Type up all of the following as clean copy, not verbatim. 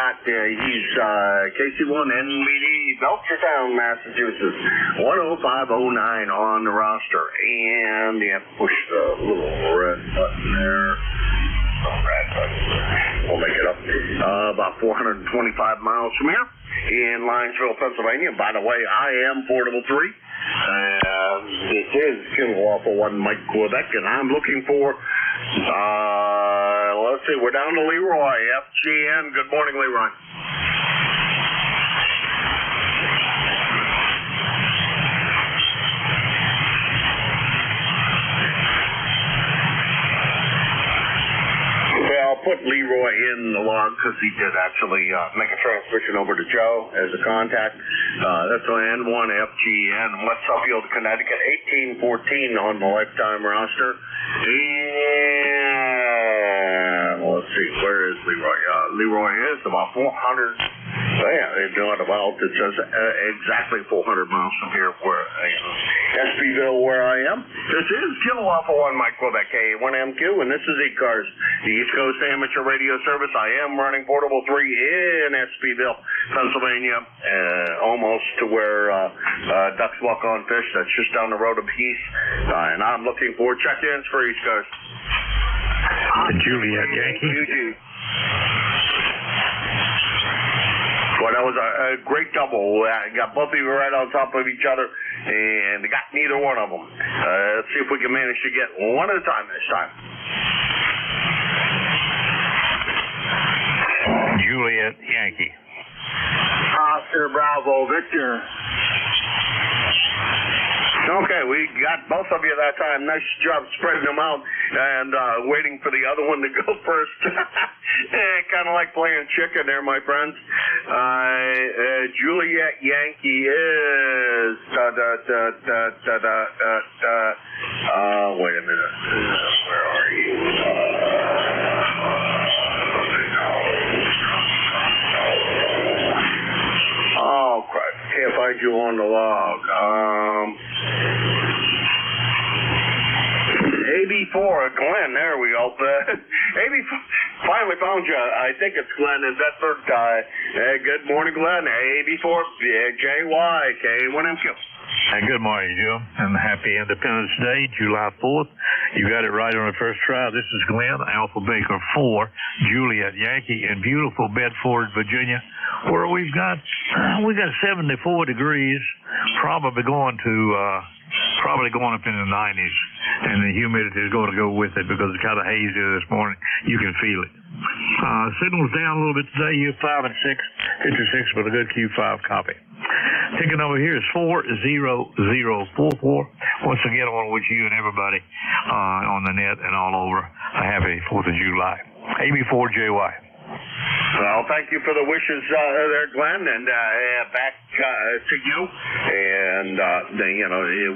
got, he's KC1 NBD, Belchertown, Massachusetts, 10509 on the roster. And you have to push the little red button there. We'll make it up. About 425 miles from here in Linesville, Pennsylvania. By the way, I am Portable 3. This is Kilo Alpha 1 Mike Quebec, and I'm looking for, let's see, we're down to Leroy, FGN. Good morning, Leroy. I'll put Leroy in the log because he did actually make a transmission over to Joe as a contact. That's on N1 FGN, West Suffield, Connecticut, 1814 on the lifetime roster. And let's see, where is Leroy? Leroy is about 400. Yeah, they're doing about, it says exactly 400 miles from here, where SPville, where I am. This is Kilo Alpha 1 Mike Quebec, K1MQ, and this is ECARS, the East Coast Amateur Radio Service. I am running Portable 3 in SPville, Pennsylvania, almost to where ducks walk on fish. That's just down the road a piece. And I'm looking for check-ins for East Coast. Juliet Yankee. Well, that was a great double. Got both of you right on top of each other, and got neither one of them. Let's see if we can manage to get one at a time this time. Juliet Yankee. Oscar Bravo Victor. Okay, we got both of you that time. Nice job spreading them out and waiting for the other one to go first. Kind of like playing chicken there, my friends. Juliet Yankee is... wait a minute. Where are you? Oh, crap. Can't find you on the log. AB4, Glenn, there we go. AB4, finally found you. I think it's Glenn in Bedford. Good morning, Glenn. AB4, JY, K1MQ. Good morning, Jim, and happy Independence Day, July 4th. You got it right on the first try. This is Glenn, Alpha Baker 4, Juliet Yankee in beautiful Bedford, Virginia, where we got 74 degrees, probably going up in the 90s, and the humidity is going to go with it because it's kind of hazy this morning. You can feel it. Signals down a little bit today, U5 and 6, 56 with a good Q5 copy. Ticket number here is 40044. Once again, I want to wish you and everybody on the net and all over a happy 4th of July. AB4JY. Well, thank you for the wishes there, Glenn, and back to you. And,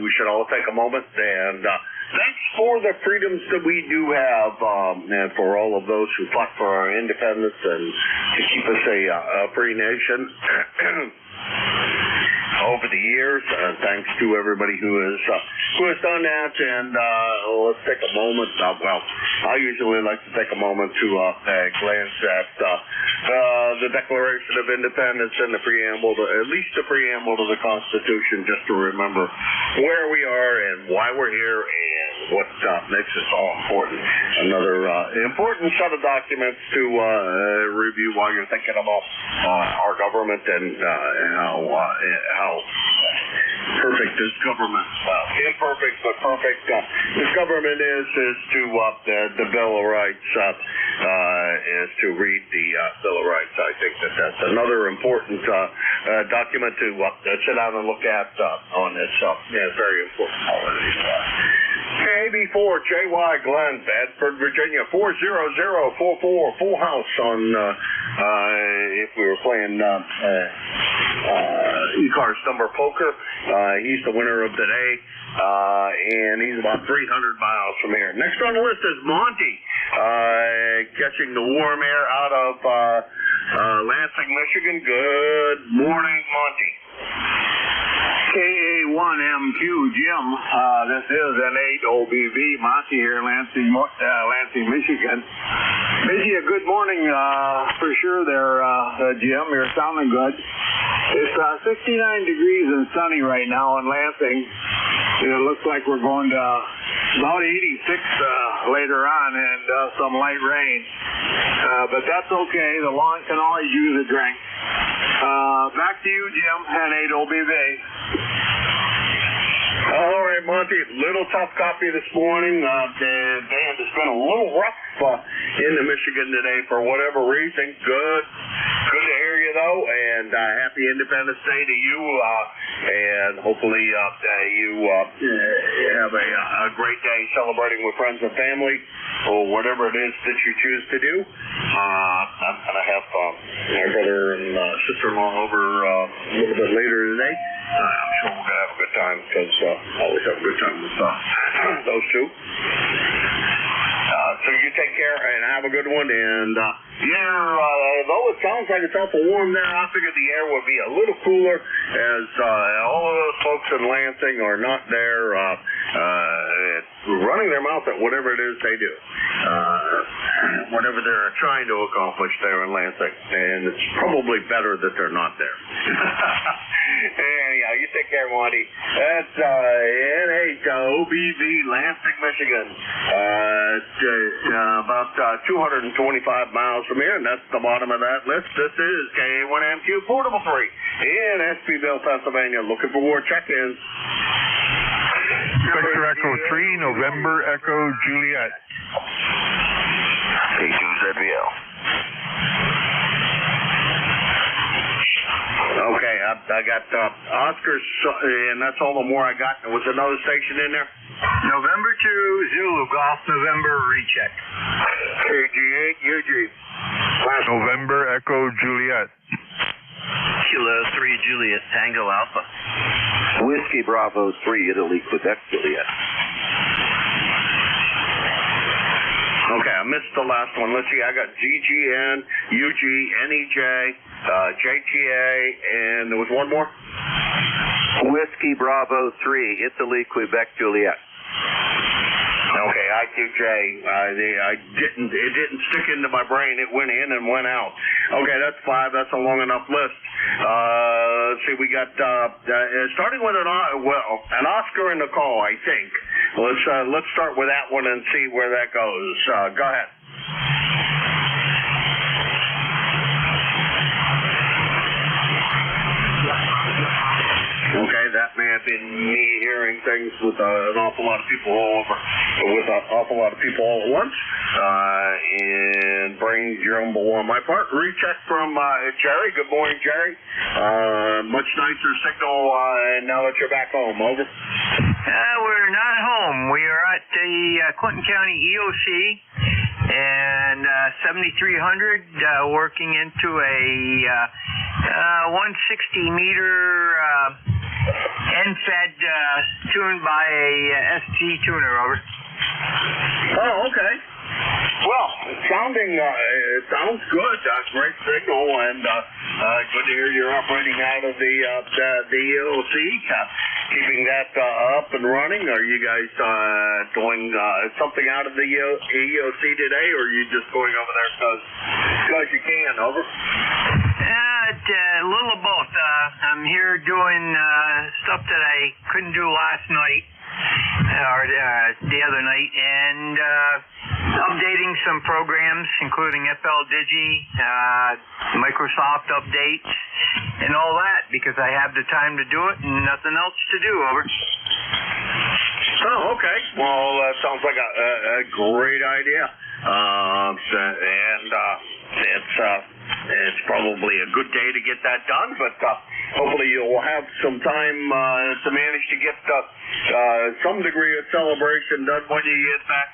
we should all take a moment. And thanks for the freedoms that we do have, and for all of those who fought for our independence and to keep us a free nation. Over the years, thanks to everybody who has done that, and let's take a moment. I usually like to take a moment to glance at the Declaration of Independence and the preamble, at least the preamble to the Constitution, just to remember where we are and why we're here and what makes us all important. Another important set of documents to review while you're thinking about our government and how perfect this government, imperfect but perfect, this government is to the Bill of Rights, is to read the Bill of Rights. I think that's another important document to sit down and look at on this very important holiday. KB4, JY Glenn, Bedford, Virginia, 40044, full house on, if we were playing ECARS number poker. He's the winner of the day, and he's about 300 miles from here. Next on the list is Monty, catching the warm air out of Lansing, Michigan. Good morning, Monty. KA1MQ, Jim. This is an 8 OBV, Monty here, Lansing, Michigan. Busy, good morning, for sure there, Jim. You're sounding good. It's 69 degrees and sunny right now in Lansing. It looks like we're going to about 86 later on and some light rain. But that's okay. The lawn can always use a drink. Back to you, Jim, and 8OBV. All right, Monty. Little tough copy this morning. Dan, it's been a little rough in the Michigan today for whatever reason. Good to hear you though, and happy Independence Day to you. And hopefully you have a great day celebrating with friends and family, or whatever it is that you choose to do. I'm gonna have my brother and sister-in-law over a little bit later today. I'm sure we're gonna have a good time because always have a good time with those two. So you take care and have a good one. And though it sounds like it's awful warm there, I figured the air would be a little cooler as all of those folks in Lansing are not there running their mouth at whatever it is they do, whatever they're trying to accomplish there in Lansing. And it's probably better that they're not there. Anyhow, you take care, Monty. That's NHOBV, Lansing, Michigan. About 225 miles from here, and that's the bottom of that list. This is K1MQ Portable 3 in Espyville, Pennsylvania. Looking for more check-ins. Victor Echo 3, November Echo Juliet. K2ZBL. Okay, I got Oscars, and that's all the more I got. There was another station in there. November 2, Zulu, Golf, November, recheck. KG8, UG. November Echo Juliet. Kilo 3, Juliet, Tango Alpha. Whiskey Bravo 3, Italy, Quebec, Juliet. Okay, I missed the last one. Let's see, I got GGN, UG, NEJ, JTA, and there was one more? Whiskey Bravo 3, Italy, Quebec, Juliet. Okay, IQJ. It didn't stick into my brain. It went in and went out. Okay, that's 5. That's a long enough list. Let's see, we got starting with an Oscar in the call, I think. Let's start with that one and see where that goes. Go ahead. Okay, that may have been me hearing things with an awful lot of people all at once, and brain jumble on my part. Recheck from Jerry. Good morning, Jerry. Much nicer signal now that you're back home. Over. We're not home. We are at the Clinton County EOC and 7300 working into a 160-meter end-fed tuned by a SG tuner. Over. Oh, okay. Well, it sounds good. Great signal, and good to hear you're operating out of the EOC, keeping that up and running. Are you guys doing something out of the EOC today, or are you just going over there because you can? Over. A little of both. I'm here doing stuff that I couldn't do last night or the other night, and updating some programs, including FL Digi, Microsoft updates, and all that, because I have the time to do it and nothing else to do. Over. Oh, okay. Well, that sounds like a great idea. It's probably a good day to get that done, but hopefully you'll have some time to manage to get some degree of celebration done when you get back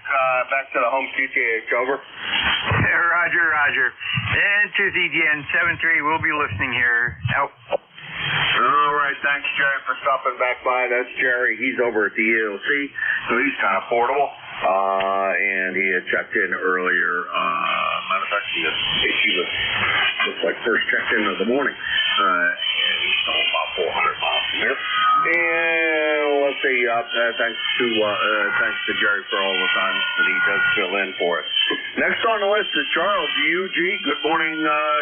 to the home QTH. Over. Roger. And to ZGN 73, we'll be listening here. Out. All right, thanks, Jerry, for stopping back by. That's Jerry. He's over at the EOC, so he's kind of portable. And he had checked in earlier. Matter of fact, he was looks like first checked in of the morning. And he's about 400 miles from here. And let's see. Thanks to Jerry for all the time that he does fill in for us. Next on the list is Charles UG. Good morning,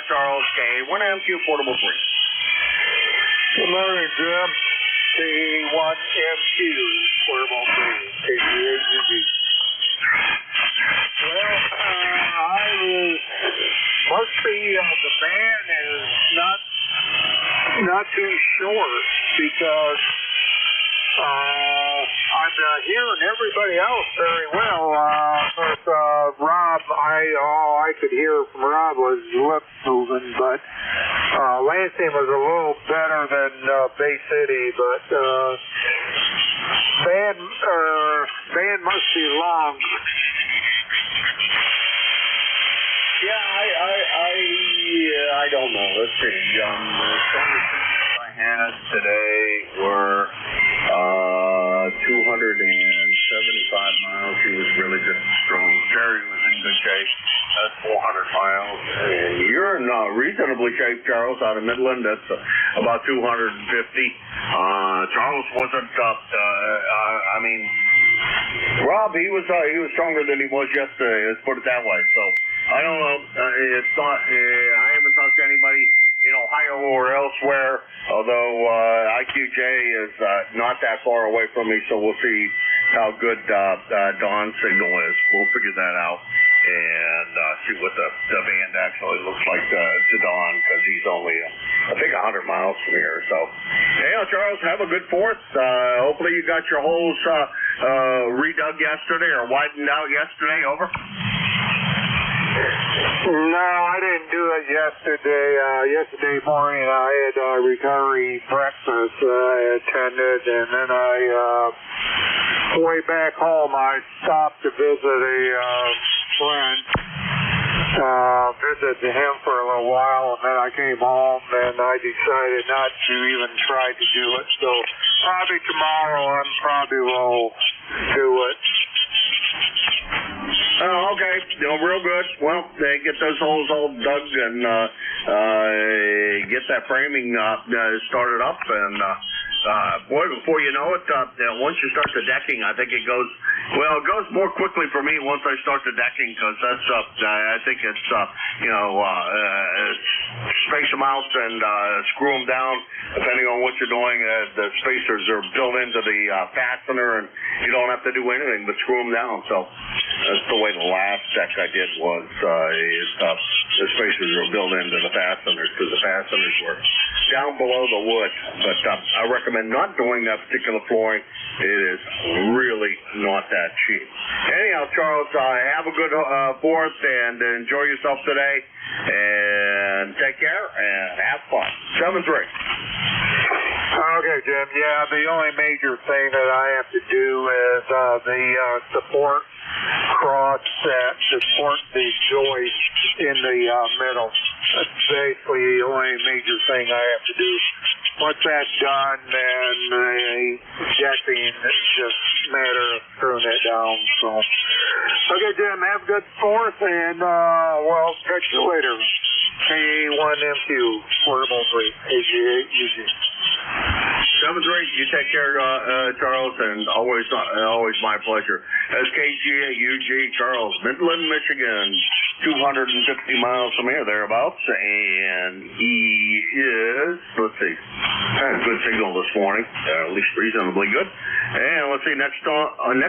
Charles K1MQ Portable 3. Good morning, Jim. K1MQ Portable 3. KGAUG. Well, must be the band is not too short because I'm hearing everybody else very well. With Rob, all I could hear from Rob was lips moving, but Lansing was a little better than Bay City, but band must be long. Yeah, I don't know. Let's see. The strongest I had today were 275 miles. He was really good and strong. Terry was in good shape. That's 400 miles. And you're in reasonably shape, Charles, out of Midland. That's about 250. Charles wasn't Rob, he was stronger than he was yesterday. Let's put it that way. So I don't know. It's not. I haven't talked to anybody in Ohio or elsewhere. Although IQJ is not that far away from me, so we'll see how good Don's signal is. We'll figure that out and see what the band actually looks like to Don, because he's only I think 100 miles from here. So, Charles, have a good 4th. Hopefully you got your holes redug yesterday or widened out yesterday. Over. No, I didn't do it yesterday. Yesterday morning I had recovery breakfast I attended, and then way back home I stopped to visit a friend, visited him for a little while, and then I came home and I decided not to even try to do it. So probably tomorrow I probably will do it. Oh, okay. Real good. Well, they get those holes all dug and get that framing started up, and boy, before you know it, once you start the decking, I think it goes more quickly for me once I start the decking, because that's I think it's space them out and screw them down depending on what you're doing. The spacers are built into the fastener, and you don't have to do anything but screw them down. So that's the way the last deck I did was. The spacers were built into the fasteners, because the fasteners were down below the wood. But I recommend not doing that particular flooring. It is really not that cheap. Anyhow, Charles, have a good 4th and enjoy yourself today. And take care and have fun. 7-3. Okay, Jim. Yeah, the only major thing that I have to do is the support cross set to support the joist in the middle. That's basically the only major thing I have to do. Once that's done, then the decking is just a matter of screwing it down. So, okay, Jim, have a good 4th, and we'll catch you later. K1MQ, Portable 3, KGAUG. 7-3. You take care, Charles, and always my pleasure. That's KGAUG, Charles, Midland, Michigan, 250 miles from here, thereabouts, and he is, let's see, had a good signal this morning, at least reasonably good. And let's see, next on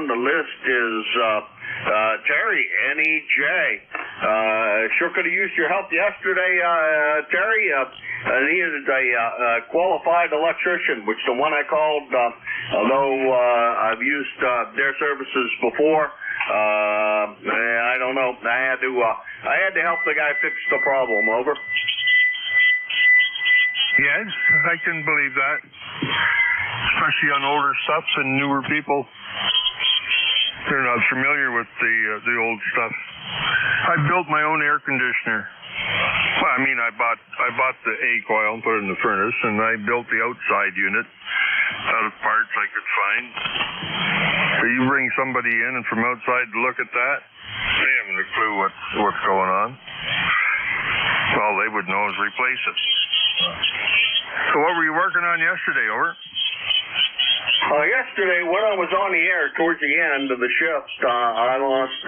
the list is Terry, NEJ. Sure could have used your help yesterday, Terry. I needed a qualified electrician, which the one I called, although I've used their services before, I don't know. I had to help the guy fix the problem. Over. Yes, I can believe that. Especially on older stuff and newer people. They're not familiar with the old stuff. I built my own air conditioner. Well, I mean, I bought the A coil and put it in the furnace, and I built the outside unit out of parts I could find. So you bring somebody in and from outside to look at that, they haven't a clue what's going on. All they would know is replace it. So what were you working on yesterday, over? Yesterday, when I was on the air towards the end of the shift, I lost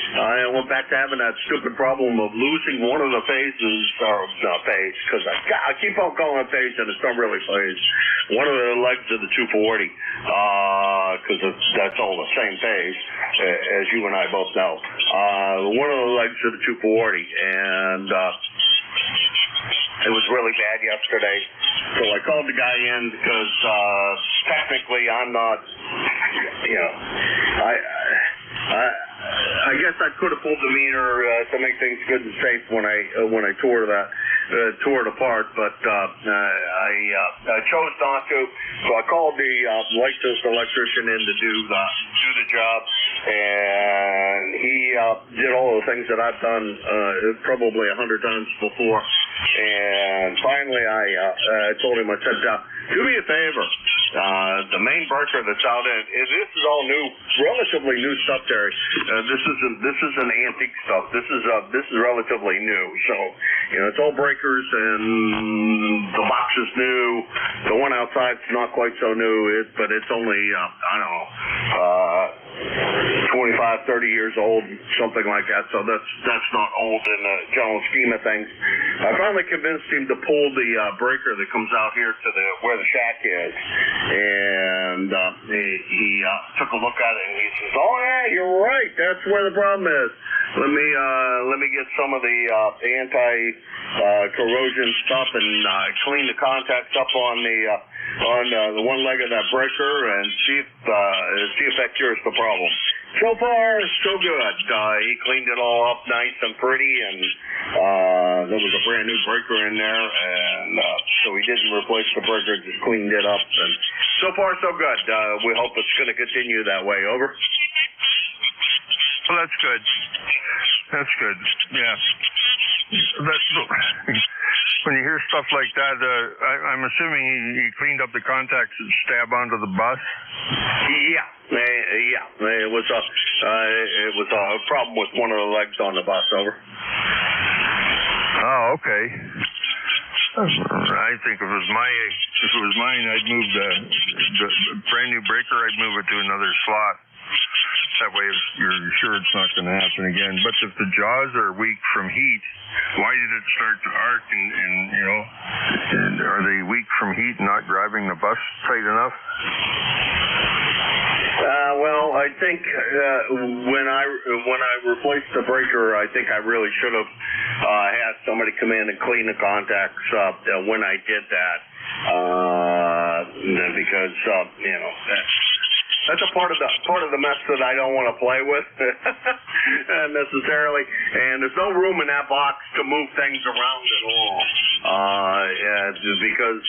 I went back to having that stupid problem of losing one of the phases, or not phase, because I keep on calling it phase and it's not really phase. One of the legs of the 240, because that's all the same phase, as you and I both know. One of the legs of the 240, and it was really bad yesterday. So I called the guy in because technically I'm not, I guess I could have pulled the meter to make things good and safe when I tore it apart, but I chose not to. So I called the licensed electrician in to do the job, and he did all the things that I've done probably 100 times before. And finally, I told him, I said, do me a favor. The main breaker that's out in, this is all new, relatively new stuff, Terry. This isn't antique stuff. This is relatively new. So, it's all breakers, and the box is new. The one outside's not quite so new, but it's only, 25, 30 years old, something like that. So that's not old in the general scheme of things. I finally convinced him to pull the breaker that comes out here to where the shack is, and he took a look at it and he says, "Oh yeah, you're right. That's where the problem is. Let me get some of the anti-corrosion stuff and clean the contacts up on the one leg of that breaker and see if that cures the problem." So far, so good. He cleaned it all up nice and pretty, and there was a brand new breaker in there, and so he didn't replace the breaker, just cleaned it up, and so far, so good. We hope it's going to continue that way. Over. Well, that's good. That's good. Yeah. When you hear stuff like that, I'm assuming he cleaned up the contacts and stabbed onto the bus. Yeah. It was a problem with one of the legs on the bus. Over. Oh, okay. I think if it was mine, I'd move the brand new breaker. I'd move it to another slot. That way, you're sure it's not going to happen again. But if the jaws are weak from heat, why did it start to arc? And are they weak from heat, not driving the bus tight enough? Well, I think when I replaced the breaker, I think I really should have had somebody come in and clean the contacts up when I did that, because that's a part of the mess that I don't want to play with necessarily, and there's no room in that box to move things around at all, because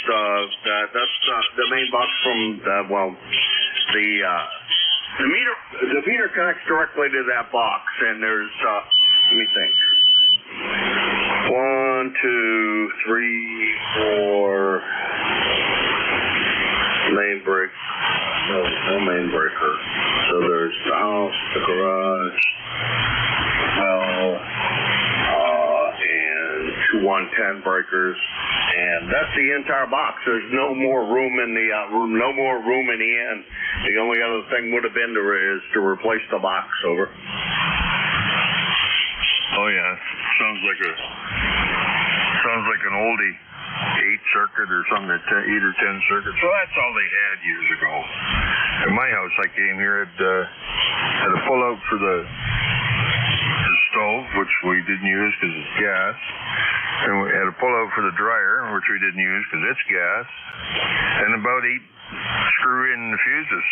that's the main box from the meter connects directly to that box, and there's let me think. 1, 2, 3, 4 main break. No main breaker. So there's the house, the garage, and 2 110 breakers, and that's the entire box. There's no more room in the no more room in the end. The only other thing would have been to replace the box. Over. Oh yeah, sounds like an oldie. 8-circuit or something, 8 or 10 circuits. So that's all they had years ago. At my house, I came here, had a pull-out for the stove, which we didn't use because it's gas. And we had a pull-out for the dryer, which we didn't use because it's gas. And about 8 screw-in fuses.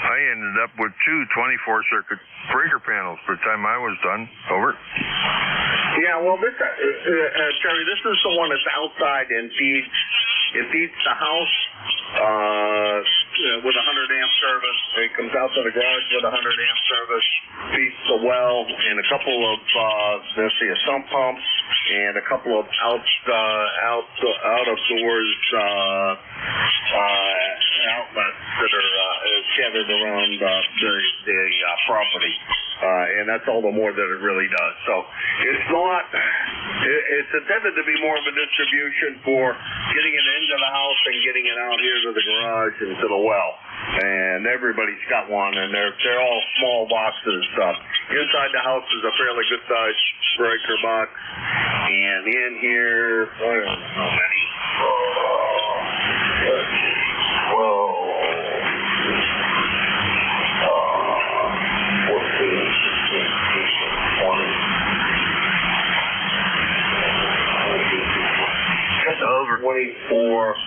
I ended up with 2 24-circuit breaker panels by the time I was done. Over. Yeah, well, this Terry, this is the one that's outside and feeds the house with 100 amp service. It comes out to the garage with 100 amp service, feeds the well, and a couple of a sump pump, and a couple of out of doors outlets that are scattered around the property. and that's all the more that it really does. So it's not, it's intended to be more of a distribution for getting it into the house and getting it out here to the garage and to the well. And everybody's got one, and they're all small boxes. Inside the house is a fairly good sized breaker box, and in here, I don't know how many. 24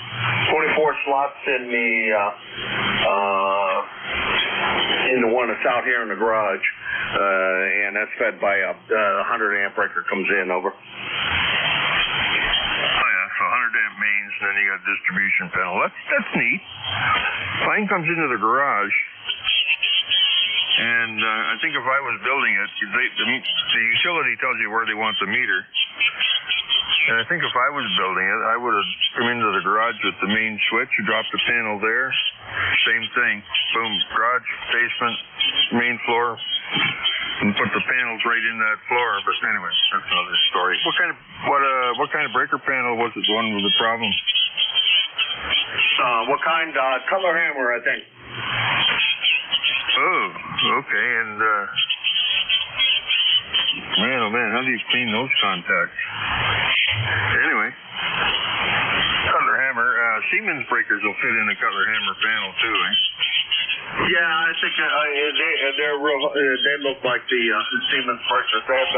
slots in the one that's out here in the garage, and that's fed by a 100 amp breaker comes in over. Oh yeah, so 100 amp mains, and then you got a distribution panel. That's neat. Mine comes into the garage, and I think if I was building it, the utility tells you where they want the meter. And I think if I was building it, I would have come into the garage with the main switch, drop the panel there, same thing, boom, garage, basement, main floor, and put the panels right in that floor. But anyway, that's another story. What kind of breaker panel was it, the one with the problem? What kind? Color hammer, I think. Oh, okay, and man, oh man, how do you clean those contacts? Anyway, Cutler hammer, Siemens breakers will fit in a Cutler hammer panel too, eh? Yeah, I think they're real. They look like the Siemens breakers. They have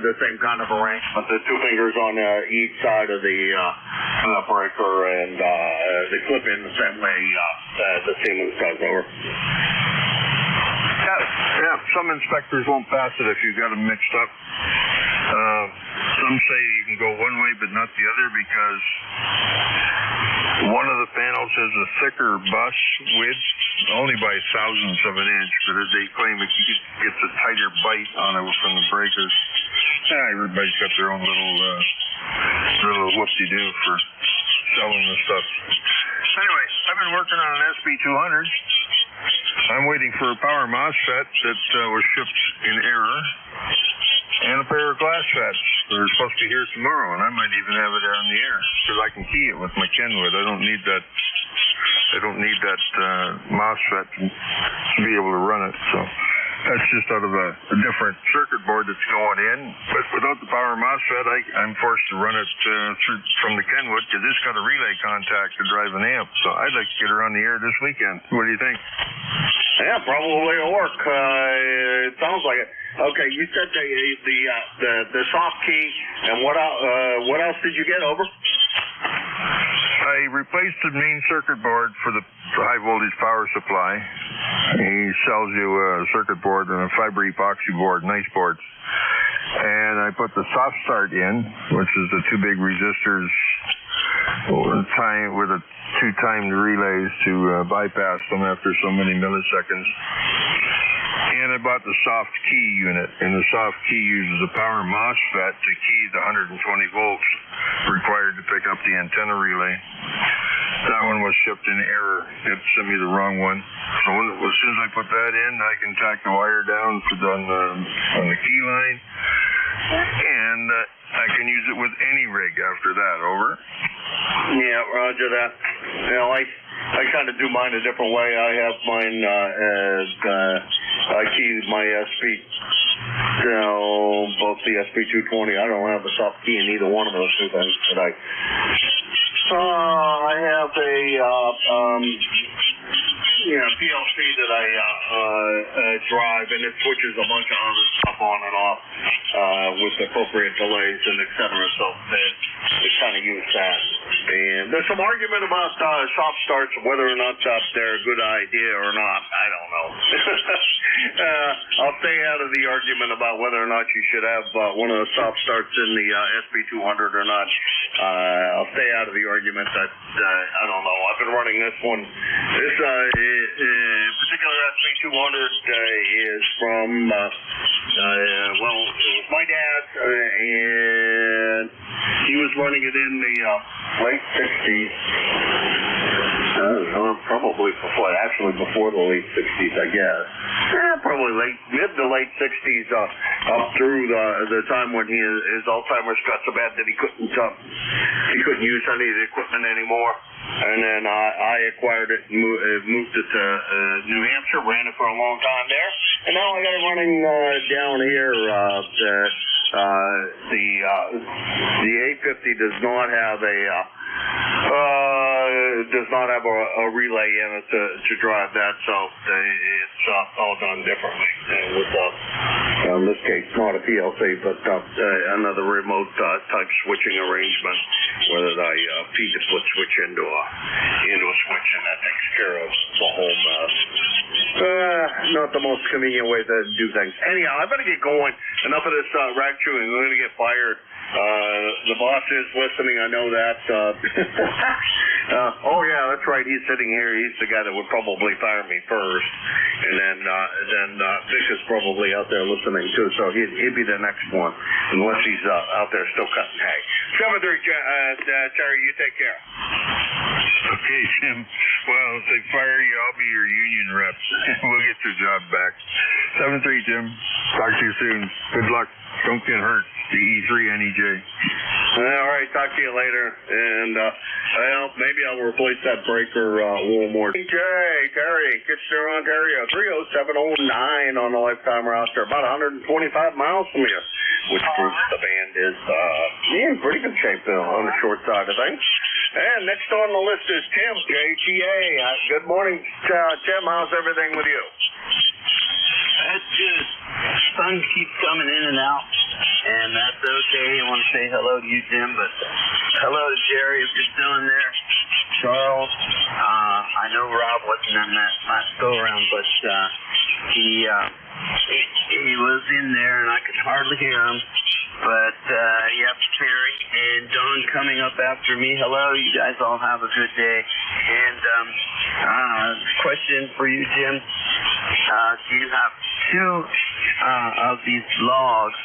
the same kind of arrangement. The two fingers on each side of the breaker, and they clip in the same way the Siemens does over. Yeah, some inspectors won't pass it if you've got them mixed up. Some say you can go one way but not the other because one of the panels has a thicker bus width, only by thousandths of an inch, but as they claim it gets a tighter bite on it from the breakers. Everybody's got their own little whoop-de-doo for selling the stuff. Anyway, I've been working on an SB200. I'm waiting for a power MOSFET that was shipped in error, and a pair of glass FETs. They're supposed to be here tomorrow, and I might even have it on the air because I can key it with my Kenwood. I don't need that MOSFET to be able to run it. So that's just out of a different circuit board that's going in. But without the power MOSFET, I'm forced to run it from the Kenwood because it's got a relay contact to drive an amp. So I'd like to get her on the air this weekend. What do you think? Yeah, probably it'll work. It sounds like it. Okay, you said the soft key, and what else did you get over? I replaced the main circuit board for the high voltage power supply. He sells you a circuit board and a fiber epoxy board, nice boards. And I put the soft start in, which is the two big resistors with a two timed relays to bypass them after so many milliseconds. And I bought the soft key unit, and the soft key uses a power MOSFET to key the 120 volts required to pick up the antenna relay. That one was shipped in error. It sent me the wrong one. So as soon as I put that in, I can tack the wire down on the key line, and I can use it with any rig after that. Over. Yeah, roger that. You know, I kind of do mine a different way. I have mine I key my both the SP220. I don't have a soft key in either one of those two things, but I have a PLC that I drive, and it switches a bunch of other stuff on and off with appropriate delays and et cetera. So they kind of use that. And there's some argument about soft starts, whether or not they're a good idea or not. I don't know. I'll stay out of the argument about whether or not you should have one of the soft starts in the SB200 or not. I'll stay out of the argument. I don't know. I've been running this one. This particular SB200 is from it was my dad, and he was running it in the late 60s. Probably before the late 60s, I guess. probably mid to late 60s, up through the time when his Alzheimer's got so bad that he couldn't use any of the equipment anymore. And then I acquired it and moved it to New Hampshire, ran it for a long time there, and now I got it running down here. The 850 does not have a relay in it to drive that, so it's all done differently. With in this case, not a PLC, but another remote type switching arrangement, where I feed the foot switch into a switch, and that takes care of the home. Not the most convenient way to do things. Anyhow, I better get going. Enough of this rag chewing. We're going to get fired. The boss is listening. I know that. Oh yeah, that's right. He's sitting here. He's the guy that would probably fire me first, and then Vic is probably out there listening too. So he'd be the next one, unless he's out there still cutting hay. 7-3, Terry. You take care. Okay, Jim. Well, if they fire you, I'll be your union rep. We'll get your job back. 7-3, Jim. Talk to you soon. Good luck. Don't get hurt. The E3NEJ. All right, talk to you later. And well, maybe I'll replace that breaker a little more. Terry, Kitchener, Ontario, 30709 on the lifetime roster, about 125 miles from here, which proves the band is in pretty good shape on the short side of things. And next on the list is Tim, JTA. Good morning, Tim. How's everything with you? That's good. Sun keeps coming in and out, and that's okay. I want to say hello to you, Jim, but hello to Jerry, if you're still in there. Charles, I know Rob wasn't on that last go-around, but he was in there, and I could hardly hear him. But, yep, Terry and Don coming up after me. Hello, you guys all have a good day. And question for you, Jim. Do you have two of these logs,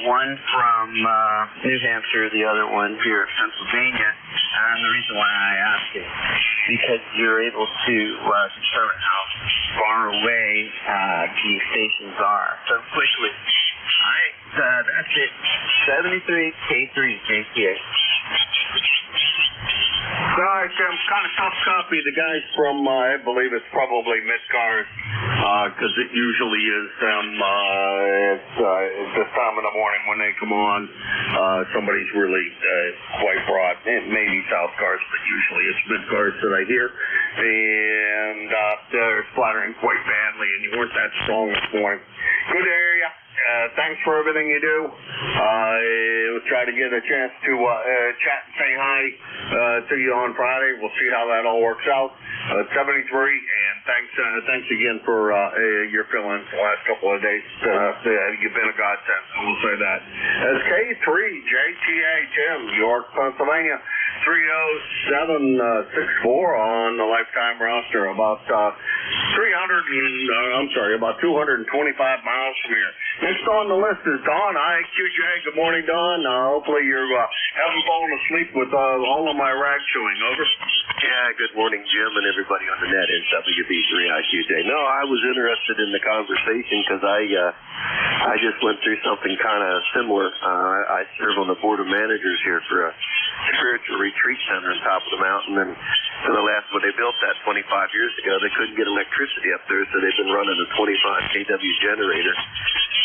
one from New Hampshire, the other one here in Pennsylvania? And the reason why I ask is because you're able to determine how far away these stations are so quickly. All right, that's it. 73 K3 JTA. Sorry, Tim, kind of tough copy. The guys from, I believe it's probably ECARS, because it usually is them. It's this time of the morning when they come on. Somebody's really quite broad. It may be South Cars, but usually it's ECARS that I hear. And they're splattering quite badly, and you weren't that strong this morning. Good to hear you. Thanks for everything you do. We'll try to get a chance to chat and say hi to you on Friday. We'll see how that all works out. 73, and thanks again for your fill-in the last couple of days. You've been a godsend, I will say that. SK3 JTA Tim, York, Pennsylvania, 30764 on the lifetime roster, about 225 miles from here. Next on the list is Don, IQJ. Good morning, Don. Hopefully you haven't fallen asleep with all of my rag chewing. Over. Yeah, good morning, Jim, and everybody on the net is WB3IQJ. No, I was interested in the conversation because I just went through something kind of similar. I serve on the board of managers here for a spiritual retreat center on top of the mountain, and when they built that 25 years ago, they couldn't get electricity up there, so they've been running a 25 kW generator.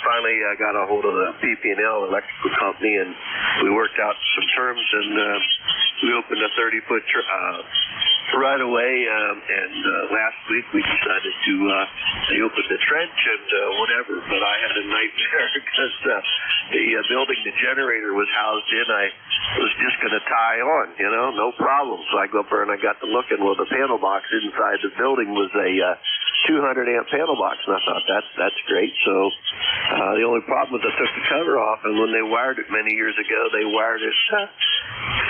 Finally, I got a hold of the PP&L electrical company, and we worked out some terms, and we opened a 30-foot right away, and last week we decided to they opened the trench and whatever, but I had a nightmare because the building the generator was housed in, I was just going to tie on, no problem. So I go up there and I got to looking. Well, the panel box inside the building was a 200 amp panel box, and I thought that's great. So the only problem was I took the cover off, and when they wired it many years ago, they wired it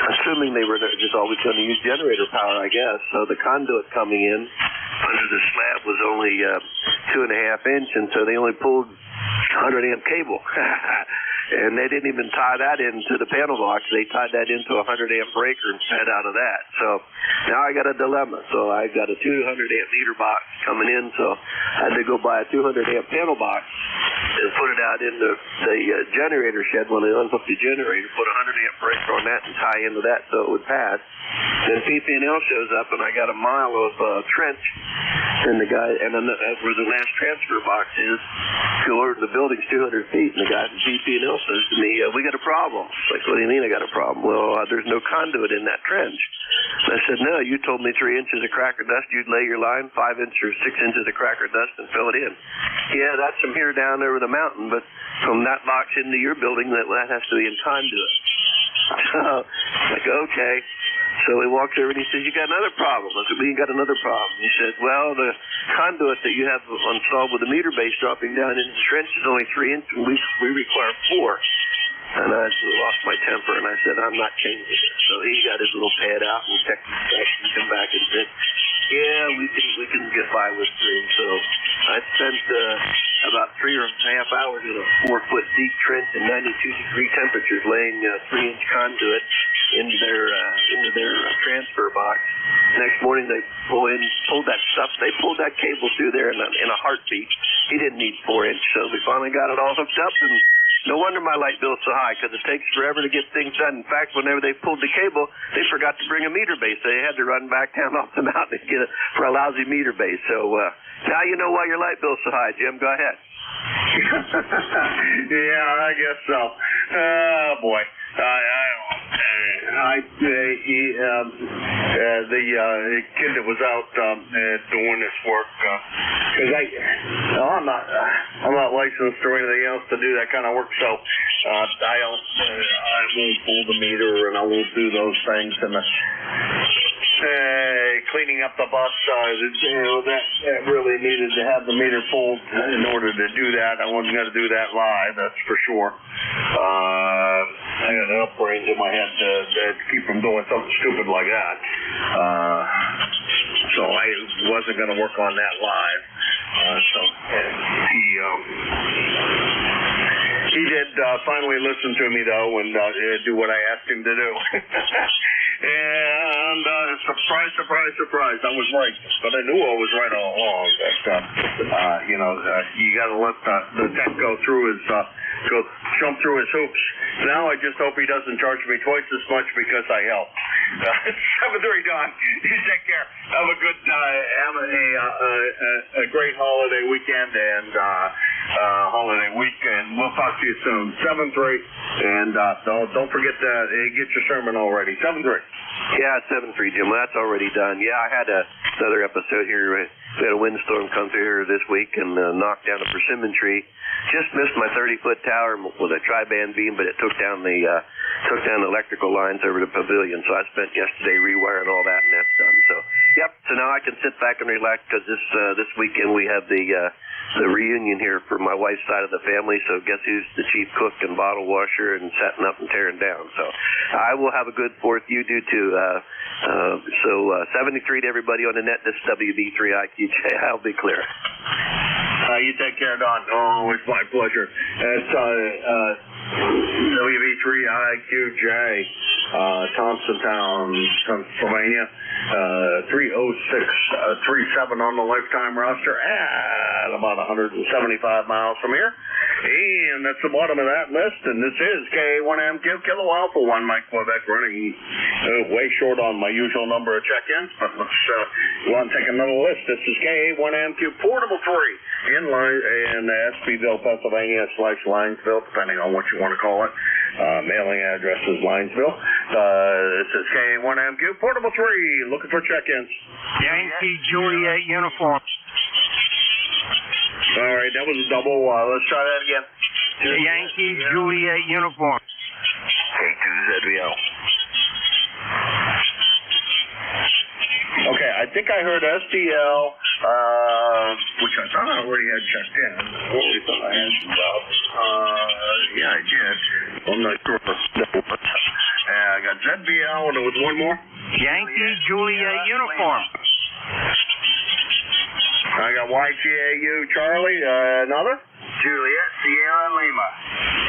assuming they were just always going to use generator power, I guess. So the conduit coming in under the slab was only 2.5 inch, and so they only pulled 100 amp cable. and they didn't even tie that into the panel box. They tied that into a 100-amp breaker and fed out of that. So now I got a dilemma. So I got a 200-amp meter box coming in, so I had to go buy a 200-amp panel box and put it out into the generator shed. When I unhooked the generator, put a 100-amp breaker on that and tie into that so it would pass. Then PP&L shows up, and I got a mile of trench, and the guy, and then where the last transfer box is, go over to the building's 200 feet, and the guy from PP&L says to me, we got a problem. It's like, what do you mean I got a problem? Well, there's no conduit in that trench. And I said, no, you told me 3 inches of cracker dust, you'd lay your line, 5 inches or 6 inches of cracker dust, and fill it in. Yeah, that's from here down over the mountain, but from that box into your building, that has to be in conduit. So, like, okay. So he walks over and he says, you got another problem. I said, well, you got another problem. He said, well, the conduit that you have installed with the meter base dropping down into the trench is only 3 inches, and we require 4. And I lost my temper, and I said, I'm not changing it. So he got his little pad out and checked the specs and come back and said, yeah, we think we can get by with 3. So I spent about 3.5 hours in a 4-foot deep trench in 92-degree temperatures, laying 3-inch conduit into their transfer box. Next morning they pulled that stuff. They pulled that cable through there in a heartbeat. He didn't need 4-inch, so we finally got it all hooked up, and no wonder my light bill's so high, because it takes forever to get things done. In fact, whenever they pulled the cable, they forgot to bring a meter base. They had to run back down off the mountain and get it for a lousy meter base. So now you know why your light bill's so high, Jim. Go ahead. Yeah, I guess so. Oh, boy. The kid that was out doing this work, because I'm not licensed or anything else to do that kind of work, so I won't pull the meter and I won't do those things. And cleaning up the bus, that really needed to have the meter pulled in order to do that. I wasn't going to do that live, that's for sure. I got enough brains in my head to keep from doing something stupid like that. So I wasn't going to work on that live. So he did finally listen to me, though, and do what I asked him to do. And surprise, surprise, surprise, I was right. But I knew I was right all along. That, you got to let the tech go jump through his hoops. Now I just hope he doesn't charge me twice as much because I help. 7-3, Don. You take care. Have a good, a great holiday weekend and holiday weekend. We'll talk to you soon. 7-3, and don't forget to get your sermon already. 7-3. Yeah, 7-3, Jim. That's already done. Yeah, I had another episode here. We had a windstorm come through here this week and knocked down a persimmon tree. Just missed my 30-foot tower with a tri-band beam, but it took down the electrical lines over the pavilion. So I spent yesterday rewiring all that, and that's done. So, yep. So now I can sit back and relax because this weekend we have the reunion here for my wife's side of the family. So guess who's the chief cook and bottle washer and setting up and tearing down. So I will have a good 4th. You do too. 73 to everybody on the net. This is WB3IQJ. I'll be clear. You take care, Don. Oh, it's my pleasure. It's WB3IQJ, Thompsontown, Pennsylvania, 30637 on the lifetime roster at about 175 miles from here. And that's the bottom of that list, and this is K1MQ Kilo Alpha 1 Mike Quebec, running way short on my usual number of check-ins, but let's go on and take another list. This is K1MQ Portable 3 in Espyville, Pennsylvania / Linesville, depending on what you want to call it. Mailing address is Linesville. This is K1MQ Portable 3, looking for check-ins. Yankee Juliet uniform. All right, that was a double. Let's try that again. Yankee Juliet uniform. K2ZVL. Okay, I think I heard SDL, which I thought I already had checked in. I already thought I had you up. Yeah, I did. I'm not sure. I got ZBL, and there was one more. Yankee Juliet uniform. I got YGAU Charlie, another? Juliet, Sierra, Lima.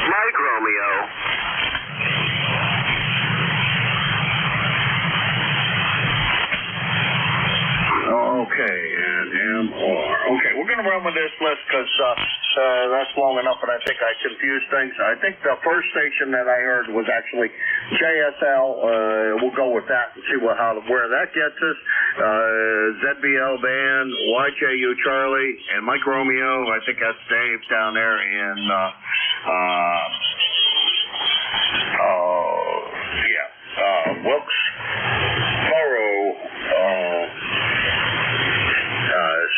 Mike Romeo. Okay, and MR. Okay, we're going to run with this list because that's long enough, and I think I confused things. I think the first station that I heard was actually JSL. We'll go with that and see where that gets us. ZBL Band, YJU Charlie, and Mike Romeo. I think that's Dave down there in Wilkesboro,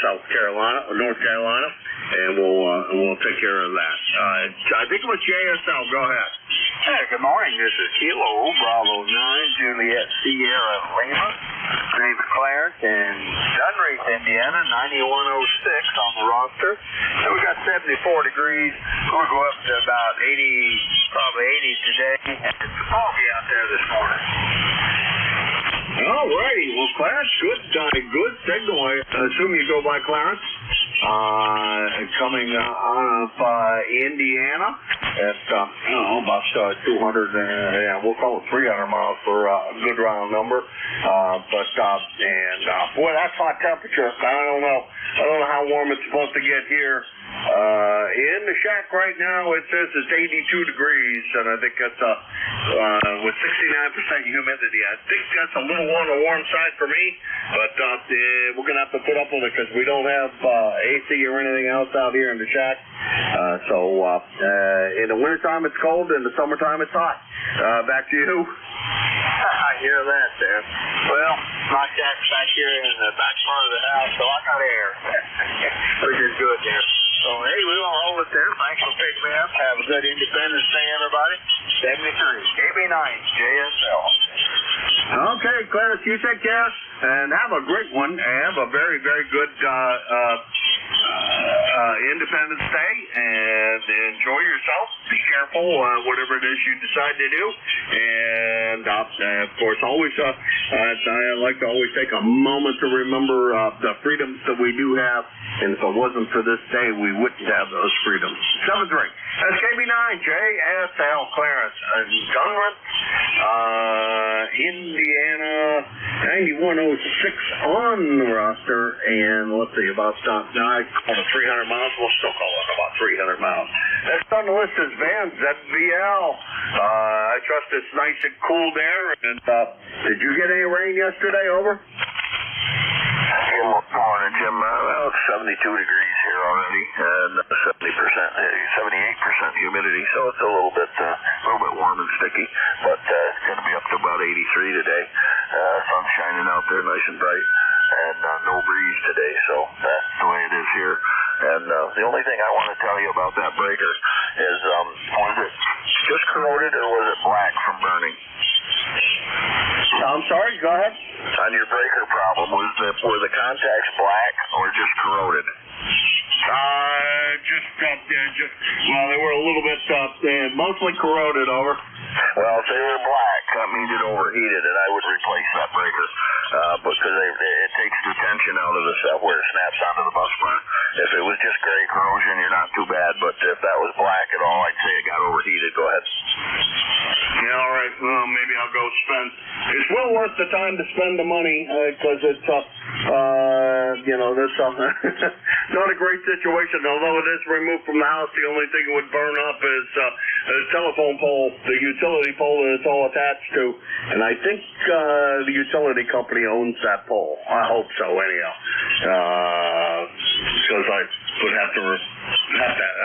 South Carolina or North Carolina, and we'll take care of that. I think it was JSL. Go ahead. Hey, good morning. This is Kilo Bravo 9, Juliet, Sierra, Lima. David Clarence in Dunreath, Indiana, 9106 on the roster. And we got 74 degrees. We'll go up to about 80, probably 80 today. And it's foggy out there this morning. All righty. Well, Clarence, good signal. I assume you go by Clarence. Coming out of Indiana at, about 200, we'll call it 300 miles for a good round number. Boy, that's hot temperature. I don't know how warm it's supposed to get here. In the shack right now, it says it's 82 degrees, and I think that's with 69% humidity. I think that's a little on the warm side for me, but we're going to have to put up with it because we don't have AC or anything else out here in the shack. In the wintertime, it's cold. In the summertime, it's hot. Back to you. I hear that there. Well, my shack's back here in the back part of the house, so I got air, which is good there. So, hey, we won't hold it there. Thanks for picking me up. Have a good Independence Day, everybody. 73, KB9, JSL. Okay, Clarence, you take care, and have a great one. Have a very, very good Independence Day, and enjoy yourself. Be careful, whatever it is you decide to do. And, of course, always, I like to always take a moment to remember the freedoms that we do have. And if it wasn't for this day, we wouldn't have those freedoms. 7-3. That's KB9, JSL Clarence. Dunreath, Indiana, 9106 on the roster. And let's see, about I call it 300 miles. We'll still call it about 300 miles. Next on the list is Van ZBL. I trust it's nice and cool there. And did you get any rain yesterday? Over? Good morning, Jim. Well, it's 72 degrees here already, and 78% humidity, so it's a little bit warm and sticky. But it's going to be up to about 83 today. Sun's shining out there, nice and bright, and no breeze today. So that's the way it is here. And the only thing I want to tell you about that breaker is, was it just corroded or was it black from burning? I'm sorry, go ahead. On your breaker problem, were the contacts black or just corroded? They were a little bit, mostly corroded, over. Well, if they were black, that means it overheated, and I would replace that breaker because it takes the tension out of the stuff where it snaps onto the bus bar. If it was just gray corrosion, you're not too bad, but if that was black at all, I'd say it got overheated. Go ahead. Yeah, all right. Well, maybe I'll go spend. It's well worth the time to spend the money because it's, this not a great situation. Although it is removed from the house, the only thing it would burn up is the telephone pole, the utility pole that it's all attached to. And I think the utility company owns that pole. I hope so, anyhow. Because I would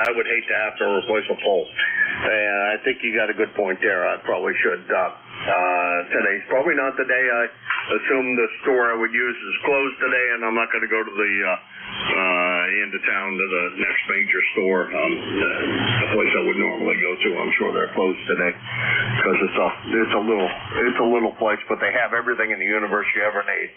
I would hate to have to replace a pole. And I think you got a good point there. I probably should. Today's probably not the day. I assume the store I would use is closed today, and I'm not going to go to the into town to the next major store, the place I would normally go to. I'm sure they're closed today because it's a little place, but they have everything in the universe you ever need.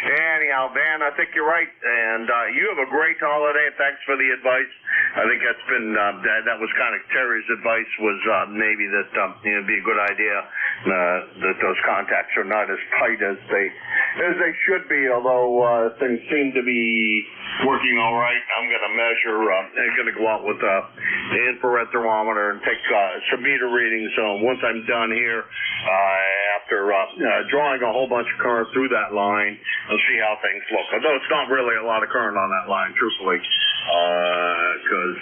Anyhow, Van, I think you're right, and you have a great holiday. Thanks for the advice. I think that's been that was kind of Terry's advice was maybe that it'd be a good idea that those contacts are not as tight as they should be, although things seem to be working all right. I'm going to measure, I'm going to go out with the infrared thermometer and take some meter readings. So once I'm done here, after drawing a whole bunch of current through that line, I'll see how things look. Although it's not really a lot of current on that line, truthfully, because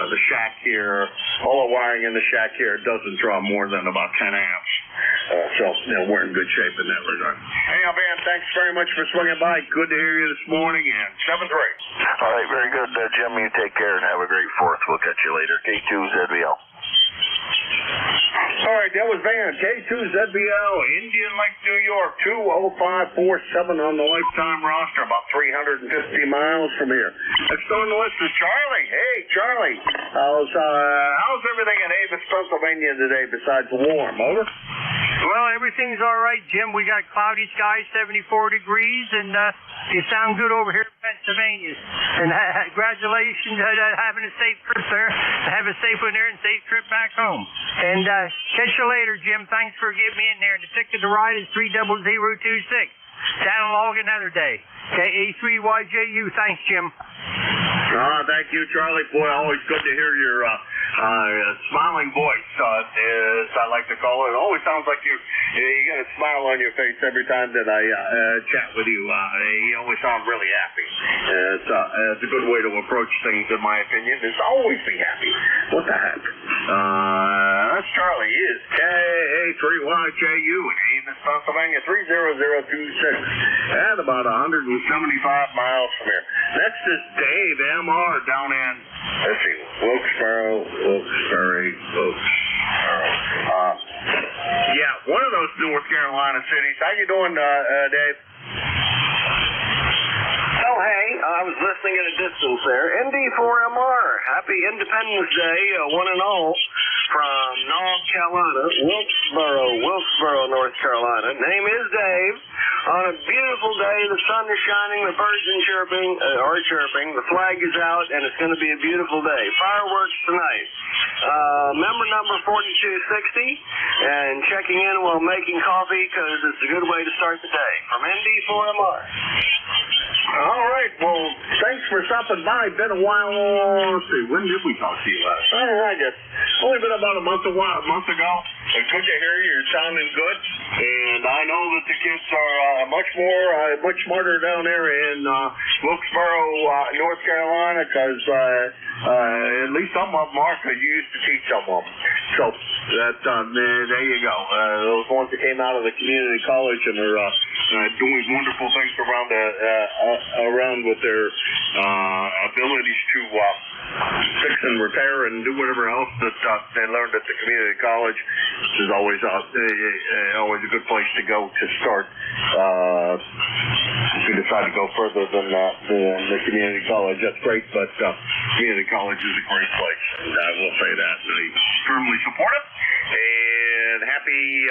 the shack here, all the wiring in the shack here doesn't draw more than about 10 amps. So, we're in good shape in that regard. Anyhow, Van, thanks very much for swinging by. Good to hear you this morning, and 7-3. All right, very good, Jim. You take care and have a great 4th. We'll catch you later. K2ZBL. All right, that was Van, K2ZBL, Indian Lake, New York, 20547 on the lifetime roster, about 350 miles from here. Next on the list is Charlie. Hey, Charlie, how's everything in Avis, Pennsylvania today besides warm? Over? Well, everything's all right, Jim. We got cloudy skies, 74 degrees, and you sound good over here in Pennsylvania. And congratulations on having a safe trip there. Have a safe one there and safe trip back home. And catch you later, Jim. Thanks for getting me in there. The ticket to ride is 30026. Down log another day. KA3YJU. Thanks, Jim. Thank you, Charlie. Boy, always good to hear your smiling voice, as I like to call it. It always sounds like you got a smile on your face every time that I chat with you. You always sound really happy. It's a good way to approach things, in my opinion, is always be happy. What the heck? That's Charlie. He is KA3YJU in Avis, Pennsylvania, 30026, and about 175 miles from here. Next is Dave MR down in, let's see, Wilkesboro. Yeah, one of those North Carolina cities. How you doing, Dave? Oh, hey, I was listening at a distance there. ND4MR, happy Independence Day, one and all, from North Carolina, Wilkesboro, North Carolina. Name is Dave. On a beautiful day, the sun is shining, the birds are chirping, the flag is out, and it's going to be a beautiful day. Fireworks tonight. Member number 4260, and checking in while making coffee, because it's a good way to start the day. From ND4MR. All right, well, thanks for stopping by. Been a while. Let's see, when did we talk to you last? I guess only been about a month ago. It's good to hear you. You're sounding good, and I know that the kids are much smarter down there in Wilkesboro, North Carolina, because at least some of them are, because you used to teach some of them. So that there you go. Those ones that came out of the community college and are doing wonderful things around with their abilities to fix and repair and do whatever else that they learned at the community college, which is always a good place to go to start. If you decide to go further than the community college, that's great, but community college is a great place, and I will say that. I firmly support it, and happy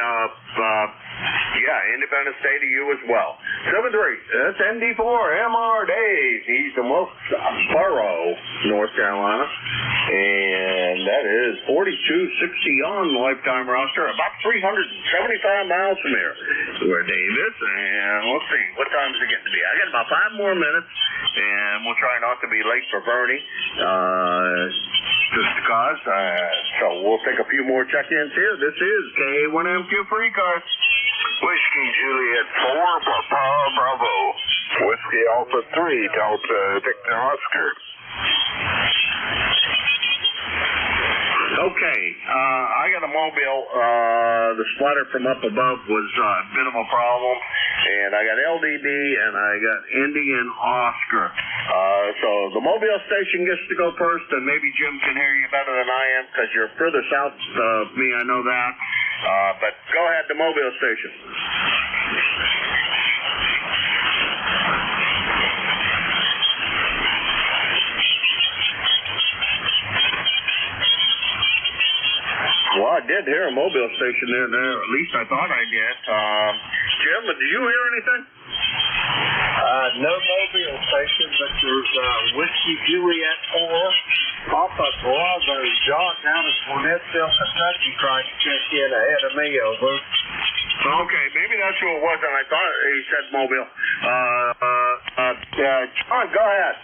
Independence Day to you as well. 7-3, that's ND4MR Dave. He's in Wilkesboro, North Carolina, and that is 4260 on the lifetime roster, about 375 miles from here, where Dave is. And let's see, what time is it getting to be? I got about 5 more minutes, and we'll try not to be late for Bernie, just because. So we'll take a few more check-ins here. This is K1MQ for ECARS. Whiskey Juliet 4, Papa Bravo. Whiskey Alpha 3, Delta Victor Oscar. Okay, I got a mobile. The splatter from up above was a bit of a problem, and I got LDB and I got Indy and Oscar. So the mobile station gets to go first, and maybe Jim can hear you better than I am because you're further south of me. I know that. But go ahead, the mobile station. Well, I did hear a mobile station there, at least I thought I did. Jim, did you hear anything? No mobile station, but there's Whiskey Juliet 4, Papa Bravo, John down in Cornettsville, Kentucky, trying to check in ahead of me, over. Okay, maybe that's who it was, and I thought he said Mobile. John, go ahead.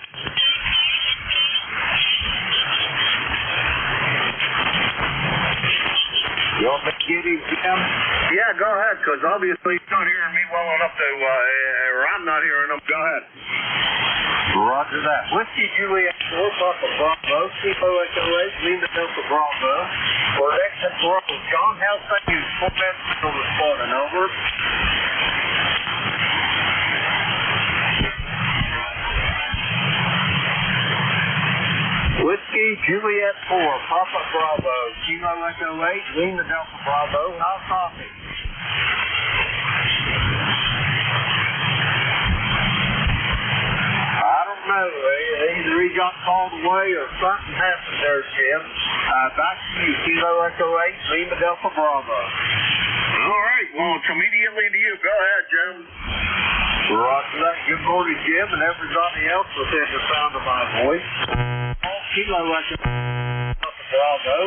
You want me to get him, Jim? Yeah, go ahead, because obviously he's not hearing me well enough to, or I'm not hearing him. Go ahead. Roger that. Whiskey Juliet 4, Papa Bravo, Kilo Echo 8, Lima Delta Bravo. For exit Bravo, John, how's things? 4 minutes until the spot and over. Whiskey Juliet 4, Papa Bravo, Kilo Echo 8, Lima Delta Bravo. How's coffee? I don't know. Either he got called away or something happened there, Jim. Back to you, Kilo Echo 8, Lima Delta Bravo. All right, well, it's immediately to you. Go ahead, Jim. Roger that. Good morning, Jim, and everybody else within the sound of my voice. Kilo Echo Bravo.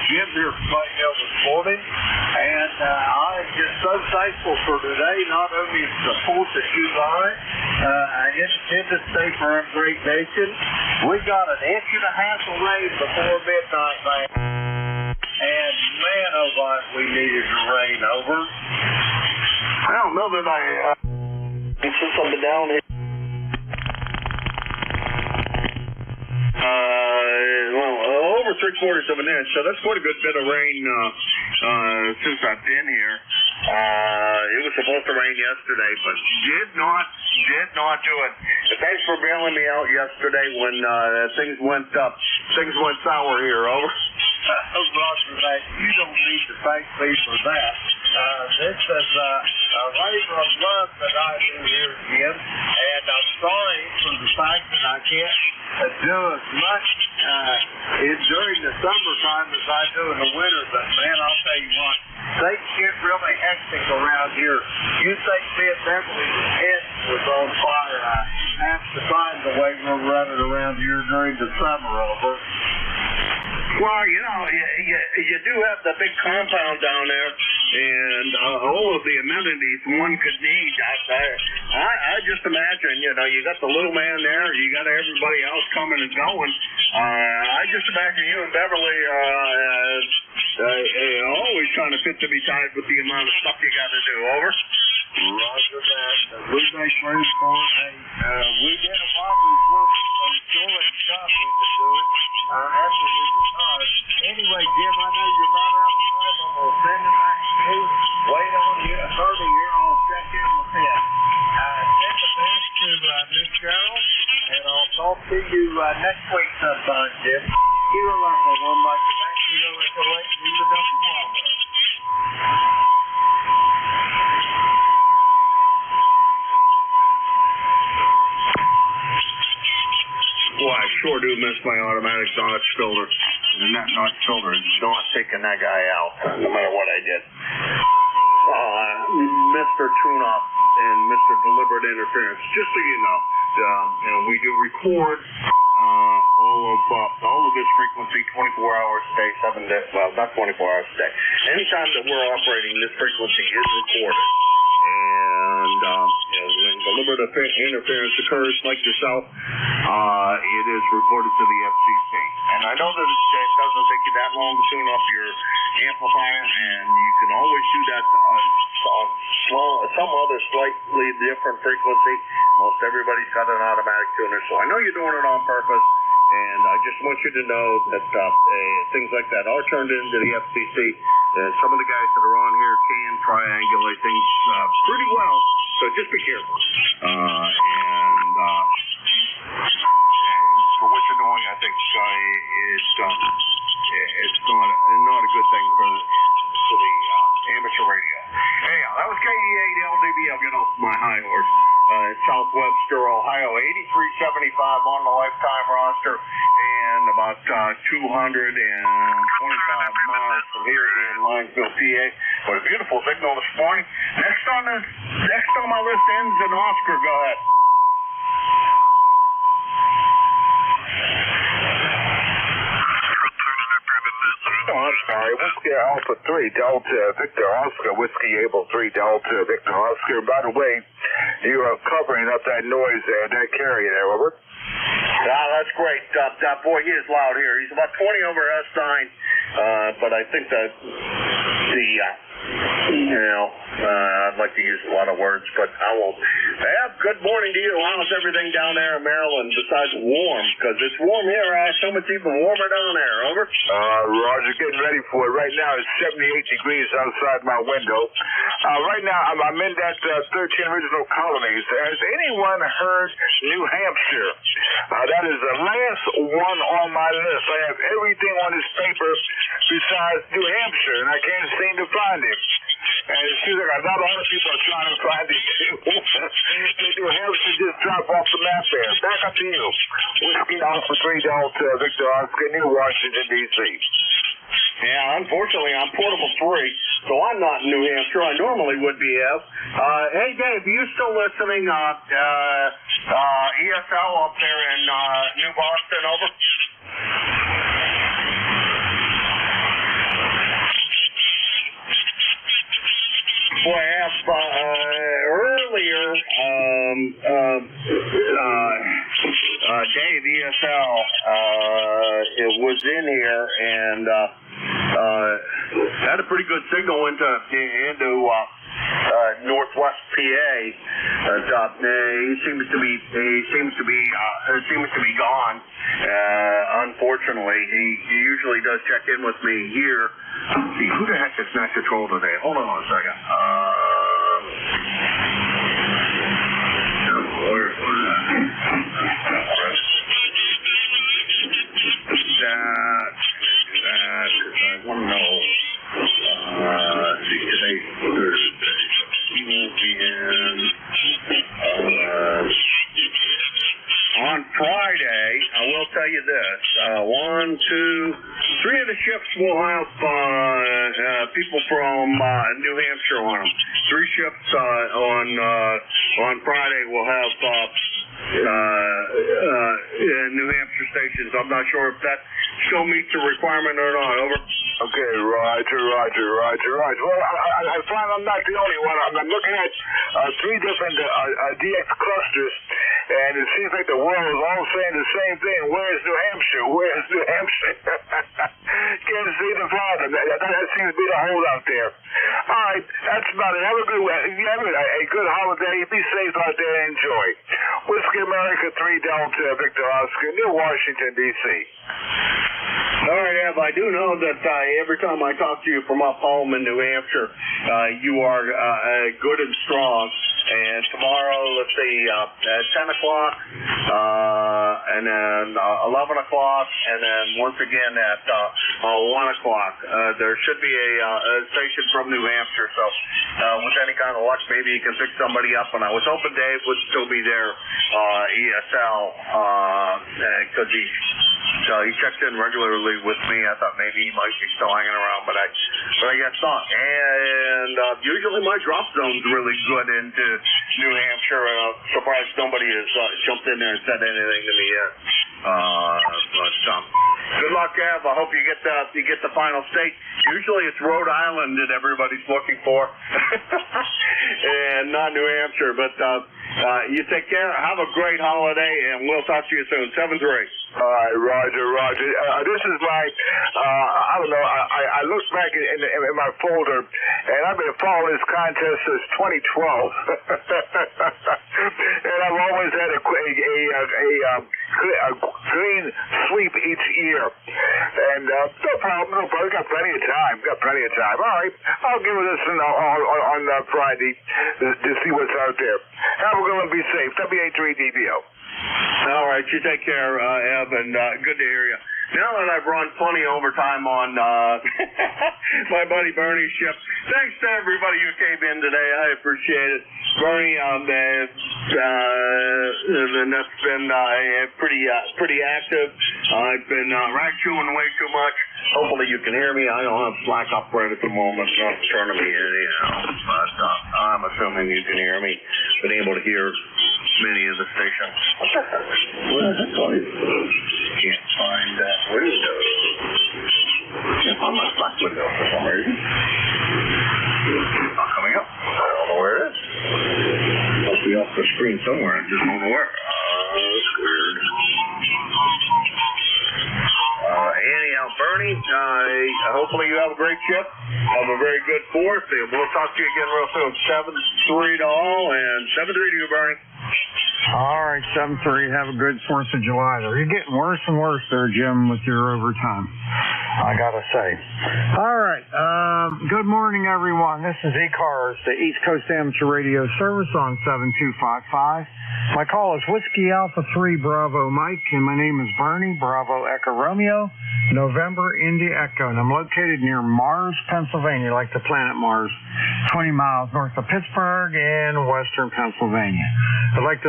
Jim here from Clayhill this morning, and I am just so thankful for today. Not only is the 4th of July, Independence Day for our great nation, we got an inch and a half of rain before midnight, man. And man, oh my, we needed the rain over. I don't know that since I've been down here. Over 3/4 of an inch, so that's quite a good bit of rain since I've been here. It was supposed to rain yesterday, but did not do it. Thanks for bailing me out yesterday when things went sour here. Over. Oh, Roger that. You don't need to thank me for that. This is a labor of love that I do here, Jim, and I'm sorry for the fact that I can't do as much during the summertime as I do in the winter, but man, I'll tell you what, things get really hectic around here. You think me and Beverly's head was on fire. I have to find the way we're running around here during the summer, over. Well, you know, you do have the big compound down there, and all of the amenities one could need. I just imagine, you know, you got the little man there, you got everybody else coming and going. I just imagine you and Beverly always trying to fit to be tied with the amount of stuff you got to do. Over. Roger that. We make room for it. Hey, we did a lot of work on storage stuff we've been doing after we retired. Anyway, Jim, I know you're not out of time. I'm going to send it back to you. Wait on you at 30 here. I'll check in with him. Send the best to Miss Cheryl, and I'll talk to you next week sometime, Jim. Kilo Echo 1 like that. Kilo Echo 8, Lima Delta Bravo. Boy, I sure do miss my automatic notch filter. And that notch filter is not taking that guy out, no matter what I did. Mr. Tune-Up and Mr. Deliberate Interference, just so you know, we do record all of this frequency 24 hours a day, 7 days, well, not 24 hours a day. Anytime that we're operating, this frequency is recorded. And when deliberate interference occurs, like yourself, it is reported to the FCC. And I know that it doesn't take you that long to tune up your amplifier, and you can always do that on some other slightly different frequency. Most everybody's got an automatic tuner, so I know you're doing it on purpose. And I just want you to know that things like that are turned into the FCC. Some of the guys that are on here can triangulate things pretty well, so just be careful. And for what you're doing, I think it's not a good thing for the amateur radio. Anyhow, that was KE8LDB. I'll get off my high horse. South Webster, Ohio, 8375 on the lifetime roster, and about 225 miles from here in Linesville, PA. What a beautiful signal this morning. Next on my list ends in Oscar. Go ahead. I'm sorry. Whiskey Alpha 3 Delta Victor Oscar. Whiskey Able 3 Delta Victor Oscar. By the way, you are covering up that noise there, that carrier there, Robert. That's great. Boy, he is loud here. He's about 20 over S9, but I think that I'd like to use a lot of words, but I won't. Good morning to you. How's everything down there in Maryland besides warm? Because it's warm here. I assume it's even warmer down there. Over. Roger, getting ready for it. Right now it's 78 degrees outside my window. Right now I'm in that 13 original colonies. Has anyone heard New Hampshire? That is the last one on my list. I have everything on this paper besides New Hampshire, and I can't seem to find it. And it seems like a lot of other people are trying to find it too. New Hampshire just drop off the map there. Back up to you. Whiskey Alpha 3 Delta Victor Oscar, New Washington, D.C. Yeah, unfortunately, I'm portable free, so I'm not in New Hampshire. I normally would be, Ev. Hey, Dave, are you still listening? ESL up there in New Boston, over? Boy, Ev, earlier, Dave, ESL, it was in here, and had a pretty good signal into Northwest PA. He seems to be gone. Unfortunately, he usually does check in with me here. Let's see, who the heck is Master Troll today? Hold on a second. I want to know. Let's see, today's Thursday. He won't be in. On Friday, I will tell you this: 1, 2, 3 of the ships will have people from New Hampshire on them. 3 ships on Friday will have New Hampshire stations. I'm not sure if that still meets the requirement or not. Over. Okay, Roger. Well, I find I'm not the only one. I'm looking at 3 different DX clusters, and it seems like the world is all saying the same thing. Where's New Hampshire? Can't seem to find them. That seems to be the holdout there. All right, that's about it. Have a good holiday. Be safe out there and enjoy. Whiskey America 3 Delta Victor Oscar, New Washington, D.C. All right, Ev, I do know that every time I talk to you from up home in New Hampshire, you are good and strong. And tomorrow, let's see, at 10 o'clock, and then 11 o'clock, and then once again at 1 o'clock. There should be a station from New Hampshire, so with any kind of luck, maybe you can pick somebody up. And I was hoping Dave would still be there, ESL, because he checks in regularly with me. I thought maybe he might be still hanging around, but I guess not. And usually my drop zone's really good into New Hampshire, and I'm surprised nobody has jumped in there and said anything to me yet. But good luck, Ev. I hope you get the final state. Usually it's Rhode Island that everybody's looking for, and not New Hampshire. But you take care. Have a great holiday, and we'll talk to you soon. 7-3. All right, Roger. This is my, I don't know, I look back in my folder, and I've been following this contest since 2012. And I've always had a green sweep each year. And no problem. Got plenty of time. All right, I'll give it this on Friday to see what's out there. Have a good one. Be safe. WA3DBO. All right, you take care, Ev, and good to hear you. Now that I've run plenty of overtime on my buddy Bernie's ship, thanks to everybody who came in today. I appreciate it. Bernie, that's been pretty active. I've been rag chewing way too much. Hopefully you can hear me. I don't have Slack up right at the moment. It's not turning me anyhow, but I'm assuming you can hear me. Been able to hear many of the stations. What the heck? What the heck? Can't find that window. Can't find my window for some reason. Not coming up. I don't know where it is. Must be off the screen somewhere. I just don't know where. That's weird. Anyhow, Bernie, hopefully you have a great trip. Have a very good 4th. And we'll talk to you again real soon. 7-3 to all, and 7-3 to you, Bernie. All right, 7-3. Have a good 4th of July. You're getting worse and worse there, Jim, with your overtime, I got to say. All right. Good morning, everyone. This is ECARS, the East Coast Amateur Radio Service on 7255. My call is Whiskey Alpha 3 Bravo Mike, and my name is Bernie, Bravo Echo Romeo, November India Echo, and I'm located near Mars, Pennsylvania, like the planet Mars, 20 miles north of Pittsburgh in western Pennsylvania. I'd like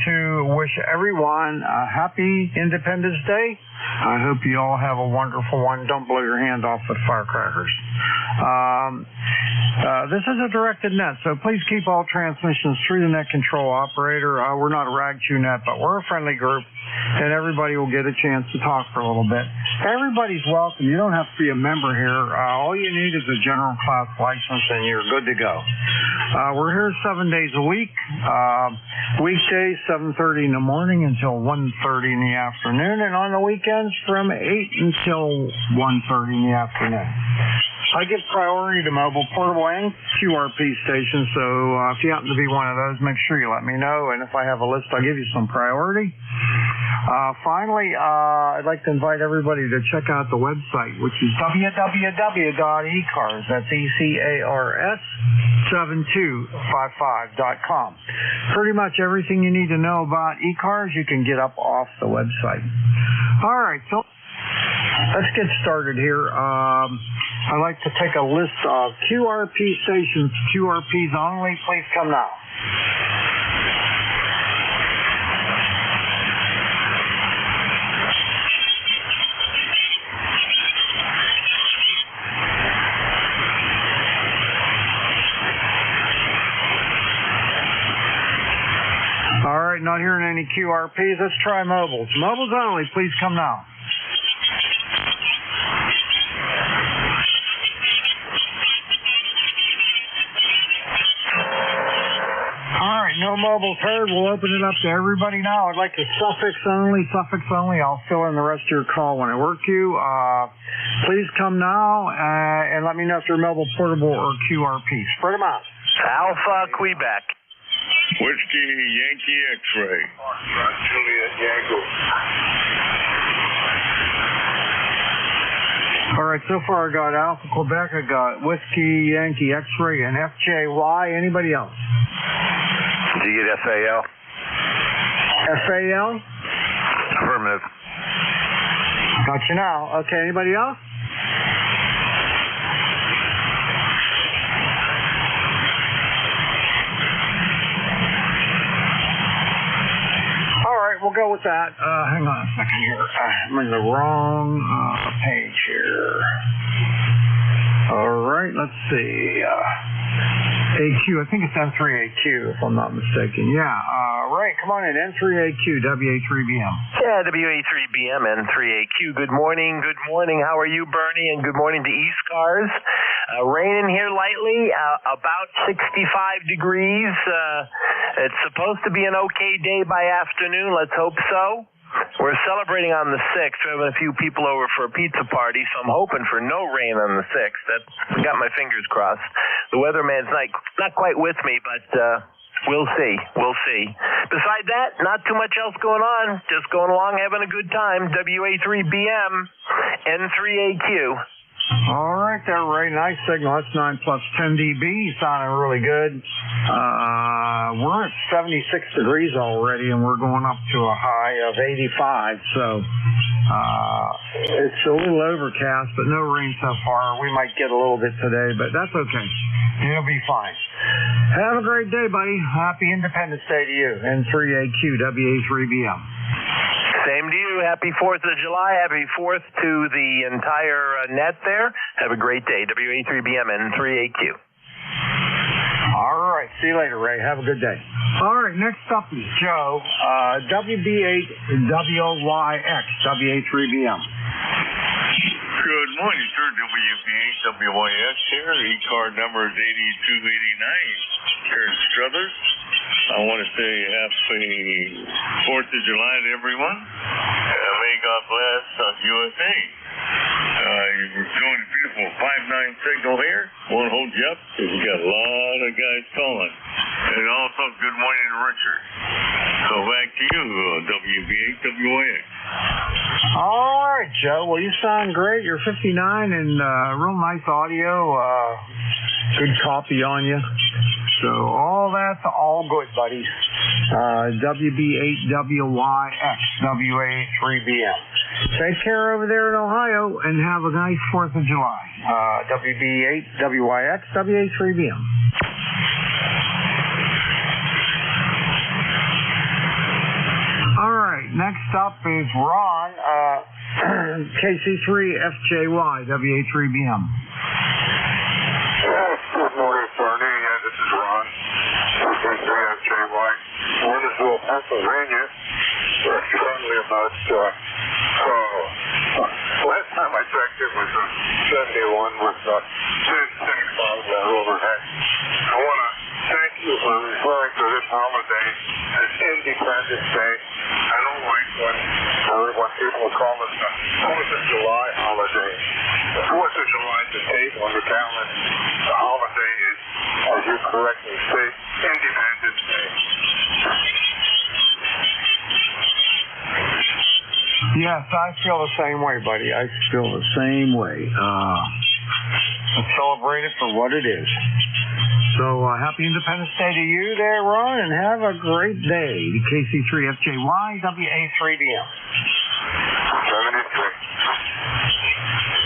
to wish everyone a happy Independence Day. I hope you all have a wonderful one. Don't blow your hand off with firecrackers. This is a directed net, so please keep all transmissions through the net control operator. We're not a rag chew net, but we're a friendly group, and everybody will get a chance to talk for a little bit. Everybody's welcome. You don't have to be a member here. All you need is a general class license, and you're good to go. We're here 7 days a week. Weekdays, 7:30 in the morning until 1:30 in the afternoon, and on the weekends from 8 until 1:30 in the afternoon. I give priority to mobile, portable, and QRP stations, so if you happen to be one of those, make sure you let me know, and if I have a list, I'll give you some priority. Finally, I'd like to invite everybody to check out the website, which is www.ecars, that's ECARS, 7255.com. Pretty much everything you need to know about ECARS, you can get up off the website. All right, so let's get started here. I'd like to take a list of QRP stations, QRPs only. Please come now. All right, not hearing any QRPs. Let's try mobiles. Mobiles only. Please come now. No mobiles heard. We'll open it up to everybody now. I'd like to suffix only. I'll fill in the rest of your call when I work you. Please come now and let me know if you're mobile, portable, or QRP. Spread them out. Alpha Quebec. Whiskey Yankee X-ray. Juliet Yanko. All right, so far I got Alpha Quebec, I got Whiskey Yankee X-ray, and FJY. Anybody else? Did you get FAL? FAL? Affirmative. Got you now. Okay, anybody else? All right, we'll go with that. Hang on a second here. I'm in the wrong page here. All right, let's see. AQ, I think it's N3AQ, if I'm not mistaken. Yeah, Ray, come on in. N3AQ, WA3BM. Yeah, WA3BM, N3AQ. Good morning. How are you, Bernie? And good morning to ECARS. Raining here lightly, about 65 degrees. It's supposed to be an okay day by afternoon. Let's hope so. We're celebrating on the 6th. We're having a few people over for a pizza party, so I'm hoping for no rain on the 6th. I got my fingers crossed. The weatherman's not quite with me, but we'll see. Besides that, not too much else going on. Just going along, having a good time. WA3BM, N3AQ. All right there, Ray. Nice signal. That's 9 plus 10 dB. Sounding really good. We're at 76 degrees already, and we're going up to a high of 85. So it's a little overcast, but no rain so far. We might get a little bit today, but that's okay. It'll be fine. Have a great day, buddy. Happy Independence Day to you. N3AQ, WA3BM. Same to you. Happy 4th of July. Happy 4th to the entire net there. Have a great day. WA3BM and 3AQ. All right. See you later, Ray. Have a good day. All right. Next up is Joe, WB8WOYX, WA3BM. Good morning, sir. WB8WYX here. E-card number is 8289. Kurt Struthers. I want to say happy 4th of July to everyone. May God bless USA. You're doing a beautiful 5-9 signal here. Won't hold you up because you got a lot of guys calling. And also, good morning to Richard. So back to you, WB8WYX. All right, Joe. Well, you sound great. You're 59 and real nice audio. Good copy on you. So all that's all good, buddies. WB8WYX, WA3BM. Take care over there in Ohio and have a nice 4th of July. WB8WYX, WA3BM. All right, next up is Ron, KC3FJY, WA3BM. Good morning, Bernie. This is Ron. KC3FJY. Warrensville, Pennsylvania. We're currently about, last time I checked it was 71 with 1065 overhead. I want to thank you for referring to this holiday as Independence Day. I don't like when people call it the 4th of July holiday. The 4th of July is the date on the calendar. The holiday is, as you correctly say, Independence Day. Yes, I feel the same way, buddy. I feel the same way. Let's celebrate it for what it is. So, happy Independence Day to you there, Ron, and have a great day. KC3FJY, WA3BM. 73.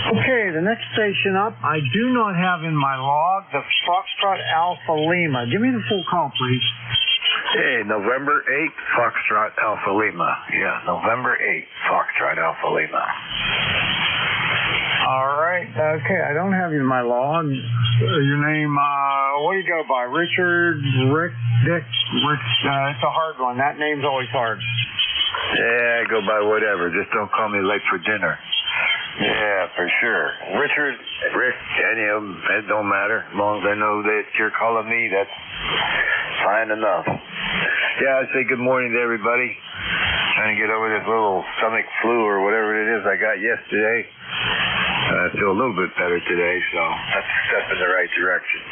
Okay, the next station up, I do not have in my log the Foxtrot Alpha Lima. Give me the full call, please. Hey, November 8th, Foxtrot Alpha Lima. Yeah, November 8th, Foxtrot Alpha Lima. All right. Okay, I don't have you in my log. Your name, what do you go by? Richard, Rick, Dick, Rick? It's a hard one. That name's always hard. Yeah, I go by whatever. Just don't call me late for dinner. Yeah, for sure. Richard, Rick, any of them, it don't matter. As long as I know that you're calling me, that's fine enough. Yeah, I'd say good morning to everybody. Trying to get over this little stomach flu or whatever it is I got yesterday. I feel a little bit better today, so that's a step in the right direction.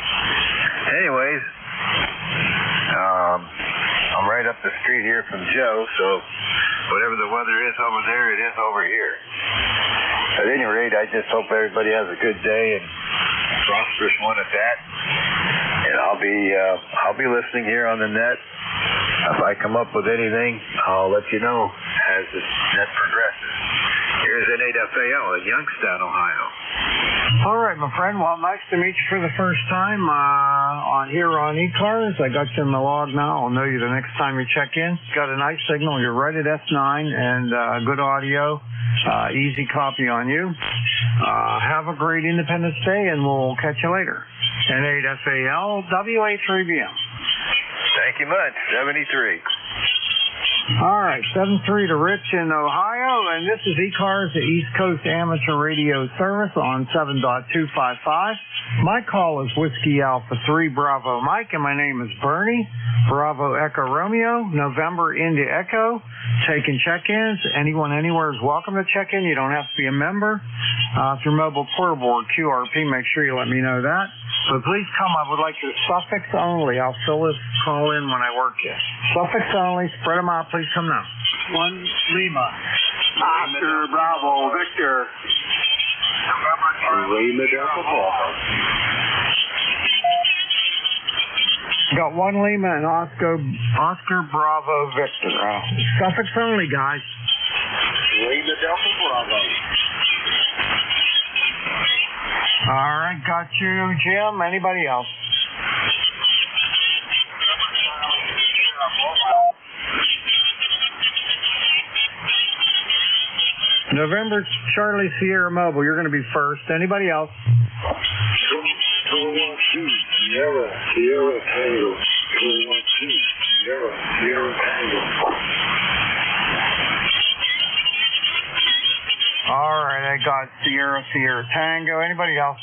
Anyways, I'm right up the street here from Joe, so whatever the weather is over there, it is over here. At any rate, I just hope everybody has a good day and a prosperous one at that. And I'll be listening here on the net. If I come up with anything, I'll let you know as the net progresses. Here's N8FAL in Youngstown, Ohio. All right, my friend. Well, nice to meet you for the first time on ECARS. I got you in the log now. I'll know you the next time you check in. Got a nice signal. You're right at S9 and good audio. Easy copy on you. Have a great Independence Day, and we'll catch you later. N8FAL, WA3BM. Thank you much. 73. All right, 7-3 to Rich in Ohio, and this is ECARS, the East Coast Amateur Radio Service on 7.255. My call is Whiskey Alpha 3 Bravo Mike, and my name is Bernie. Bravo Echo Romeo, November India Echo, taking check-ins. Anyone anywhere is welcome to check in. You don't have to be a member. Through mobile portable or QRP, make sure you let me know that. But please come. I would like your suffix only. I'll fill this call in when I work you. Suffix only. Spread them out. Please come now. 1 Lima. Oscar Bravo Victor. Lima Delta Bravo. Got 1 Lima and Oscar Bravo Victor. Suffix only, guys. Lima Delta Bravo. All right, got you, Jim. Anybody else? November Charlie Sierra Mobile. You're going to be first. Anybody else? Sierra Tango. 212 Sierra Tango. All right, I got Sierra Sierra Tango. Anybody else?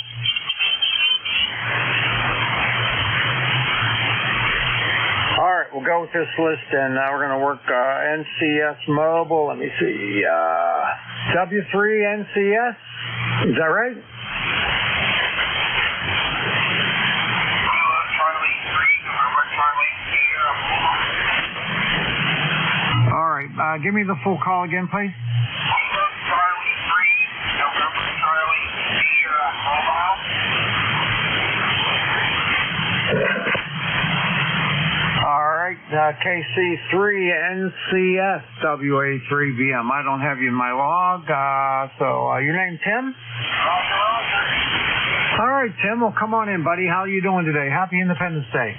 All right, we'll go with this list, and now we're going to work NCS Mobile. Let me see. W3 NCS. Is that right? All right. Give me the full call again, please. KC3 NCS WA3BM. I don't have you in my log. So your name, Tim? All right, Tim. Well, come on in, buddy. How are you doing today? Happy Independence Day.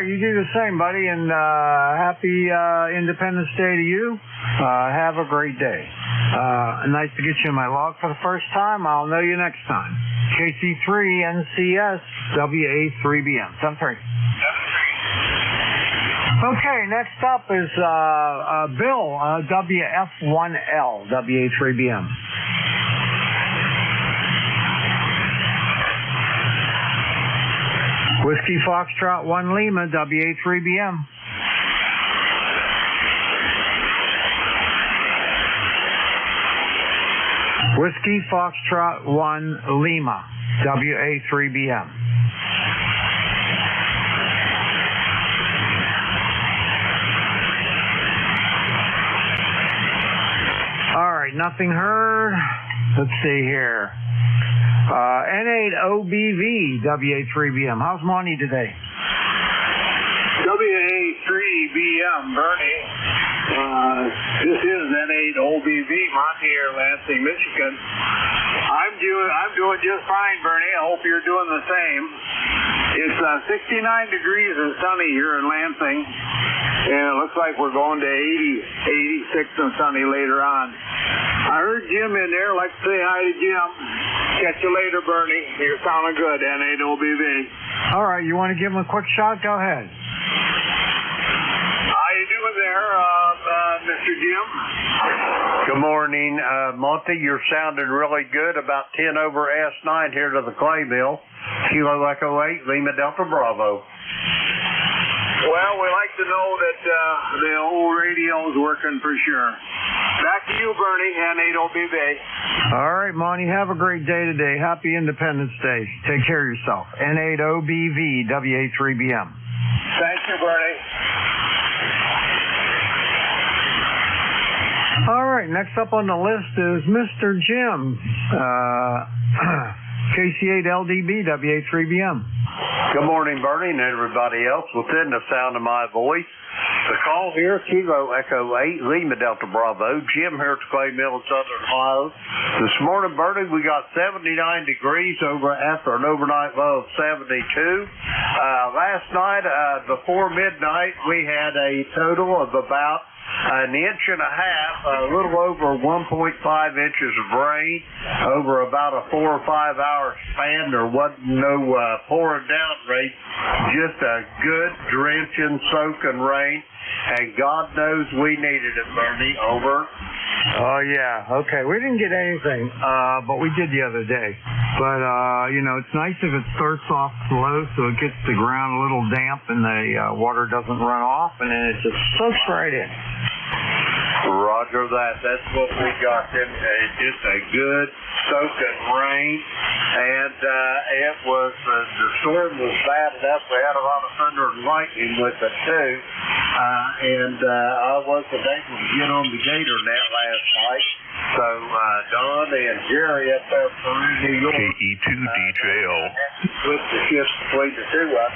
You do the same, buddy, and happy Independence Day to you. Have a great day. Nice to get you in my log for the first time. I'll know you next time. KC3 NCS WA3BM. 7-3. Okay, next up is Bill WF1L WA3BM. Whiskey Foxtrot 1 Lima, WA3BM. Whiskey Foxtrot 1 Lima, WA3BM. All right, nothing heard. Let's see here. N8OBV, WA3BM. How's Monty today? WA3BM, Bernie. This is N8OBV, Monty here, Lansing, Michigan. I'm doing just fine, Bernie. I hope you're doing the same. It's 69 degrees and sunny here in Lansing, and it looks like we're going to 80, 86 and sunny later on. I heard Jim in there. I'd like to say hi to Jim. Catch you later, Bernie. You're sounding good, N8OBV. All right, you want to give him a quick shot? Go ahead. How you doing there, Mr. Jim? Good morning, Monty. You're sounding really good. About 10 over S9 here to the clay mill. Kilo Echo 8, Lima Delta Bravo. Well, we like to know that the old radio's working for sure. Back to you, Bernie, N8OBV. All right, Monty, have a great day today. Happy Independence Day. Take care of yourself. N8OBV, WA3BM. Thank you, Bernie. All right, next up on the list is Mr. Jim, KC8LDB, WA3BM. Good morning, Bernie, and everybody else within the sound of my voice. The call here, Kilo Echo 8, Lima Delta Bravo. Jim here at the clay mill in Southern Ohio. This morning, Bernie, we got 79 degrees after an overnight low of 72. Last night, before midnight, we had a total of about an inch and a half, a little over 1.5 inches of rain over about a 4 or 5 hour span. There wasn't no pouring down rate, just a good drenching, soaking rain, and God knows we needed it, Bernie. Over. Oh, yeah. Okay. We didn't get anything, but we did the other day. But, it's nice if it starts off slow so it gets the ground a little damp and the water doesn't run off, and then it just soaks right in. Roger that. That's what we got. Just a good soaking rain, and it was the storm was bad enough. We had a lot of thunder and lightning with it too. and I wasn't able to get on the Gator net last night. So Don and Jerry up there from New York. KE2DJO. With the shift between the two of us.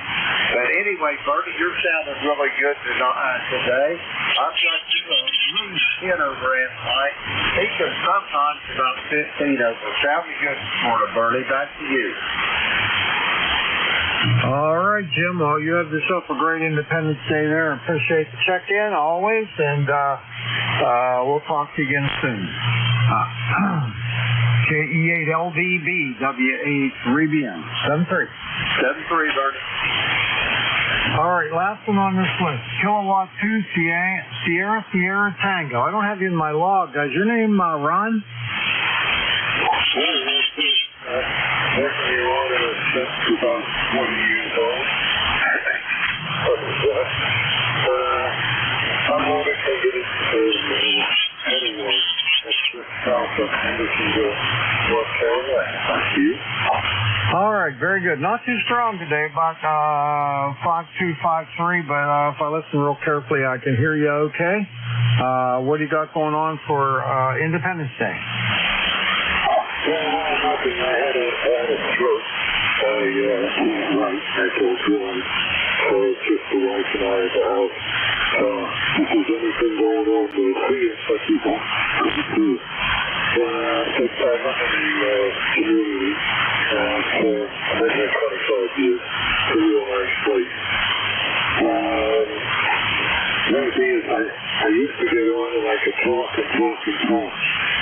But anyway, Bertie, you're sounding really good today. I've got you a loose 10 over at night. He can sometimes about 15 over. Sounding good this morning, Bertie. Back to you. All right, Jim. Well, you have yourself a great Independence Day there. Appreciate the check-in always, and we'll talk to you again soon. KE8LDB, WA3BM, 73. 73, Bertie. All right, last one on this list. Kilowatt 2, Sierra Tango. I don't have you in my log, guys. Your name, Ron? About 20 years old. I'm going to take it to anyone that's just south of Hendersonville, North Carolina. Thank you. All right, very good. Not too strong today, about 5253, but if I listen real carefully, I can hear you okay. What do you got going on for Independence Day? Nothing. I had a stroke. I told Ron, it's just the wife and I at the house. If there's anything going on with the theater, like you want to do. Take time up in the community. I've been here 25 years. It's a real nice place. The other thing is, I used to get on and I could talk and talk and talk.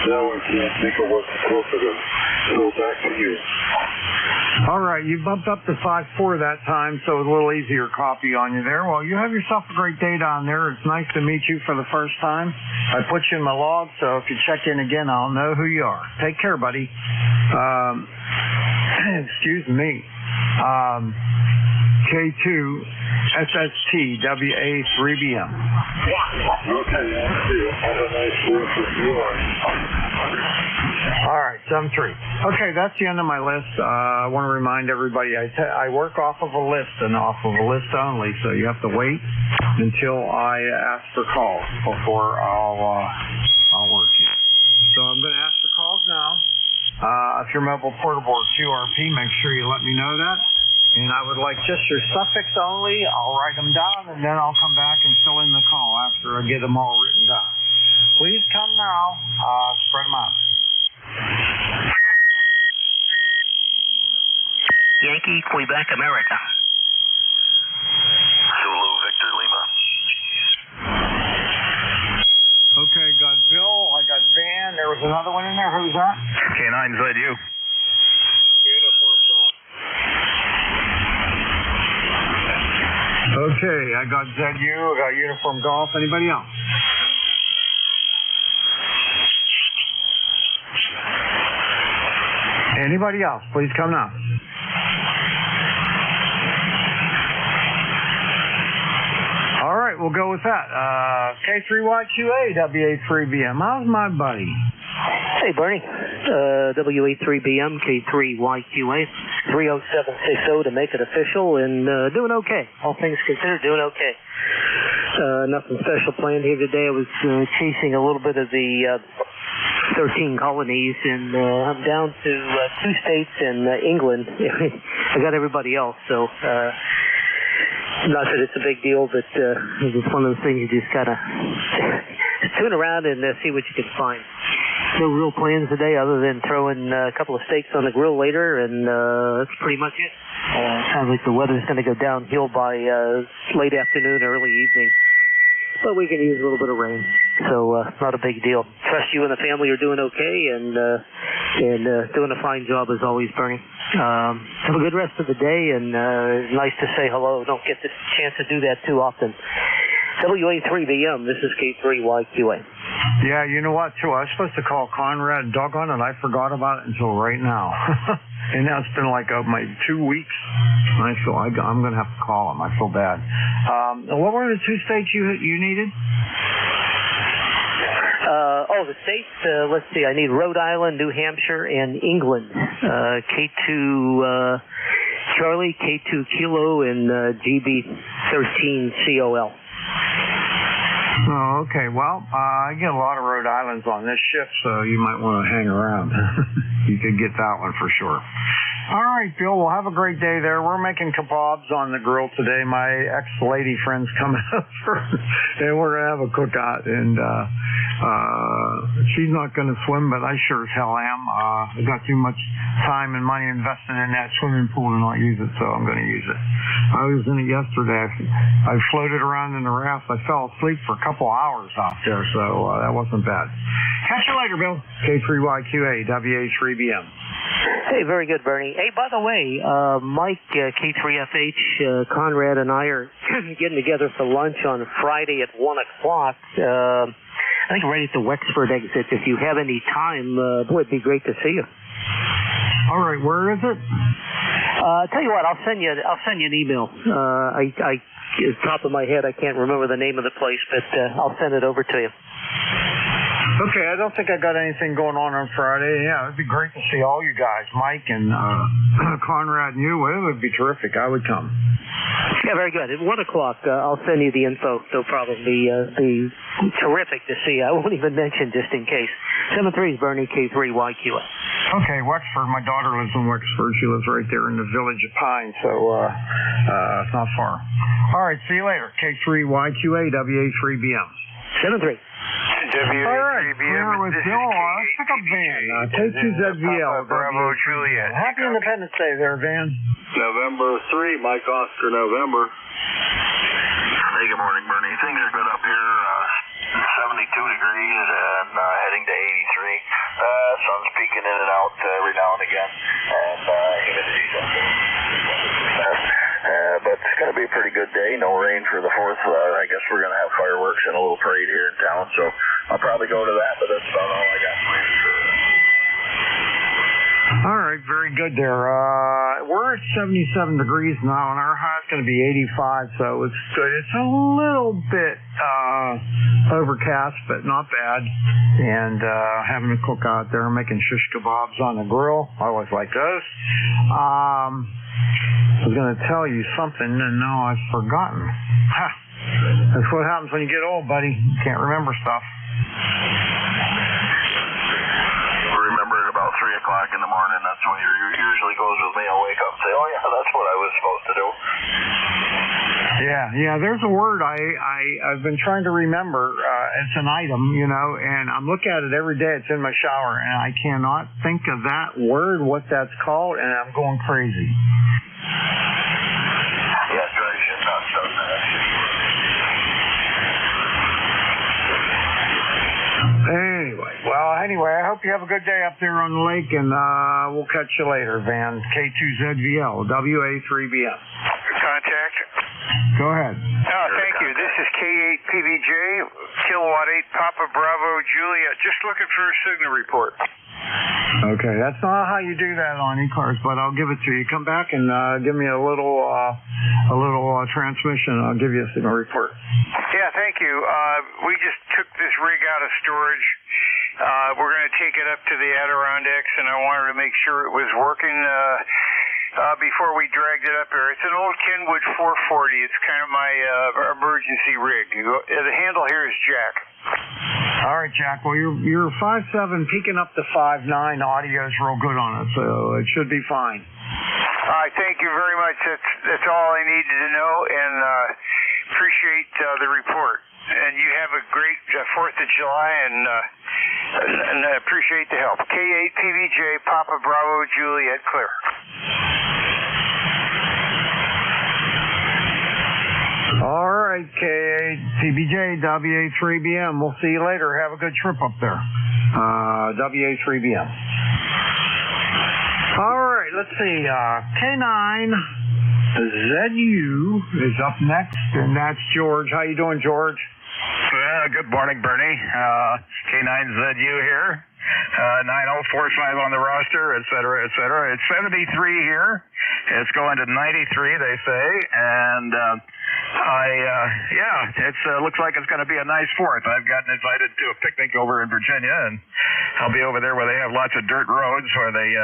Now I can't think of what to talk about. So back to you. All right, you bumped up to 5-4 that time, so it was a little easier copy on you there. Well, you have yourself a great day down there. It's nice to meet you for the first time. I put you in my log, so if you check in again, I'll know who you are. Take care, buddy. Excuse me. K2 SST WA3BM. Okay, have a nice work with you. All right, 73. Okay, that's the end of my list. I want to remind everybody I work off of a list and off of a list only, so you have to wait until I ask for calls before I'll work you. So I'm going to ask for calls now. If you're mobile, portable, or QRP, make sure you let me know that. And I would like just your suffix only. I'll write them down, and then I'll come back and fill in the call after I get them all written down. Please come now. Spread them out. Yankee, Quebec, America. Zulu, Victor, Lima. Okay, got Bill. I got Van. There was another one in there. Who's that? K9's led you. Uniforms on. Okay, I got ZU. I got Uniform Golf. Anybody else? Anybody else? Please come now. All right, we'll go with that. K3YQA, WA3BM. How's my buddy? Hey, Bernie. WA3BM, K3YQA, 30760 to make it official, and doing okay. All things considered, doing okay. Nothing special planned here today. I was chasing a little bit of the 13 colonies, and I'm down to 2 states and England. I got everybody else, so not that it's a big deal, but it's one of those things you just gotta tune around and see what you can find. No real plans today other than throwing a couple of steaks on the grill later, and that's pretty much it. Sounds like the weather's going to go downhill by late afternoon, early evening. But we can use a little bit of rain, so not a big deal. Trust you and the family are doing okay, and doing a fine job as always, Bernie. Have a good rest of the day, and nice to say hello. Don't get the chance to do that too often. WA3BM, this is K3YQA. Yeah, you know what, too? I was supposed to call Conrad, doggone it, I forgot about it until right now. And now it's been like 2 weeks. I'm going to have to call him. I feel bad. What were the 2 states you needed? The states, let's see, I need Rhode Island, New Hampshire, and England. K2 Charlie, K2 Kilo, and GB13 COL. Oh, okay. Well, I get a lot of Rhode Islands on this shift, so you might want to hang around. You could get that one for sure. All right, Bill, well, have a great day there. We're making kebabs on the grill today. My ex-lady friend's coming over, and we're going to have a cookout. And she's not going to swim, but I sure as hell am. I got too much time and money invested in that swimming pool to not use it, so I'm going to use it. I was in it yesterday. I floated around in the raft. I fell asleep for a couple hours out there, so that wasn't bad. Catch you later, Bill. K3YQA, WA3BM. Hey, very good, Bernie. Hey, by the way, Mike, K3FH, Conrad, and I are getting together for lunch on Friday at 1 o'clock. I think right at the Wexford exit. If you have any time, boy, it'd be great to see you. All right, where is it? Tell you what, I'll send you an email. I off the top of my head, I can't remember the name of the place, but I'll send it over to you. Okay, I don't think I got anything going on Friday. Yeah, it'd be great to see all you guys, Mike and Conrad and you. It would be terrific. I would come. Yeah, very good. At 1 o'clock, I'll send you the info. It'll probably be terrific to see. I won't even mention just in case. 7-3 is Bernie, K3YQA. Okay, Wexford. My daughter lives in Wexford. She lives right there in the village of Pine, so it's not far. All right, see you later. K3YQA, WA3BM. 7-3. WA3BM. With Bill, pick up Van. K2ZVL. Bravo, Juliet. Happy Independence Day there, Van. November 3, Mike Oscar, November. Hey, good morning, Bernie. Things are good up here. 72 degrees and heading to 83. Sun's peeking in and out every now and again, and humidity's up there. But it's going to be a pretty good day. No rain for the 4th. I guess we're going to have fireworks and a little parade here in town, so I'll probably go to that, but that's about all I got planned for. All right, very good there. We're at 77 degrees now, and our high is going to be 85, so it's good. It's a little bit overcast, but not bad. And having a cook out there, making shish kebabs on the grill. I always like those. I was going to tell you something, and now I've forgotten. That's what happens when you get old, buddy. You can't remember stuff. About 3 o'clock in the morning, that's when it usually goes with me. I'll wake up and say, oh yeah, that's what I was supposed to do. Yeah, there's a word I've been trying to remember. It's an item, and I'm looking at it every day. It's in my shower, and I cannot think of that word, what that's called, and I'm going crazy. Yeah, it drives you nuts, doesn't it? Anyway, I hope you have a good day up there on the lake, and we'll catch you later, Van. K2ZVL, WA3BM. Contact. Go ahead. Thank you. This is K8PVJ, Kilowatt 8, Papa Bravo, Juliet. Just looking for a signal report. Okay, that's not how you do that on ECARS, but I'll give it to you. Come back and give me a little transmission. I'll give you a signal report. Yeah, thank you. We just took this rig out of storage. We're going to take it up to the Adirondacks, and I wanted to make sure it was working before we dragged it up here. It's an old Kenwood 440. It's kind of my emergency rig. The handle here is Jack. All right, Jack. Well, you're 5'7", peaking up to 5'9". Audio's real good on it, so it should be fine. All right, thank you very much. That's all I needed to know, and appreciate the report. And you have a great 4th of July, and appreciate the help. K8PVJ, Papa Bravo, Juliet, clear. All right, K8PVJ, WA3BM. We'll see you later. Have a good trip up there. WA3BM. All right, let's see. K9ZU is up next, and that's George. How you doing, George? Good morning, Bernie. K9ZU here. 9045 on the roster, et cetera, et cetera. It's 73 here. It's going to 93, they say, and it looks like it's going to be a nice 4th. I've gotten invited to a picnic over in Virginia, and I'll be over there where they have lots of dirt roads, where they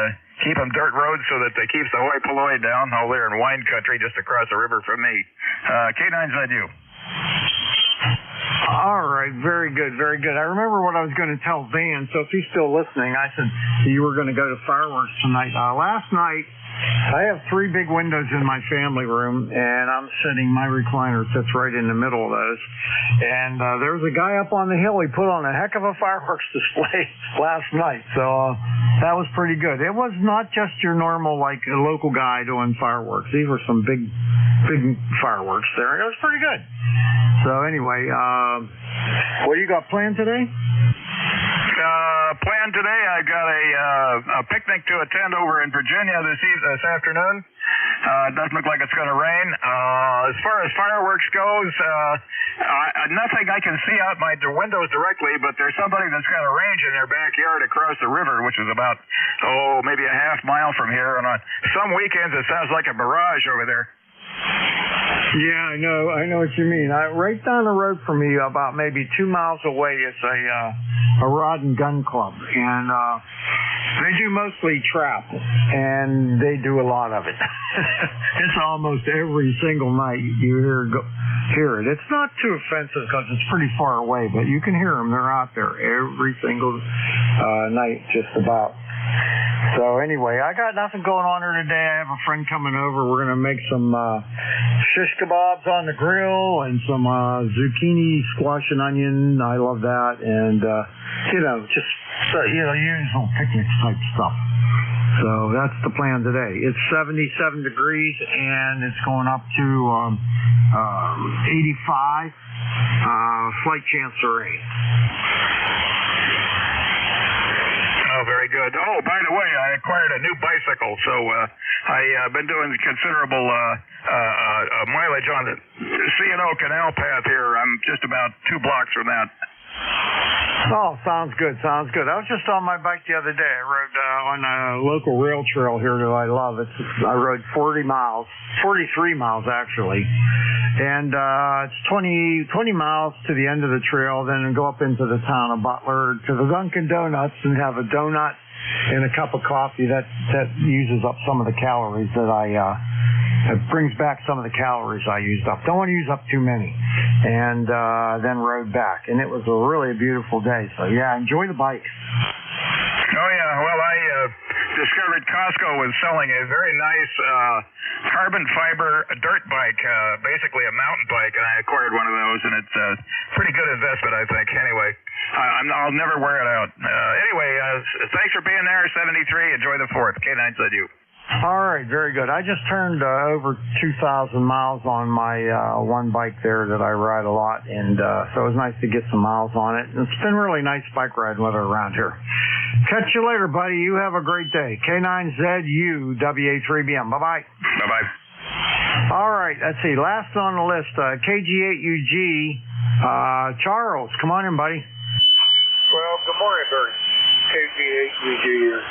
keep them dirt roads so that they keep the hoi polloi down over there in wine country just across the river from me. K9ZU. All right, very good, very good. I remember what I was going to tell Van, so if he's still listening, I said you were going to go to fireworks tonight. Last night, I have 3 big windows in my family room, and I'm sitting, my recliner sits right in the middle of those. And there was a guy up on the hill, he put on a heck of a fireworks display last night, so that was pretty good. It was not just your normal, like, a local guy doing fireworks. These were some big fireworks there. It was pretty good. So anyway, what do you got planned today? Planned today, I've got a picnic to attend over in Virginia this afternoon. It doesn't look like it's going to rain. As far as fireworks goes, nothing I can see out my windows directly, but there's somebody that's got a range in their backyard across the river, which is about, maybe a half mile from here. And on some weekends, it sounds like a barrage over there. Yeah, I know what you mean. Right down the road from me, about maybe 2 miles away, is a rod and gun club, and they do mostly trap, and they do a lot of it. It's almost every single night you hear it. It's not too offensive because it's pretty far away, but you can hear them. They're out there every single night, just about. So anyway, I got nothing going on here today. I have a friend coming over. We're going to make some shish kebabs on the grill and some zucchini, squash, and onion. I love that. And, just, usual picnic type stuff. So that's the plan today. It's 77 degrees, and it's going up to 85. Slight chance of rain. Oh, very good. Oh, by the way, I acquired a new bicycle, so I've been doing considerable mileage on the C&O Canal Path here. I'm just about 2 blocks from that. Oh, sounds good, sounds good. I was just on my bike the other day. I rode on a local rail trail here that I love. I rode 43 miles actually. And it's 20 miles to the end of the trail, then go up into the town of Butler to the Dunkin' Donuts and have a donut and a cup of coffee. That uses up some of the calories it brings back some of the calories I used up. Don't want to use up too many. And then rode back. And it was a really beautiful day. So, yeah, enjoy the bike. Oh, yeah. Well, I discovered Costco was selling a very nice carbon fiber dirt bike, basically a mountain bike, and I acquired one of those, and it's a pretty good investment, I think. Anyway, I'll never wear it out. Anyway, thanks for being there, 73. Enjoy the 4th. K9ZU. All right, very good. I just turned over 2,000 miles on my one bike there that I ride a lot, and so it was nice to get some miles on it. And it's been really nice bike riding weather around here. Catch you later, buddy. You have a great day. K9ZU, WA3BM. Bye-bye. Bye-bye. All right, let's see. Last on the list, KG8UG. Charles, come on in, buddy. Well, good morning, Bernie. KG8UG here.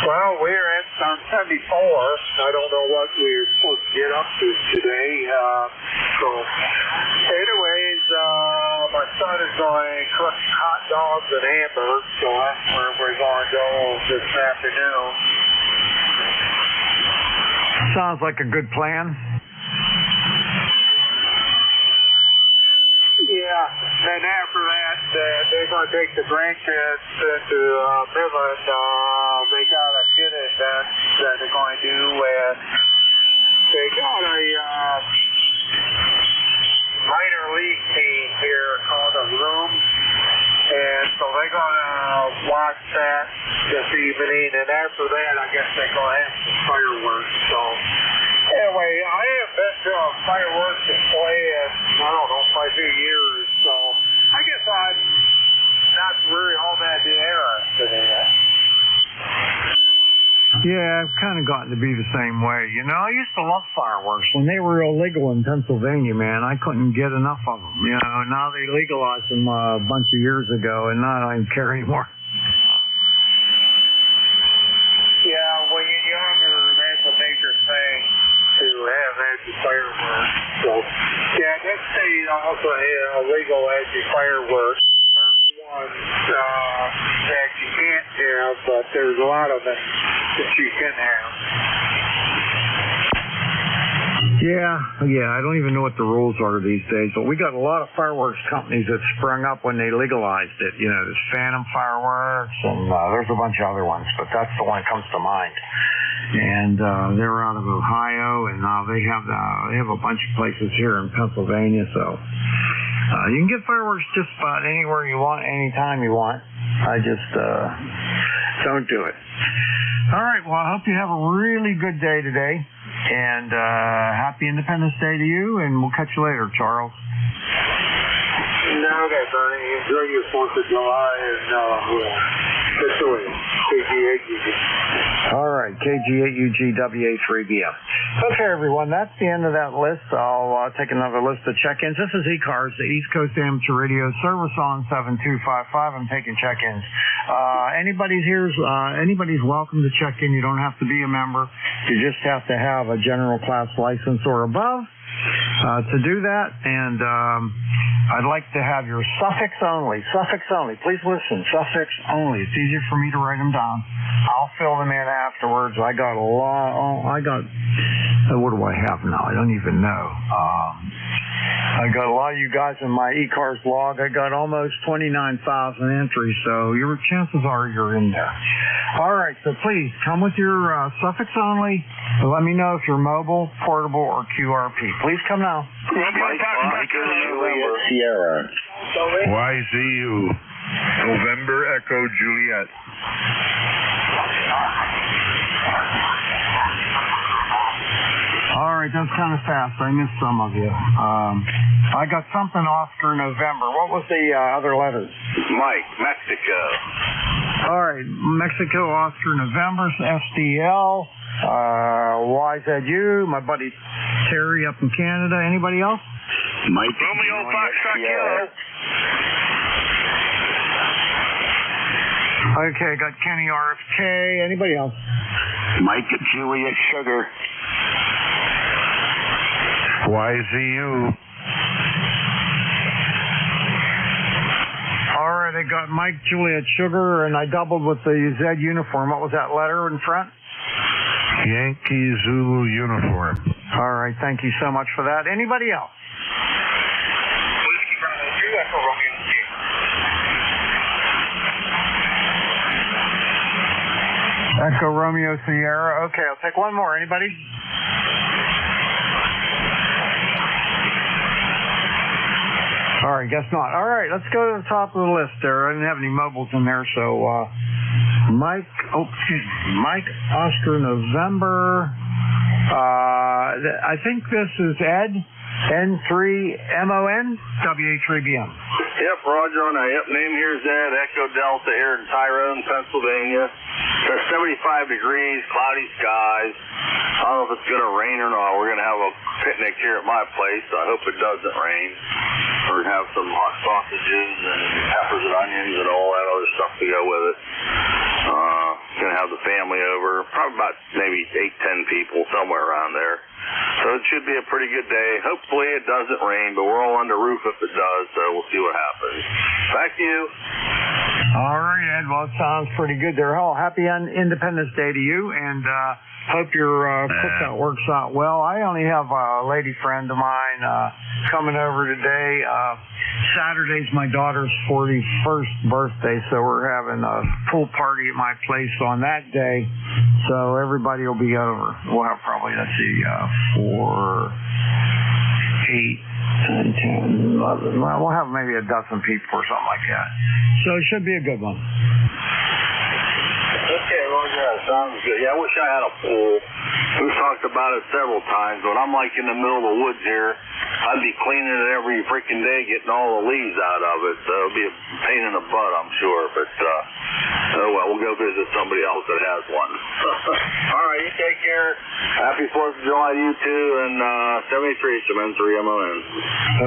Well, we're at on 74. I don't know what we're supposed to get up to today. So, anyways, my son is going to cook hot dogs and hamburgers, so that's where we're going to go this afternoon. Sounds like a good plan. Yeah, and after that, they're going to take the grandkids into Midland. They got a kid event that they're going to do, and they got a minor league team here called the Room, and so they're going to watch that this evening, and after that, I guess they're going to have some fireworks. So, anyway, I have been to a fireworks display in, I don't know, 5 years, so I guess I'm not really all that interested in it. Yeah, I've kind of gotten to be the same way. You know, I used to love fireworks. When they were illegal in Pennsylvania, man, I couldn't get enough of them. You know, now they legalized them a bunch of years ago, and now I don't care anymore. Yeah, when you're younger, that's a major thing to have anti-fireworks. So, yeah, this state also has illegal anti-fireworks. Certain ones that you can't have, but there's a lot of them that you can have. Yeah, I don't even know what the rules are these days, but we got a lot of fireworks companies that sprung up when they legalized it. You know, there's Phantom Fireworks, and there's a bunch of other ones, but that's the one that comes to mind. And they're out of Ohio, and they have a bunch of places here in Pennsylvania, so you can get fireworks just about anywhere you want, anytime you want. I just don't do it. All right, well, I hope you have a really good day today. And happy Independence Day to you, and we'll catch you later, Charles. Okay, Bernie. Enjoy your 4th of July, and catch you later. KG8UG. All right, KG8UGWA3BM. Okay, everyone, that's the end of that list. I'll take another list of check-ins. This is ECARS, the East Coast Amateur Radio Service on 7255. I'm taking check-ins. Anybody's welcome to check in. You don't have to be a member. You just have to have a general class license or above to do that. And I'd like to have your suffix only. Suffix only. Please listen. Suffix only. It's easier for me to write them down. I'll fill them in afterwards. I got a lot. What do I have now? I don't even know. I got a lot of you guys in my ECARS log. I got almost 29,000 entries, so your chances are you're in there. All right, so please come with your suffix only. Let me know if you're mobile, portable, or QRP. Please come now. Sierra. YZU. November Echo Juliet. All right, that's kind of fast. I missed some of you. I got something Oscar November. What was the other letters? Mike, Mexico. All right, Mexico, Oscar November, SDL, YZU, my buddy Terry up in Canada. Anybody else? Mike. Romeo Foxtrot Kilo. Okay, got Kenny RFK. Anybody else? Mike and Juliet Sugar. YZU. All right, I got Mike, Juliet Sugar, and I doubled with the Z uniform. What was that letter in front? Yankee Zulu uniform. All right, thank you so much for that. Anybody else? Echo Romeo Sierra. Okay, I'll take one more. Anybody? All right, guess not. All right, let's go to the top of the list there. I didn't have any mobiles in there, so Mike, Mike Oscar November. I think this is Ed, N3MON, WA3BM. Yep, Roger on that. Yep, name here is Ed, Echo Delta here in Tyrone, Pennsylvania. It's 75 degrees, cloudy skies. I don't know if it's going to rain or not. We're going to have a picnic here at my place. I hope it doesn't rain. We're going to have some hot sausages and peppers and onions and all that other stuff to go with it. Going to have the family over, probably about maybe 8-10 people, somewhere around there. So it should be a pretty good day. Hopefully it doesn't rain, but we're all under roof if it does, so we'll see what happens. Back to you. All right, Ed. Well, it sounds pretty good there. Oh, happy Independence Day to you, and hope your cookout works out well. I only have a lady friend of mine coming over today. Saturday's my daughter's 41st birthday, so we're having a pool party at my place on that day. So everybody will be over. We'll have probably, 4, 8, 10, 11. Well, we'll have maybe a dozen people or something like that. So it should be a good one. Okay, Roger, that sounds good. Yeah, I wish I had a pool. We've talked about it several times, but I'm like in the middle of the woods here. I'd be cleaning it every freaking day, getting all the leaves out of it. So it'll be a pain in the butt, I'm sure. But, oh well, we'll go visit somebody else that has one. All right, you take care. Happy 4th of July to you too, and 73 some N3MON.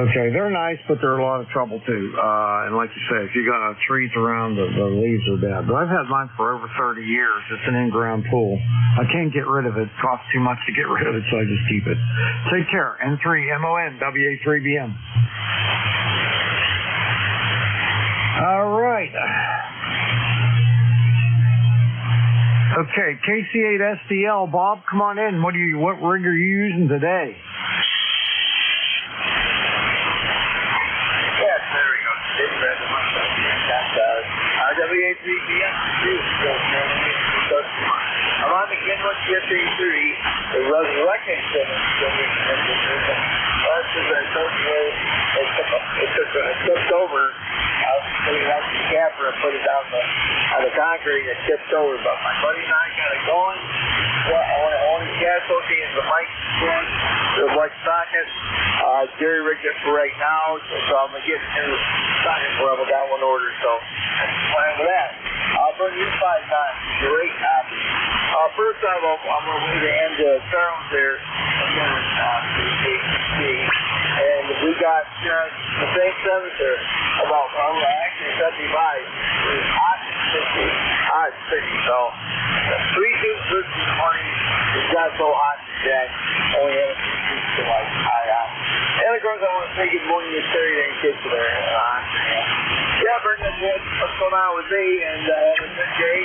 Okay, they're nice, but they're a lot of trouble too. And like you say, if you got trees around, the leaves are bad. But I've had mine for over 30 years. It's an in-ground pool. I can't get rid of it. It costs too much to get rid of it, so I just keep it. Take care. N3MON, WA3BM. All right. Okay, KC8SDL. Bob, come on in. What rig are you using today? WA3BM. I'm on the Glenwood GSA3. The resurrection center. Last as I told you, it tipped over. I was putting out the capper and put it down on the concrete and it tipped over. But my buddy and I got it going. Only casualty is the mic stand, the white socket. Jerry rigged it for right now, so I'm going to get it in the socket for him. I got one order, so that's the plan with that. I'll burn you 5 times. Great copy. First off, I'm going to end Charles there. And we got the same temperature, about actually 75. It's hot and 60. So 3 dudes this morning. It got so hot that only had a few weeks to like high out. And of course, I want to say good morning to Terry and kids there. Yeah, Bernard, what's going on with me? And have a good day.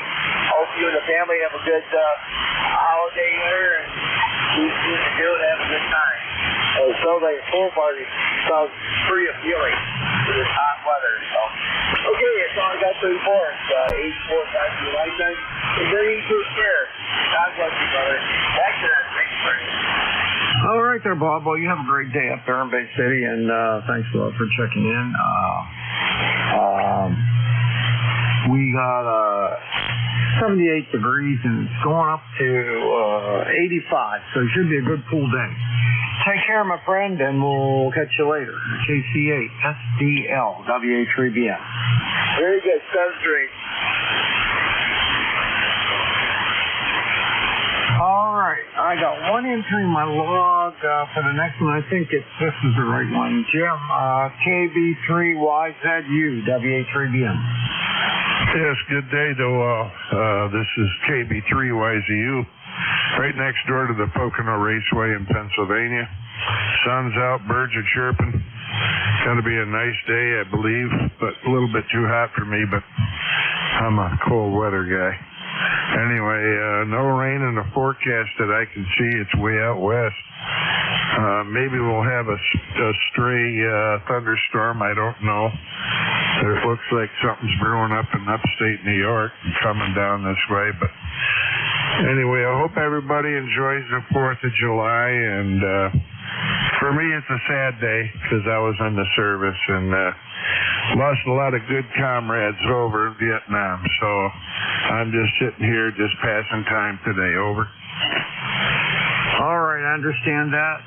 Hope you and the family have a good holiday here and do it, have a good time. It sounds like a pool party. Sounds pretty appealing for this hot weather. So, okay, that's all I got to report. 8-4 times your lifetime. And very easy to care. God bless you, brother. Back to that. Thanks, Bernie. All right there, Bob. Well, you have a great day up there in Bay City, and thanks a lot for checking in. We got 78 degrees, and it's going up to 85, so it should be a good cool day. Take care, my friend, and we'll catch you later. KC8 SDL WA3BM. Very good. Sounds great. All right, I got one entry in my log for the next one. I think this is the right one. Jim, KB3YZU, WA3BM. Yes, good day, though. This is KB3YZU, right next door to the Pocono Raceway in Pennsylvania. Sun's out, birds are chirping. Going to be a nice day, I believe, but a little bit too hot for me, but I'm a cold weather guy. Anyway, no rain in the forecast that I can see. It's way out west. Maybe we'll have a stray thunderstorm. I don't know. It looks like something's brewing up in upstate New York and coming down this way. But anyway, I hope everybody enjoys the 4th of July. And for me, it's a sad day because I was in the service and lost a lot of good comrades over in Vietnam. So I'm just sitting here just passing time today. Over. All right, I understand that.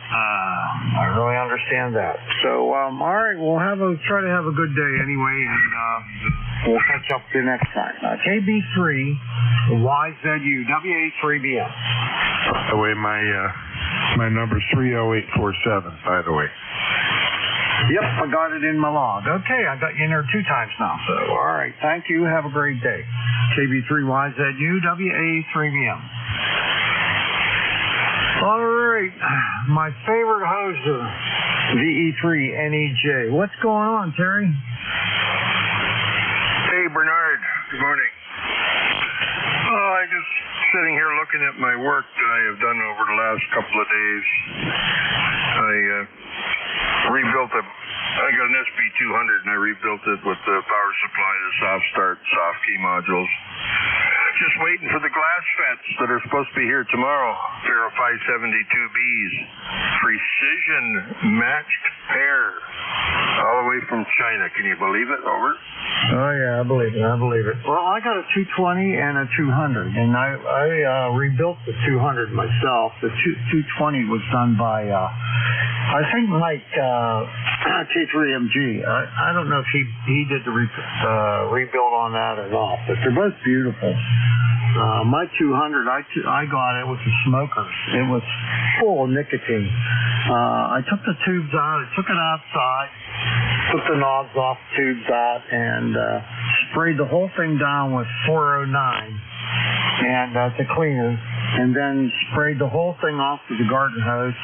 I really understand that. So, all right, we'll try to have a good day anyway, and we'll catch up to you next time. KB3YZU WA3BM. By the way, my number's 30847. By the way. Yep, I got it in my log. Okay, I got you in there 2 times now. So, all right, thank you. Have a great day. KB3YZU WA3BM. All right, my favorite hoser, VE3NEJ. What's going on, Terry? Hey, Bernard. Good morning. I just sitting here looking at my work that I have done over the last couple of days. I got an SB200 and I rebuilt it with the power supply, the soft start, soft key modules. Just waiting for the glass fets that are supposed to be here tomorrow. Faro 572Bs. Precision matched pair. All the way from China. Can you believe it? Over. Oh, yeah, I believe it. Well, I got a 220 and a 200, and I rebuilt the 200 myself. The 220 was done by, I think, Mike T3MG. I don't know if he did the rebuild on that or not, but they're both beautiful. My 200, I got it with the smokers. It was full of nicotine. I took the tubes out. I took it outside, took the knobs off the tubes out, and sprayed the whole thing down with 409 and to clean it, and then sprayed the whole thing off with the garden hose.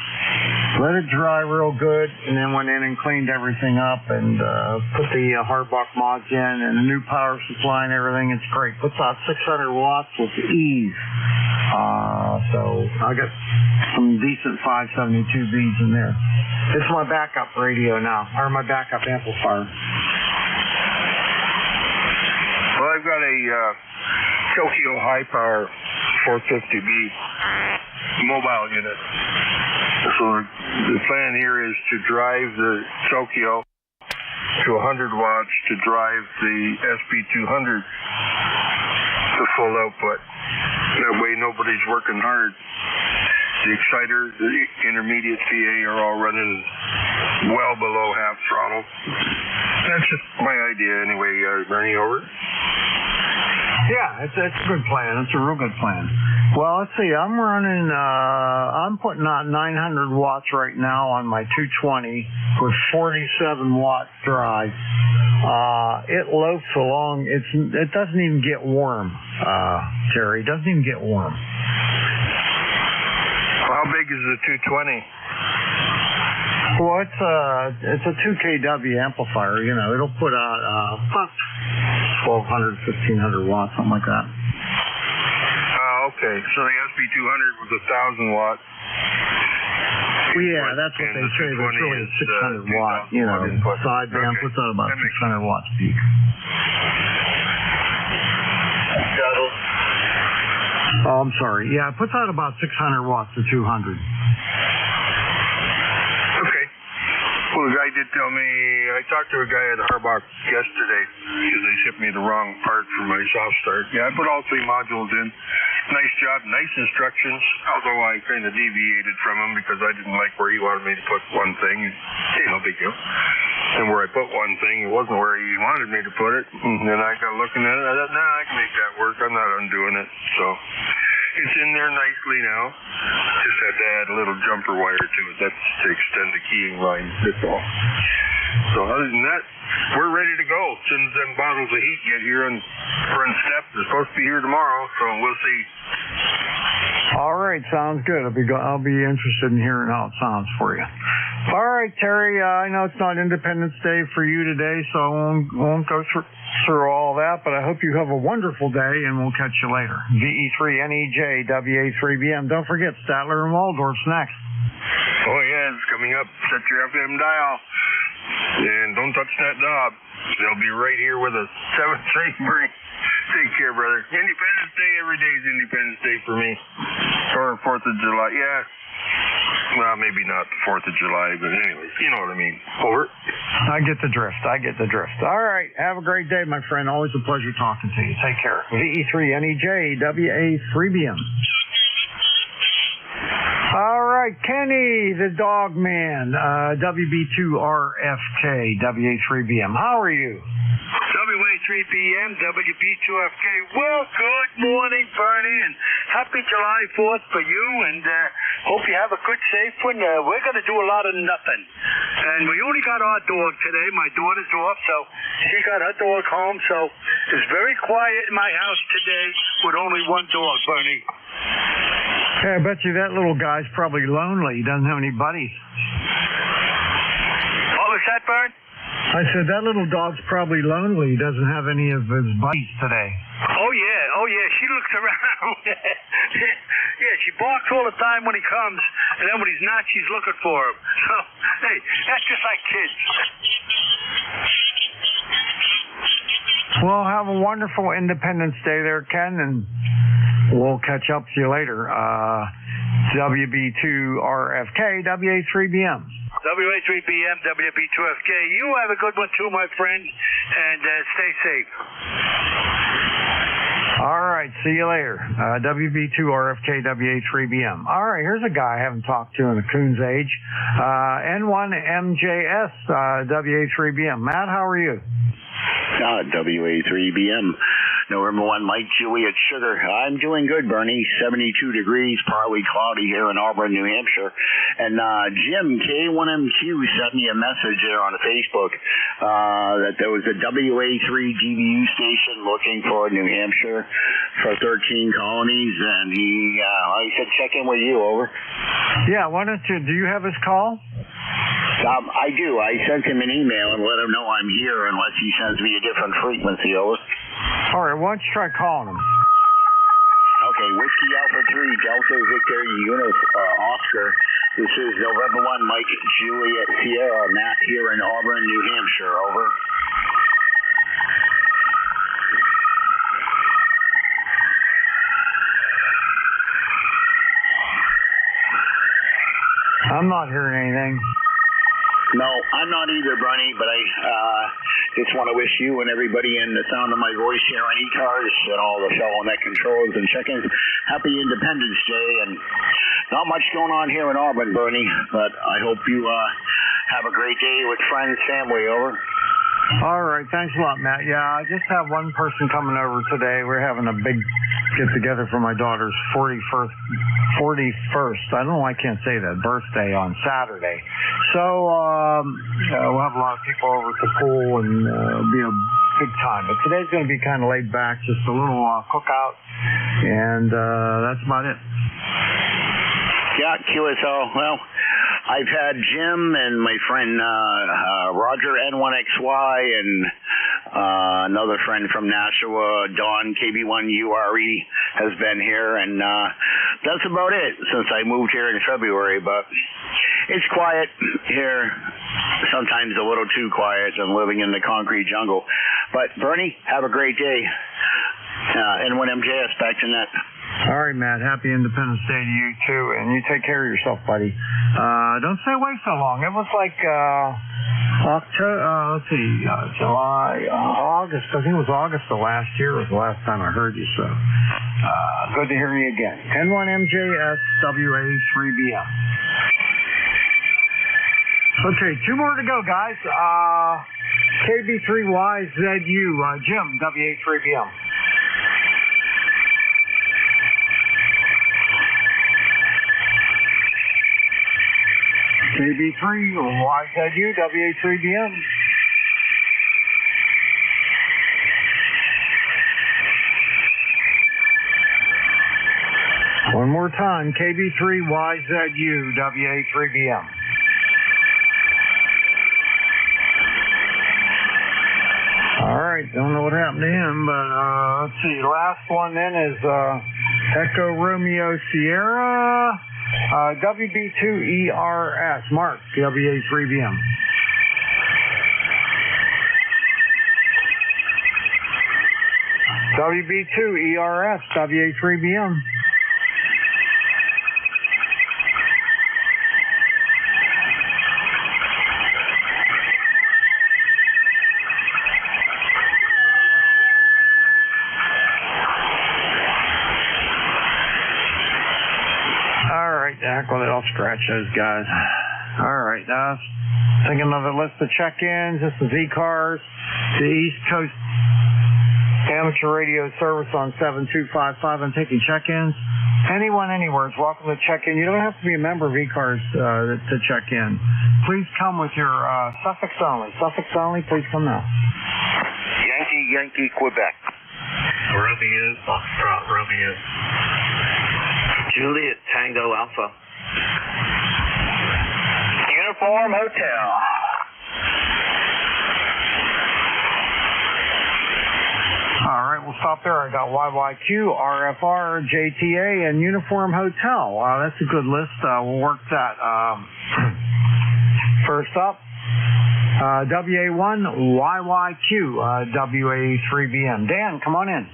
Let it dry real good, and then went in and cleaned everything up and put the hardbox mods in and the new power supply and everything. It's great. Puts out 600 watts with ease. So I got some decent 572Bs in there. It's my backup radio now, or my backup amplifier. Well, I I've got a Tokyo high power 450B mobile unit. So the plan here is to drive the Tokyo to 100 watts to drive the SB200 to full output. That way nobody's working hard. The exciter, the intermediate PA are all running well below half throttle. That's just my idea anyway, Bernie, over. Yeah, it's a good plan. It's a real good plan. Well, let's see. I'm running, I'm putting out 900 watts right now on my 220 with 47 watt drive. It loafs along. It doesn't even get warm, Terry. It doesn't even get warm. How big is the 220? Well, it's a 2 kW amplifier. You know, it'll put out about 1,200, 1,500 watts, something like that. Okay. So the SB200 was 1,000 watts. Well, yeah, that's what they say. But it's really 600 watt. You know, sideband puts out about 600 watts peak. Oh, I'm sorry. Yeah, it puts out about 600 watts to 200. Okay. Well, the guy did tell me, I talked to a guy at Harbach yesterday because they shipped me the wrong part for my soft start. Yeah, I put all 3 modules in. Nice job, nice instructions, although I kind of deviated from him because I didn't like where he wanted me to put one thing. Hey, no big deal. And where I put one thing, it wasn't where he wanted me to put it. And then I got looking at it, I thought, nah, I can make that work. I'm not undoing it. So it's in there nicely now. Just had to add a little jumper wire to it. That's to extend the keying line. That's all. So other than that, we're ready to go. As soon as them bottles of heat get here and front step, they're supposed to be here tomorrow, so we'll see. All right, sounds good. I'll be interested in hearing how it sounds for you. All right, Terry. I know it's not Independence Day for you today, so I won't go through all that. But I hope you have a wonderful day, and we'll catch you later. VE3NEJ WA3BM. Don't forget Statler and Waldorf's next. Oh yeah, it's coming up. Set your FM dial, and don't touch that knob. They'll be right here with us. 7-3 Bernie. Take care, brother. Independence Day every day is Independence Day for me. Or 4th of July. Yeah. Well, maybe not the 4th of July, but anyways, you know what I mean. Over. I get the drift. All right. Have a great day, my friend. Always a pleasure talking to you. Take care. VE3NEJ WA3BM. All right, Kenny, the dog man, WB2RFK, WA3BM. How are you? WA3BM, WB2FK. Well, good morning, Bernie, and happy July 4th for you, and hope you have a good, safe one. We're going to do a lot of nothing. And we only got our dog today. My daughter's off, so she got her dog home, so it's very quiet in my house today with only one dog, Bernie. Hey, I bet you that little guy's probably lonely. He doesn't have any buddies. What was that, Bern? I said that little dog's probably lonely. He doesn't have any of his buddies today. Oh, yeah. She looks around. Yeah, she barks all the time when he comes, and then when he's not, she's looking for him. So, hey, that's just like kids. Well, have a wonderful Independence Day there, Ken, and we'll catch up to you later. WB2RFK, WA3BM. WA3BM, WB2FK. You have a good one too, my friend, and stay safe. All right, see you later. WB2RFK, WA3BM. All right, here's a guy I haven't talked to in a coon's age. N1MJS, WA3BM. Matt, how are you? WA3BM. November 1, Mike Juliet Sugar. I'm doing good, Bernie. 72 degrees, partly cloudy here in Auburn, New Hampshire. And Jim, K1MQ, sent me a message there on Facebook that there was a WA3 GBU station looking for New Hampshire for 13 colonies. And he said, check in with you, over. Yeah, why don't you, do you have his call? I do. I sent him an email and let him know I'm here unless he sends me a different frequency, over. All right, why don't you try calling him? Okay, Whiskey Alpha 3, Delta Victor Oscar. This is November 1, Mike Juliet Sierra, Matt here in Auburn, New Hampshire, over. I'm not hearing anything. No, I'm not either, Bernie, but I just want to wish you and everybody in the sound of my voice here on ECARS and all the fellow net controls and check-ins, happy Independence Day. And not much going on here in Auburn, Bernie, but I hope you have a great day with friends, family, over. All right, thanks a lot, Matt. Yeah, I just have one person coming over today. We're having a big get-together for my daughter's 41st, I don't know, I can't say that, birthday on Saturday. So we'll have a lot of people over at the pool, and it'll be a big time. But today's going to be kind of laid back, just a little cookout, and that's about it. Yeah, QSL. Well, I've had Jim and my friend Roger N1XY and another friend from Nashua, Don KB1URE, has been here, and that's about it since I moved here in February. But it's quiet here, sometimes a little too quiet. I'm living in the concrete jungle. But Bernie, have a great day. N1MJS, back to net. All right, Matt. Happy Independence Day to you, too. And you take care of yourself, buddy. Don't stay away so long. It was like July, August. I think it was August of last year was the last time I heard you. So good to hear you again. N1MJS WA3BM. Okay, 2 more to go, guys. KB3YZU, Jim, WA3BM. KB3, YZU, WA3BM. One more time, KB3, YZU, WA3BM. All right, don't know what happened to him, but let's see. Last one then is Echo Romeo Sierra. WB2ERS, Mark, WA3BM. WB2ERS, WA3BM. Well, I'll scratch those guys. All right, thinking of a list of check-ins. This is ECARS, the East Coast Amateur Radio Service on 7255. I'm taking check-ins. Anyone, anywhere is welcome to check in. You don't have to be a member of ECARS to check in. Please come with your suffix only. Suffix only, please come now. Yankee, Quebec. Romeo, Foxtrot, Romeo. Juliet, Tango, Alpha. Uniform Hotel. All right, we'll stop there. I got YYQ, RFR, JTA, and Uniform Hotel. That's a good list. We'll work that. First up, WA1, YYQ, WA3BM. Dan, come on in.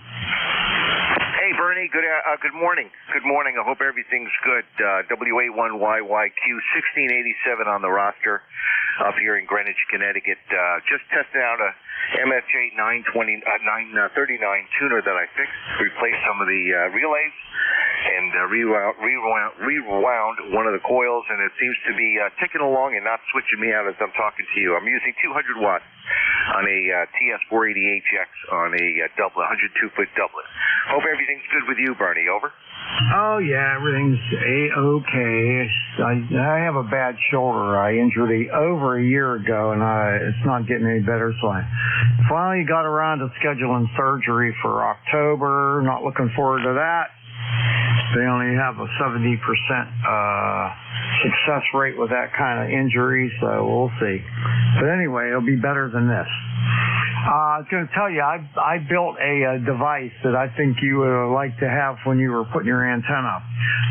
Hey, Bernie. Good morning. Good morning. I hope everything's good. WA1YYQ 1687 on the roster up here in Greenwich, Connecticut. Just testing out a MFJ 939 tuner that I fixed. Replaced some of the relays and rewound one of the coils, and it seems to be ticking along and not switching me out as I'm talking to you. I'm using 200 watts on a TS480HX on a 102-foot doublet. Hope everything's good with you, Bernie. Over. Oh, yeah, everything's A-okay. I have a bad shoulder. I injured it over a year ago, and it's not getting any better, so I finally got around to scheduling surgery for October. Not looking forward to that. They only have a 70% success rate with that kind of injury, so we'll see. But anyway, it'll be better than this. I was going to tell you, I built a device that I think you would like to have when you were putting your antenna up.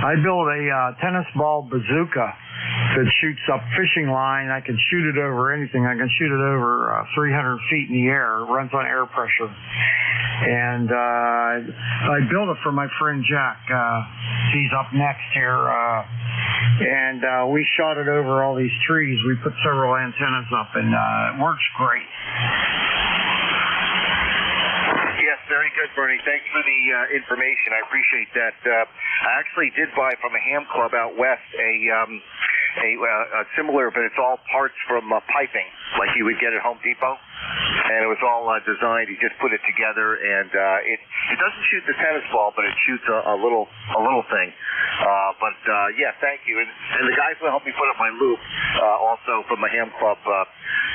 I built a tennis ball bazooka that shoots up fishing line. I can shoot it over anything. I can shoot it over 300 feet in the air. It runs on air pressure. And I built it for my friend Jack. He's up next here and we shot it over all these trees. We put several antennas up, and it works great. Yes, very good, Bernie. Thanks for the information. I appreciate that. I actually did buy from a ham club out west a similar, but it's all parts from piping, like you would get at Home Depot. And it was all designed. He just put it together, and it doesn't shoot the tennis ball, but it shoots a little thing. Yeah, thank you. And the guys who helped me put up my loop, also from a ham club,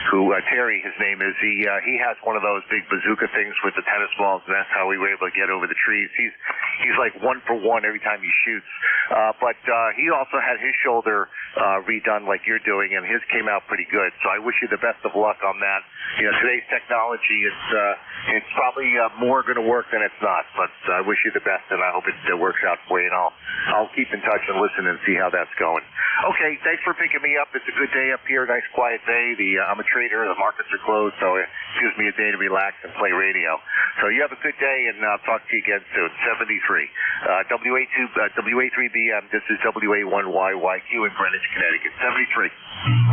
who Terry, his name is, he has one of those big bazooka things with the tennis balls, and that's how we were able to get over the trees. He's like 1 for 1 every time he shoots. He also had his shoulder redone like you're doing, and his came out pretty good. So I wish you the best of luck on that. You know, today's technology, it's probably more going to work than it's not. But I wish you the best, and I hope it works out for you. And I'll keep in touch and listen and see how that's going. Okay, thanks for picking me up. It's a good day up here, nice quiet day. I'm a trader. The markets are closed, so it gives me a day to relax and play radio. So you have a good day, and I'll talk to you again soon. 73. WA3BM, this is WA1YYQ in Greenwich, Connecticut. 73.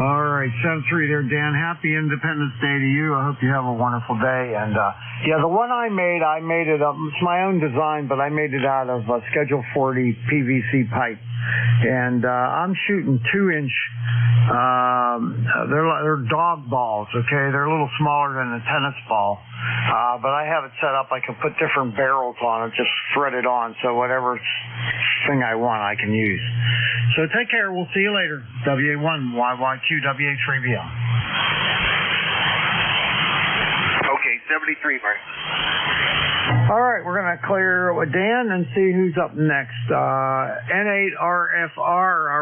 All right, 73 there, Dan. Happy Independence Day to you. I hope you have a wonderful day. And yeah, the one I made it up. It's my own design, but I made it out of Schedule 40 PVC pipe. And I'm shooting 2-inch. They're dog balls. Okay, they're a little smaller than a tennis ball. But I have it set up. I can put different barrels on it, just thread it on, so whatever thing I want, I can use. So take care. We'll see you later. WA1YYQ WA3BM. Okay, 73, Mark. All right, we're going to clear with Dan and see who's up next. N8RFR.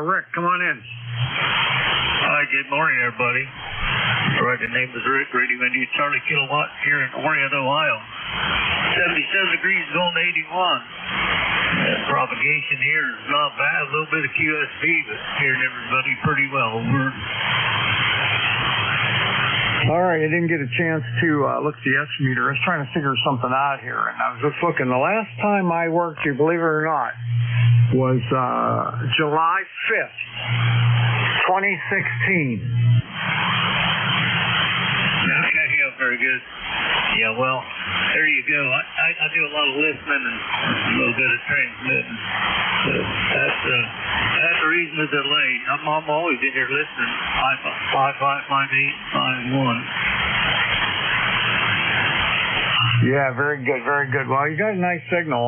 Rick, come on in. Hi, good morning, everybody. Right, the name is Rick, Radio India Charlie Kilowatt here in Orion, Ohio. 77 degrees going to 81. Propagation here is not bad. A little bit of QSB, but hearing everybody pretty well. Over. All right, I didn't get a chance to look at the S meter. I was trying to figure something out here, and I was just looking. The last time I worked here, believe it or not, was July 5th, 2016. Okay, yeah, very good. Yeah, well, there you go. I do a lot of listening and a little bit of transmitting. That's the reason the delay. I'm always in here listening. 555851. Yeah, very good, very good. Well, you got a nice signal.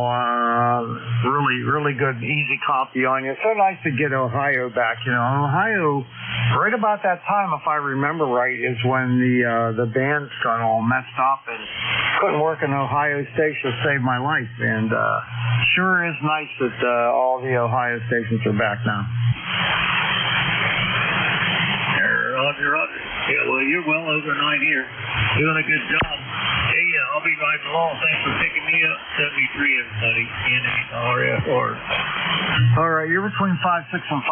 Really good, easy copy on you. It's so nice to get Ohio back. You know, Ohio, right about that time, if I remember right, is when the bands got all messed up and couldn't work an Ohio station to save my life. And sure is nice that all the Ohio stations are back now. Roger. Yeah, well, you're well over 9 here. Doing a good job. Hey, I'll be riding along. Thanks for picking me up. 73, everybody. N8RFR. All right, you're between 5.6 and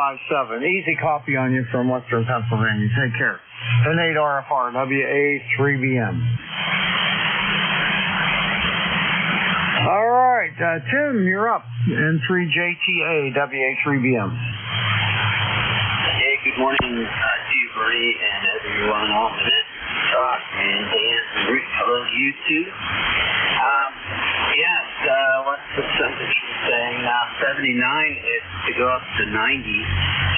5.7. Easy copy on you from Western Pennsylvania. Take care. N8RFR, WA3BM. All right, Tim, you're up. N3JTA, WA3BM. Hey, good morning to you, Bernie, and everyone on the net. And Dan, Rick, hello to you too. Yes, what's the temperature saying now? 79 is to go up to 90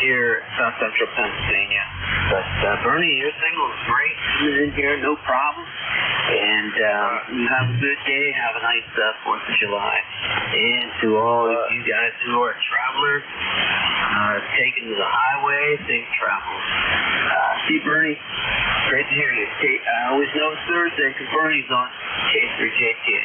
here in South Central Pennsylvania. But Bernie, your signal is great. Coming in here, no problem. And you have a good day. Have a nice 4th of July. And to all of you guys who are travelers, taking to the highway, safe travels. See, Bernie, great to hear you. I always know it's Thursday because Bernie's on K3JTA.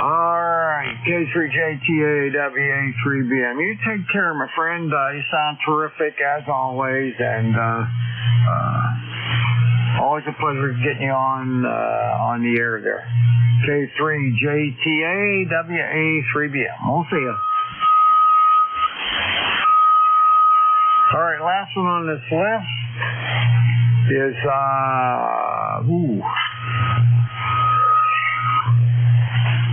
All right, K3JTA, WA3BM. You take care, my friend. You sound terrific as always, and always a pleasure getting you on the air there. K3JTA, WA3BM. We'll see you. All right, last one on this list is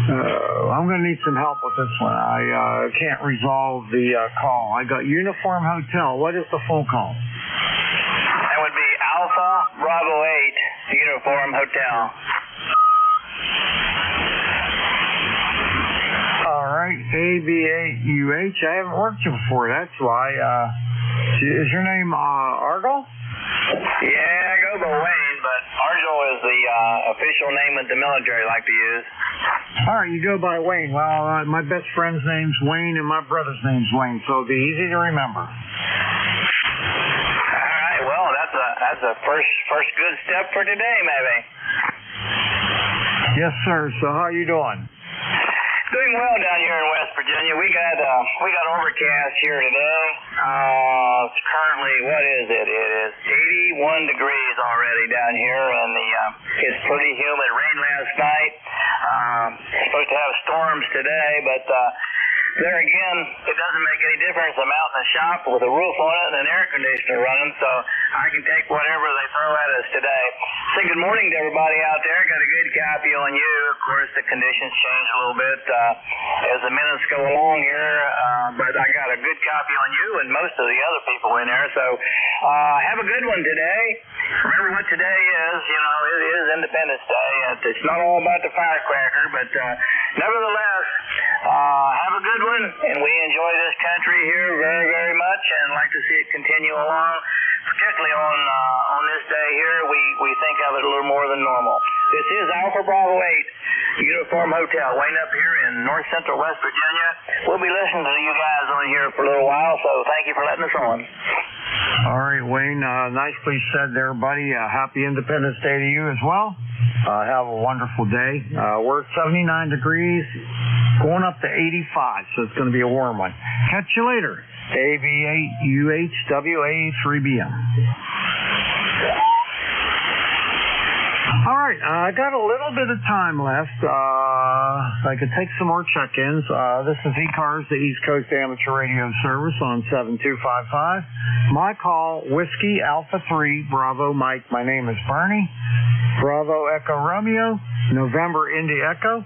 I'm going to need some help with this one. I can't resolve the call. I got Uniform Hotel. What is the full call? That would be Alpha Bravo 8 Uniform Hotel. All right, AB8UH. I haven't worked you before. That's why. Is your name Argyle? Yeah, I go by Wayne, but Argyle is the official name that the military like to use. All right, you go by Wayne. Well, my best friend's name's Wayne, and my brother's name's Wayne, so it'll be easy to remember. All right, well, that's a first good step for today, maybe. Yes, sir. So how you doing? Doing well down here in West Virginia. We got overcast here today. It's currently, what is it? It is 81 degrees already down here, and it's pretty humid. Rained last night. Supposed to have storms today, but there again, it doesn't make any difference. I'm out in the shop with a roof on it and an air conditioner running, so I can take whatever they throw at us today. Say good morning to everybody out there. Got a good copy on you. Of course, the conditions change a little bit as the minutes go along here, but I got a good copy on you and most of the other people in there, so have a good one today. Remember what today is. You know, it is Independence Day. It's not all about the firecracker, but nevertheless, have a good one, and we enjoy this country here very, very much, and like to see it continue along. Particularly on this day here, we think of it a little more than normal. This is Alpha Bravo 8 Uniform Hotel, Wayne up here in north central West Virginia. We'll be listening to you guys on here for a little while, so thank you for letting us on. All right, Wayne, nicely said there, buddy. Happy Independence Day to you as well. Have a wonderful day. We're at 79 degrees, going up to 85, so it's going to be a warm one. Catch you later. AB8UHWA3BM. All right, I got a little bit of time left. I could take some more check-ins. This is ECARS, the East Coast Amateur Radio Service on 7255. My call, Whiskey Alpha 3, Bravo Mike. My name is Bernie. Bravo Echo Romeo, November Indy Echo.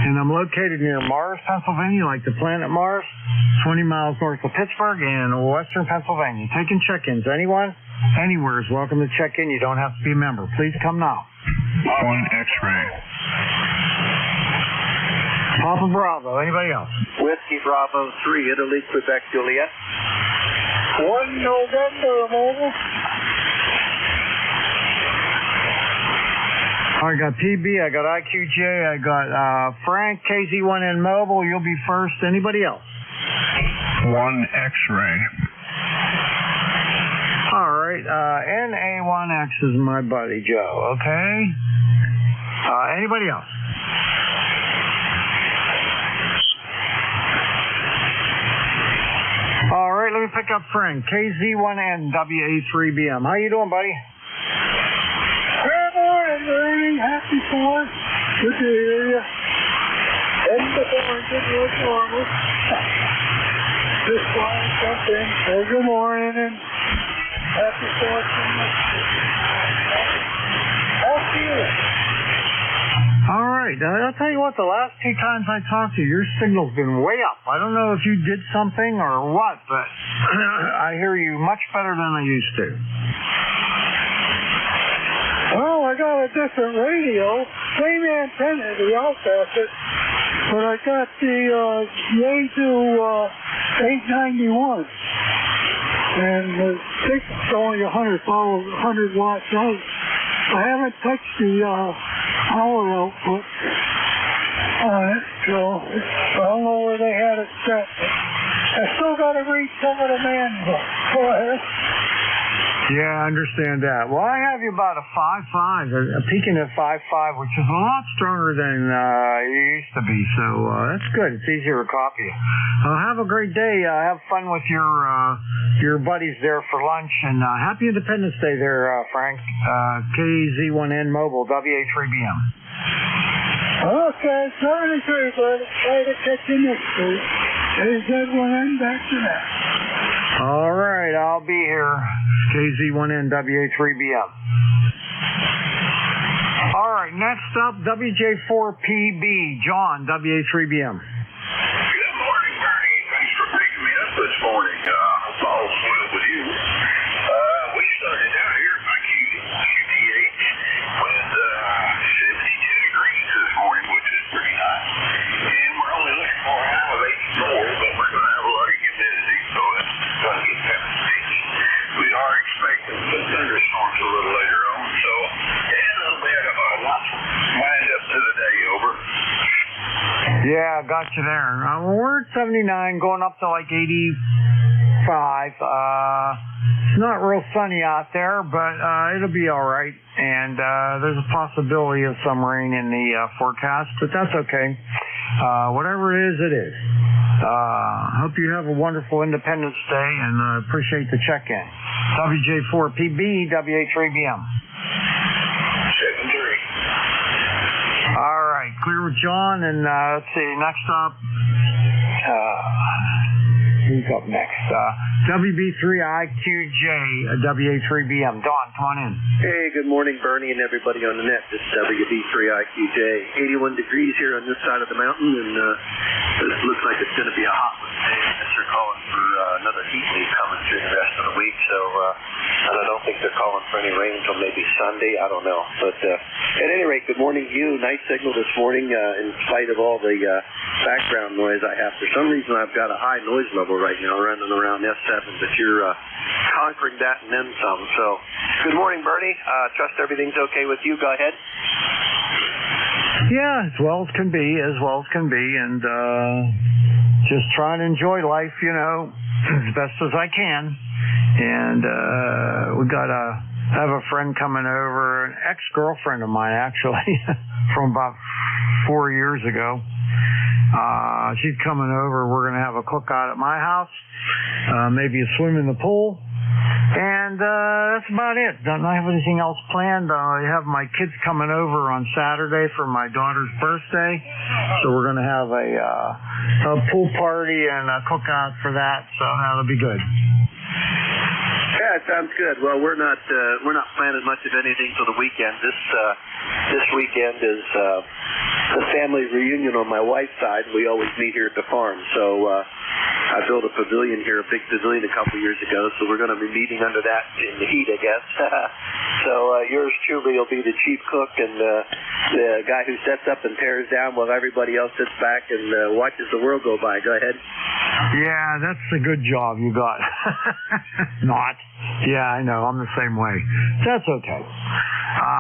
And I'm located near Mars, Pennsylvania, like the planet Mars, 20 miles north of Pittsburgh in western Pennsylvania. Taking check-ins. Anyone, anywhere is welcome to check in. You don't have to be a member. Please come now. One X-ray. Papa Bravo. Anybody else? Whiskey Bravo 3, Italy, Quebec, Juliet. 1 November, mobile. I got PB, I got IQJ, I got Frank, KZ1N Mobile. You'll be first. Anybody else? 1 X-ray. All right. NA1X is my buddy Joe. Okay. Anybody else? All right. Let me pick up Frank. KZ1N WA3BM. How you doing, buddy? Learning, happy 4th. Good to hear you. Heading to Borington, what's normal. Just flying something. Say good morning and happy 4th. Happy year. All right. I'll tell you what, the last 2 times I talked to you, your signal's been way up. I don't know if you did something or what, but I hear you much better than I used to. Well, I got a different radio, same antenna, the outfit, but I got the Yaesu 891, and the signal's only 100 watts out. I haven't touched the power output on it, so I don't know where they had it set. I still got to read some of the manual. Go ahead. Yeah, I understand that. Well, I have you about a 5.5, peaking at 5.5, which is a lot stronger than you used to be. So that's good. It's easier to copy. Have a great day. Have fun with your buddies there for lunch, and happy Independence Day there, Frank. KZ1N Mobile, WA3BM. Okay, 73, but try to catch you next week. KZ1N, back to that. All right, I'll be here. KZ1N WA3BM. All right, next up, WJ4PB, John, WA3BM. Good morning, Bernie. Thanks for picking me up this morning. Hope all's well with you. We started out here at my QTH with 72 degrees this morning, which is pretty nice. And we're only looking for a high of 84, but we're going to have a lot of humidity, so it's going to get kind of sticky. We are expecting some thunderstorms a little later on, so and a little bit of a wind up to the day, over. Yeah, got you there. We're at 79, going up to like 85. It's not real sunny out there, but it'll be all right. And there's a possibility of some rain in the forecast, but that's okay. Whatever it is, it is. Hope you have a wonderful Independence Day, and appreciate the check-in. WJ4PB, WA3BM. 7-3. All right, clear with John, and let's see, next up, who's up next? WB3IQJ, WA3BM. Don, come on in. Hey, good morning, Bernie and everybody on the net. This is WB3IQJ. 81 degrees here on this side of the mountain, and it looks like it's going to be a hot one today. They're calling for another heat wave coming through the rest of the week, so and I don't think they're calling for any rain until maybe Sunday. I don't know. But at any rate, good morning to you. Nice signal this morning in spite of all the background noise I have. For some reason, I've got a high noise level right now running around S7, but you're conquering that and then some. So good morning, Bernie. Trust everything's okay with you. Go ahead. Yeah, as well as can be, and just trying to enjoy life, you know, as best as I can. And we got I have a friend coming over, an ex-girlfriend of mine, actually, from about 4 years ago. She's coming over. We're going to have a cookout at my house, maybe a swim in the pool. And that's about it. Don't have anything else planned. I have my kids coming over on Saturday for my daughter's birthday, so we're going to have a pool party and a cookout for that. So that'll be good. Yeah, it sounds good. Well, we're not planning much of anything for the weekend. This weekend is the family reunion on my wife's side. We always meet here at the farm, so I built a pavilion here, a big pavilion a couple years ago, so we're going to be meeting under that in the heat, I guess. So yours truly will be the chief cook and the guy who sets up and tears down while everybody else sits back and watches the world go by. Go ahead. Yeah, that's a good job you got. Not. Yeah, I know. I'm the same way. That's okay.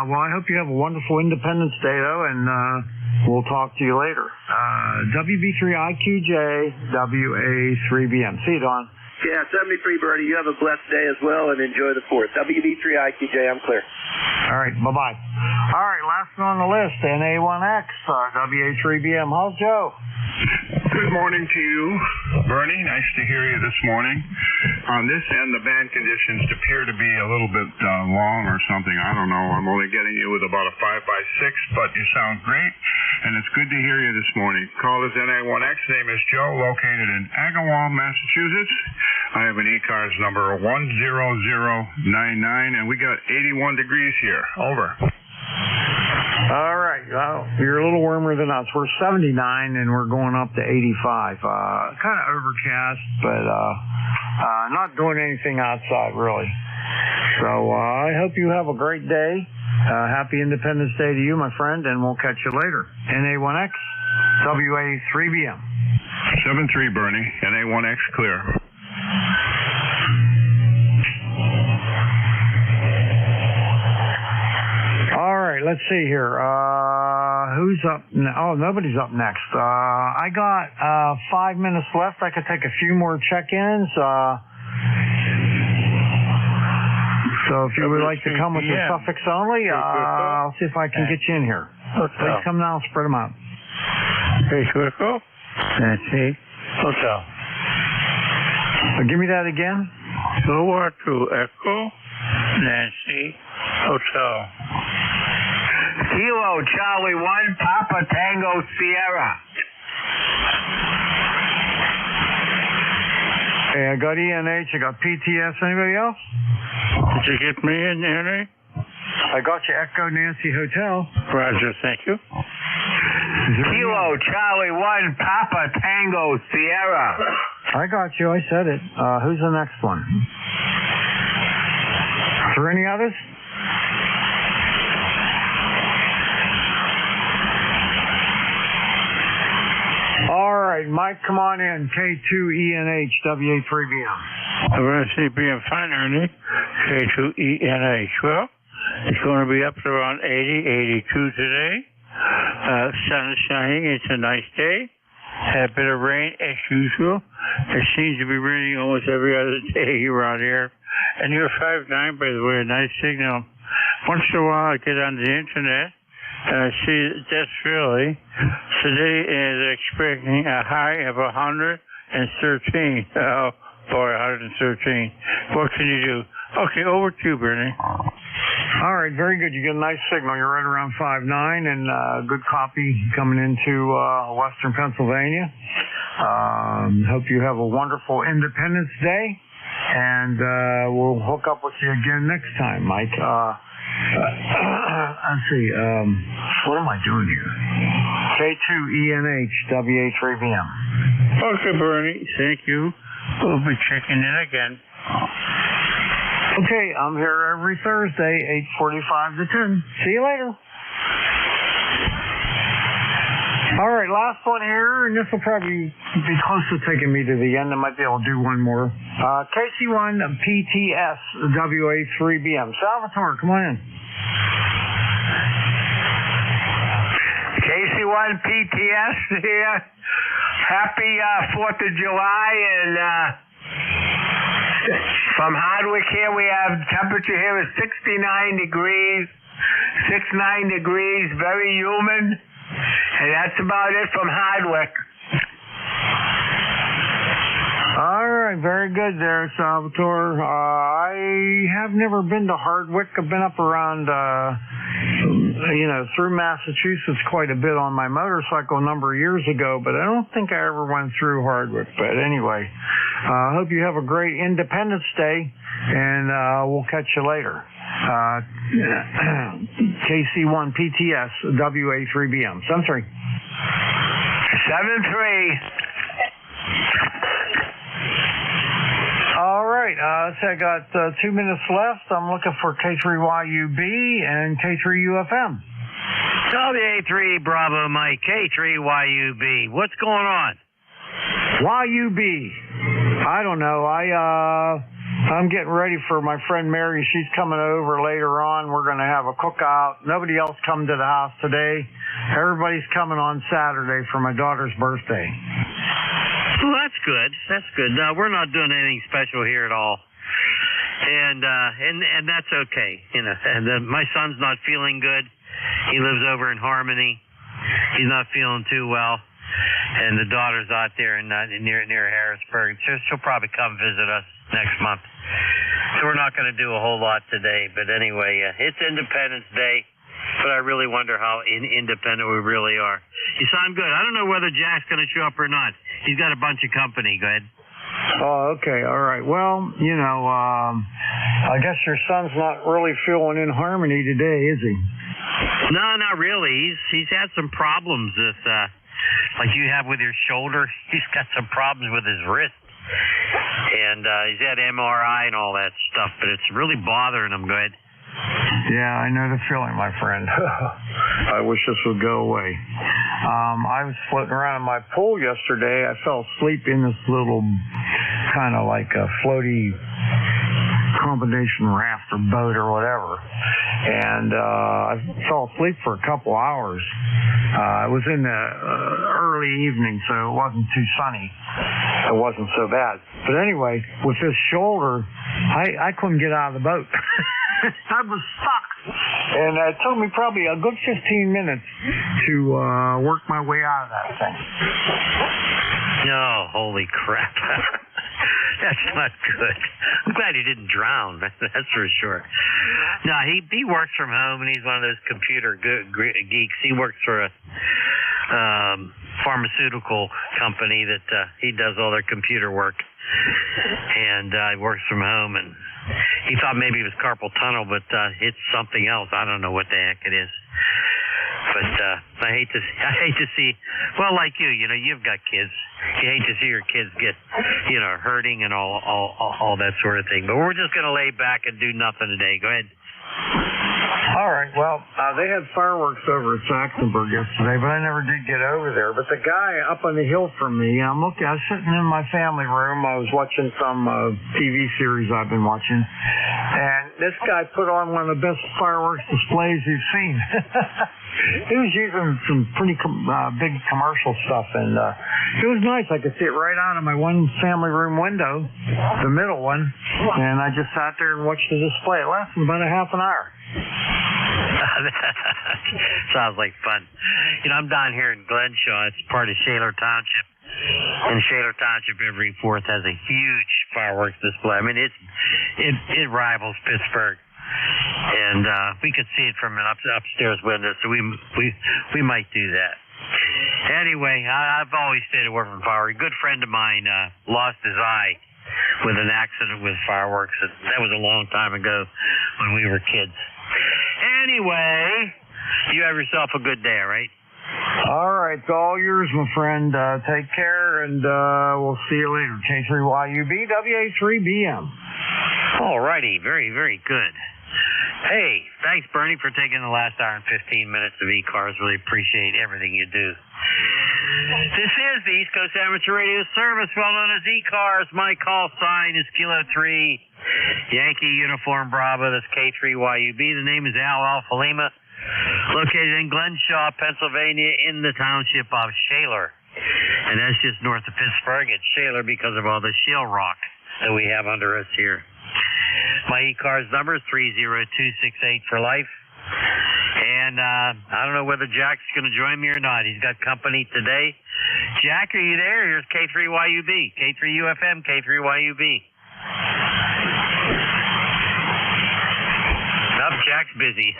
Well, I hope you have a wonderful Independence Day, though, and we'll talk to you later. WB3IQJ, WA3BM. See you, Don. Yeah, 73, Bernie. You have a blessed day as well, and enjoy the 4th. WB3IQJ, I'm clear. All right, bye-bye. All right, last one on the list, NA1X, WA3BM. How's Joe? Good morning to you, Bernie. Nice to hear you this morning. On this end, the band conditions appear to be a little bit long or something. I don't know. I'm only getting you with about a 5x6, but you sound great, and it's good to hear you this morning. Call is NA1X. Name is Joe, located in Agawam, Massachusetts. I have an ECARS number 10099, and we got 81 degrees here. Over. All right. Well, you're a little warmer than us. We're 79, and we're going up to 85. Kind of overcast, but not doing anything outside, really. So I hope you have a great day. Happy Independence Day to you, my friend, and we'll catch you later. NA1X, WA3BM. 7-3, Bernie. NA1X clear. All right, let's see here. Who's up? Oh, nobody's up next. I got 5 minutes left. I could take a few more check-ins. So if you would like to come with the suffix only, I'll see if I can get you in here. Please come now, spread them out. Hey, Echo. Nancy. Hotel. Give me that again. Lower to Echo. Nancy. Hotel. Kilo Charlie 1, Papa Tango Sierra. Hey, I got ENH, I got PTS. Anybody else? Did you get me in, Henry? I got you, Echo Nancy Hotel. Roger, thank you. Kilo Charlie 1 Papa Tango Sierra. I got you. I said it. Who's the next one? Is there any others? All right, Mike, come on in. K2ENH, WA3BM. Emergency being fine, Ernie. K2ENH. Well, it's going to be up to around 80, 82 today. Sun is shining. It's a nice day. Had a bit of rain as usual. It seems to be raining almost every other day around here. And you're 5'9", by the way, a nice signal. Once in a while I get on the internet and I see Death Valley. Today is expecting a high of 113. Oh boy, 113. What can you do? Okay, over to you, Bernie. All right, very good. You get a nice signal. You're right around 5'9", and good copy coming into western Pennsylvania. Hope you have a wonderful Independence Day, and we'll hook up with you again next time, Mike. Let's see. What am I doing here? K2ENH, WA3BM. Okay, Bernie, thank you. We'll be checking in again. Okay, I'm here every Thursday, 8:45 to 10. See you later. All right, last one here, and this will probably be close to taking me to the end. I might be able to do one more. KC1 PTS WA3BM. Salvatore, come on in. KC1 PTS here. Happy 4th of July, and from Hardwick here, we have temperature here is 69 degrees, 69 degrees, very humid, and that's about it from Hardwick. All right, very good there, Salvatore. I have never been to Hardwick. I've been up around, through Massachusetts quite a bit on my motorcycle a number of years ago, but I don't think I ever went through Hardwick. But anyway, I hope you have a great Independence Day, and we'll catch you later. KC1 PTS WA3BM. 7-3. 7-3. All right, so I got 2 minutes left. I'm looking for K3YUB and K3UFM. WA3 Bravo Mike, K3YUB. What's going on? YUB. I don't know. I'm getting ready for my friend Mary. She's coming over later on. We're going to have a cookout. Nobody else come to the house today. Everybody's coming on Saturday for my daughter's birthday. Well, that's good. That's good. No, we're not doing anything special here at all, and that's okay. And my son's not feeling good. He lives over in Harmony. He's not feeling too well, and the daughter's out there near Harrisburg. She'll probably come visit us next month. So we're not going to do a whole lot today. But anyway, it's Independence Day. But I really wonder how independent we really are. You sound good. I don't know whether Jack's going to show up or not. He's got a bunch of company. Go ahead. Oh, okay. All right. Well, I guess your son's not really feeling in harmony today, is he? No, not really. He's had some problems with, like you have with your shoulder. He's got some problems with his wrist. And he's had MRI and all that stuff, but it's really bothering him. Go ahead. Yeah, I know the feeling, my friend. I wish this would go away. I was floating around in my pool yesterday. I fell asleep in this little kind of like a floaty combination raft or boat or whatever. And I fell asleep for a couple hours. It was in the early evening, so it wasn't too sunny. It wasn't so bad. But anyway, with this shoulder, I couldn't get out of the boat. I was stuck. And it took me probably a good 15 minutes to work my way out of that thing. Oh, holy crap. That's not good. I'm glad he didn't drown. That's for sure. No, he works from home, and he's one of those computer geeks. He works for a pharmaceutical company that he does all their computer work. and he works from home, and he thought maybe it was carpal tunnel, but it's something else. I don't know what the heck it is. But I hate to see, well, like you know, you've got kids. You hate to see your kids get, you know, hurting and all that sort of thing. But we're just going to lay back and do nothing today. Go ahead. All right. Well, they had fireworks over at Saxonburg yesterday, but I never did get over there. But the guy up on the hill from me, I was sitting in my family room. I was watching some TV series I've been watching, and this guy put on one of the best fireworks displays you've seen. He was using some pretty big commercial stuff, and it was nice. I could see it right out of my one family room window, the middle one, and I just sat there and watched the display. It lasted about a half an hour. Sounds like fun. You know, I'm down here in Glenshaw. It's part of Shaler Township. And Shaler Township every 4th has a huge fireworks display. I mean, it rivals Pittsburgh. And we could see it from an upstairs window, so we might do that. Anyway, I've always stayed away from fireworks. A good friend of mine lost his eye with an accident with fireworks. That was a long time ago when we were kids. Anyway, you have yourself a good day, all right? All right, it's all yours, my friend. Take care, and we'll see you later. K3YUB, WA3BM. All righty, very, very good. Hey, thanks, Bernie, for taking the last hour and 15 minutes of ECARS. Really appreciate everything you do. This is the East Coast Amateur Radio Service, well known as ECARS. My call sign is Kilo 3, Yankee Uniform Bravo. That's K3YUB. The name is Al Alpha Lima, located in Glenshaw, Pennsylvania, in the township of Shaler. And that's just north of Pittsburgh. It's Shaler because of all the shale rock that we have under us here. My ECARS number is 30268 for life. And I don't know whether Jack's going to join me or not. He's got company today. Jack, are you there? Here's K3YUB, K3UFM, K3YUB. Nope, Jack's busy.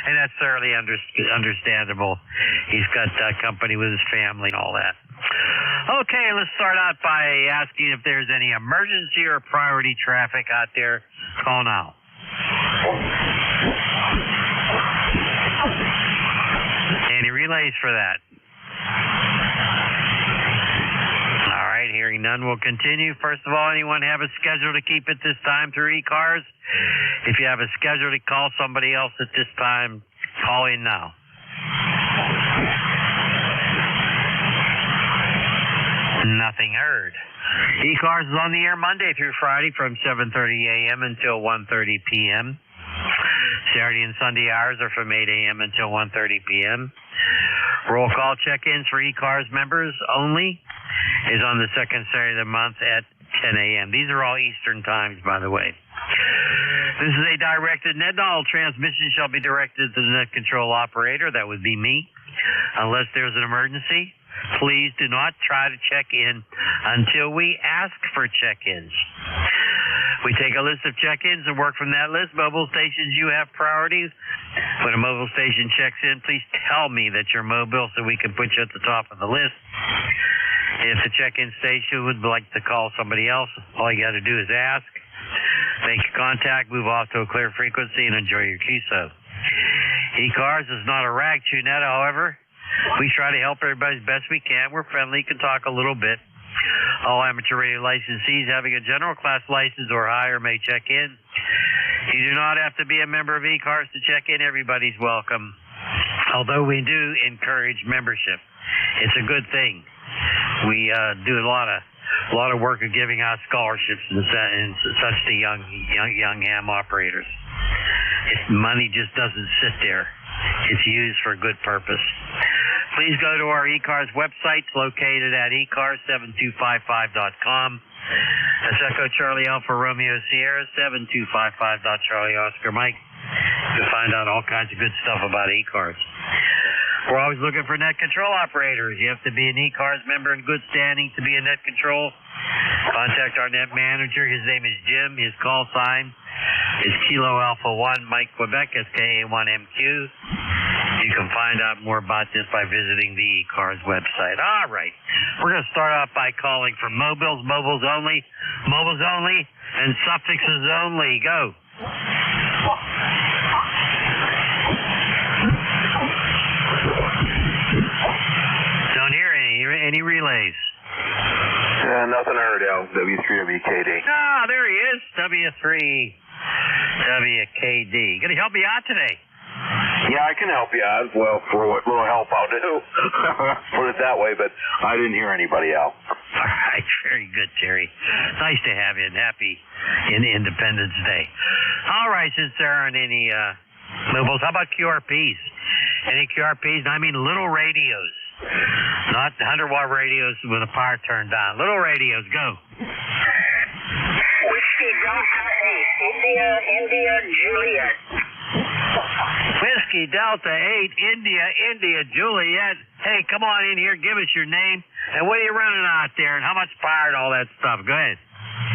And that's thoroughly understandable. He's got company with his family and all that. Okay, let's start out by asking if there's any emergency or priority traffic out there. Call now. Any relays for that? All right, hearing none, we'll continue. First of all, anyone have a schedule to keep at this time through ECARS? If you have a schedule to call somebody else at this time, call in now. Nothing heard. ECARS is on the air Monday through Friday from 7:30 a.m. until 1:30 p.m. Saturday and Sunday hours are from 8 a.m. until 1:30 p.m. Roll call check-ins for ECARS members only is on the second Saturday of the month at 10 a.m. These are all Eastern times, by the way. This is a directed net. All transmission shall be directed to the net control operator. That would be me, unless there's an emergency. Please do not try to check in until we ask for check-ins. We take a list of check-ins and work from that list. Mobile stations, you have priorities. When a mobile station checks in, please tell me that you're mobile so we can put you at the top of the list. If the check-in station would like to call somebody else, all you got to do is ask. Make contact, move off to a clear frequency, and enjoy your QSO. ECARS is not a rag tunette, however. We try to help everybody as best we can. We're friendly, can talk a little bit. All amateur radio licensees having a general class license or higher may check in. You do not have to be a member of ECARS to check in. Everybody's welcome. Although we do encourage membership. It's a good thing. We do a lot of work of giving out scholarships and such to young ham operators. Money just doesn't sit there. It's used for a good purpose. Please go to our ECARS website. It's located at ECARS7255.com. That's Echo Charlie Alpha Romeo Sierra 7255. Charlie Oscar Mike. You'll find out all kinds of good stuff about ECARS. We're always looking for net control operators. You have to be an ECARS member in good standing to be a net control. Contact our net manager. His name is Jim. His call sign is Kilo Alpha 1 Mike Quebec, SKA1MQ. You can find out more about this by visiting the ECARS website. All right. We're going to start off by calling for mobiles only, and suffixes only. Go. Don't hear any relays. Nothing heard, Al. W3WKD. Ah, there he is. W3WKD. Going to help me out today. Yeah, I can help you out. Well, for what little help I'll do. Put it that way, but I didn't hear anybody, Al. All right, very good, Terry. Nice to have you, and happy Independence Day. All right, since there aren't any mobiles, how about QRPs? Any QRPs? I mean little radios. Not 100-watt radios with the power turned on. Little radios, go. Whiskey Delta 8, India, Juliet. Whiskey Delta 8, India, Juliet. Hey, come on in here. Give us your name. And what are you running out there? And how much power and all that stuff? Go ahead.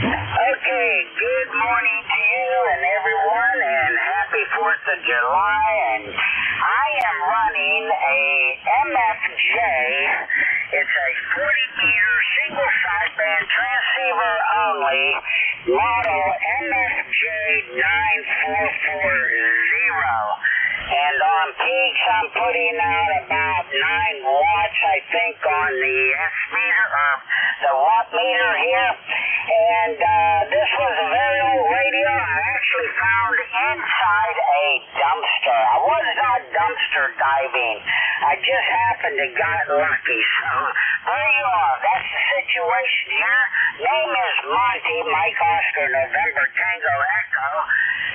Okay, good morning to you and everyone, and happy 4th of July. And I am running a MFJ. It's a 40-meter single sideband transceiver only, model MFJ 9440. And on peaks, I'm putting out about 9 watts, I think, on the S meter, or the watt meter here. And this was a very old radio I actually found inside a dumpster. I was not dumpster diving. I just happened to got lucky. So there you are. That's the situation here. Name is Monty, Mike Oscar, November Tango Echo.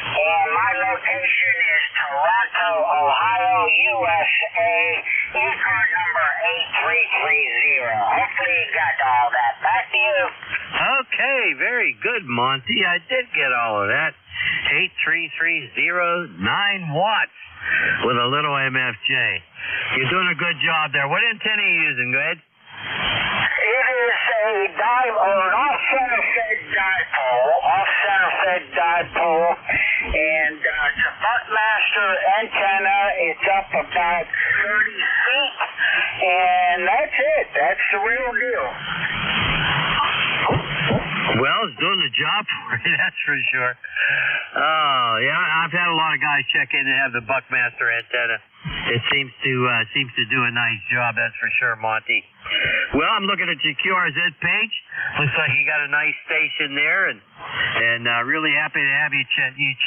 And my location is Toronto, Ohio, USA. ECAR number 8330. Hopefully you got all that. Back to you. Okay, very good, Monty. I did get all of that. 8330, 9 watts with a little MFJ. You're doing a good job there. What antenna are you using? Go ahead. It is an off-center-fed dipole, and it's a Buckmaster antenna. It's up about 30 feet, and that's it. That's the real deal. Well, it's doing the job for you, that's for sure. Oh, yeah, I've had a lot of guys check in and have the Buckmaster antenna. It seems to do a nice job, that's for sure, Monty. Well, I'm looking at your QRZ page. Looks like you got a nice station there, and really happy to have you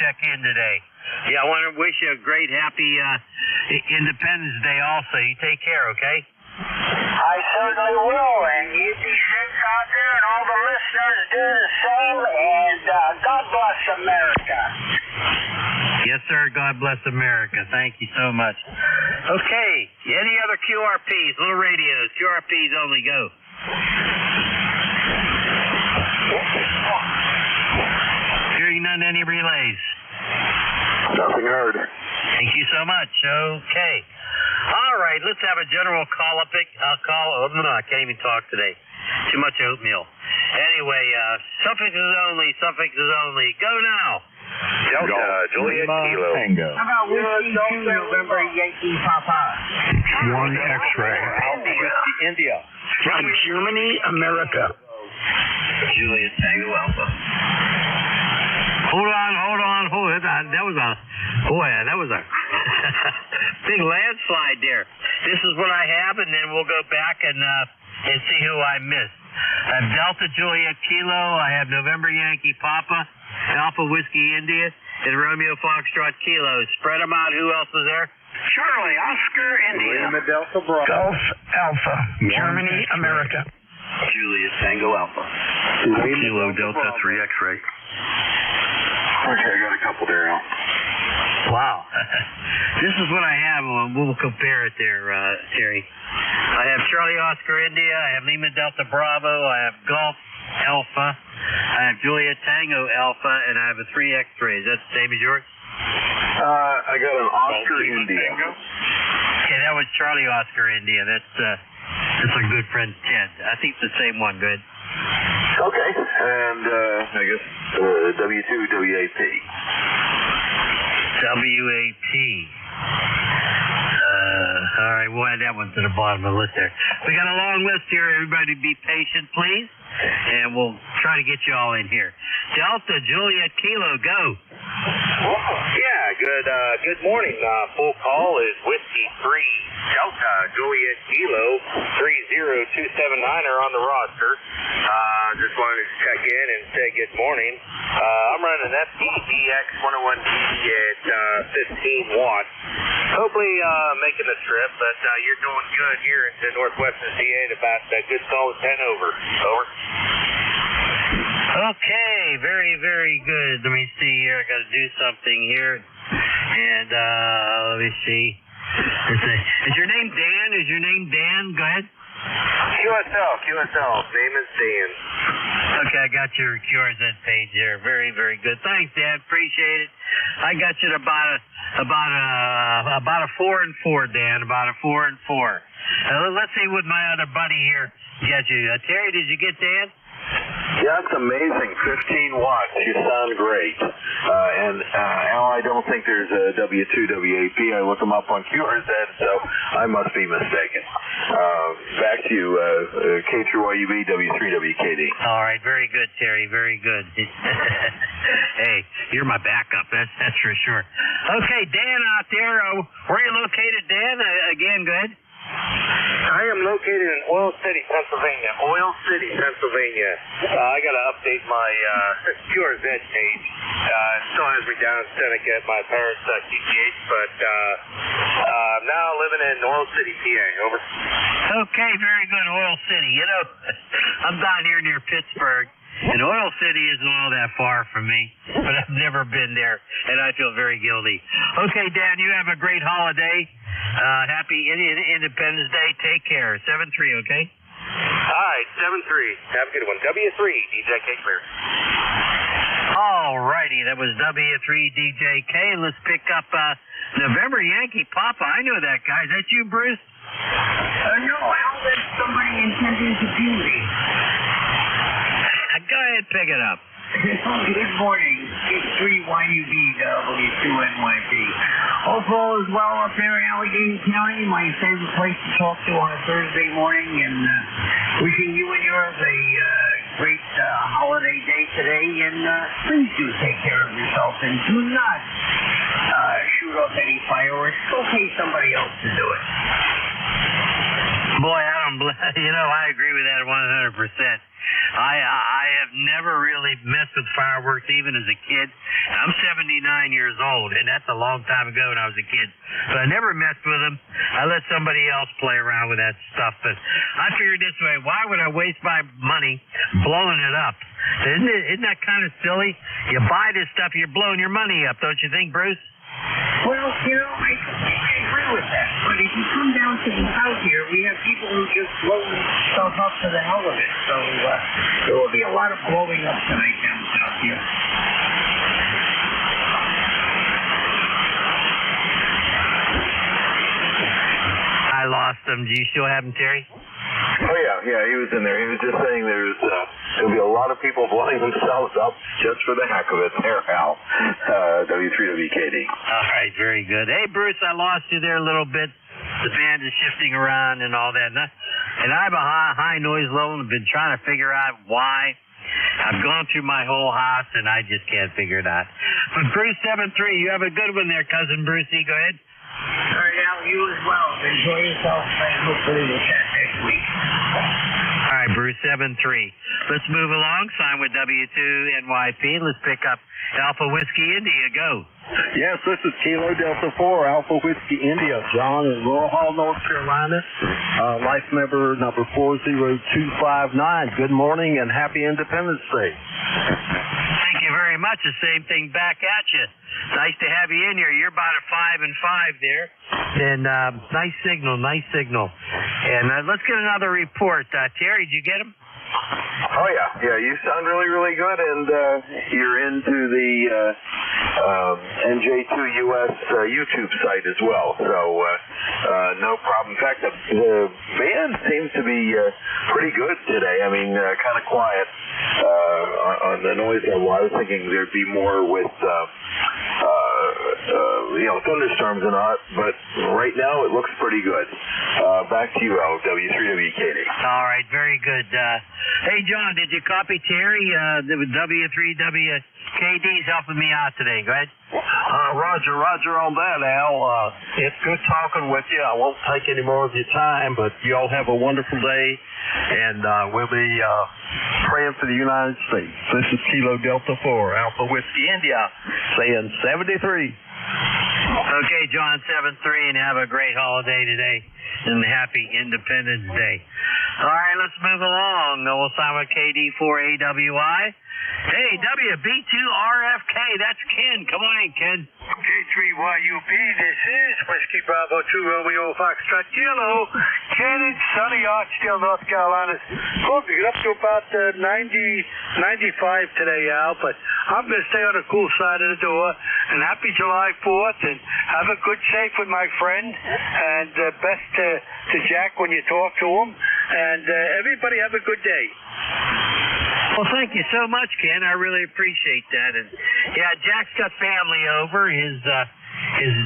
check in today. Yeah, I want to wish you a great, happy Independence Day also. You take care, okay? I certainly will, and you be safe out there, and all the listeners do the same, and God bless America. Yes, sir. God bless America. Thank you so much. Okay, any other QRPs, little radios, QRPs only, go. Hearing none, any relays? Nothing heard. Thank you so much. Okay. All right, let's have a general call up. No, I can't even talk today. Too much oatmeal. Anyway, suffixes only. Go now. Delta, Juliet, Kilo. Tango. How about Whiskey 2 November Yankee Papa? 1 X-ray. India. From Germany, America. Juliet, Tango, Alpha. Hold on. That was a big landslide there. This is what I have, and then we'll go back and see who I missed. I have Delta Juliet Kilo. I have November Yankee Papa, Alpha Whiskey India, and Romeo Foxtrot Kilo. Spread them out. Who else was there? Charlie Oscar India. Lima Delta Bravo. Golf Alpha. Germany, America. Juliet, Tango, Alpha. Kilo, Delta, 3 X-ray. Okay, I got a couple there, Al. Wow. This is what I have. We'll compare it there, Terry. I have Charlie Oscar India. I have Lima Delta Bravo. I have Golf Alpha. I have Juliet Tango Alpha. And I have a 3 X-ray. Is that the same as yours? I got an Oscar India. Okay, that was Charlie Oscar India. That's our good friend Ted. I think it's the same one. Good. Okay, and I guess W2 WAP. WAP. slide that one to the bottom of the list there. We got a long list here. Everybody be patient, please. And we'll try to get you all in here. Delta Juliet Kilo, go. Yeah, good morning. Full call is Whiskey 3 Delta Juliet Kilo 30279 are on the roster. Just wanted to check in and say good morning. I'm running an FDDX 101D at 15 watts. Hopefully making the trip, but you're doing good here into northwestern CA at about a good solid 10 over. Over. Okay, very, very good. Let me see here. I got to do something here. And let me see. Is your name Dan? Is your name Dan? Go ahead. QSL. Name is Dan. Okay, I got your QRZ page there. Very, very good. Thanks, Dan. Appreciate it. I got you at about a 4 and 4, Dan. About a 4 and 4. Let's see what my other buddy here got you. Terry, did you get Dan? Yeah, it's amazing. 15 watts. You sound great. And Al, I don't think there's a W2 WAP. I look them up on QRZ, so I must be mistaken. Back to you, K through YUB, W3 WKD. All right, very good, Terry. Very good. Hey, you're my backup. That's for sure. Okay, Dan out there. Where are you located, Dan? Again, go ahead. I am located in Oil City, Pennsylvania. I got to update my QRZ page. It still has me down in Seneca at my parents' TTH, but I'm now living in Oil City, PA. Over. Okay, very good, Oil City. You know, I'm down here near Pittsburgh, and Oil City isn't all that far from me, but I've never been there, and I feel very guilty. Okay, Dan, you have a great holiday. Happy Independence Day. Take care. 7-3, okay? All right, 7-3. Have a good one. W3, DJ K clear. All righty, that was W3 DJ K. Let's pick up November Yankee Papa. I know that guy. Is that you, Bruce? No, Al, that's somebody intending to do me. Go ahead, pick it up. Good morning. It's 3YUB W2NYP. Hope all is well up there in Allegheny County, my favorite place to talk to on a Thursday morning, and wishing you and yours a great holiday day today, and please do take care of yourself, and do not shoot off any fireworks. Go pay somebody else to do it. Boy, I agree with that 100%. I have never really messed with fireworks, even as a kid. I'm 79 years old, and that's a long time ago when I was a kid. But I never messed with them. I let somebody else play around with that stuff. But I figured this way: why would I waste my money blowing it up? Isn't that kind of silly? You buy this stuff, you're blowing your money up, don't you think, Bruce? Well, I agree with that. But if you come down to the south here, we have people who just blow stuff up to the hell of it. So there will be a lot of blowing up tonight down south here. I lost him. Do you still have him, Terry? Oh, yeah, he was in there. He was just saying there's going to be a lot of people blowing themselves up just for the heck of it. There, Al. W3WKD. All right, very good. Hey, Bruce, I lost you there a little bit. The band is shifting around and all that. And I have a high noise level and been trying to figure out why. I've gone through my whole house, and I just can't figure it out. But Bruce 7-3, you have a good one there, Cousin Brucey. Go ahead. All right, Al, you as well. Enjoy yourself, and hopefully we'll chat next week. All right, Bruce 7-3. Let's move along. Sign with W2NYP. Let's pick up Alpha Whiskey India. Go. Yes, this is Kilo Delta 4, Alpha Whiskey India. John in Rural Hall, North Carolina. Life member number 40259. Good morning and happy Independence Day. Thank you very much. The same thing back at you. Nice to have you in here. You're about a 5 and 5 there. And nice signal. And let's get another report. Terry, did you get him? Oh, yeah, you sound really, really good, and you're into the NJ2US YouTube site as well, so no problem. In fact, the band seems to be pretty good today. I mean, kind of quiet on the noise level. I was thinking there'd be more with thunderstorms or not, but right now it looks pretty good. Back to you, Al, W3WKD. All right, very good. Hey, John, did you copy Terry? The W3WKD's helping me out today. Go ahead. Roger on that, Al. It's good talking with you. I won't take any more of your time, but you all have a wonderful day, and we'll be praying for the United States. This is Kilo Delta 4, Alpha Whiskey India, saying 73. Okay, John, 7-3, and have a great holiday today, and happy Independence Day. All right, let's move along. We'll sign with KD4AWI. Hey, WB2RFK, that's Ken. Come on in, Ken. K3YUP, this is Whiskey Bravo 2 Romeo Foxtrot Kilo. Ken in sunny Archdale, North Carolina. Supposed to get up to about 95 today, Al, but I'm going to stay on the cool side of the door. And happy July 4th, and have a good safe with my friend, and best to Jack when you talk to him. And everybody have a good day. Well, thank you so much, Ken. I really appreciate that. And yeah, Jack's got family over. His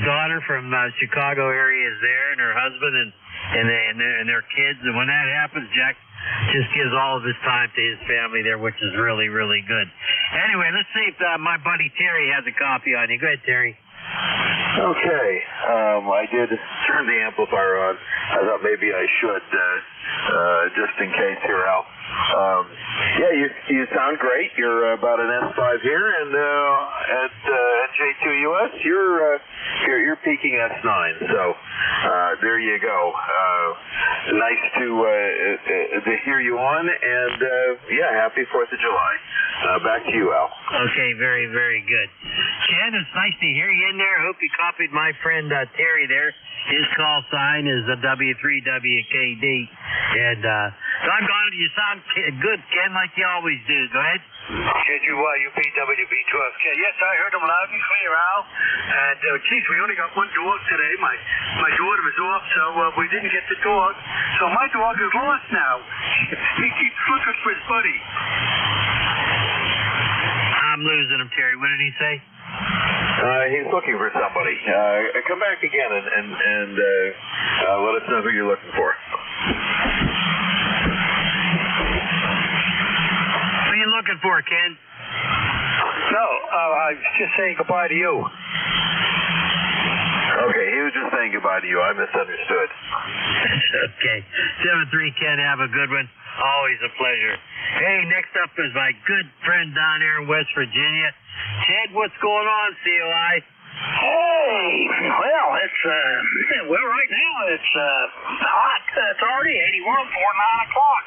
daughter from Chicago area is there, and her husband and their kids. And when that happens, Jack just gives all of his time to his family there, which is really, really good. Anyway, let's see if my buddy Terry has a copy on you. Go ahead, Terry. Okay, I did turn the amplifier on. I thought maybe I should, just in case here, Al. Yeah, you sound great. You're about an S5 here, and at NJ2US, you're peaking S9. So there you go. Nice to hear you on, and yeah, happy 4th of July. Back to you, Al. Okay, very, very good. Ken, it's nice to hear you in there. Hope you copied my friend Terry there. His call sign is a W3WKD. And doggone it, you sound good, Ken, like you always do. Go ahead. KGYUPWB12K. Yes, I heard him loud and clear, Al. And, geez, we only got one dog today. My daughter was off, so we didn't get the dog. So my dog is lost now. He keeps looking for his buddy. I'm losing him, Terry. What did he say? He's looking for somebody. Come back again and let us know who you're looking for. Who are you looking for, Ken? No, I was just saying goodbye to you. Okay, he was just saying goodbye to you. I misunderstood. Okay. 7-3, Ken. Have a good one. Always a pleasure. Hey, next up is my good friend down there in West Virginia. Ted, what's going on, COI? Hey, well, it's, right now it's hot. It's already 81 before 9 o'clock,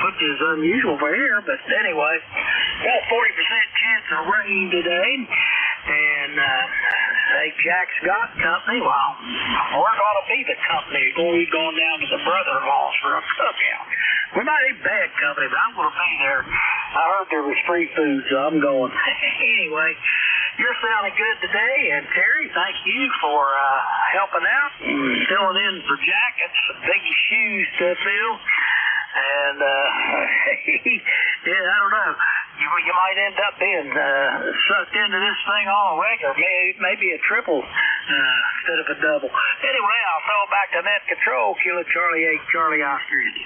which is unusual for here, but anyway, got 40% chance of rain today, and, hey, Jack's got company. Well, we're going to be the company. We're going down to the brother-in-law's for a cookout. We're not even bad company, but I'm going to be there. I heard there was free food, so I'm going. Anyway, you're sounding good today, and Terry, thank you for helping out and filling in for Jack. It's some big shoes to fill, and yeah, I don't know. You might end up being sucked into this thing all regular, maybe a triple instead of a double. Anyway, I'll throw it back to net control. Kilo Charlie 8, Charlie Oscar Indy.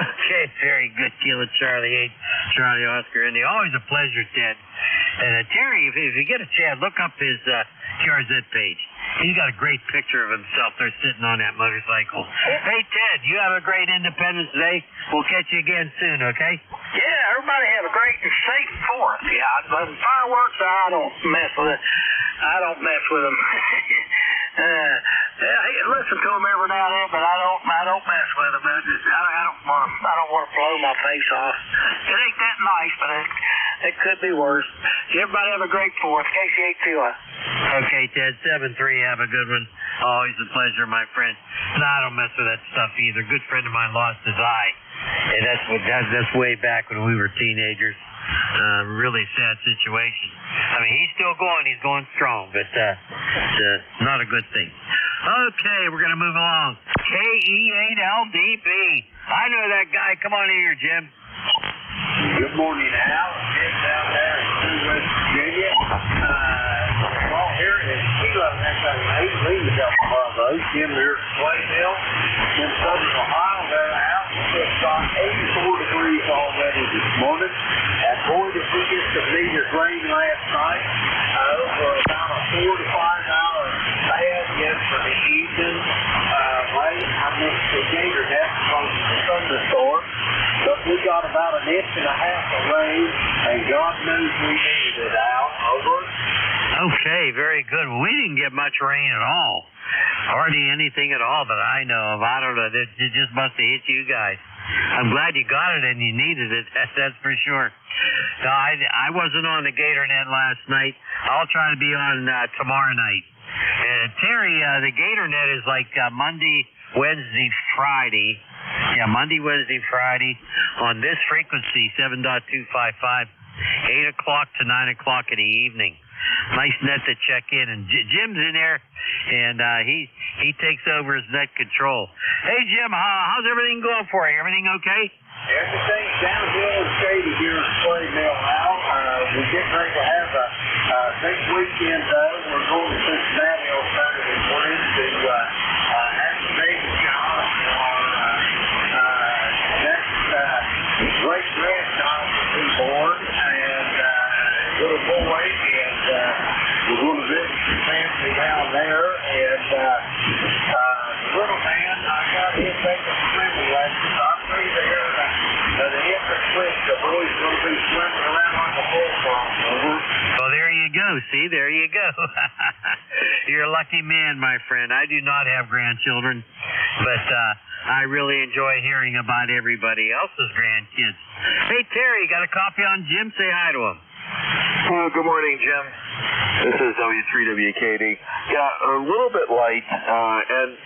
Okay, very good. Kilo Charlie 8, Charlie Oscar Indy. Always a pleasure, Ted. And Terry, if you get a chance, look up his QRZ page. He's got a great picture of himself there sitting on that motorcycle. Hey, Ted, you have a great Independence Day. We'll catch you again soon, okay? Yeah, everybody have a great and safe 4th. Yeah, but fireworks, I don't mess with it. I don't mess with them. I listen to them every now and then, but I don't mess with them. I don't want to blow my face off. It ain't that nice, but it could be worse. Everybody have a great 4th. KC8QI. Okay, Ted. 7-3. Have a good one. Always a pleasure, my friend. No, I don't mess with that stuff either. A good friend of mine lost his eye, and that's way back when we were teenagers. Really sad situation. I mean, he's still going. He's going strong, but not a good thing. Okay, we're going to move along. KE8LDB. I know that guy. Come on in here, Jim. Good morning, Al. Jim down there in West Virginia. Well, here is Kilo Jim here at Claymore in southern Ohio. There out. It's got 84 degrees already this morning. And boy, did we get some needed rain last night over about a 4 to 5 hour bad yesterday evening. Rain. I missed the gator net from the thunderstorm. But we got about an inch and a half of rain, and God knows we needed it out. Over. Okay, very good. Well, we didn't get much rain at all. Hardly anything at all that I know of. I don't know. It just must have hit you guys. I'm glad you got it and you needed it. That's for sure. No, I wasn't on the Gator Net last night. I'll try to be on tomorrow night. Terry, the Gator Net is like Monday, Wednesday, Friday. Yeah, Monday, Wednesday, Friday on this frequency, 7.255, 8 o'clock to 9 o'clock in the evening. Nice net to check in, and Jim's in there, and he takes over his net control. Hey, Jim, how's everything going for you? Everything okay? Everything's downhill and shady here at Clay Mill now. We're getting ready to have a big weekend, though. We're going to Cincinnati on Saturday morning to have a big job for our next great grandchild to be born, and little boy, and we're going to visit your family down there, and little man, I got him taking swimming lessons. I'm pretty there the entrance switch. The boy's going to be swimming around like a bullfrog. Well, there you go. See, there you go. You're a lucky man, my friend. I do not have grandchildren, but I really enjoy hearing about everybody else's grandkids. Hey, Terry, got a copy on Jim? Say hi to him. Good morning, Jim. This is W3WKD. Yeah, a little bit light, and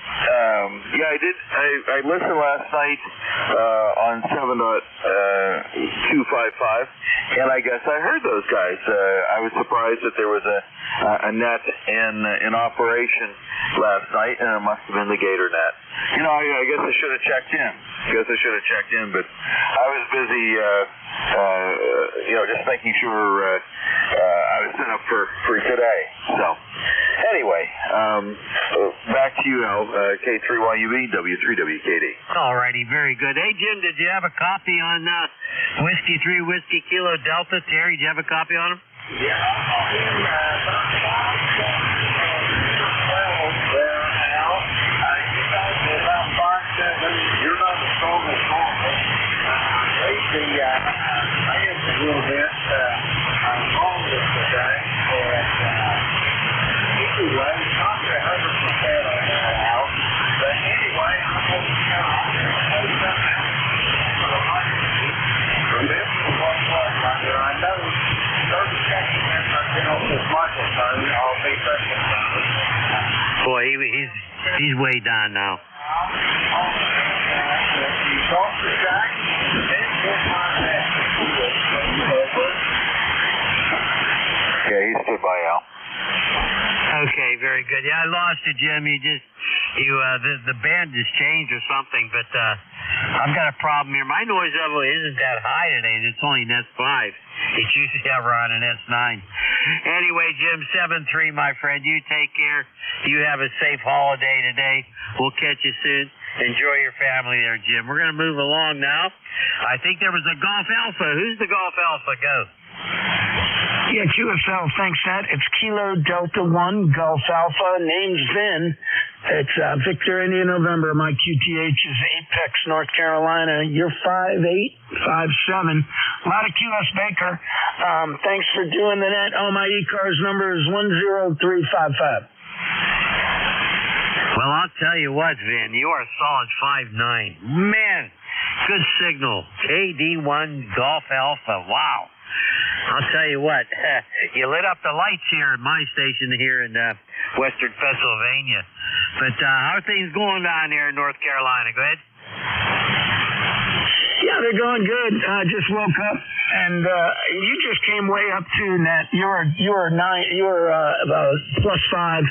I listened last night on 7.255, and I guess I heard those guys. I was surprised that there was a net in operation last night, and it must have been the Gator net. You know, I guess I should have checked in. But I was busy, just making sure I was set up for today. So, anyway, back to you, Al, K3YUB, W3WKD. All righty, very good. Hey, Jim, did you have a copy on Whiskey 3 Whiskey Kilo Delta? Terry, did you have a copy on him? Yeah, you're not the strongest normal. Lately, I am a little bit strongest today, and anyway, not 100% on that out. But anyway, I'm going to tell you something else. Remember what was right there. I know 30 seconds after I get off this microphone, I'll be pressing something. Boy, he's way down now. Yeah, he stood by Al. Okay, very good. Yeah, I lost you, Jim. The band has changed or something, but I've got a problem here. My noise level isn't that high today. It's only net 5. It's usually ever on an S9. Anyway, Jim, 7-3, my friend. You take care. You have a safe holiday today. We'll catch you soon. Enjoy your family there, Jim. We're going to move along now. I think there was a Golf Alpha. Who's the Golf Alpha? Go. Yeah, QSL, thanks, Nat. It's Kilo Delta 1, Golf Alpha. Name's Vin. It's Victor India November. My QTH is Apex, North Carolina. You're 5'8", 5'7". A lot of QS Baker. Thanks for doing the net. Oh, my ECARS number is 10355. Well, I'll tell you what, Vin, you are a solid 5'9". Man, good signal. KD1 Golf Alpha. Wow. I'll tell you what, you lit up the lights here at my station here in western Pennsylvania. But how are things going down here in North Carolina? Go ahead. Yeah, they're going good. Just woke up, and you just came way up to Nat. You were about +5.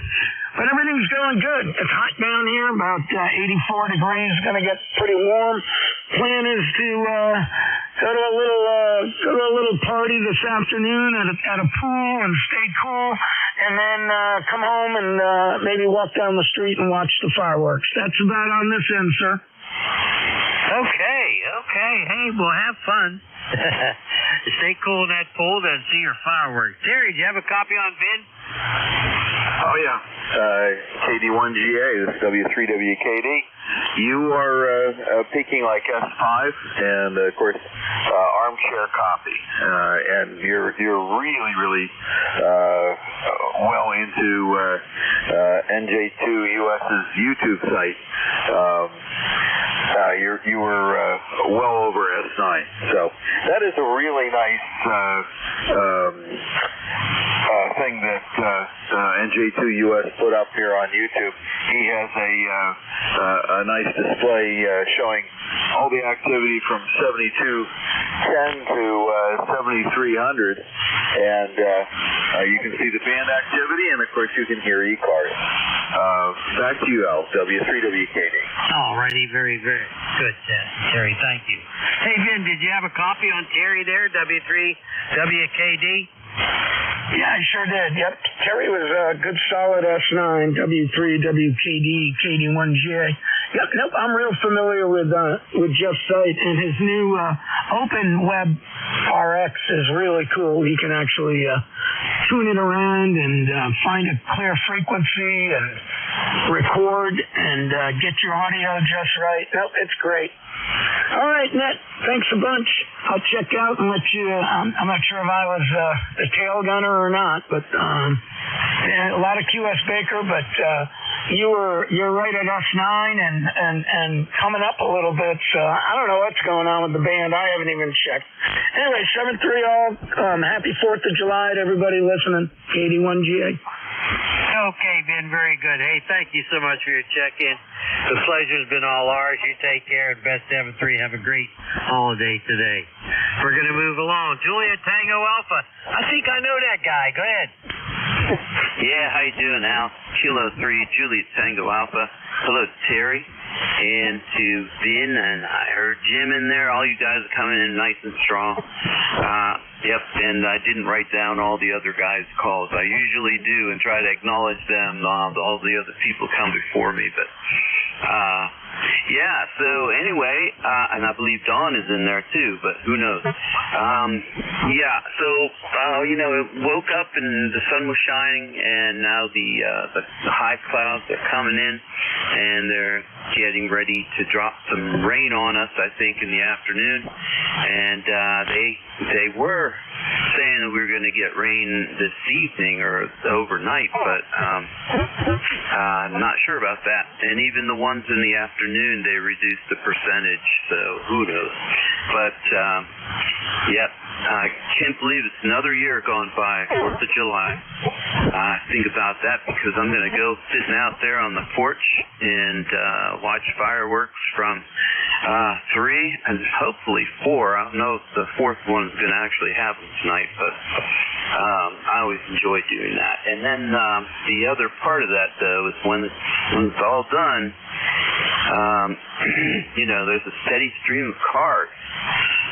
But everything's going good. It's hot down here, about 84 degrees. It's going to get pretty warm. Plan is to go to a little party this afternoon at a pool and stay cool. and then come home and maybe walk down the street and watch the fireworks. That's about on this end, sir. Okay. Hey, well, have fun. Stay cool in that pool and see your fireworks. Terry, do you have a copy on VIN? Oh, yeah. KD1GA, this is W3WKD. You are peaking like S5, and of course, armchair copy. And you're really well into NJ2 US's YouTube site. You were well over S9. So that is a really nice thing that NJ2 US put up here on YouTube. He has a nice display showing all the activity from 7210 to 7300, and you can see the band activity, and of course you can hear ECARS. Back to you, Al, W3WKD. Alrighty, very good, Terry. Thank you. Hey, Vin, did you have a copy on Terry there, W3WKD? Yeah, I sure did. Yep. Terry was a good solid S9, W3, WKD, KD1GA. Yep, nope, I'm real familiar with Jeff's site, and his new Open Web RX is really cool. He can actually tune it around and find a clear frequency and record and get your audio just right. Nope, it's great. All right, Net, thanks a bunch. I'll check out and let you, I'm not sure if I was the tail gunner or not, but a lot of QS Baker, but you're right at S9 and coming up a little bit, so I don't know what's going on with the band. I haven't even checked. Anyway, 7-3 all, happy 4th of July to everybody listening. KD1GA. Okay, Ben, very good. Hey, thank you so much for your check-in. The pleasure's been all ours. You take care, and best 7-3. Have a great holiday today. We're going to move along. Julia Tango Alpha. I think I know that guy. Go ahead. Yeah, how you doing, Al? Kilo 3, Juliet Tango Alpha. Hello, Terry. And to Vin, and I heard Jim in there. All you guys are coming in nice and strong. Yep, and I didn't write down all the other guys' calls. I usually do and try to acknowledge them. All the other people come before me, but yeah, so anyway, and I believe Dawn is in there too, but who knows? Yeah, so it woke up and the sun was shining, and now the high clouds are coming in, and they're getting ready to drop some rain on us, I think, in the afternoon. And they were saying that we were going to get rain this evening or overnight, but I'm not sure about that. And even the ones in the afternoon, they reduced the percentage, so who knows. But yep, I can't believe it's another year gone by, 4th of July. I think about that because I'm going to go sitting out there on the porch and watch fireworks from 3 and hopefully 4. I don't know if the 4th one is going to actually happen tonight, but I always enjoy doing that. And then the other part of that, though, is when it's all done, there's a steady stream of cars.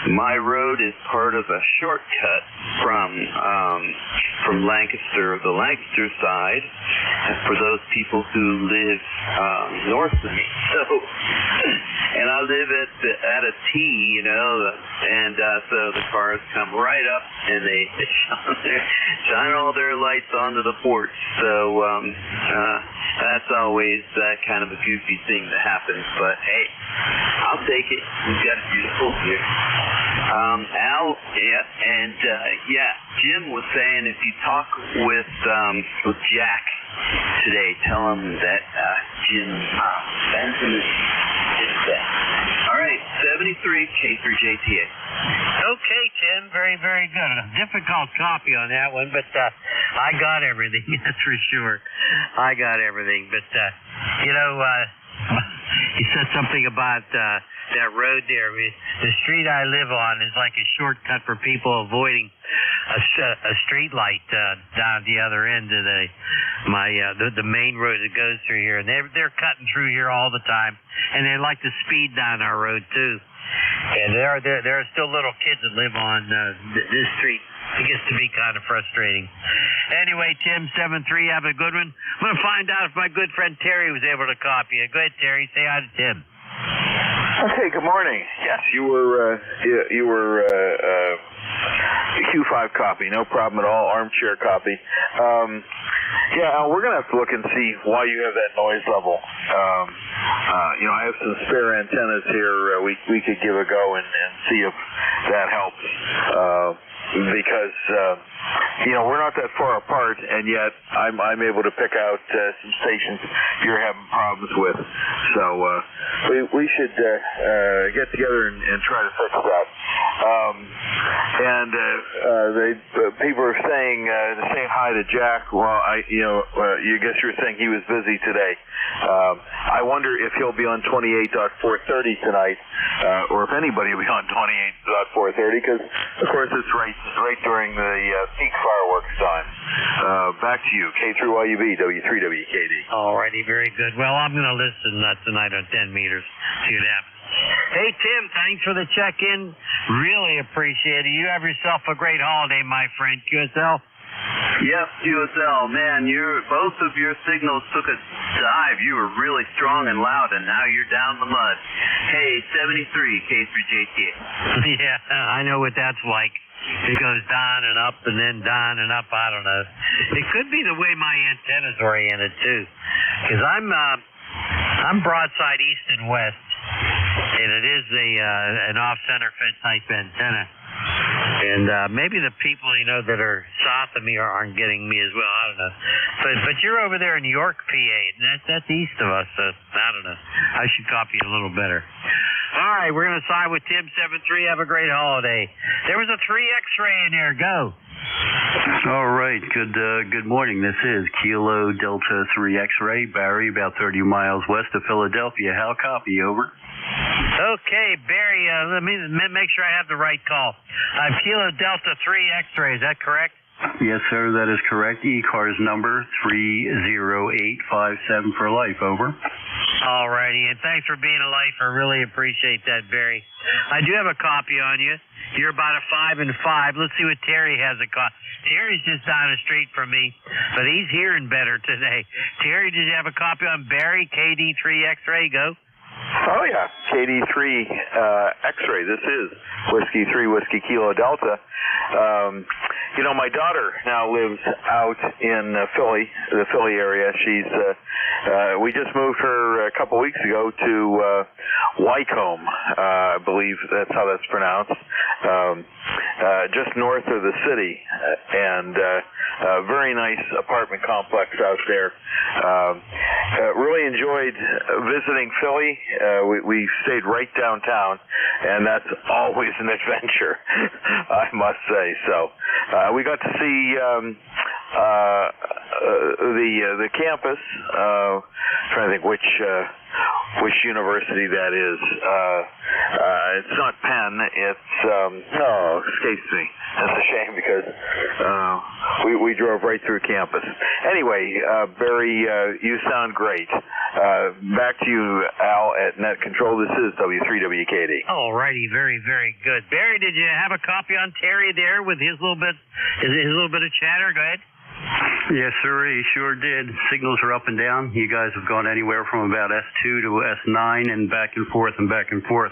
My road is part of a shortcut from Lancaster, the Lancaster side, for those people who live north of me. So, and I live at a T, and so the cars come right up and they shine all their lights onto the porch. So that's always kind of a goofy thing that happens, but hey, I'll take it. We've got it beautiful here. Al, yeah, and Jim was saying if you talk with Jack today, tell him that Jim Benson is set. All right, 73 K3JTA. Okay, Tim, very, very good. A difficult copy on that one, but I got everything, that's for sure. I got everything, but he said something about that road there. The street I live on is like a shortcut for people avoiding a street light down the other end of the main road that goes through here, and they're cutting through here all the time, and they like to speed down our road too. And there are still little kids that live on this street It gets to be kind of frustrating. Anyway, Tim, 7-3, have a good one. I'm going to find out if my good friend Terry was able to copy it. Go ahead, Terry. Say hi to Tim. Okay, good morning. Yes, you were Q5 copy, no problem at all, armchair copy. Yeah, we're going to have to look and see why you have that noise level. I have some spare antennas here we could give a go and see if that helps. Because we're not that far apart, and yet I'm able to pick out some stations you're having problems with. So we should get together and try to fix that. People are saying to say hi to Jack. Well, you guess you're saying he was busy today. I wonder if he'll be on 28.430 tonight, or if anybody will be on 28.430, because of course it's right during the peak fireworks time. Back to you, K3YUB, W3WKD. Alrighty, very good. Well, I'm going to listen tonight on 10 meters. See what happens. Hey, Tim, thanks for the check-in. Really appreciate it. You have yourself a great holiday, my friend. QSL? Yep, QSL. Man, both of your signals took a dive. You were really strong and loud, and now you're down the mud. Hey, 73, K3JT. Yeah, I know what that's like. It goes down and up and then down and up. I don't know. It could be the way my antenna's oriented, too. Because I'm broadside east and west, and it is an off-center fed type antenna. And maybe the people that are south of me aren't getting me as well. I don't know. But you're over there in York, PA. That's east of us. So I don't know. I should copy it a little better. All right, we're going to side with Tim 7-3. Have a great holiday. There was a 3 X-ray in there. Go. All right. Good morning. This is Kilo Delta 3 X-ray, Barry, about 30 miles west of Philadelphia. How copy? Over. Okay, Barry, let me make sure I have the right call. Kilo Delta 3 X-ray, is that correct? Yes, sir, that is correct. ECARS number 30857 for life. Over. All righty, and thanks for being a lifer. Really appreciate that, Barry. I do have a copy on you. You're about a 5 and 5. Let's see what Terry has a copy. Terry's just down the street from me, but he's hearing better today. Terry, did you have a copy on Barry, KD3 X-ray? Go. Oh, yeah, KD3 X-ray. This is Whiskey 3, Whiskey Kilo Delta. My daughter now lives out in Philly, the Philly area. We just moved her a couple weeks ago to Wycombe, I believe that's how that's pronounced, just north of the city, and a very nice apartment complex out there. Really enjoyed visiting Philly. We stayed right downtown, and that's always an adventure, I must say. So we got to see the campus. Trying to think which university that is. It's not Penn. It's escapes me. That's a shame because we drove right through campus. Anyway, Barry, you sound great. Back to you, Al, at Net Control. This is W3WKD. All righty, very, very good. Barry, did you have a copy on Terry there with his little bit of chatter? Go ahead. Yes, sir, he sure did. Signals are up and down. You guys have gone anywhere from about S2 to S9 and back and forth and back and forth.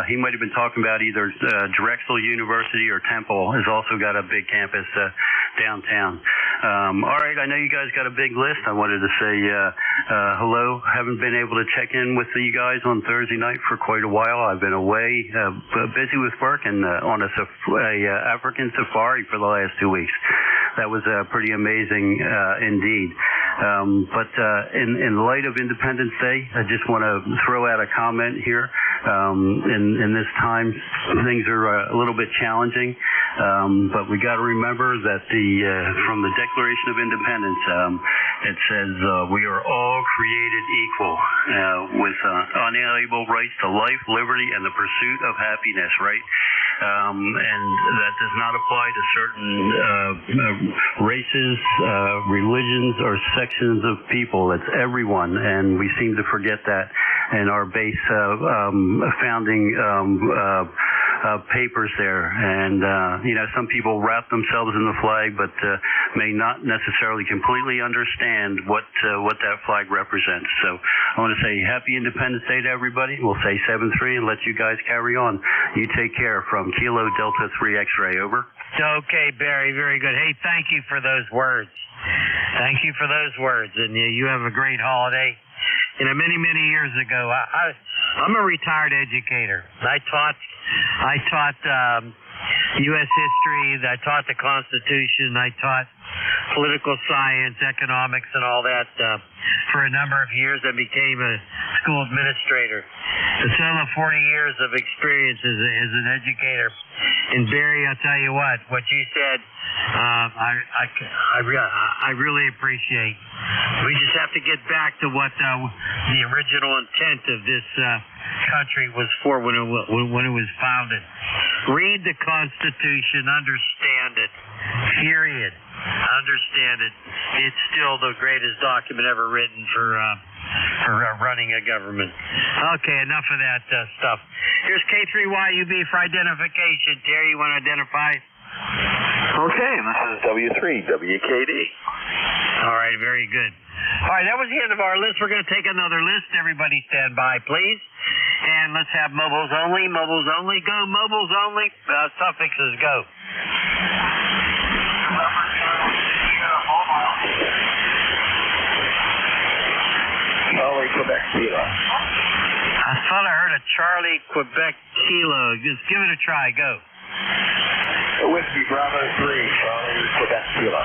He might have been talking about either Drexel University or Temple has also got a big campus downtown. All right, I know you guys got a big list. I wanted to say hello. Haven't been able to check in with you guys on Thursday night for quite a while. I've been away, busy with work and on a African safari for the last 2 weeks. That was pretty amazing indeed. But in light of Independence Day, I just want to throw out a comment here. In this time, things are a little bit challenging, but we got to remember that from the Declaration of Independence, it says we are all created equal with unalienable rights to life, liberty, and the pursuit of happiness, right? And that does not apply to certain races, religions, or sections of people. It's everyone, and we seem to forget that in our base founding papers there, and some people wrap themselves in the flag, but may not necessarily completely understand what that flag represents. So I want to say Happy Independence Day to everybody. We'll say 7-3 and let you guys carry on. You take care from Kilo Delta 3 X-ray, over. Okay, Barry, very good. Hey, thank you for those words. Thank you for those words, and you have a great holiday. Many, many years ago, I'm a retired educator. I taught U.S. history. I taught the Constitution. I taught political science, economics, and all that for a number of years. I became a school administrator. So I have 40 years of experience as an educator. And Barry, I'll tell you what you said, I really appreciate. We just have to get back to what the original intent of this country was for when it was founded. Read the Constitution, understand it. Period. Understand it. It's still the greatest document ever written for running a government. Okay, enough of that stuff. Here's K3YUB for identification. Terry, you want to identify? Okay, this is W3WKD. All right, very good. All right, that was the end of our list. We're going to take another list. Everybody stand by, please. And let's have mobiles only. Mobiles only. Go. Mobiles only. Suffixes go. Charlie, Quebec, Kilo. I thought I heard a Charlie, Quebec, Kilo. Just give it a try. Go. Whiskey, Bravo 3, Charlie, Quebec, Kilo.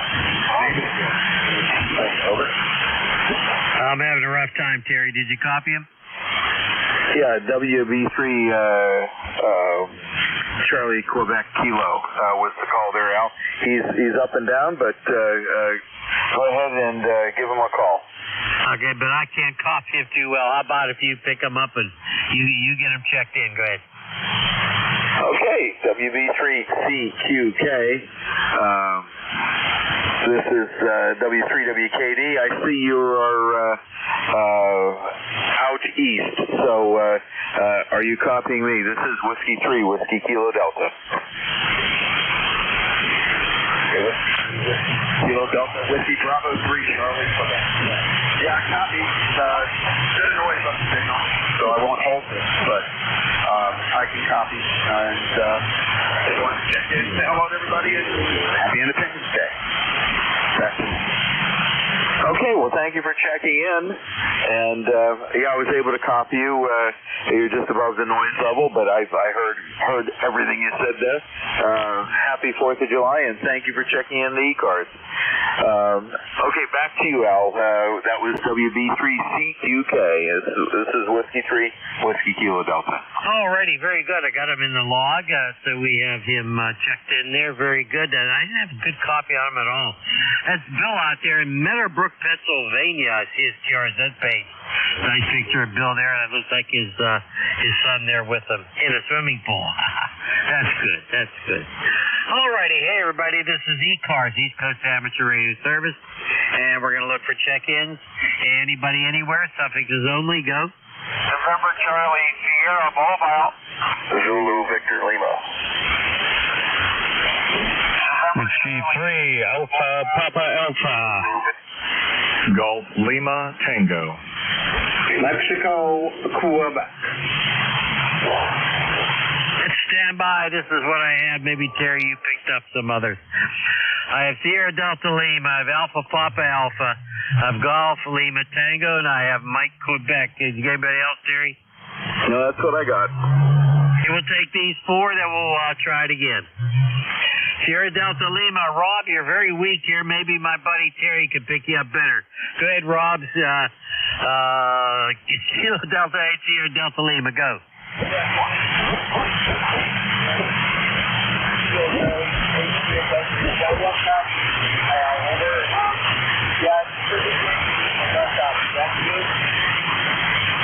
Over. I'm having a rough time, Terry. Did you copy him? Yeah, WB3 Charlie, Quebec, Kilo was the call there, Al. He's up and down, but go ahead and give him a call. Okay, but I can't copy him too well. How about if you pick him up and you get him checked in? Go ahead. Okay, WB3CQK. This is W3WKD. I see you are out east, so are you copying me? This is Whiskey 3, Whiskey Kilo Delta. Kilo Delta, Whiskey Bravo 3, Charlie, Quebec. Yeah, I copy. There's noise on the signal, so I won't hold this, but I can copy. And they want to check in. Say hello to everybody and Happy Independence Day. Okay, well, thank you for checking in. And I was able to copy you. You're just above the noise level, but I heard everything you said there. Happy 4th of July, and thank you for checking in the ECARS. Okay, back to you, Al. That was WB3CQK. This is Whiskey 3, Whiskey Kilo Delta. Alrighty, very good. I got him in the log, so we have him checked in there. Very good. And I didn't have a good copy on him at all. That's Bill out there in Meadowbrook, Pennsylvania. I see his TRZ page. Nice picture of Bill there, and it looks like his son there with him in a swimming pool. That's good. That's good. Alrighty, hey everybody, this is ECARS, East Coast Amateur Radio Service, and we're going to look for check-ins. Anybody anywhere? Suffixes only. Go. November Charlie, Sierra Mobile. Zulu Victor Lima. Whiskey 3, Alpha Papa Alpha. Golf Lima Tango. Mexico, Quebec. Let's stand by. This is what I had. Maybe, Terry, you picked up some others. I have Sierra Delta Lima. I have Alpha Papa Alpha. I have Golf Lima Tango, and I have Mike Quebec. Did you get anybody else, Terry? No, that's what I got. Okay, we'll take these four, then we'll try it again. Sierra Delta Lima. Rob, you're very weak here. Maybe my buddy Terry can pick you up better. Go ahead, Rob. Kilo Delta 8, Sierra Delta Lima. Go.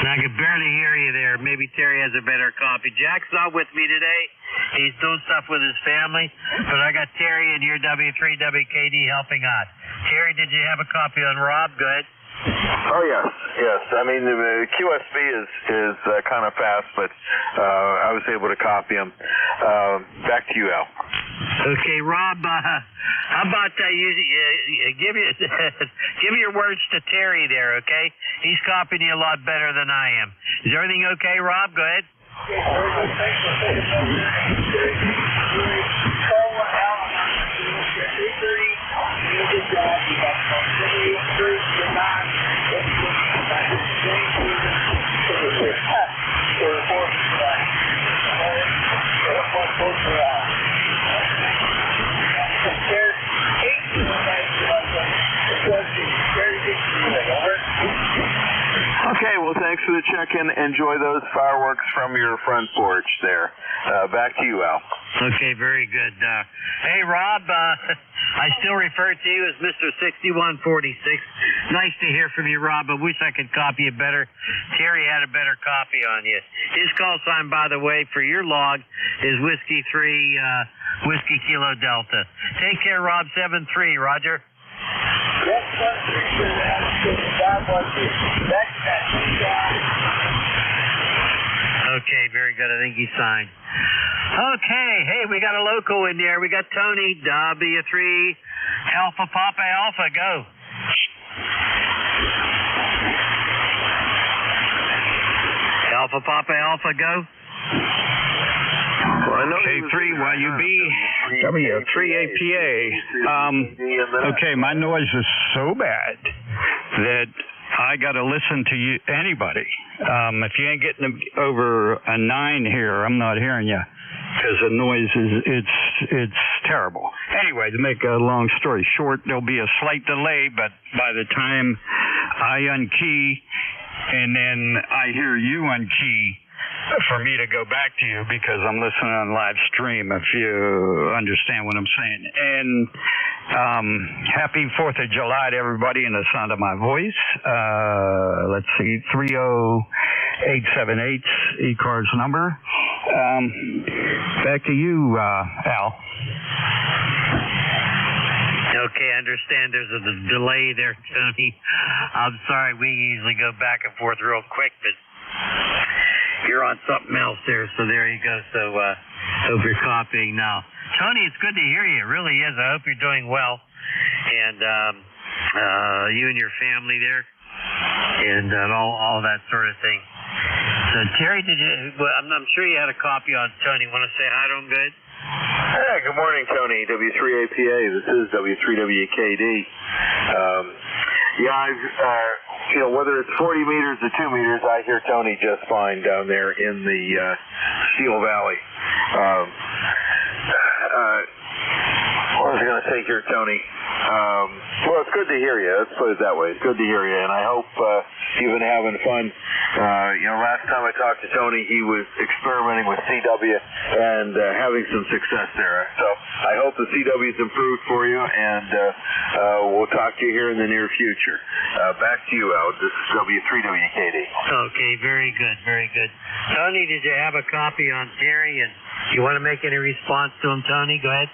I can barely hear you there. Maybe Terry has a better copy. Jack's not with me today. He's doing stuff with his family. But I got Terry and your W3WKD helping out. Terry, did you have a copy on Rob? Good. Oh yes. I mean, the QSB is kind of fast, but I was able to copy them. Back to you, Al. Okay, Rob. How about you give your words to Terry there? Okay, he's copying you a lot better than I am. Is everything okay, Rob? Go ahead. Okay, well, thanks for the check-in. Enjoy those fireworks from your front porch there. Back to you, Al. Okay, very good. Hey, Rob, I still refer to you as Mr. 6146. Nice to hear from you, Rob. I wish I could copy you better. Terry had a better copy on you. His call sign, by the way, for your log is Whiskey 3, Whiskey Kilo Delta. Take care, Rob. 7-3, Roger. Okay, very good. I think he signed. Okay, hey, we got a local in there. We got Tony, W3, Alpha Papa Alpha, go. Alpha Papa Alpha, go. K3YUB, W3APA. Okay, my noise is so bad that I got to listen to you, anybody. If you ain't getting over a 9 here, I'm not hearing you because the noise it's terrible. Anyway, to make a long story short, there'll be a slight delay, but by the time I unkey and then I hear you unkey, for me to go back to you because I'm listening on live stream, if you understand what I'm saying. And happy 4th of July to everybody in the sound of my voice. Let's see, 30878's ECARS number. Back to you, Al. Okay, I understand there's a delay there, Tony. I'm sorry, we usually go back and forth real quick, but you're on something else there, so there you go. So hope you're copying now. Tony, it's good to hear you. It really is. I hope you're doing well. And you and your family there and all that sort of thing. So, Terry, I'm sure you had a copy on Tony. Want to say hi to him, good? Hey, good morning, Tony. W3APA. This is W3WKD. Whether it's 40 meters or 2 meters, I hear Tony just fine down there in the Steel Valley. What was I going to say here, Tony? Well, it's good to hear you. Let's put it that way. It's good to hear you, and I hope you've been having fun. Last time I talked to Tony, he was experimenting with CW and having some success there. So I hope the CW's improved for you, and we'll talk to you here in the near future. Back to you, Al. This is W3WKD. Okay, very good, very good. Tony, did you have a copy on Terry? And you want to make any response to him, Tony? Go ahead.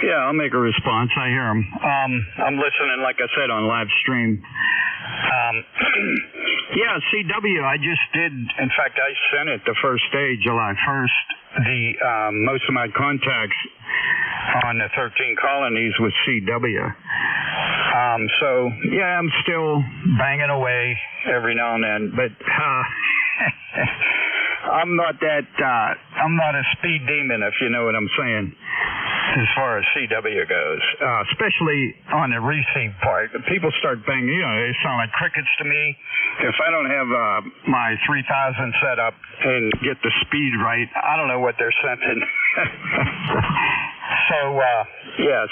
Yeah, I'll make a response. I hear him. I'm listening, like I said, on live stream. CW, I just did. In fact, I sent it the first day, July 1st. Most of my contacts on the 13 colonies with CW. I'm still banging away every now and then, but I'm not a speed demon, if you know what I'm saying, as far as CW goes, especially on the receive part. People start banging, they sound like crickets to me. If I don't have my 3000 set up and get the speed right, I don't know what they're sensing.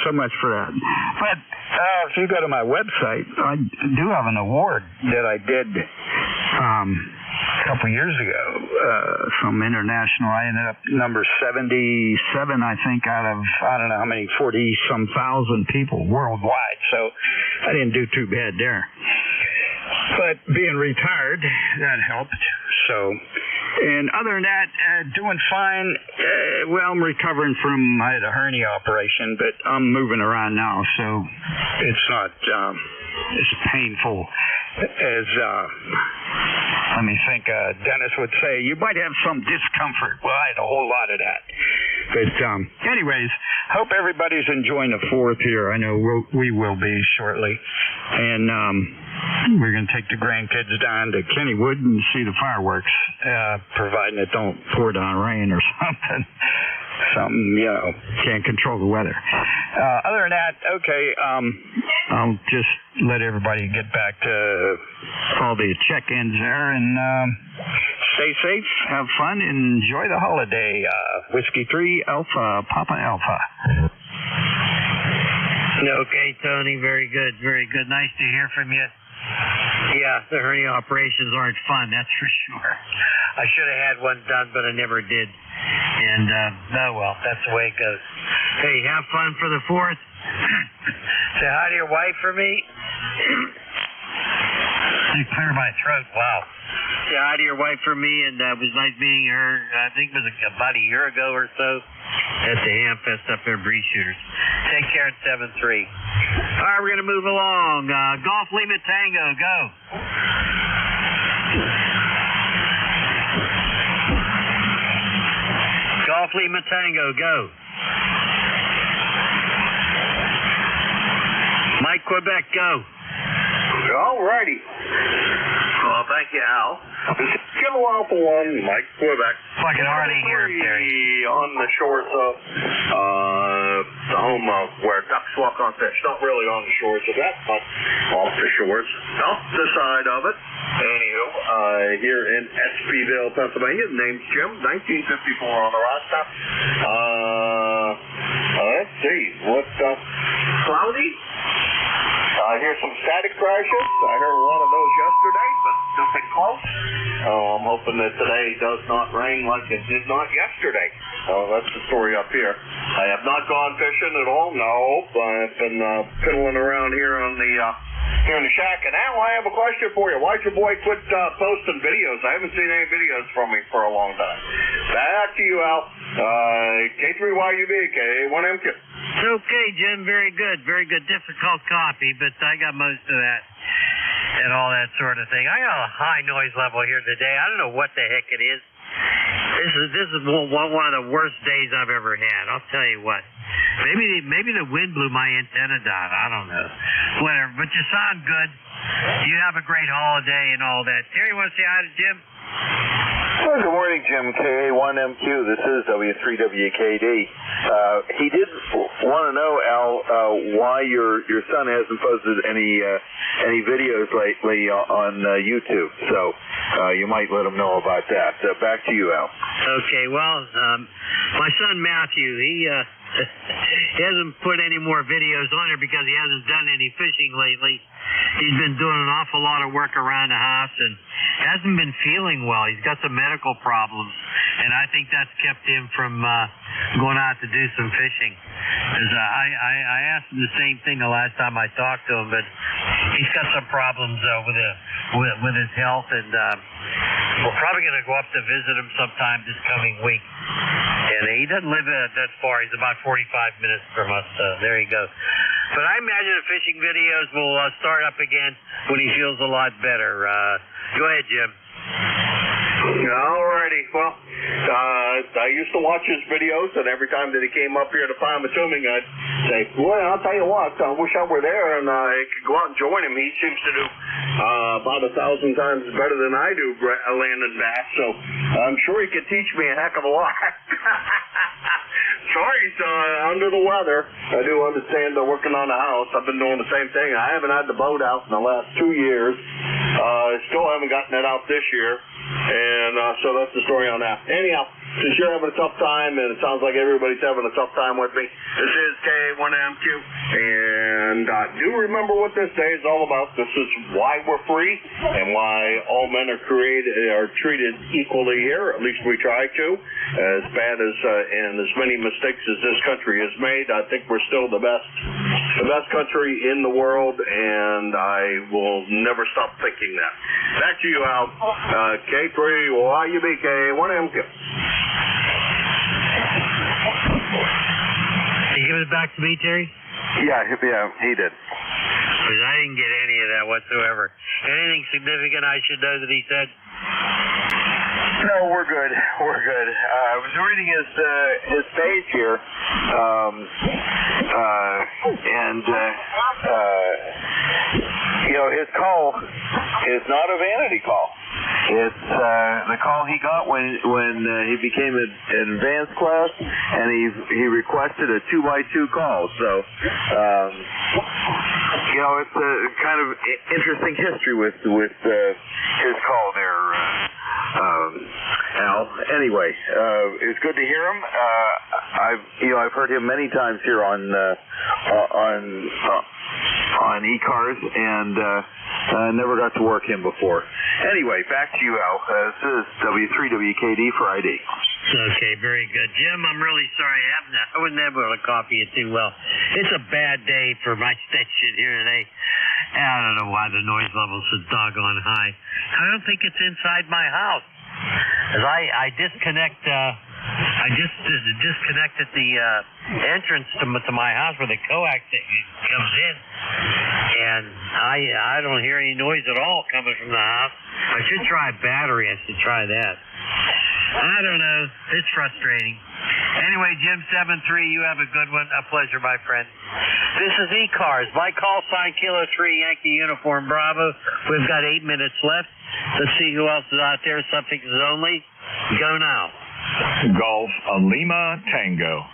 So much for that. But if you go to my website, I do have an award that I did a couple years ago from international. I ended up number 77, I think, out of, I don't know how many, 40-some thousand people worldwide. So I didn't do too bad there. But being retired, that helped. So And other than that, doing fine. Well, I'm recovering from, I had a hernia operation, but I'm moving around now, so it's not as painful as, let me think, Dennis would say, you might have some discomfort. Well, I had a whole lot of that. But anyways, hope everybody's enjoying the 4th here. I know we will be shortly. And we're going to take the grandkids down to Kennywood and see the fireworks, providing it don't pour down rain or something. Something, you know, can't control the weather. Other than that, okay, I'll just let everybody get back to all the check-ins there and stay safe, have fun, and enjoy the holiday. Whiskey 3 Alpha, Papa Alpha. Okay, Tony, very good, very good. Nice to hear from you. Yeah, the hernia operations aren't fun, that's for sure. I should have had one done, but I never did. And, oh well, that's the way it goes. Hey, have fun for the 4th. Say hi to your wife for me. I clear my throat, wow. Say hi to your wife for me, and it was nice meeting her, I think it was about a year ago or so, at the Hamfest up there, Breeze Shooters. Take care at 7-3. All right, we're going to move along. Golf Lima Tango, go. Golf Lima Tango, go. Mike Quebec, go. All righty. Well, thank you, Al. Kilo Alpha 1, Mike Quebec. Fucking hardly here, Terry. On the shores of the home of where ducks walk on fish. Not really on the shores of that, but off the shores. Off the side of it. Anywho, here in Espyville, Pennsylvania. The name's Jim. 1954 on the roster. Let's see. What's cloudy? I hear some static crashes. I heard a lot of those yesterday, but nothing close. I'm hoping that today does not rain like it did not yesterday. That's the story up here. I have not gone fishing at all. No, I've been fiddling around here on the here in the shack. And Al, I have a question for you. Why'd your boy quit posting videos? I haven't seen any videos from him for a long time. Back to you, Al. K3YUB, K1MQ. Okay, Jim. Very good. Very good. Difficult copy, but I got most of that and all that sort of thing. I got a high noise level here today. I don't know what the heck it is. This is one of the worst days I've ever had. I'll tell you what. Maybe the wind blew my antenna down. I don't know. Whatever. But you sound good. You have a great holiday and all that. Terry, want to say hi to Jim? Well, good morning, Jim. KA1MQ. This is W3WKD. He did want to know, Al, why your son hasn't posted any videos lately on YouTube. So you might let him know about that. Back to you, Al. Okay. Well, my son Matthew, he hasn't put any more videos on there because he hasn't done any fishing lately. He's been doing an awful lot of work around the house and hasn't been feeling well. He's got some medical problems, and I think that's kept him from going out to do some fishing. Because I asked him the same thing the last time I talked to him, but he's got some problems with his health, and we're probably going to go up to visit him sometime this coming week. And he doesn't live that far. He's about 45 minutes from us. There you go. But I imagine the fishing videos will start up again when he feels a lot better. Go ahead, Jim. Alrighty. Well, I used to watch his videos, and every time that he came up here to Farm Assuming, I'd say, boy, I'll tell you what, I wish I were there and I could go out and join him. He seems to do about 1,000 times better than I do landing bass, so I'm sure he could teach me a heck of a lot. Sorry, he's under the weather. I do understand working on the house. I've been doing the same thing. I haven't had the boat out in the last 2 years. Still haven't gotten it out this year. And so that's the story on that. Anyhow, since you're having a tough time, and it sounds like everybody's having a tough time with me, this is K1MQ. And do remember what this day is all about. This is why we're free and why all men are treated equally here. At least we try to. As bad as and as many mistakes as this country has made, I think we're still the best the best country in the world, and I will never stop thinking that. Back to you, Al. K3YUBK1MQ. You give it back to me, Terry? Yeah, he did. Because I didn't get any of that whatsoever. Anything significant I should know that he said? No, we're good. We're good. I was reading his page here, and his call is not a vanity call. It's the call he got when he became an advanced class, and he requested a 2x2 call. So, it's a kind of interesting history with his call there. Al. Anyway, it's good to hear him. I've heard him many times here on ECARS, and never got to work him before. Anyway, back to you, Al. This is W3WKD Friday. Okay, very good. Jim, I'm really sorry. I wasn't able to copy it too well. It's a bad day for my station here today. I don't know why the noise level's so doggone high. I don't think it's inside my house. As I disconnect, I just disconnected the entrance to my house where the coax comes in, and I don't hear any noise at all coming from the house. I should try a battery. I should try that. I don't know. It's frustrating. Anyway, Jim 73, you have a good one. A pleasure, my friend. This is ECARS. My call sign, Kilo 3, Yankee Uniform Bravo. We've got 8 minutes left. Let's see who else is out there. Suffixes only. Go now. Golf Lima Tango.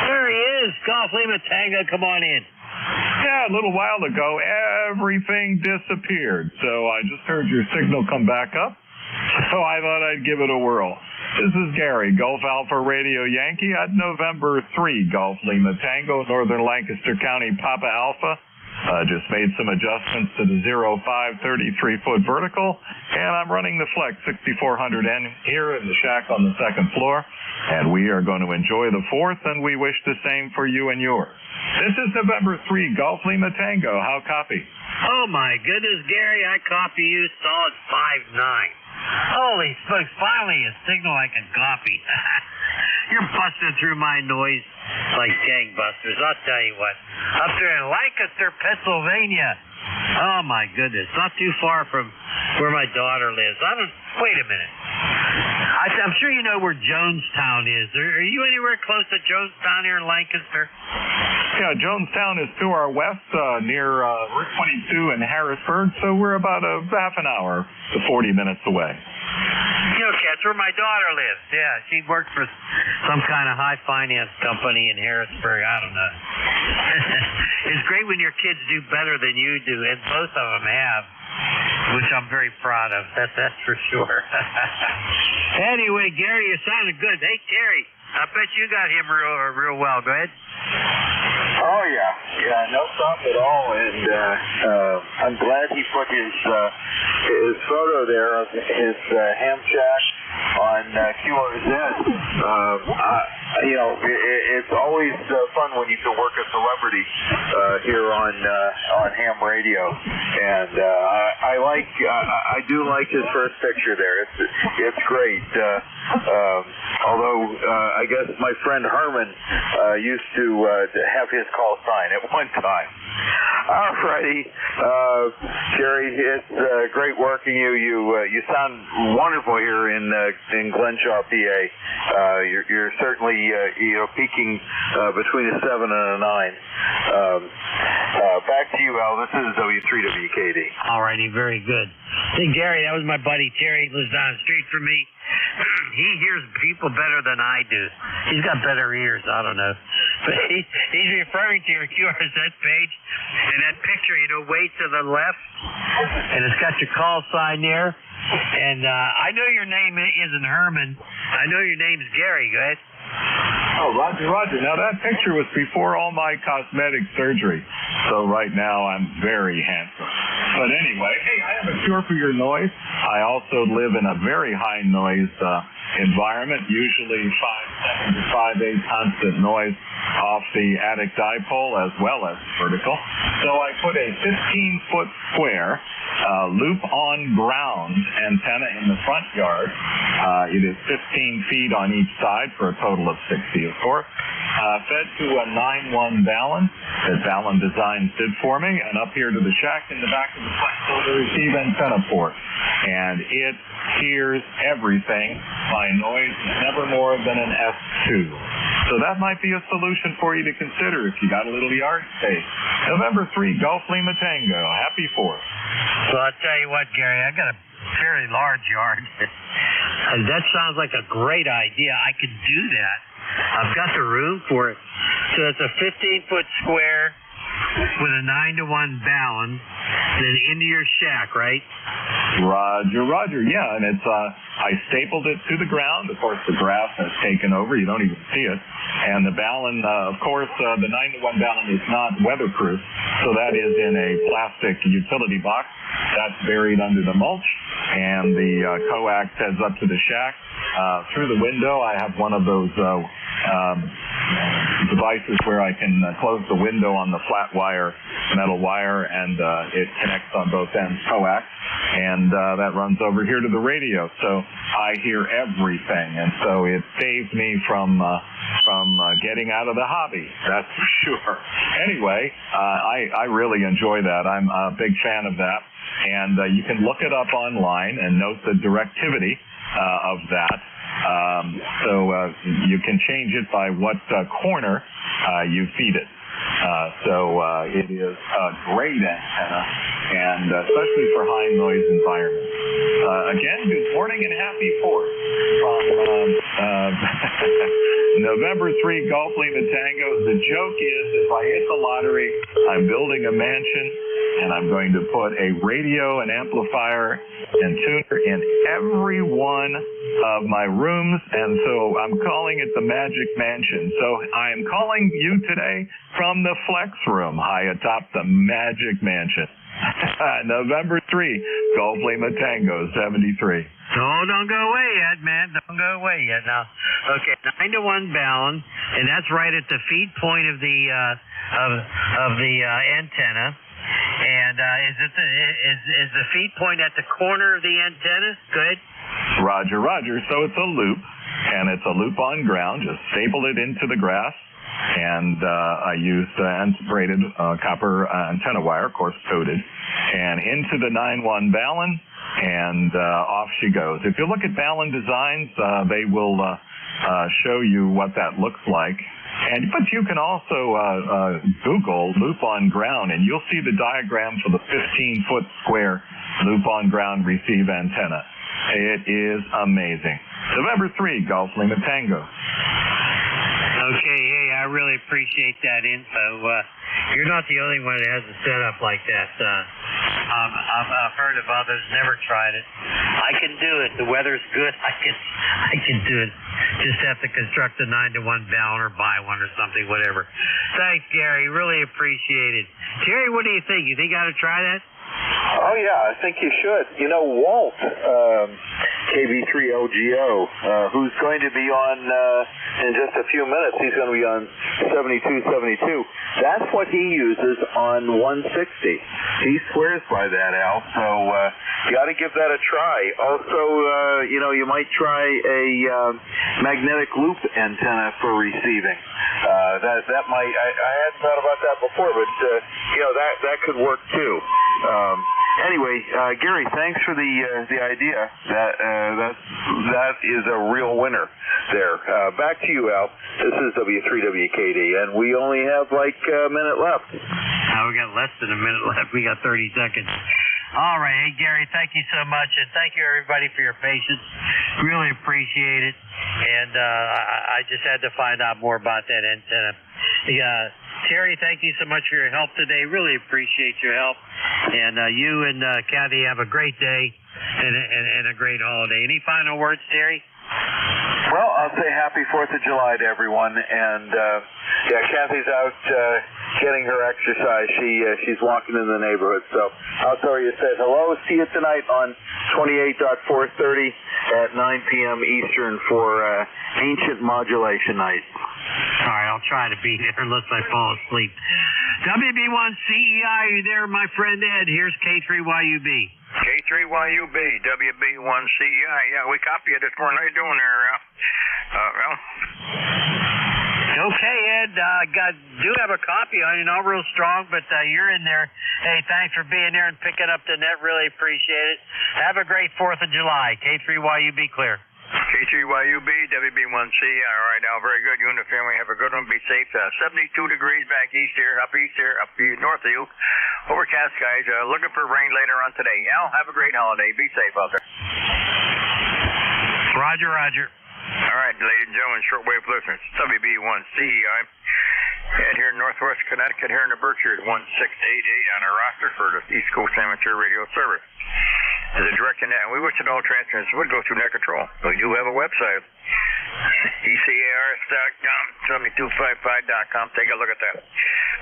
There he is. Golf Lima Tango. Come on in. Yeah, a little while ago, everything disappeared. So I just heard your signal come back up. So I thought I'd give it a whirl. This is Gary, Golf Alpha Radio Yankee at November 3, Golf Lima Tango, Northern Lancaster County, Papa Alpha. Just made some adjustments to the 05 33-foot vertical, and I'm running the Flex 6400N here in the shack on the second floor, and we are going to enjoy the 4th, and we wish the same for you and yours. This is November 3, Golf Lima Tango. How copy? Oh, my goodness, Gary, I copy you solid 5-9. Holy smokes, finally a signal I can copy. You're busting through my noise like gangbusters, I'll tell you what. Up there in Lancaster, Pennsylvania. Oh, my goodness, not too far from where my daughter lives. Wait a minute. I'm sure you know where Jonestown is. Are you anywhere close to Jonestown here in Lancaster? Yeah, Jonestown is to our west, near Route 22 in Harrisburg, so we're about a half an hour to 40 minutes away. Okay, that's where my daughter lives. Yeah, she works for some kind of high finance company in Harrisburg. I don't know. It's great when your kids do better than you do, and both of them have, which I'm very proud of. That's for sure. Anyway, Gary, you sounded good. Hey, Terry, I bet you got him real well. Go ahead. Oh, yeah, no problem at all, and I'm glad he put his photo there of his ham shack on QRZ. It's always fun when you can work a celebrity here on ham radio, and I do like his first picture there. It's great. Although I guess my friend Herman used to have his call sign at one time. All righty, Jerry, it's great working you. You sound wonderful here in Glenshaw, PA. You're certainly peaking between a 7 and a 9. Back to you, Al. This is W3WKD. All righty, very good. Hey, Gary, that was my buddy Terry. He lives down the street from me. He hears people better than I do. He's got better ears. I don't know. But he's referring to your QRZ page, and that picture, way to the left, and it's got your call sign there. And I know your name isn't Herman. I know your name's Gary. Go ahead. Oh, Roger. Now, that picture was before all my cosmetic surgery. So right now, I'm very handsome. But anyway, hey, I have a cure for your noise. I also live in a very high noise environment, usually 5 7 to 5 8 constant noise. off the attic dipole as well as vertical. So I put a 15-foot square loop on ground antenna in the front yard. It is 15 feet on each side for a total of 60, of course. Fed to a 9-1 Balun that Balun Designs did for me, and up here to the shack in the back of the flex the receive antenna port. And it hears everything by noise never more than an F2. So that might be a solution for you to consider if you got a little yard space. November 3, Golf Lima Tango. Happy 4th. Well, I'll tell you what, Gary, I got a fairly large yard. That sounds like a great idea. I could do that. I've got the room for it. So it's a 15-foot square with a 9-1 Balun, then into your shack, right? Roger. Yeah, and it's I stapled it to the ground. Of course, the grass has taken over. You don't even see it. And the Balun, of course, the 9-1 Balun is not weatherproof, so that is in a plastic utility box. That's buried under the mulch, and the coax heads up to the shack. Through the window, I have one of those devices where I can close the window on the flat wire, metal wire, and it connects on both ends, coax, and that runs over here to the radio. So I hear everything, and so it saves me from getting out of the hobby. That's for sure. Anyway, I really enjoy that. I'm a big fan of that, and you can look it up online and note the directivity of that. So you can change it by what corner you feed it. So it is a great antenna, and especially for high noise environments. Again, good morning and happy 4th from November 3, Golf Lima Tango. The joke is, if I hit the lottery, I'm building a mansion, and I'm going to put a radio, an amplifier, and tuner in every one of my rooms, and so I'm calling it the Magic Mansion. So I am calling you today from the Flex Room high atop the Magic Mansion. November 3, Golf Lima Tango 73. No, don't go away yet, man. Don't go away yet. Now, okay, 9-1 Balun, and that's right at the feed point of the antenna. And is the feed point at the corner of the antenna? Good. Roger. So it's a loop, and it's a loop on ground. Just staple it into the grass. And I used braided copper antenna wire, of course, coated, and into the 9-1 Balun, and off she goes. If you look at Balun Designs, they will show you what that looks like. But you can also Google loop on ground, and you'll see the diagram for the 15-foot square loop on ground receive antenna. It is amazing. November 3, Golf Lima Tango. Okay, hey, I really appreciate that info. You're not the only one that has a setup like that. I've heard of others, never tried it. I can do it. The weather's good. I can do it. Just have to construct a 9-1 Balun or buy one or something, whatever. Thanks, Gary. Really appreciate it. Terry, what do you think? You think I ought to try that? Oh, yeah, I think you should. You know, Walt, KB3LGO, who's going to be on in just a few minutes, he's going to be on 7272. That's what he uses on 160. He swears by that, Al, so you ought to give that a try. Also, you might try a magnetic loop antenna for receiving. That might, I hadn't thought about that before, but, that could work too. Anyway, Gary, thanks for the idea. That is a real winner there. Back to you, Al. This is W3WKD, and we only have like a minute left. We got less than a minute left. We got 30 seconds. All right. Hey, Gary, thank you so much, and thank you, everybody, for your patience. Really appreciate it. And I just had to find out more about that antenna. Terry, thank you so much for your help today. Really appreciate your help. And you and Kathy have a great day and a great holiday. Any final words, Terry? Well, I'll say happy 4th of July to everyone. And, Kathy's out getting her exercise. She's walking in the neighborhood. So I'll tell her you said hello. See you tonight on 28.430 at 9 p.m. Eastern for Ancient Modulation Night. All right, I'll try to be there unless I fall asleep. WB1CEI, are you there, my friend Ed? Here's K3YUB. K3YUB, WB1CEI. Yeah, we copy you this morning. How you doing there, Well? Okay, Ed, do have a copy on you, not real strong, but you're in there. Hey, thanks for being there and picking up the net. Really appreciate it. Have a great 4th of July. K3YUB clear. K3YUB, WB1C. All right, Al, very good. You and the family have a good one. Be safe. 72 degrees back east here, up north of you. Overcast, guys. Looking for rain later on today. Al, have a great holiday. Be safe out there. Roger, roger. All right, ladies and gentlemen, shortwave listeners, WB1CEI. And here in Northwest Connecticut, here in the Berkshires, 1688 on our roster for the East Coast Amateur Radio Service. As a direct net, and we wish that all transmissions would go through net control. We do have a website, ECARS.com, 7255.com. Take a look at that.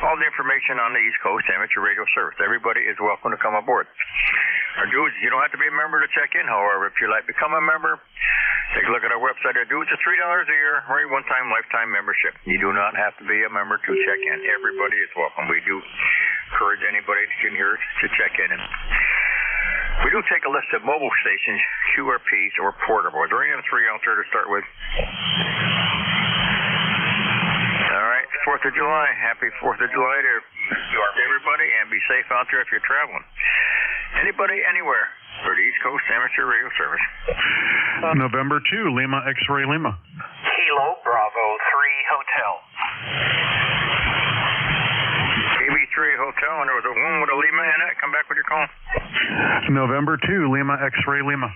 All the information on the East Coast Amateur Radio Service. Everybody is welcome to come aboard. Our dues, you don't have to be a member to check in. However, if you like become a member, take a look at our website. Our dues are $3 a year or a one-time lifetime membership. You do not have to be a member to check in. Everybody is welcome. We do encourage anybody that can hear to check in. We do take a list of mobile stations, QRPs, or portables. Are any of the three out there to start with? All right, 4th of July. Happy 4th of July to everybody, and be safe out there if you're traveling. Anybody, anywhere, for the East Coast Amateur Radio Service. November 2, Lima X-Ray Lima. Kilo Bravo 3 Hotel. KB3 Hotel, and there was a one with a Lima in it. Come back with your call. November 2, Lima X-Ray Lima.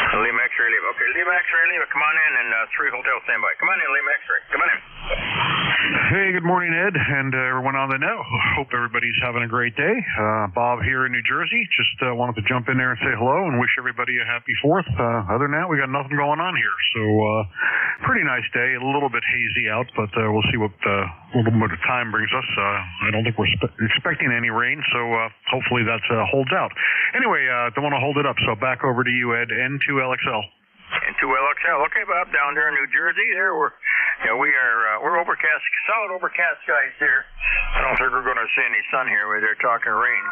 Lima X-Ray Lima. Okay, Lima X-Ray Lima, come on in, and 3 Hotel standby. Come on in, Lima X-Ray. Come on in. Hey, good morning, Ed, and everyone on the net. Hope everybody's having a great day. Bob here in New Jersey. Just wanted to jump in there and say hello and wish everybody a happy 4th. Other than that, we got nothing going on here. So, pretty nice day. A little bit hazy out, but we'll see what a little bit of time brings us. I don't think we're expecting any rain, so hopefully that holds out. Anyway, don't want to hold it up, so back over to you, Ed, N2LXL. N2LXL. Okay, Bob, down there in New Jersey, there we're overcast, solid overcast guys here. I don't think we're going to see any sun here. They're talking rain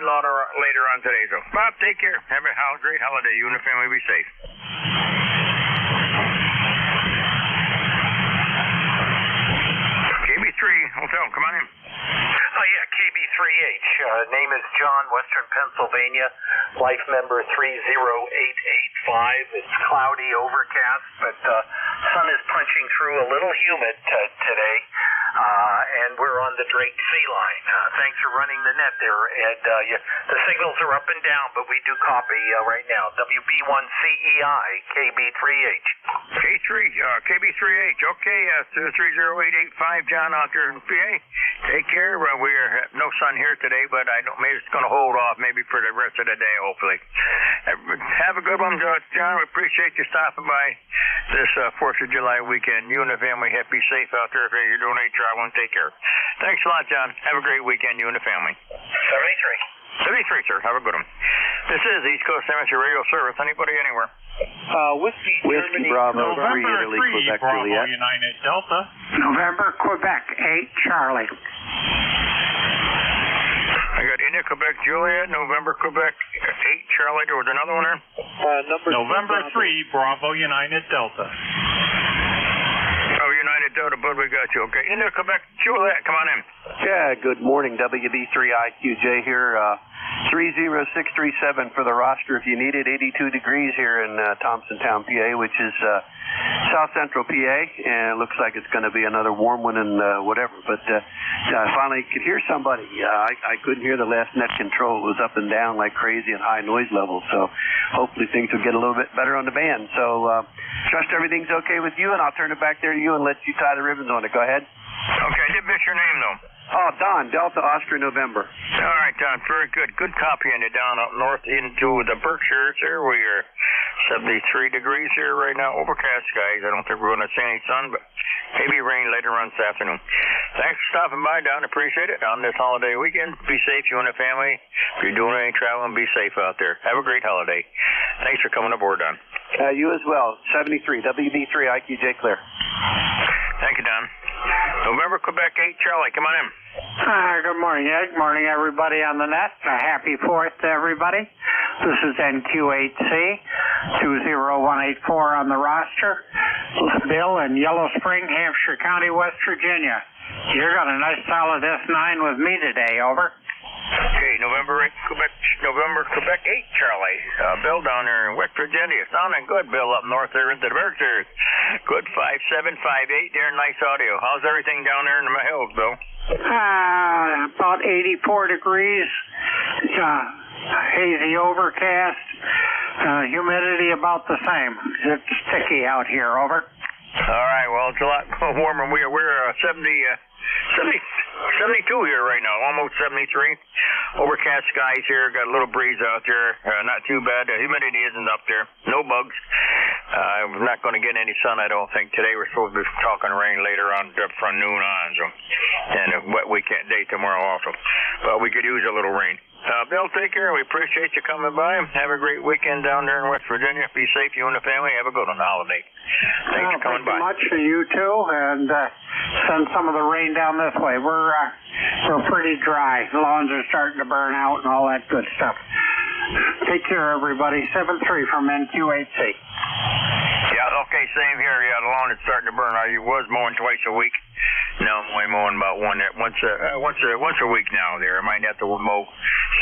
later on today. So, Bob, take care. Have a great holiday. You and the family be safe. KB3 Hotel, come on in. Oh, yeah, KB3H. Name is John, Western Pennsylvania. Life member 30885. It's cloudy, overcast, but sun is punching through, a little humid today. And we're on the Drake Sea Line. Thanks for running the net there, Ed. The signals are up and down, but we do copy right now. WB1CEI, KB3H. KB3H. Okay, 30885, John out there in PA. Take care. We're no sun here today, but maybe it's going to hold off maybe for the rest of the day, hopefully. Have a good one, John. We appreciate you stopping by this 4th of July weekend. You and the family be safe out there. If you're doing any traveling, take care. Thanks a lot, John. Have a great weekend, you and the family. 73, sir. Have a good one. This is East Coast Amateur Radio Service. Anybody, anywhere? Whiskey Bravo, November 3, Quebec, Bravo, Juliet. United Delta. November, Quebec, 8, Charlie. I got India, Quebec, Juliet, November, Quebec, 8, Charlie. There was another one there? November 3, Bravo, United Delta. Oh, United Delta, bud, we got you. Okay, India, Quebec, Juliet, come on in. Yeah, good morning, WB3IQJ here. 30637 for the roster if you need it. 82 degrees here in Thompsontown, PA, which is south central PA, and it looks like it's going to be another warm one and whatever. But I finally could hear somebody. I couldn't hear the last net control. It was up and down like crazy and high noise levels. So hopefully things will get a little bit better on the band. So trust everything's okay with you, and I'll turn it back there to you and let you tie the ribbons on it. Go ahead. Okay, I did miss your name, though. Oh, Don, Delta Oscar November. All right, Don, very good. Good copying you down up north into the Berkshires here. We are 73 degrees here right now. Overcast skies. I don't think we're going to see any sun, but maybe rain later on this afternoon. Thanks for stopping by, Don. Appreciate it. On this holiday weekend, be safe, you and the family. If you're doing any traveling, be safe out there. Have a great holiday. Thanks for coming aboard, Don. You as well. 73, WB3, IQJ clear. Thank you, Don. November, Quebec 8, Charlie, come on in. Good morning, Ed. Morning, everybody on the net. Happy 4th to everybody. This is NQ8C, 20184 on the roster. Bill in Yellow Spring, Hampshire County, West Virginia. You got a nice solid S9 with me today, over. Okay, November 8, Quebec 8, Charlie. Bill down there in West Virginia. Sounding good, Bill, up north there into the Berkshires. Good 5758 there, nice audio. How's everything down there in the hills, Bill? About 84 degrees. Hazy overcast. Humidity about the same. It's sticky out here, over. All right, well, it's a lot warmer. We're 72 here right now, almost 73. Overcast skies here, got a little breeze out there, not too bad. The humidity isn't up there, no bugs. I'm not going to get any sun, I don't think. Today we're supposed to be talking rain later on from noon on, so, and a wet weekend day tomorrow also. But we could use a little rain. Bill, take care. We appreciate you coming by. Have a great weekend down there in West Virginia. Be safe, you and the family. Have a good one holiday. Thanks for coming by. Thank you much for you too, and send some of the rain down this way. We're pretty dry. Lawns are starting to burn out and all that good stuff. Take care, everybody. 7-3 from NQ8C. Yeah, okay, same here. Yeah, the lawn is starting to burn. I was mowing twice a week. Now I'm only mowing about once a week now. There, I might have to mow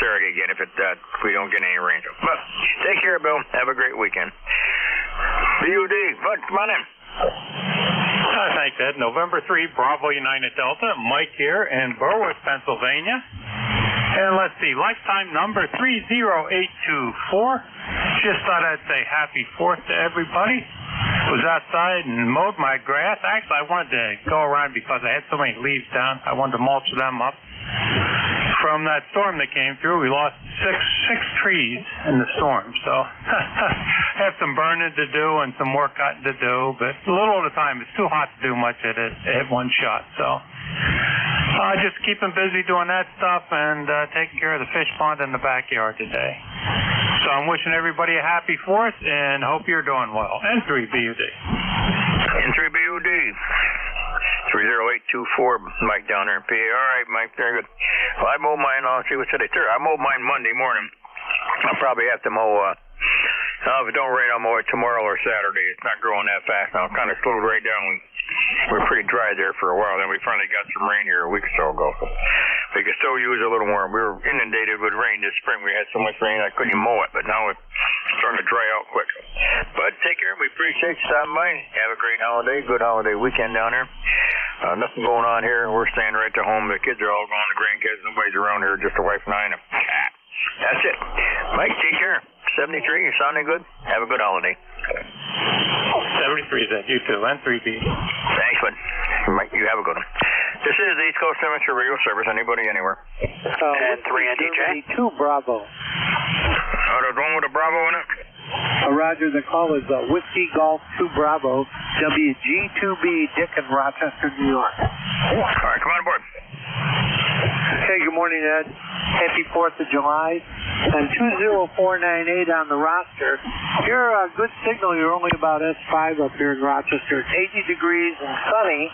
Saturday again if we don't get any rain. But take care, Bill. Have a great weekend. BUD, Bud, come on in. Thanks, Ed. November 3, Bravo United Delta. Mike here in Berwick, Pennsylvania. And let's see, lifetime number 30824. Just thought I'd say happy 4th to everybody. Was outside and mowed my grass. Actually, I wanted to go around because I had so many leaves down. I wanted to mulch them up. From that storm that came through, we lost six trees in the storm. So have some burning to do and some more cutting to do, but a little at a time. It's too hot to do much at one shot. So just keeping busy doing that stuff and taking care of the fish pond in the backyard today. So I'm wishing everybody a happy 4th and hope you're doing well. N3BUD. N3BUD. 30824, Mike down there in PA. All right, Mike, very good. Well, I mowed mine, let's see, what's today? I mowed mine Monday morning. I'll probably have to mow, if it don't rain, I'll mow it tomorrow or Saturday. It's not growing that fast now. It kind of slowed right down. We were pretty dry there for a while. Then we finally got some rain here a week or so ago. So we could still use a little more. We were inundated with rain this spring. We had so much rain I couldn't even mow it. But now it's starting to dry out quick. But take care. We appreciate you stopping by. Have a great holiday. Good holiday weekend down there. Nothing going on here. We're staying right to home. The kids are all gone. The grandkids. Nobody's around here. Just the wife and I and a cat. That's it. Mike, take care. 73. You're sounding good. Have a good holiday. 73 then. You too. N3B. Thanks, bud. Mike, you have a good one. This is the East Coast Amateur Radio Service. Anybody, anywhere. And 3 NDJ. 2 Bravo. Oh, there's one with a Bravo in it? Roger, the call is Whiskey Golf 2 Bravo, WG2B, Dick in Rochester, New York. All right, come on aboard. Hey, good morning, Ed. Happy 4th of July. And 20498 on the roster. You're a good signal. You're only about S5 up here in Rochester. It's 80 degrees and sunny,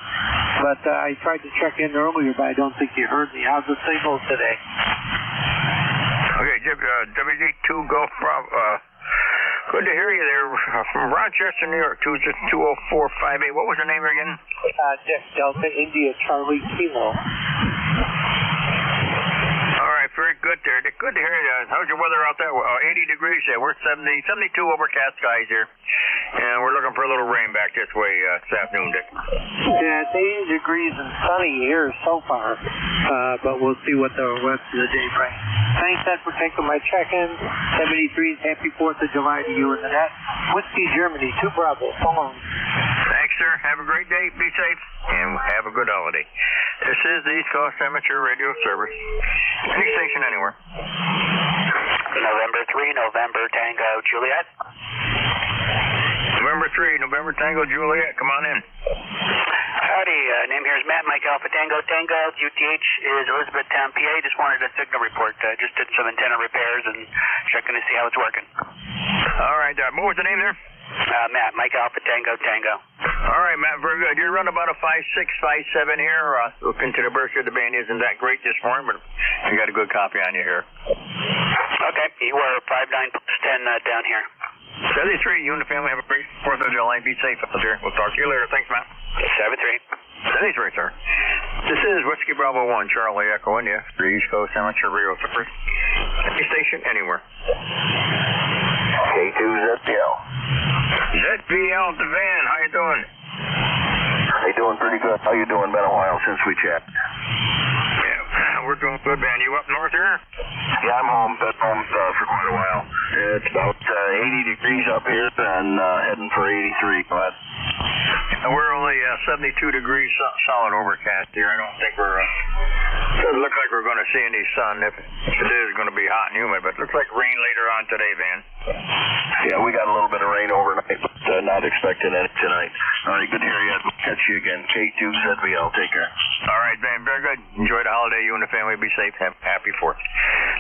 but I tried to check in earlier, but I don't think you heard me. How's the signal today? Okay, WG2 Golf Bravo. Good to hear you there from Rochester, New York, 20458. What was the name again? Dick, Delta, India, Charlie, Kilo. All right, very good there. Dick, good to hear you. How's your weather out there? 80 degrees here. We're 72 overcast skies here. And we're looking for a little rain back this way this afternoon, Dick. Yeah, it's 80 degrees and sunny here so far. But we'll see what the rest of the day brings. Thanks, Ed, for taking my check-in. 73's happy 4th of July to you and the net. Whiskey, Germany, 2 Bravo. So long. Thanks, sir. Have a great day. Be safe. And have a good holiday. This is the East Coast Amateur Radio Service. Any station anywhere. November 3, November Tango Juliet. November 3, November Tango Juliet. Come on in. Howdy, name here is Matt, Mike Alpha Tango Tango. UTH is Elizabethtown, PA. Just wanted a signal report. Just did some antenna repairs and checking to see how it's working. All right, what was the name there? Matt, Mike Alpha Tango Tango. All right, Matt, very good. You're running about a 5.6, 5.7 here. Looking to the burst of the band isn't that great this morning, but I got a good copy on you here. Okay, you were 5.9 plus 10 down here. 73, you and the family have a great 4th of July. Be safe out there. We'll talk to you later. Thanks, Matt. 73, sir. This is Whiskey Bravo 1, Charlie Echo India, for the East Coast Amateur Radio Service. Any station, anywhere. K2ZPL. ZPL at the van. How you doing? Hey, doing pretty good. How you doing? Been a while since we chat. Yeah, we're doing good, man. You up north here? Yeah, I'm home. Been home for quite a while. It's about 80 degrees up here and heading for 83. But we're only 72 degrees solid overcast here. I don't think doesn't look like we're going to see any sun. If it is going to be hot and humid, but it looks like rain later on today, Van. Yeah, we got a little bit of rain overnight, but not expecting any tonight. All right, good to hear you. Catch you again. K2ZBL. Take care. All right, Van. Very good. Enjoy the holiday. You and the family. Be safe. Happy 4th.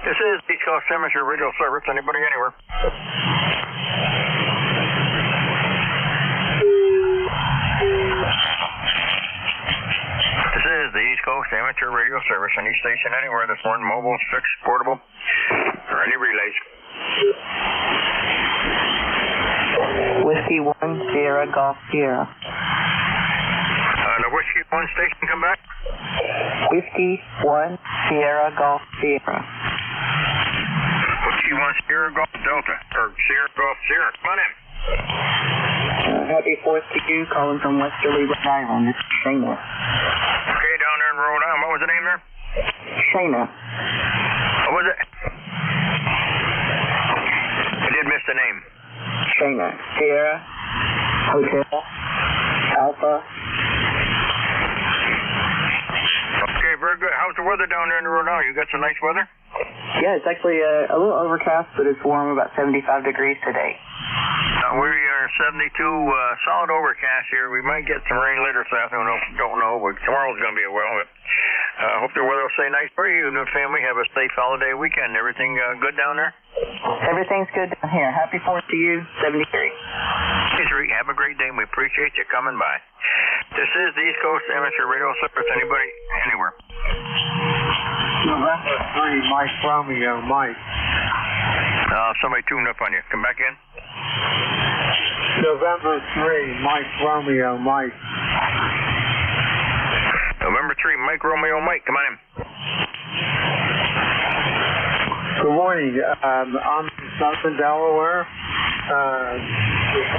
This is East Coast Amateur Radio Service. Anybody, anywhere. This is the East Coast Amateur Radio Service. Any station anywhere this morning, mobile, fixed, portable, or any relays. Whiskey 1, Sierra, Golf, Sierra. The Whiskey 1 station, come back. Whiskey 1, Sierra, Golf, Sierra. Whiskey 1, Sierra, Golf, Delta. Or Sierra, Golf, Sierra. Come on in. Happy 4th to you, calling from Westerly, Rhode Island. This is Shayna. Okay, down there in Rhode Island. What was the name there? Shayna. What was it? I did miss the name. Shayna. Sierra, Hotel, Alpha. Okay, very good. How's the weather down there in Rhode Island? You got some nice weather? Yeah, it's actually a little overcast, but it's warm, about 75 degrees today. We are 72, solid overcast here. We might get some rain later this afternoon. Don't know, but tomorrow's going to be a well. Hope the weather will stay nice for you and the family. Have a safe holiday weekend. Everything good down there? Everything's good down here. Happy 4th to you, 73. Have a great day, and we appreciate you coming by. This is the East Coast Amateur Radio Service. Anybody, anywhere. November 3, Mike Romeo, Mike. Somebody tuned up on you. Come back in. November 3, Mike Romeo, Mike. November 3, Mike Romeo, Mike. Come on in. Good morning. I'm in Southern Delaware.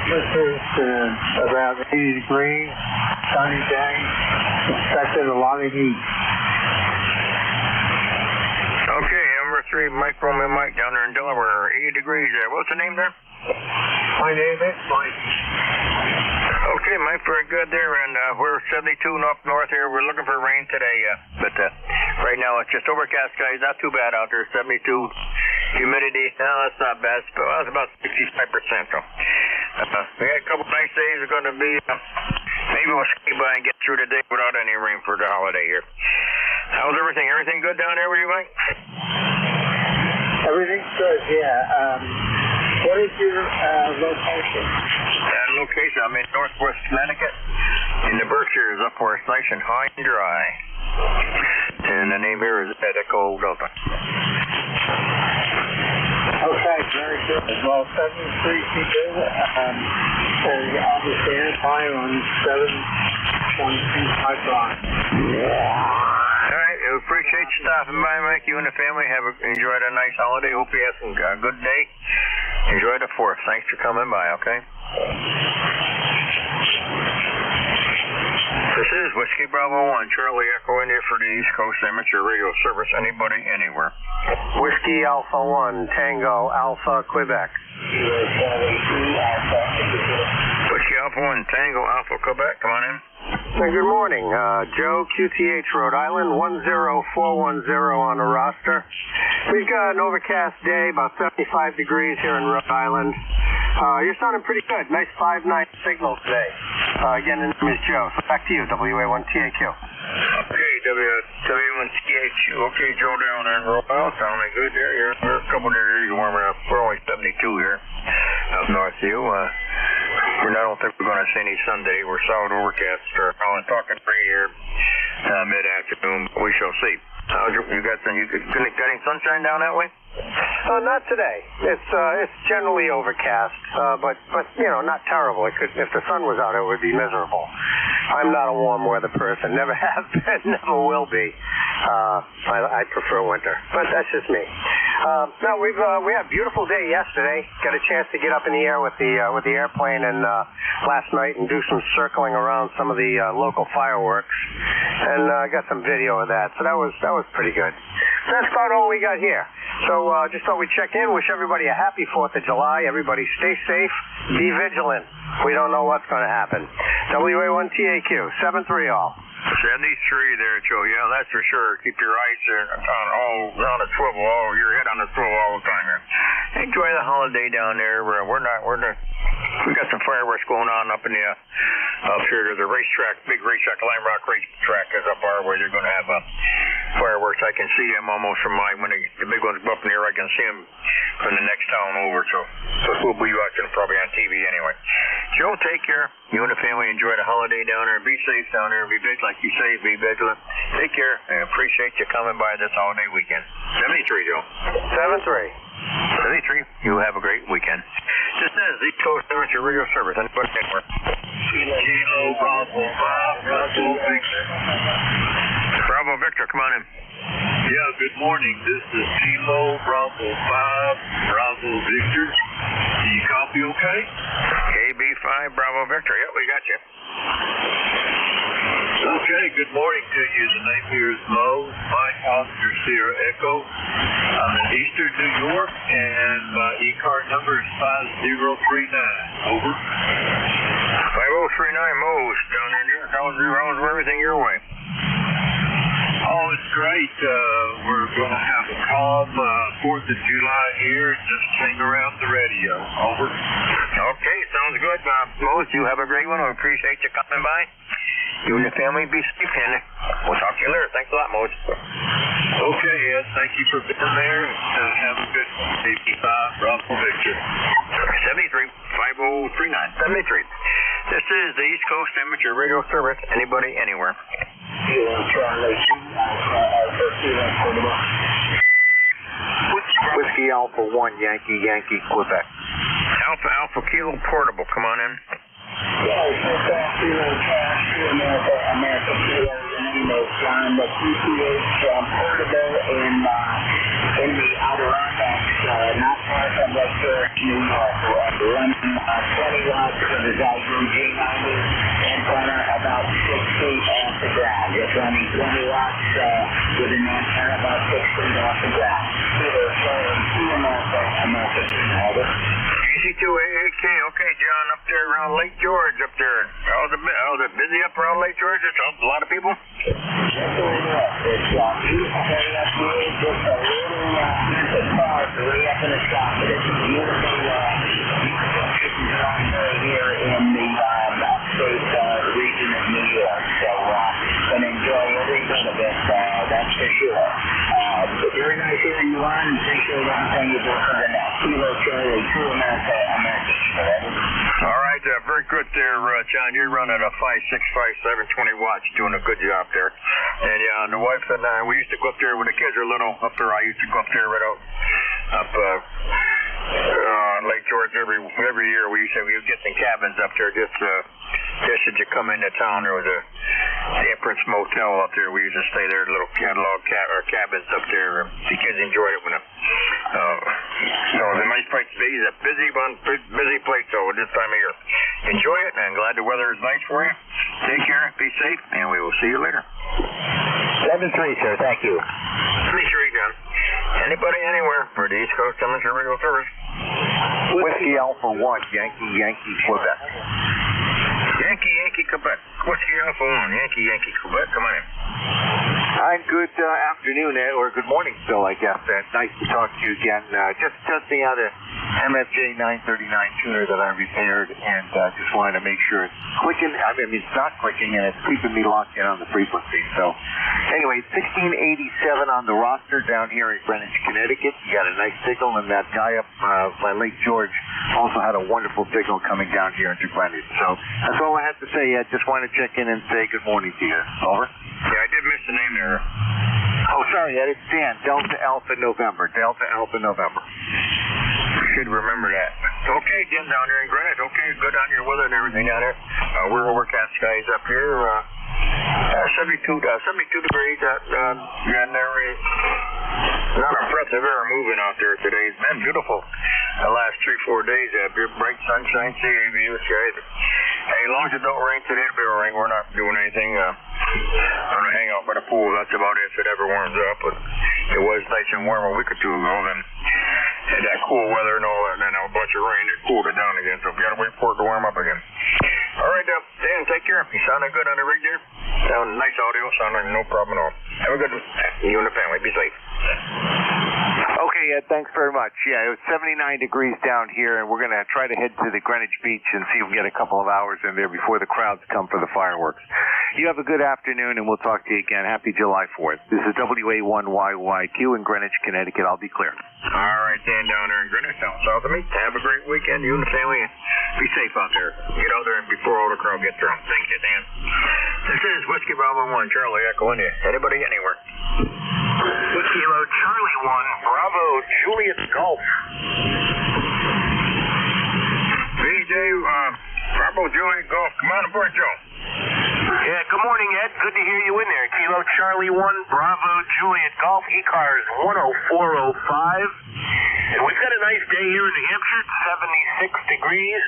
This is about 80 degrees, sunny day. Expected a lot of heat. Okay, number 3, Mike Romeo, Mike, down there in Delaware. 80 degrees there. What's the name there? My name is Mike. Okay, Mike, very good there, and we're 72 up north here. We're looking for rain today, but right now it's just overcast, guys. Not too bad out there. 72 humidity. No, that's not bad. It's about 65%. So we had a couple nice days. We're going to be maybe we'll skate by and get through the day without any rain for the holiday here. How's everything? Everything good down there with you, Mike? Everything's good. Yeah. What is your location? Location, I'm in Northwest Connecticut, in the Berkshires, up where it's nice and high and dry. And the name here is Echo Delta. Okay, very good. Well, 73 people, and obviously high on 7.25 line. All right, we appreciate you stopping by, Mike. You and the family enjoyed a nice holiday. Hope you have some good day. Enjoy the 4th. Thanks for coming by, okay? This is Whiskey Bravo 1, Charlie Echo India for the East Coast Amateur Radio Service. Anybody, anywhere. Whiskey Alpha 1, Tango Alpha, Quebec. Whiskey Alpha 1, Tango Alpha, Quebec. Come on in. Good morning. Joe, QTH, Rhode Island, 10410 on the roster. We've got an overcast day, about 75 degrees here in Rhode Island. You're sounding pretty good. Nice 5-9 signal today. Again, the name is Joe. So back to you, WA1TAQ. Okay, WA1TAQ. Okay, Joe down there in Rhode Island. Sounding good there. We're a couple of degrees warmer up. We're only 72 here up north of you. I don't think we're going to see any sun today. We're solid overcast. I'm talking free here mid-afternoon. We shall see. You got any sunshine down that way? Not today. It's generally overcast, but not terrible. If the sun was out, it would be miserable. I'm not a warm weather person. Never have been. Never will be. I prefer winter, but that's just me. No, we had a beautiful day yesterday. Got a chance to get up in the air with the airplane and last night and do some circling around some of the local fireworks, and got some video of that. So that was pretty good. That's about all we got here. So just thought we'd check in. Wish everybody a happy 4th of July. Everybody stay safe. Be vigilant. We don't know what's going to happen. WA1TAQ, 7-3 all. 73 there, Joe. Yeah, that's for sure. Keep your eyes on the swivel, your head on the swivel all the time here. Enjoy the holiday down there. We got some fireworks going on up in the up here to the racetrack, big racetrack, Lime Rock racetrack is up our way. They're going to have fireworks. I can see them almost from when the big ones go up in the air. I can see them from the next town over. So we'll be watching probably on TV anyway. Joe, take care. You and the family enjoy the holiday down there. Be safe down there. Be vigilant, like you say. Be vigilant. Take care. I appreciate you coming by this holiday weekend. 73, Joe. 7-3. 73. You have a great weekend. This is the Coast Amateur Radio Service. Anybody anywhere? Kilo Bravo 5, Bravo Victor. Bravo Victor, come on in. Yeah, good morning. This is Kilo Bravo 5, Bravo Victor. Do you copy okay? KB5, Bravo Victor. Yep, we got you. Okay, good morning to you. The name here is Mo, Mike Oscar Sierra Echo. I'm in Eastern New York, and my ECARS number is 5039. Over. 5039, Mo's down there. How's everything your way? Oh, it's great. We're going to have a calm 4th of July here and just hang around the radio. Over. Okay, sounds good. Mose, you have a great one. We appreciate you coming by. You and your family be safe, and we'll talk to you later. Thanks a lot, Mose. Okay, Ed. Thank you for being there. Have a good one. 85, Bravo Victor. 73, 5039. 73. This is the East Coast Amateur Radio Service. Anybody, anywhere. Whiskey Alpha 1, Yankee, Quebec. Alpha Kilo Portable. Come on in. Yeah, it's Kilo Cash to America Kilo, the name is John, the QTH Portable in the Adirondacks, not far from Lake Forest, New York. We're running 20 watts of the Zygo G90 antenna, about 6 feet off the ground. It's running 20 watts with an antenna about 6 feet off the ground. America Kilo. EC2AAK, okay, John, up there around Lake George up there. How's it busy up around Lake George? It's a lot of people? It's beautiful day up here, just a little cars way up in the top. It's a beautiful conditions around here in the upstate region of New York. So, gonna enjoy every bit of it, that's for sure. Very nice hearing you on, and appreciate everything you do for the next Kilo Charlie to America. All right, very good there, John. You're running a 5.6, 5.7, 20 watts, doing a good job there. And yeah, the wife and I, we used to go up there when the kids were little. Up there, I used to go up there right up Lake George every year. We would get some cabins up there. Just as you come into town, there was the Empress Motel up there. We used to stay there, little log cabins up there. The kids enjoyed it when so it's a nice place to be. It's a busy place though this time of year. Enjoy it, and glad the weather is nice for you. Take care, be safe, and we will see you later. 7-3, sir. Thank you. 73, John. Anybody, anywhere for the East Coast Amateur Radio Service. Whiskey Alpha 1, Yankee, Quebec. Yankee, Quebec. Whiskey Alpha 1, Yankee, Quebec. Come on in. Hi, good afternoon, Ed, or good morning still, I guess. Nice to talk to you again. Just testing out a MFJ 939 tuner that I repaired, and just wanted to make sure it's clicking. I mean, it's not clicking, and it's keeping me locked in on the frequency. So, anyway, 1687 on the roster down here in Greenwich, Connecticut. You got a nice signal, and that guy up by Lake George also had a wonderful signal coming down here into Greenwich. So, that's all I have to say, Ed. Just wanted to check in and say good morning to you. Over. Yeah, I did miss the name there. Oh, sorry, Ed. It's Dan. Delta Alpha November. Delta Alpha November. Should remember that. Okay, Jim, down there in Greenwich. Okay, good on your weather and everything down there. We're overcast skies up here. 72 degrees out down there. Not a breath of air moving out there today. It's been beautiful the last 3-4 days. Bright sunshine, sea view skies. Hey, as long as it don't rain today, it'll be all right. We're not doing anything. I'm going to hang out by the pool. That's about it if it ever warms up. But it was nice and warm a week or two ago. Then had that cool weather and all that, and then a bunch of rain. It cooled it down again. So we got to wait for it to warm up again. All right, Dan, take care. You sounding good on the rig there? Sound nice audio. Sounding no problem at all. Have a good one. You and the family. Be safe. Okay, Ed, thanks very much. Yeah, it was 79 degrees down here, and we're going to try to head to the Greenwich Beach and see if we can get a couple of hours in there before the crowds come for the fireworks. You have a good afternoon, and we'll talk to you again. Happy July 4th. This is WA1YYQ in Greenwich, Connecticut. I'll be clear. All right, Dan, down there in Greenwich, down south of me. Have a great weekend, you and the family. Be safe out there. Get out there before all the crowd gets thrown. Thank you, Dan. This is Whiskey Bravo 1, Charlie Echo India. Anybody, anywhere? Kilo Charlie 1, Bravo Juliet Golf. VJ, Bravo Juliet Golf. Come on aboard, Joe. Yeah, good morning, Ed. Good to hear you in there. Kilo Charlie 1, Bravo Juliet Golf, ECARS 10405. And we've got a nice day here in New Hampshire, 76 degrees,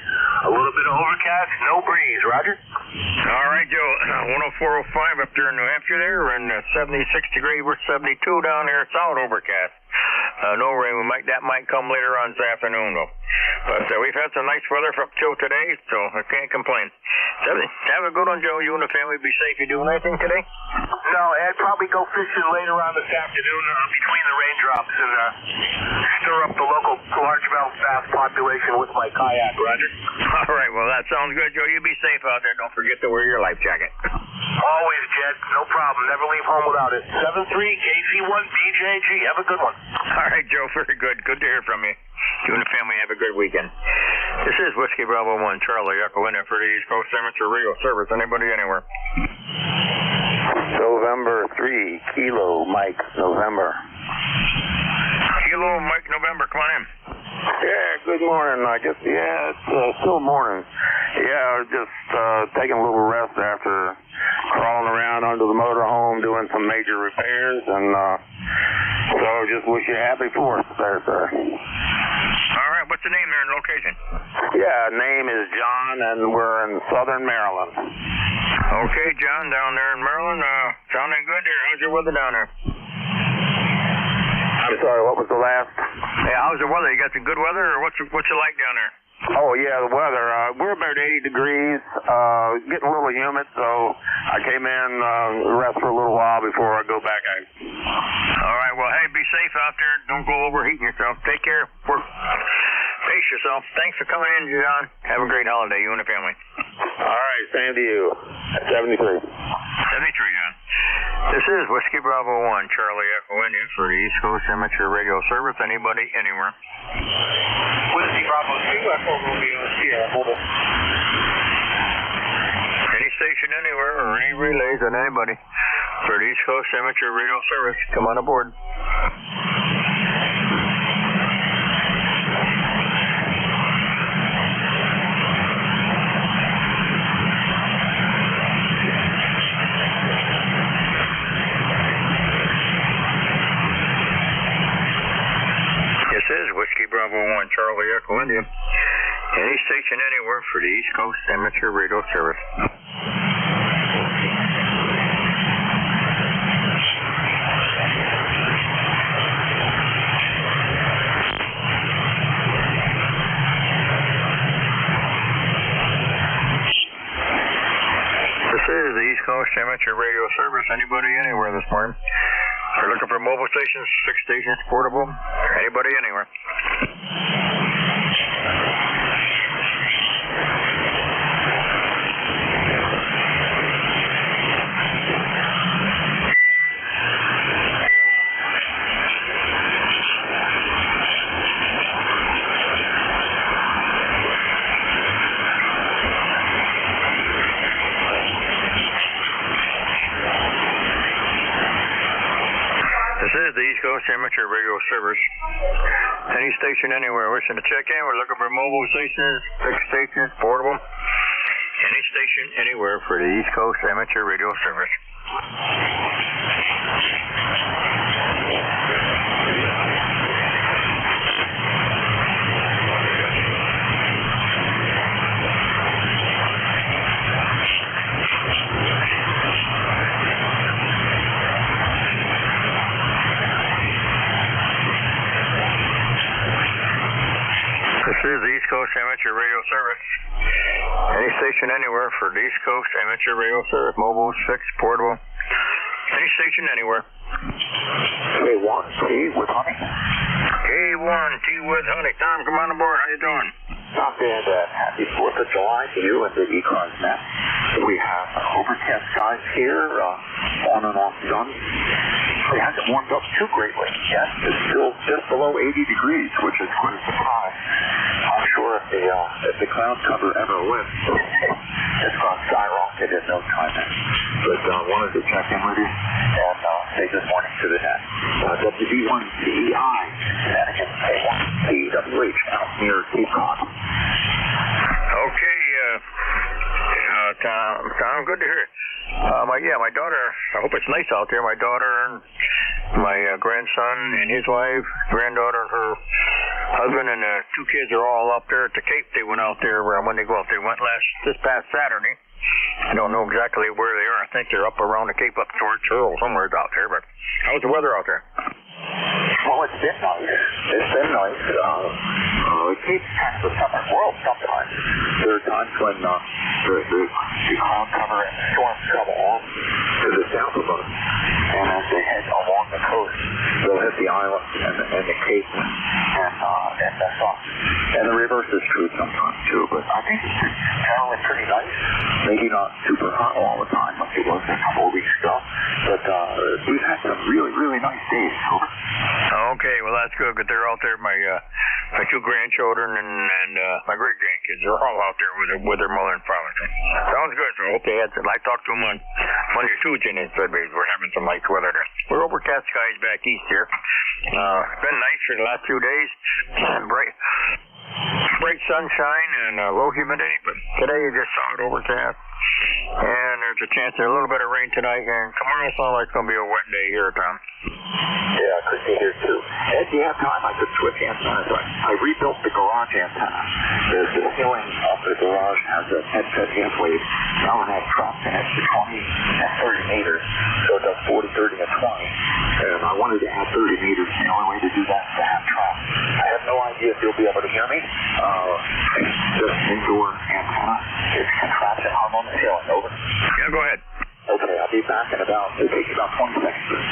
a little bit of overcast, no breeze. Roger? All right, Joe, 10405 up there in New Hampshire there, and 76 degrees, we're 72 down here, solid overcast. No rain, that might come later on this afternoon, though. But we've had some nice weather up till today, so I can't complain. Have a good one, Joe. You and the family be safe. You doing anything today? No, Ed, probably go fishing later on this afternoon between the raindrops and stir up the local largemouth bass population with my kayak, Roger. All right, well, that sounds good, Joe. You be safe out there. Don't forget to wear your life jacket. Always, Jed. No problem. Never leave home without it. 73KC1BJG. Have a good one. All right, Joe. Very good. Good to hear from you. You and the family have a good weekend. This is Whiskey Bravo 1, Charlie Echo in for the East Coast Amateur Radio Service. Anybody, anywhere? November 3, Kilo Mike November. Kilo Mike November, come on in. Yeah, good morning. I guess, it's still morning. Yeah, I was just taking a little rest after crawling around under the motorhome doing some major repairs, and so just wish you happy 4th there, sir. All right, what's the name there and location? Yeah, name is John, and we're in southern Maryland. Okay, John, down there in Maryland. Sounding good there. How's your weather down there? I'm sorry, what was the last? Hey, how's the weather? You got some good weather, or what's you like down there? Oh, yeah, the weather. We're about 80 degrees, getting a little humid, so I came in, rest for a little while before I go back out. All right, well, hey, be safe out there. Don't go overheating yourself. Take care. Pace yourself. Thanks for coming in, John. Have a great holiday, you and the family. All right, same to you. 73. 73, John. This is Whiskey Bravo 1, Charlie Echo Indian for the East Coast Amateur Radio Service. Anybody, anywhere? Whiskey Bravo 2, Echo Romeo Sierra Mobile. Any station anywhere or any relays on anybody for the East Coast Amateur Radio Service. Come on aboard. This is Whiskey Bravo 1, Charlie Echo India. Any station anywhere for the East Coast Amateur Radio Service. East Coast Amateur Radio Service. Anybody anywhere this morning? We're looking for mobile stations, fixed stations, portable. Anybody anywhere? This is the East Coast Amateur Radio Service. Any station anywhere wishing to check in, we're looking for mobile stations, fixed stations, portable. Any station anywhere for the East Coast Amateur Radio Service. This is the East Coast Amateur Radio Service. Any station anywhere for the East Coast Amateur Radio Service. Mobile, fixed, portable. Any station anywhere. K1T with honey. K1T with honey. Tom, come on aboard. How you doing? Not bad. Happy 4th of July to you and the ECARS net. We have overcast skies here, on and off sun. It hasn't warmed up too greatly yet. It's still just below 80 degrees, which is quite a surprise. I'm sure if the cloud cover ever lifts, it's going to skyrocket in no time. But wanted to check in with you and say good morning to the net. WD1CEI, Connecticut, K1CWH, out near Cape Cod. Okay, Tom, good to hear. My daughter, I hope it's nice out there. My daughter and my grandson and his wife, granddaughter, her husband, and two kids are all up there at the Cape. They went out there when they go out. They went this past Saturday. I don't know exactly where they are. I think they're up around the Cape up towards Earl, somewhere out there. But how's the weather out there? Well, it's been nice. It's been nice. It keeps kind of a summer world sometimes. There are times when the cloud cover and the storms come along to the south of us, and as they head along the coast, they'll hit the islands and the Cape and the sun. And the reverse is true sometimes too. But I think it's generally pretty nice. Maybe not super hot all the time like it was a couple of weeks ago, but we've had some really, really nice days. Okay, well that's good. But they're out there. My two grandchildren and my great grandkids are all out there with their mother and father. Sounds good. So I hope they had some. I talked to them on Monday or Tuesday, and they said we're having some nice weather there. We're overcast skies back east here. It's been nice for the last few days. Bright sunshine and low humidity, but today you just saw it overcast. And there's a chance of a little bit of rain tonight, and tomorrow it's not like it's going to be a wet day here, Tom. Yeah, I could be here too. If you have time, I could switch antennas. I rebuilt the garage antenna. The ceiling of the garage has a headset half wave. Now it has drops in it to 20 and 30 meters, so it does 40, 30, and 20. And I wanted to add 30 meters. The only way to do that is to have drops. I have no idea if you'll be able to hear me. This indoor antenna is contraption hung on the ceiling. Over. Yeah, go ahead. Okay, I'll be back in it takes about 20 seconds.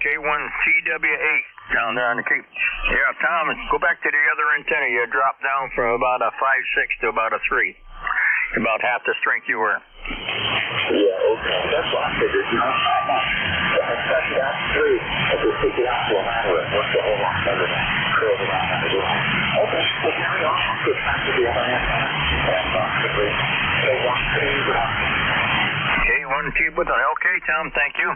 K1CWH down there on the Cape. Yeah, Tom, go back to the other antenna. You dropped down from about a 5.6 to about a 3. About half the strength you were. Yeah, okay. That's what I figured. Especially that 3, I just take it out to a matter of what's the whole lot better than curve around that door. Okay, well, carry on. I'll get back to the other antenna. And possibly K1T with an okay, Tom, thank you.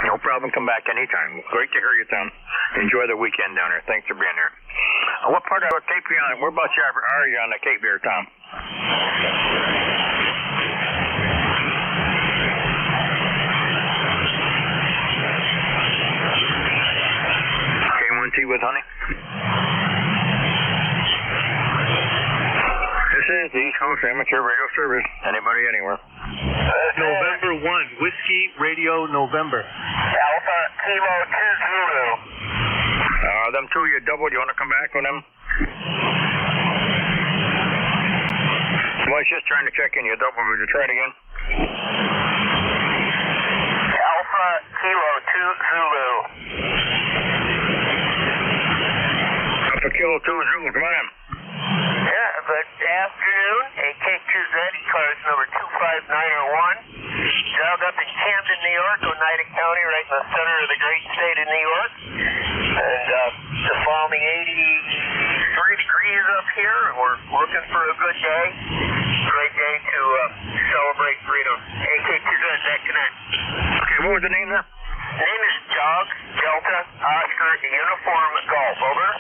No problem. Come back anytime. Great to hear you, Tom. Enjoy the weekend down there. Thanks for being here. What part of Cape are you on? Whereabouts are you on the Cape here, Tom? K1T with honey. This is the East Coast Amateur Radio Service. Anybody, anywhere. November 1, Whiskey Radio November. Alpha Kilo 2 Zulu. Them two you doubled. You want to come back on them? Well, I was just trying to check in. You doubled. Would you try it again? Alpha Kilo 2 Zulu. Alpha Kilo 2 Zulu. Come on in. Yeah, good afternoon. AK2Z, ECARS number 25901. Job up in Camden, New York, Oneida County, right in the center of the great state of New York. And the balmy 83 degrees up here. We're looking for a good day. Great day to celebrate freedom. AK2Z, that connect. Okay, what was the name there? Name is Doug Delta Oscar Uniform Golf. Over.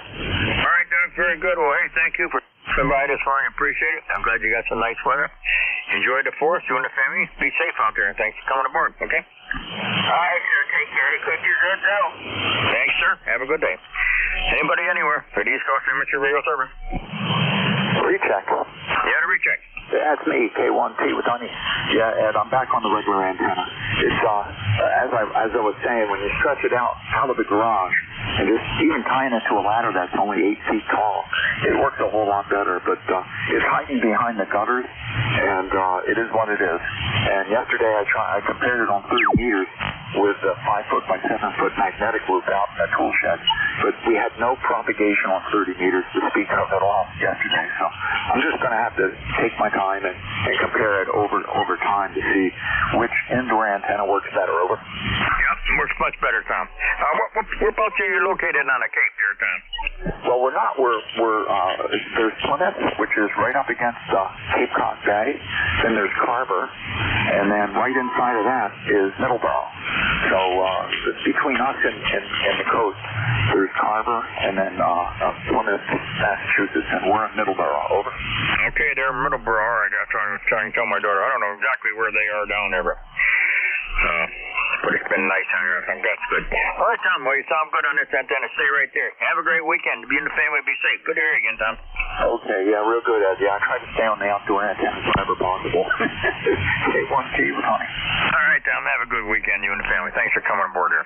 All right, Doug, very good. Well, hey, thank you for coming by this morning. Appreciate it. I'm glad you got some nice weather. Enjoy the 4th, you and the family. Be safe out there, and thanks for coming aboard, okay? All right, sir. Take care. AK2Z out. Thanks, sir. Have a good day. Anybody anywhere for the East Coast Amateur Radio Service? Recheck. Yeah, the recheck. Yeah, it's me, K1T with honey. Yeah, Ed, I'm back on the regular antenna. It's as I was saying, when you stretch it out of the garage and just even tying it to a ladder that's only 8 feet tall, it works a whole lot better. But it's hiding behind the gutters, and it is what it is. And yesterday I compared it on 30 meters with a 5-foot by 7-foot magnetic loop out in the tool shed, but we had no propagation on 30 meters to speak of at all yesterday. So I'm just going to have to take my time and compare it over time to see which indoor antenna works better. Over. Yep, works much better, Tom. Whereabouts are you located on the Cape here, Tom? Well, we're not. There's Plymouth, which is right up against Cape Cod Bay. Then there's Carver, and then right inside of that is Middleborough. So between us and the coast, there's Carver, and then Plymouth, Massachusetts, and we're in Middleborough. Over. Okay, they're in Middleborough. All right, I'm trying to tell my daughter. I don't know exactly where they are down there, but it's been nice down here. I think that's good. All right, Tom. Well, you sound good on this antenna. Stay right there. Have a great weekend. Be in the family. Be safe. Good to hear you again, Tom. Okay, yeah, real good, Ed. Yeah, I try to stay on the outdoor antennas whenever possible. K1T with honey. All right, Tom. Have a good weekend, you and the family. Thanks for coming aboard here.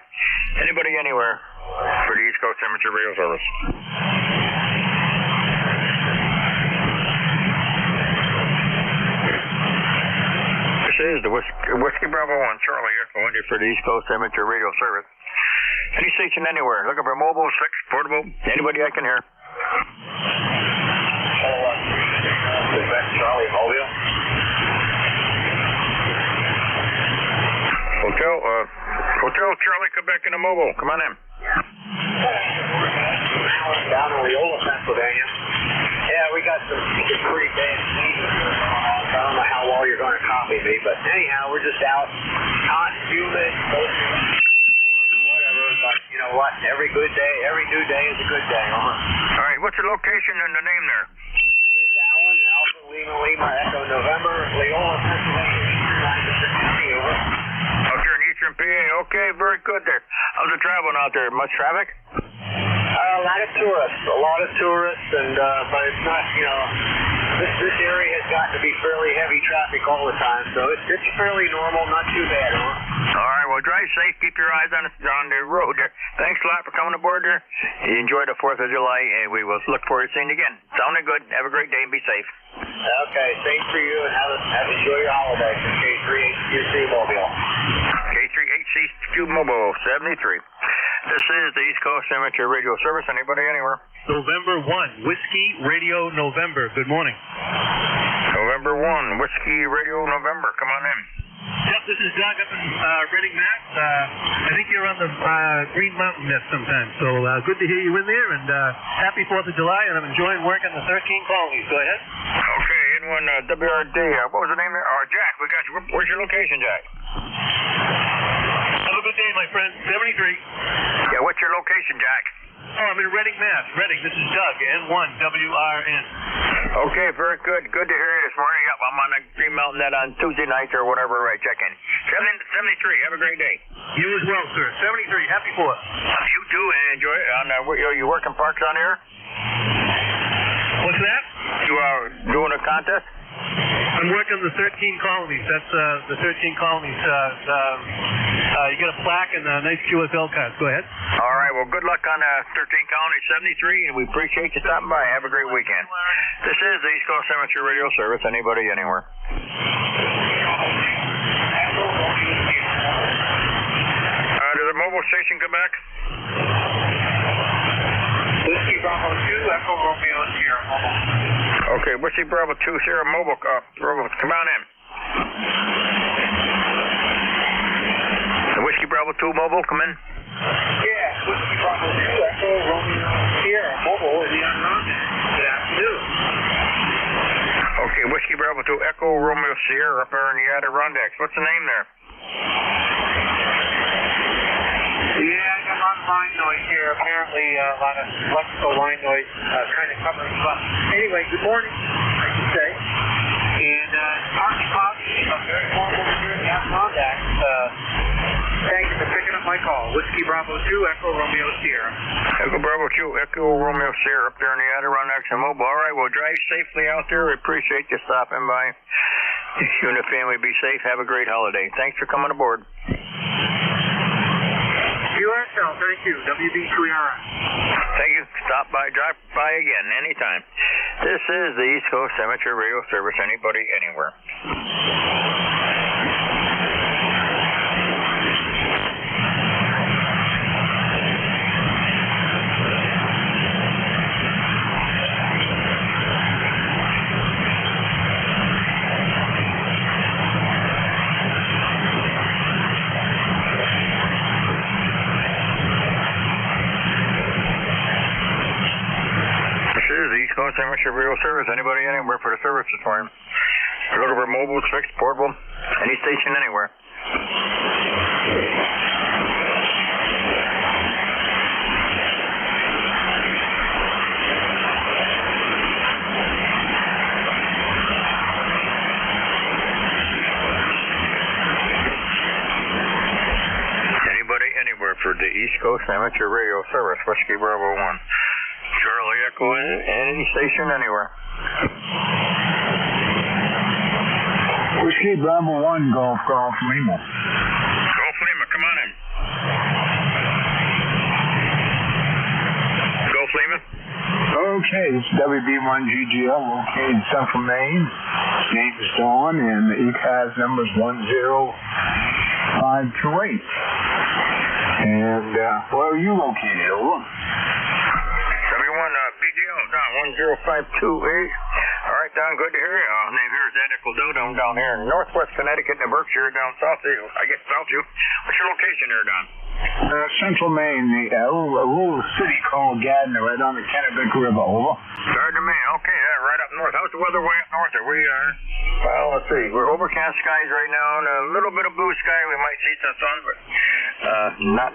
Anybody anywhere for the East Coast Amateur Radio Service? This is the Whiskey Bravo 1, Charlie here, calling you for the East Coast Amateur Radio Service. Any station anywhere, looking for mobile, fixed, portable, anybody I can hear. Charlie, Mobile. Hotel Charlie, Quebec in the mobile. Come on in. Down in Leola, Pennsylvania. Yeah, we got some pretty bad season. I don't know how well you're going to copy me, but anyhow, we're just out, hot, humid, whatever. But you know what? Every good day, every new day is a good day. All right, what's the location and the name there? Name's Alan, Alpha Lima, Echo November, Leola, Pennsylvania, Eastern Lancaster County. Over. Out here in Eastern PA. Okay, very good there. How's the traveling out there? Much traffic? A lot of tourists, and but it's not, you know, this area has gotten to be fairly heavy traffic all the time, so it's fairly normal, not too bad, huh? All right, well, drive safe, keep your eyes on the road there. Thanks a lot for coming aboard there. Enjoy the 4th of July, and we will look forward to seeing you again. Sounding good. Have a great day and be safe. Okay, same for you, and enjoy your holiday. K3HC Mobile. K3HC Mobile 73. This is the East Coast Amateur Radio Service. Anybody anywhere? November 1, Whiskey Radio November. Good morning. November 1, Whiskey Radio November. Come on in. Yep, this is Doug up in Reading, Mass. I think you're on the Green Mountain Net sometime, so good to hear you in there, and happy 4th of July, and I'm enjoying working the 13 colonies. Go ahead. Okay, N1 WRD. What was the name there? Jack, we got you. Where's your location, Jack? Have a good day, my friend. 73. Yeah, what's your location, Jack? Oh, I'm in Reading, Mass. Reading, this is Doug, N1WRN. Okay, very good. Good to hear you this morning. Yep, I'm on the Green Mountain Net on Tuesday nights or whatever. Right, check in. 73. Have a great day. You as well, sir. 73. Happy 4th. You too, and enjoy it. You working parks on here? What's that? You are doing a contest? I'm working the 13 colonies. That's the 13 colonies. You get a plaque and a nice QSL card. Go ahead. All right. Well, good luck on 13 colonies, 73, and we appreciate you stopping by. Have a great weekend. This is the East Coast Cemetery Radio Service. Anybody, anywhere. Does the mobile station come back? Whiskey Bravo 2, Echo Romeo Sierra Mobile. Okay, Whiskey Bravo 2, Sierra Mobile. Come on in. The Whiskey Bravo 2 Mobile, come in. Yeah, Whiskey Bravo 2, Echo Romeo Sierra Mobile is the on-run. Good afternoon. Okay, Whiskey Bravo 2, Echo Romeo Sierra up there in the Adirondacks. What's the name there? Yeah, I got a lot of line noise here. Apparently, a lot of electrical line noise kind of covering up. Anyway, good morning, I should say. And Parky Pops, a very formal here in the Adirondacks. Thank you for picking up my call. Whiskey Bravo 2, Echo Romeo Sierra. Echo Bravo 2, Echo Romeo Sierra up there in the Adirondacks and Mobile. All right, well, drive safely out there. We appreciate you stopping by. You and the family be safe. Have a great holiday. Thanks for coming aboard. USL, thank you. WB3R. Thank you. Stop by, drop by again, anytime. This is the East Coast Cemetery Radio Service. Anybody, anywhere. Cemetery Radio Service. Anybody, anywhere for the service this morning. Look over mobile, fixed, portable, any station, anywhere. Anybody, anywhere for the East Coast Cemetery Radio Service. Whiskey Bravo 1. Charlie Echo, any station, anywhere. Whiskey Bravo 1, Golf Lima. Golf Lima, come on in. Golf Lima. Okay, it's WB1GGL, located in Central Maine. Name is Dawn, and the ECARS number is 10528. And where are you located? Over. BGO, Don, 10528. All right, Don, good to hear you. Name here is Ed Eccledodom down here in northwest Connecticut, New Berkshire, down south of you. I guess south of you. What's your location there, Don? Central Maine, a little city called Gardner, right on the Kennebec River. Over. Gardner, Maine. Okay, right up north. How's the weather way up north there? We are, well, let's see. We're overcast skies right now, and a little bit of blue sky. We might see some sun, but not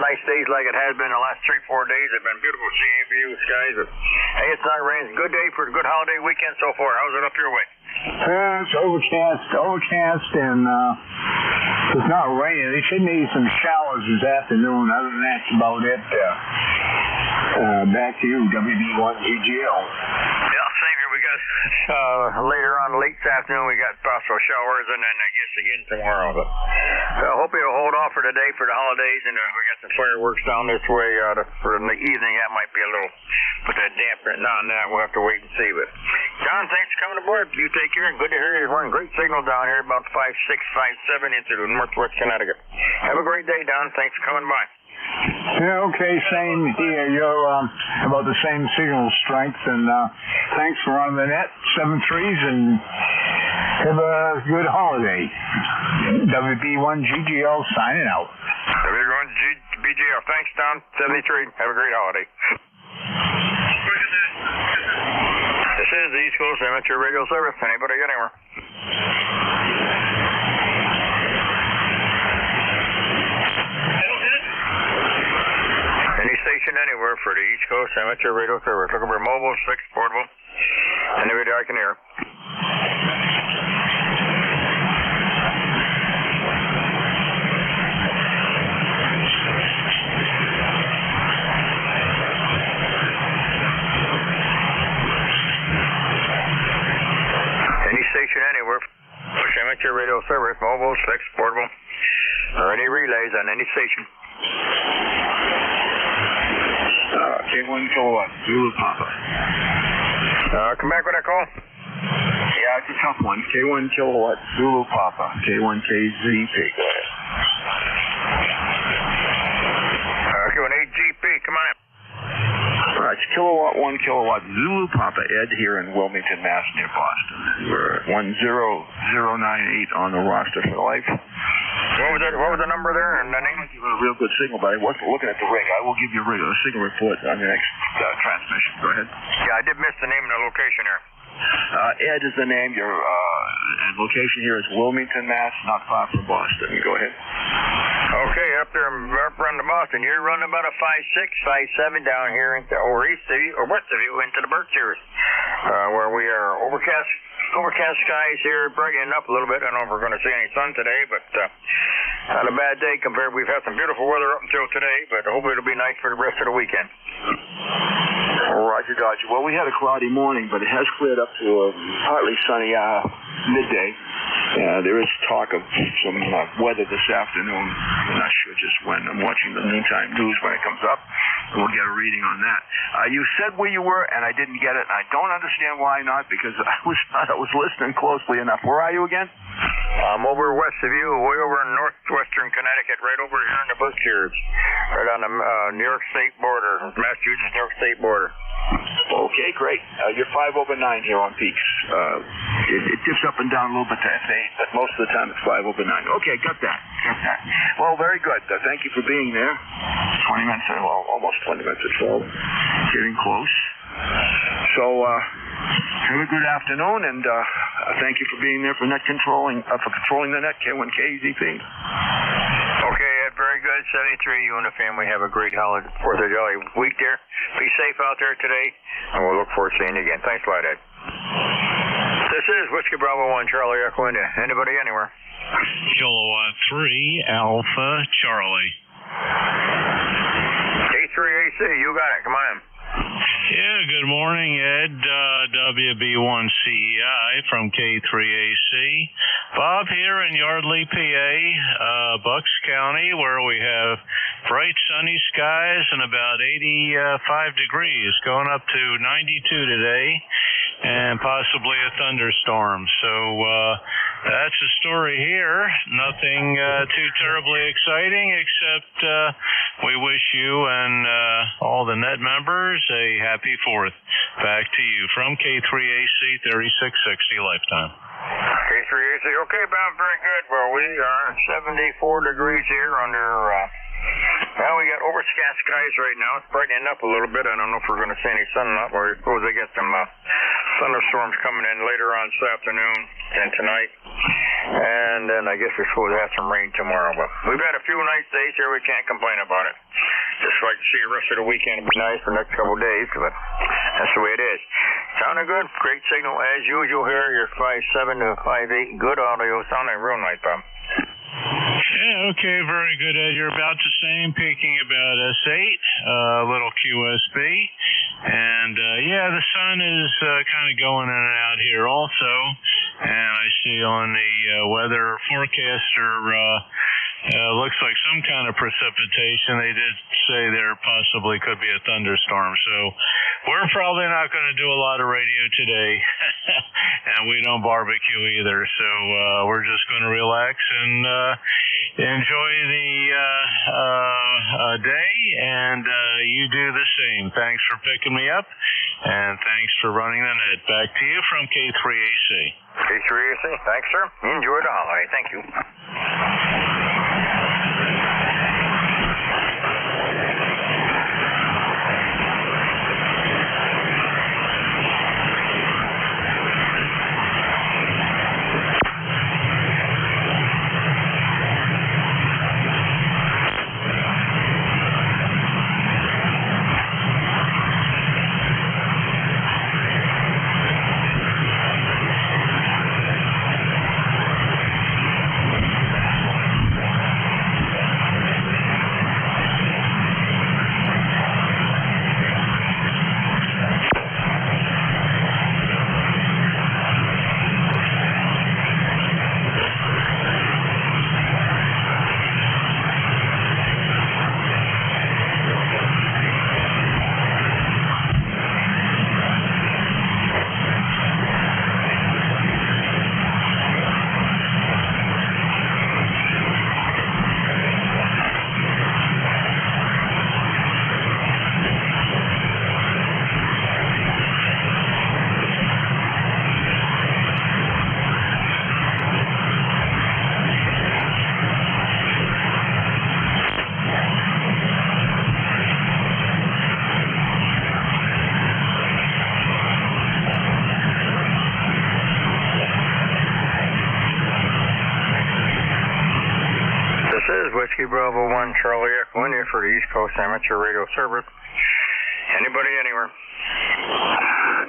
nice days like it has been the last 3-4 days. It's been beautiful sea view skies. But, hey, it's not raining. Good day for a good holiday weekend so far. How's it up your way? It's overcast, and it's not raining. They should need some showers this afternoon. Other than that, that's about it. Back to you, WB1GGL. Yeah, same here. We got later on, late this afternoon, we got possible showers, and then I guess again tomorrow. But I hope you'll hold off for today for the holidays, and we got some fireworks down this way for the evening. That might be a little, put that dampener on that. We'll have to wait and see. But John, thanks for coming aboard. You take care. Good to hear you. Running great signal down here, about 5, 6, 5, 7 into northwest Connecticut. Have a great day, Don. Thanks for coming by. Yeah, okay, same here. You're about the same signal strength, and thanks for running the net, 7 threes, and have a good holiday. WB1GGL signing out. WB1GGL, thanks, Don. 73. Have a great holiday. This is the East Coast Amateur Radio Service. Anybody, anywhere. Any station anywhere for the East Coast Amateur Radio Service. Looking for mobile, fixed, portable. Any radio I can hear. Any station anywhere for amateur radio service, mobile, fixed, portable, or any relays on any station. K1 kilowatt, Zulu Papa. Come back with that call. Yeah, it's a tough one. K1 kilowatt, Zulu Papa. K1KZP. Go ahead. K1AGP, come on in. All right, it's kilowatt, 1 kilowatt, Zulu Papa, Ed here in Wilmington, Mass, near Boston. We're at 10098 on the roster for life. What was the number there and the name? You got a real good signal, but I wasn't looking at the rig. I will give you a signal report on the next transmission. Go ahead. Yeah, I did miss the name and the location here. Ed is the name. Your location here is Wilmington, Mass, not far from Boston. Go ahead. Okay, up there around to Boston. You're running about a 5.6, 5.7 down here or east of you, or west of you into the Berkshires, where we are overcast skies here, brightening up a little bit. I don't know if we're going to see any sun today, but not a bad day compared. We've had some beautiful weather up until today, but hopefully it'll be nice for the rest of the weekend. Roger, Dodger. Well, we had a cloudy morning, but it has cleared up to a partly sunny midday. There is talk of some weather this afternoon. I'm not sure just when. I'm watching the noontime news when it comes up, and we'll get a reading on that. You said where you were, and I didn't get it, and I don't understand why not, because I was listening closely enough. Where are you again? I'm over west of you, way over in northwestern Connecticut, right over here in the Berkshires, right on the New York State border, Massachusetts-New York State border. Okay, great. You're 5 over 9 here on peaks. It dips up and down a little bit to 8, but most of the time it's 5 over 9. Okay, got that. Well, very good. Thank you for being there. 20 minutes, almost 20 minutes or so. Getting close. So, have a good afternoon, and thank you for being there for controlling the net, K1KZP. Okay, Ed, very good. 73, you and the family have a great holiday, 4th of July week there. Be safe out there today, and we'll look forward to seeing you again. Thanks a lot, Ed. This is Whiskey Bravo 1, Charlie Echo India. Anybody anywhere? Kilowatt 3, Alpha Charlie. K3AC, you got it. Come on in. Yeah, good morning, Ed. WB1CEI from K3AC. Bob here in Yardley, PA, Bucks County, where we have bright sunny skies and about 85 degrees, going up to 92 today, and possibly a thunderstorm. So that's the story here. Nothing too terribly exciting, except we wish you and all the net members a happy 4th. Back to you from K3AC 3660 Lifetime. K3AC, okay, Bob, very good. Well, we are 74 degrees here under, well, we got overcast skies right now. It's brightening up a little bit. I don't know if we're going to see any sun or not. We're supposed to get some thunderstorms coming in later on this afternoon and tonight. And then I guess we're supposed to have some rain tomorrow. But we've had a few nice days here. We can't complain about it. Just like to see the rest of the weekend be nice for the next couple of days, but that's the way it is. Sounding good. Great signal as usual here. You're 5.7 to 5.8. Good audio. Sounding real nice, Bob. Yeah, okay, very good, Ed. You're about the same, peaking about S8, little QSB. And, yeah, the sun is kind of going in and out here also. And I see on the weather forecaster, looks like some kind of precipitation. They did say there possibly could be a thunderstorm. So we're probably not going to do a lot of radio today. And we don't barbecue either. So we're just going to relax and enjoy the day. And you do the same. Thanks for picking me up. And thanks for running the net. Back to you from K3AC. K3AC, thanks, sir. Enjoy the holiday. Thank you. Charlie Echo India for the East Coast Amateur Radio Service. Anybody anywhere?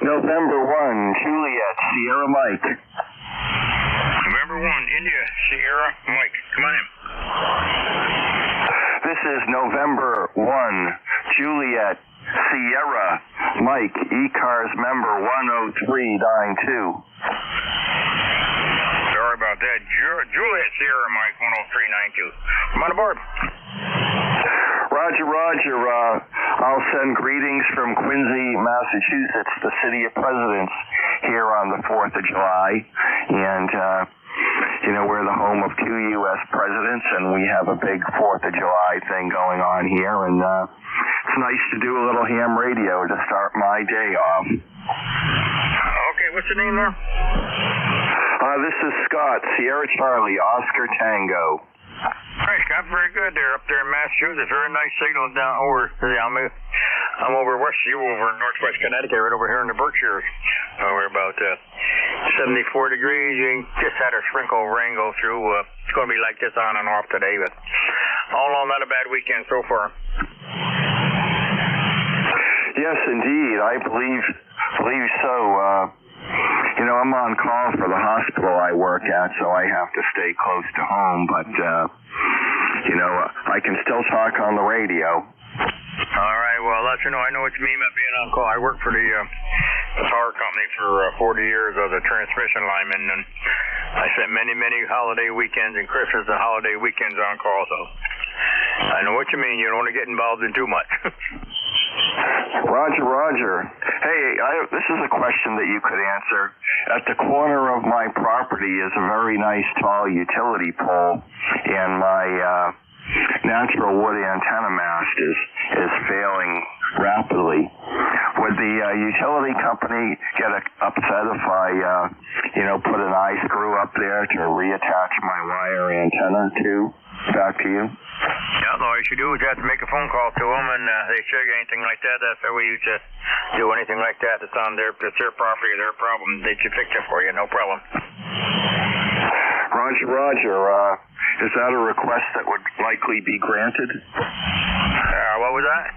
November 1, Juliet, Sierra Mike. November 1, India, Sierra Mike. Come on in. This is November 1, Juliet, Sierra Mike, ECARS member 10392. Sorry about that. Juliet, Sierra Mike 10392. Come on aboard. Roger, Roger. I'll send greetings from Quincy, Massachusetts, the city of presidents, here on the 4th of July. And, we're the home of 2 U.S. presidents, and we have a big 4th of July thing going on here. And it's nice to do a little ham radio to start my day off. Okay, what's your name there? This is Scott, Sierra Charlie, Oscar Tango. Hey, Scott, very good there up there in Massachusetts. Very nice signal down over. I'm over west of you, over in northwest Connecticut, right over here in the Berkshires. We're about 74 degrees. You just had a sprinkle of rain go through. It's going to be like this on and off today, but all in all, not a bad weekend so far. Yes, indeed. I believe so. I'm on call for the hospital I work at, so I have to stay close to home, but, I can still talk on the radio. All right, well, I'll let you know. I know what you mean by being on call. I worked for the power company for 40 years as a transmission lineman, and I spent many, many holiday weekends and Christmas and holiday weekends on call, so I know what you mean. You don't want to get involved in too much. Roger, Roger. Hey, this is a question that you could answer. At the corner of my property is a very nice tall utility pole, and my natural wood antenna mast is failing rapidly. Would the utility company get upset if I, put an eye screw up there to reattach my wire antenna back to you? Yeah, all you should do is you have to make a phone call to them, and they show you anything like that. That's the way you just do anything like that. It's on their property, their problem. They should fix it for you, no problem. Roger, Roger. Is that a request that would likely be granted? What was that?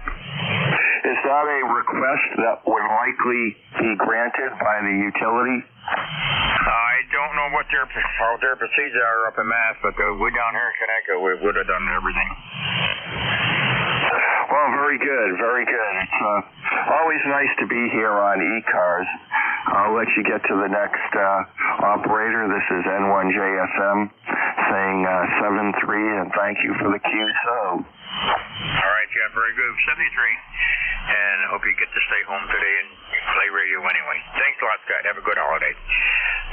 Is that a request that would likely be granted by the utility? I don't know what their procedures are up in Mass, but we down here in Connecticut, we would have done everything. Well, very good, very good. It's always nice to be here on ECARS. I'll let you get to the next operator. This is N1JFM saying 7-3, and thank you for the QSO. All right, yeah, very good. 73, and I hope you get to stay home today and play radio anyway. Thanks a lot, Scott. Have a good holiday.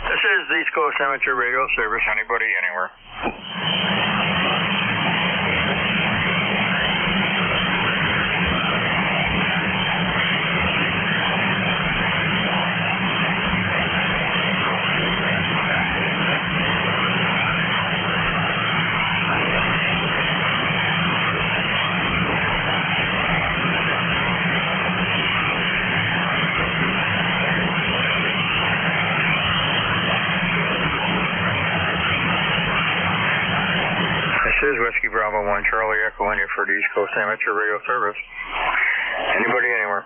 This is the East Coast Amateur Radio Service. Anybody, anywhere. This is Whiskey Bravo 1 Charlie Echo India for the East Coast Amateur Radio Service. Anybody anywhere?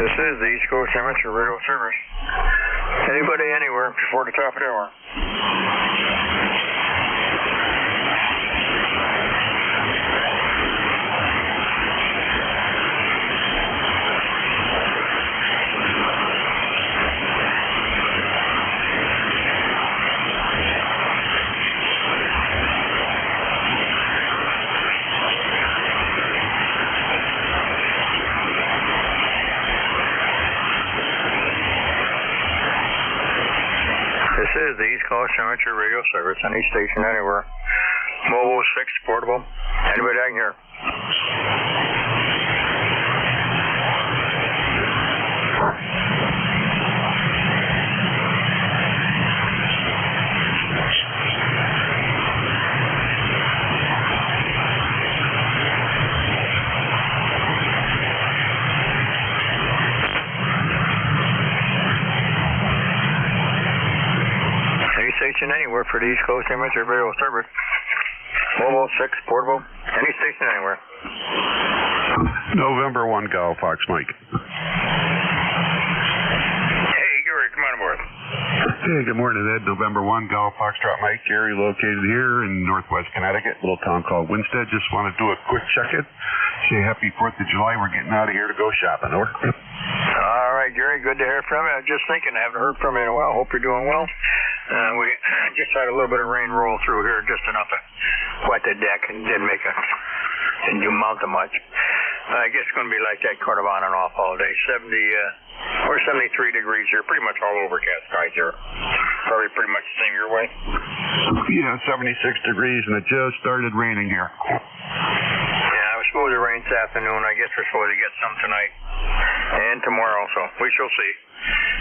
This is the East Coast Amateur Radio Service. Anybody anywhere before the top of the hour? This is the East Coast Amateur Radio Service, any station, anywhere. Mobile, fixed, portable. Anybody I can hear. Station anywhere for the East Coast Amateur Radio Service. Mobile, fixed, portable, any station anywhere. November 1 Golf Fox Mike. Hey, Gary, come on aboard. Hey, good morning, Ed. November 1 Golf Foxtrot Mike. Gary, located here in Northwest Connecticut, a little town called Winstead. Just want to do a quick check-in. Say happy 4th of July. We're getting out of here to go shopping. Over. All right, Gary, good to hear from you. I was just thinking, I haven't heard from you in a while. Hope you're doing well. We just had a little bit of rain roll through here, just enough to wet the deck, and didn't do amount to much. I guess it's going to be like that, kind of on and off all day. 70 or 73 degrees here, pretty much all overcast skies here. Probably pretty much the same your way. Yeah, 76 degrees, and it just started raining here. Yeah, I was supposed to rain this afternoon. I guess we're supposed to get some tonight and tomorrow, so we shall see.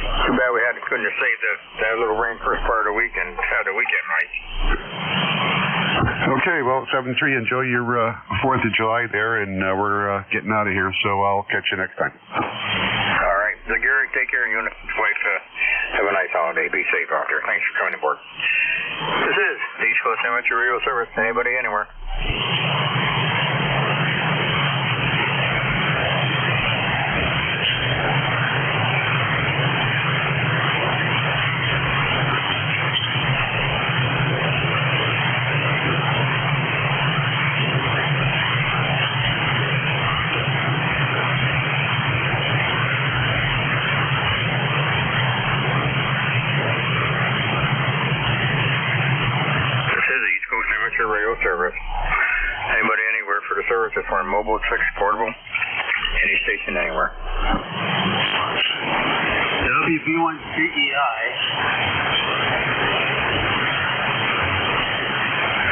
Too bad we couldn't have saved that little rain first part of the week and had the weekend right. Okay, well, 7-3, enjoy your 4th of July there, and we're getting out of here, so I'll catch you next time. All right. So, Gary, take care of you and your wife. Have a nice holiday. Be safe out there. Thanks for coming aboard. This is the East Coast Amateur Radio Service. Anybody, anywhere. Radio service. Anybody anywhere for the service is for mobile, fixed, portable, any station anywhere. WB1CEI.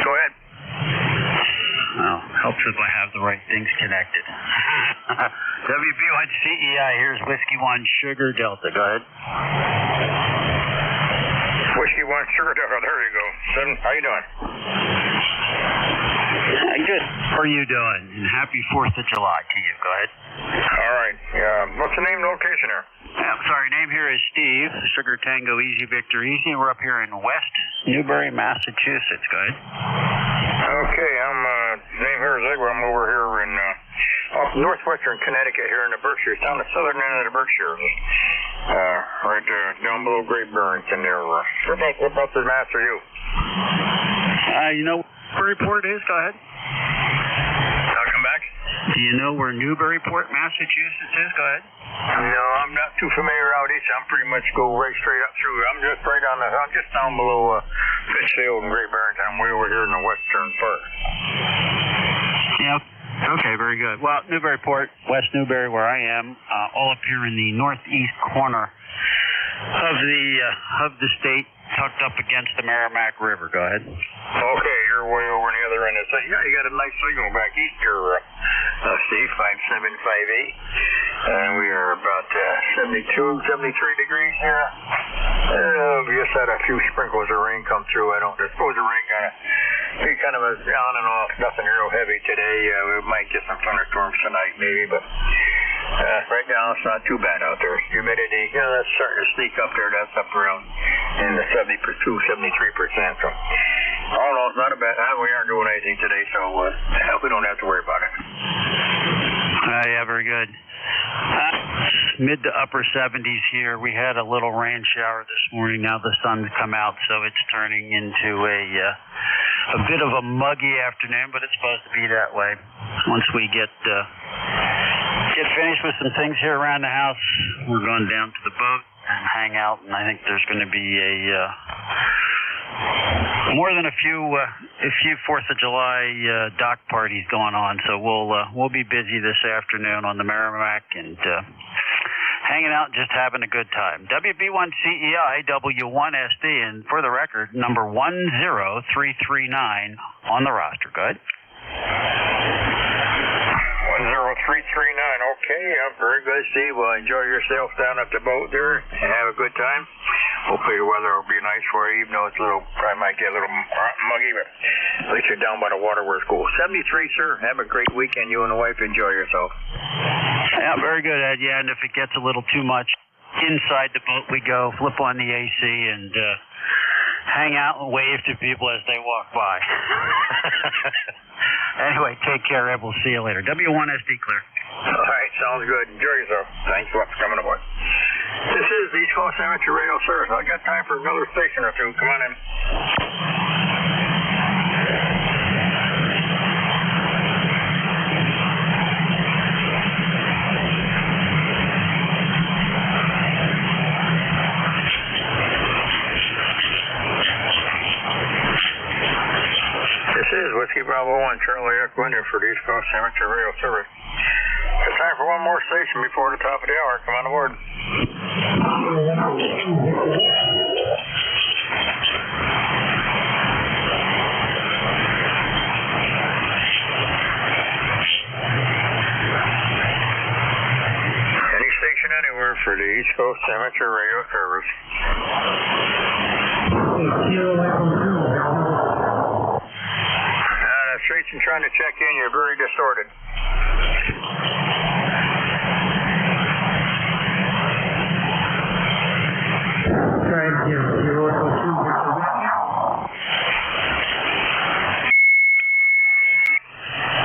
Go ahead. Well, helps if I have the right things connected. WB1CEI, here's Whiskey 1 Sugar Delta. Go ahead. Whiskey 1 Sugar Delta, there you go. How you doing? Good. How are you doing? And happy 4th of July to you. Go ahead. All right. What's the name and location here? Sorry, name here is Steve. Sugar Tango Easy Victor Easy. We're up here in West Newbury, Massachusetts. Go ahead. Okay, name here is Edward. I'm over here in off northwestern Connecticut here in the Berkshires, down the southern end of the Berkshires. Right down below Great Barrington there. Whereabouts is Mass are you? You know where Newburyport is? Go ahead. I'll come back. Do you know where Newburyport, Massachusetts is? Go ahead. No, I'm not too familiar out east. I'm pretty much go right straight up through. I'm just down below Fishfield and Great Barrington. I'm way over here in the western part. Yep. Okay, very good. Well, Newburyport, West Newbury, where I am, all up here in the northeast corner of the state, tucked up against the Merrimack River. Go ahead. Okay, you're way over on the other end. So, yeah, you got a nice signal back east here, Steve, 5758. And we are about 72, 73 degrees here. We just had a few sprinkles of rain come through. I suppose the rain kind of was on and off, nothing real heavy today. We might get some thunderstorms tonight maybe, but right now it's not too bad out there. Humidity, that's starting to sneak up there. That's up around in the 73%. So all in all, it's not a bad. We aren't doing anything today, so we don't have to worry about it. Yeah, very good. Mid to upper 70s here. We had a little rain shower this morning. Now the sun's come out, so it's turning into a bit of a muggy afternoon, but it's supposed to be that way. Once we get finished with some things here around the house, we're going down to the boat and hang out, and I think there's going to be more than a few 4th of July dock parties going on, so we'll be busy this afternoon on the Merrimack and hanging out and just having a good time. WB1CEI, W1SD, and for the record, number 10339 on the roster. Go ahead. 10339. Okay, very good, Steve. Well, enjoy yourself down at the boat there and have a good time. Hopefully the weather will be nice for you, even though it's a little, probably might get a little muggy, but at least you're down by the water where it's cool. 73, sir. Have a great weekend. You and the wife enjoy yourself. Yeah, very good, Ed. Yeah, and if it gets a little too much, inside the boat we go, flip on the AC, and hang out and wave to people as they walk by. Anyway, take care, Ed. We'll see you later. W1SD clear. All right, sounds good. Enjoy yourself. Thanks for coming aboard. This is the East Coast Amateur Radio Service. I got time for another station or two. Come on in. This is Whiskey Bravo 1, Charlie Echo Indian for the East Coast Amateur Radio Service. It's time for one more station before the top of the hour. Come on aboard. Any station anywhere for the East Coast Amateur Radio Service. Station trying to check in, you're very distorted.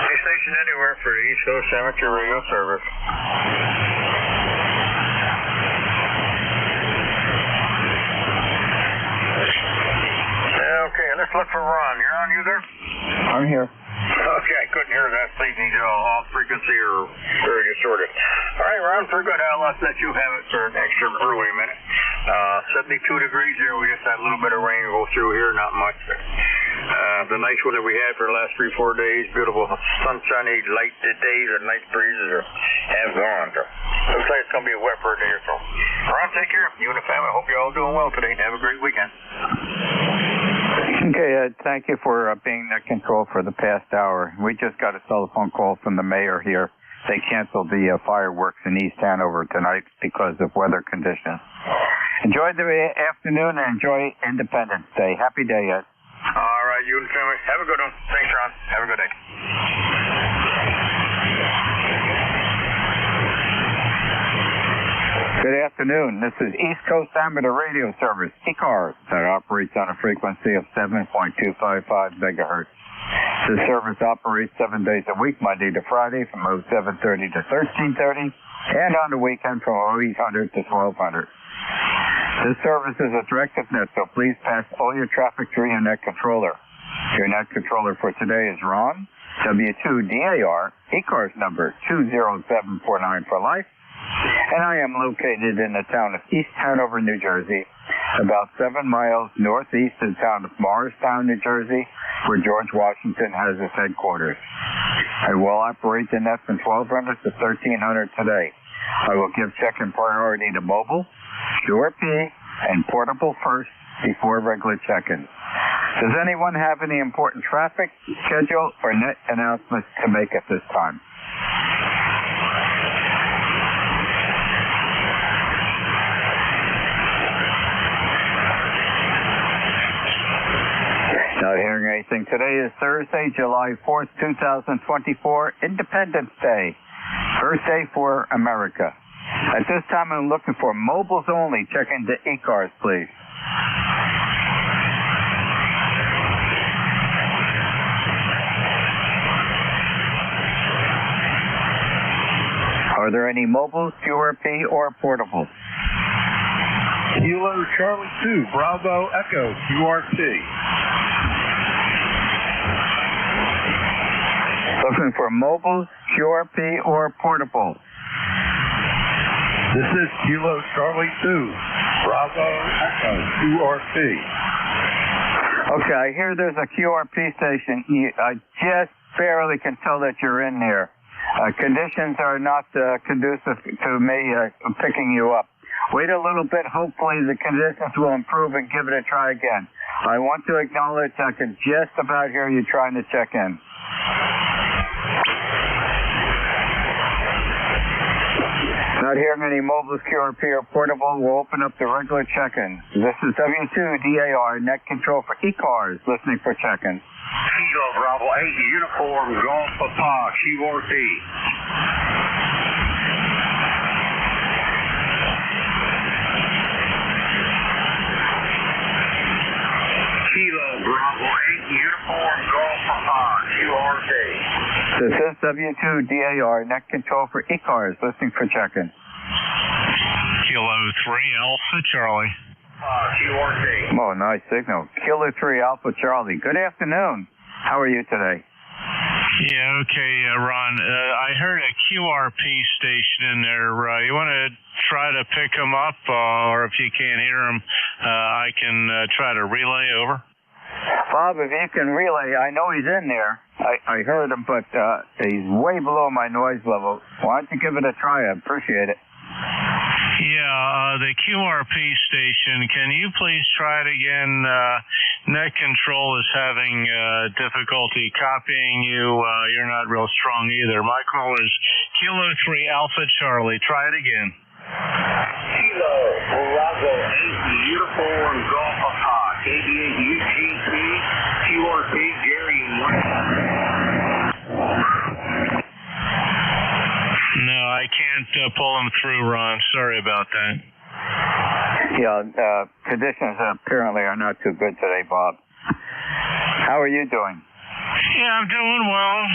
Any station anywhere for the East Coast Amateur Radio Service. Okay, let's look for Ron. You're on, you there? I'm here. Okay, I couldn't hear that. Please need off frequency or very distorted. All right, Ron, pretty good. I'll let you have it for an extra brewery minute. 72 degrees here. We just had a little bit of rain go through here, not much. But, the nice weather we had for the last 3-4 days, beautiful sunshiny light days or night breezes have gone. So looks like it's going to be a wet for a day or so. Ron, take care. You and the family. Hope you're all doing well today. Have a great weekend. Okay, Ed, thank you for being the control for the past hour. We just got a telephone call from the mayor here. They canceled the fireworks in East Hanover tonight because of weather conditions. Enjoy the afternoon and enjoy Independence Day. Happy day, Ed. All right, you and the family. Have a good one. Thanks, Ron. Have a good day. Good afternoon. This is East Coast Amateur Radio Service, ECARS, that operates on a frequency of 7.255 megahertz. This service operates 7 days a week, Monday to Friday, from 07:30 to 13:30, and on the weekend from 0800 to 1200. This service is a directive net, so please pass all your traffic through your net controller. Your net controller for today is Ron, W2DAR, ECARS number 20749 for life. And I am located in the town of East Hanover, New Jersey, about 7 miles northeast of the town of Morristown, New Jersey, where George Washington has his headquarters. I will operate the net from 1200 to 1300 today. I will give check-in priority to mobile, QRP, and portable first before regular check-in. Does anyone have any important traffic, schedule, or net announcements to make at this time? Not hearing anything. Today is Thursday, July 4th, 2024, Independence Day. First day for America. At this time, I'm looking for mobiles only. Check into ECARS, please. Are there any mobiles, QRP, or portables? Kilo Charlie 2, Bravo Echo, QRP. Looking for mobiles, QRP, or portable. This is Kilo Charlie 2, Bravo Echo, QRP. Okay, I hear there's a QRP station. I just barely can tell that you're in there. Conditions are not conducive to me picking you up. Wait a little bit. Hopefully the conditions will improve and give it a try again. I want to acknowledge I can just about hear you trying to check in. Not hearing any mobile QRP or portable. We'll open up the regular check-in. This is W2DAR, net control for ECARS, listening for check-in. Kilo Bravo 8, uniform, Golf Papa, QRP. Kilo Bravo 8, uniform, Golf Papa, QRP. This is W2DAR, net control for ECARS, listening for check-in. Kilo 3 Alpha Charlie. QRP. Oh, nice signal. Kilo 3 Alpha Charlie. Good afternoon. How are you today? Yeah, okay, Ron. I heard a QRP station in there. You want to try to pick them up, or if you can't hear them, I can try to relay over? Bob, if you can relay, I know he's in there. I heard him, but he's way below my noise level. Why don't you give it a try? I appreciate it. Yeah, the QRP station, can you please try it again? Net control is having difficulty copying you. You're not real strong either. My call is Kilo 3 Alpha Charlie. Try it again. Kilo Bravo 8, uniform, Golf Papa, KB8 UGC, QRP, Gary No, I can't pull them through, Ron. Sorry about that. Yeah, conditions apparently are not too good today, Bob. How are you doing? Yeah, I'm doing well.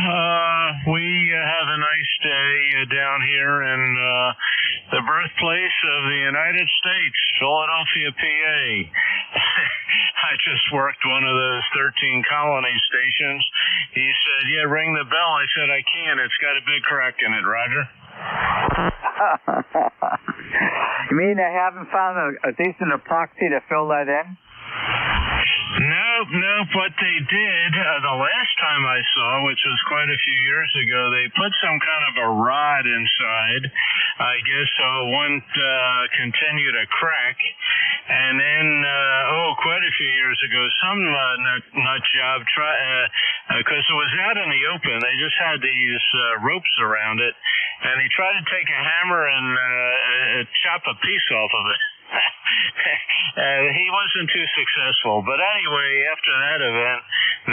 We have a nice day down here in the birthplace of the United States, Philadelphia, PA. I just worked one of those 13 colony stations. He said, yeah, ring the bell. I said, I can. It's got a big crack in it, Roger. You mean they haven't found a decent epoxy to fill that in? Nope. What they did the last time I saw, which was quite a few years ago, they put some kind of a rod inside, I guess, so it wouldn't continue to crack. And then, quite a few years ago, some nut job because it was out in the open. They just had these ropes around it, and he tried to take a hammer and chop a piece off of it. He wasn't too successful, but anyway, after that event,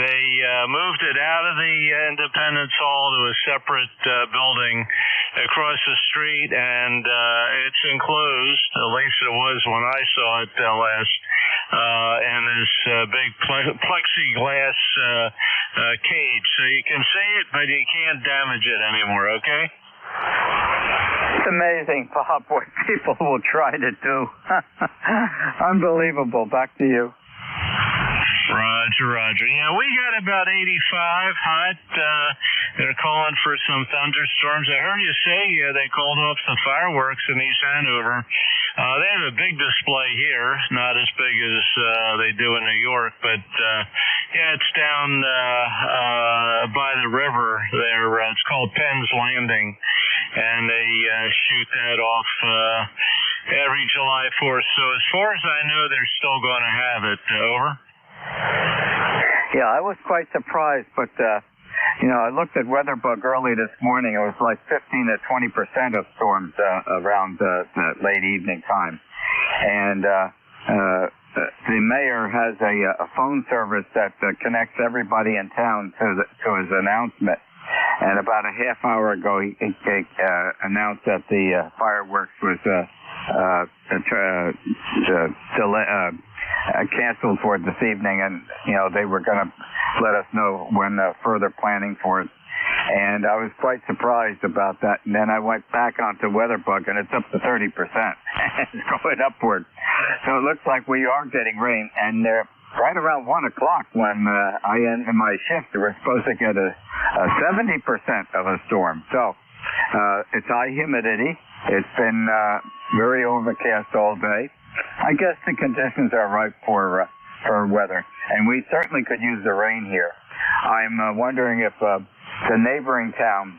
they moved it out of the Independence Hall to a separate building across the street, and it's enclosed, at least it was when I saw it last, in this big plexiglass cage, so you can see it, but you can't damage it anymore, okay? It's amazing, Bob, what people will try to do. Unbelievable. Back to you. Roger. Yeah, we got about 85 hot. They're calling for some thunderstorms. I heard you say they called off the fireworks in East Hanover. They have a big display here, not as big as they do in New York, but yeah, it's down by the river there. It's called Penn's Landing, and they shoot that off every July 4th. So as far as I know, they're still going to have it. Over. Yeah, I was quite surprised, but I looked at WeatherBug early this morning. It was like 15 to 20% of storms around the late evening time, and the mayor has a phone service that connects everybody in town to his announcement. And about a half hour ago, he announced that the fireworks was canceled for this evening, and they were going to let us know when further planning for it. And I was quite surprised about that. And then I went back onto WeatherBug, and it's up to 30%. It's going upward. So it looks like we are getting rain. And right around 1 o'clock when I ended my shift, we were supposed to get a 70% of a storm. So it's high humidity. It's been very overcast all day. I guess the conditions are right for weather, and we certainly could use the rain here. I'm wondering if the neighboring town,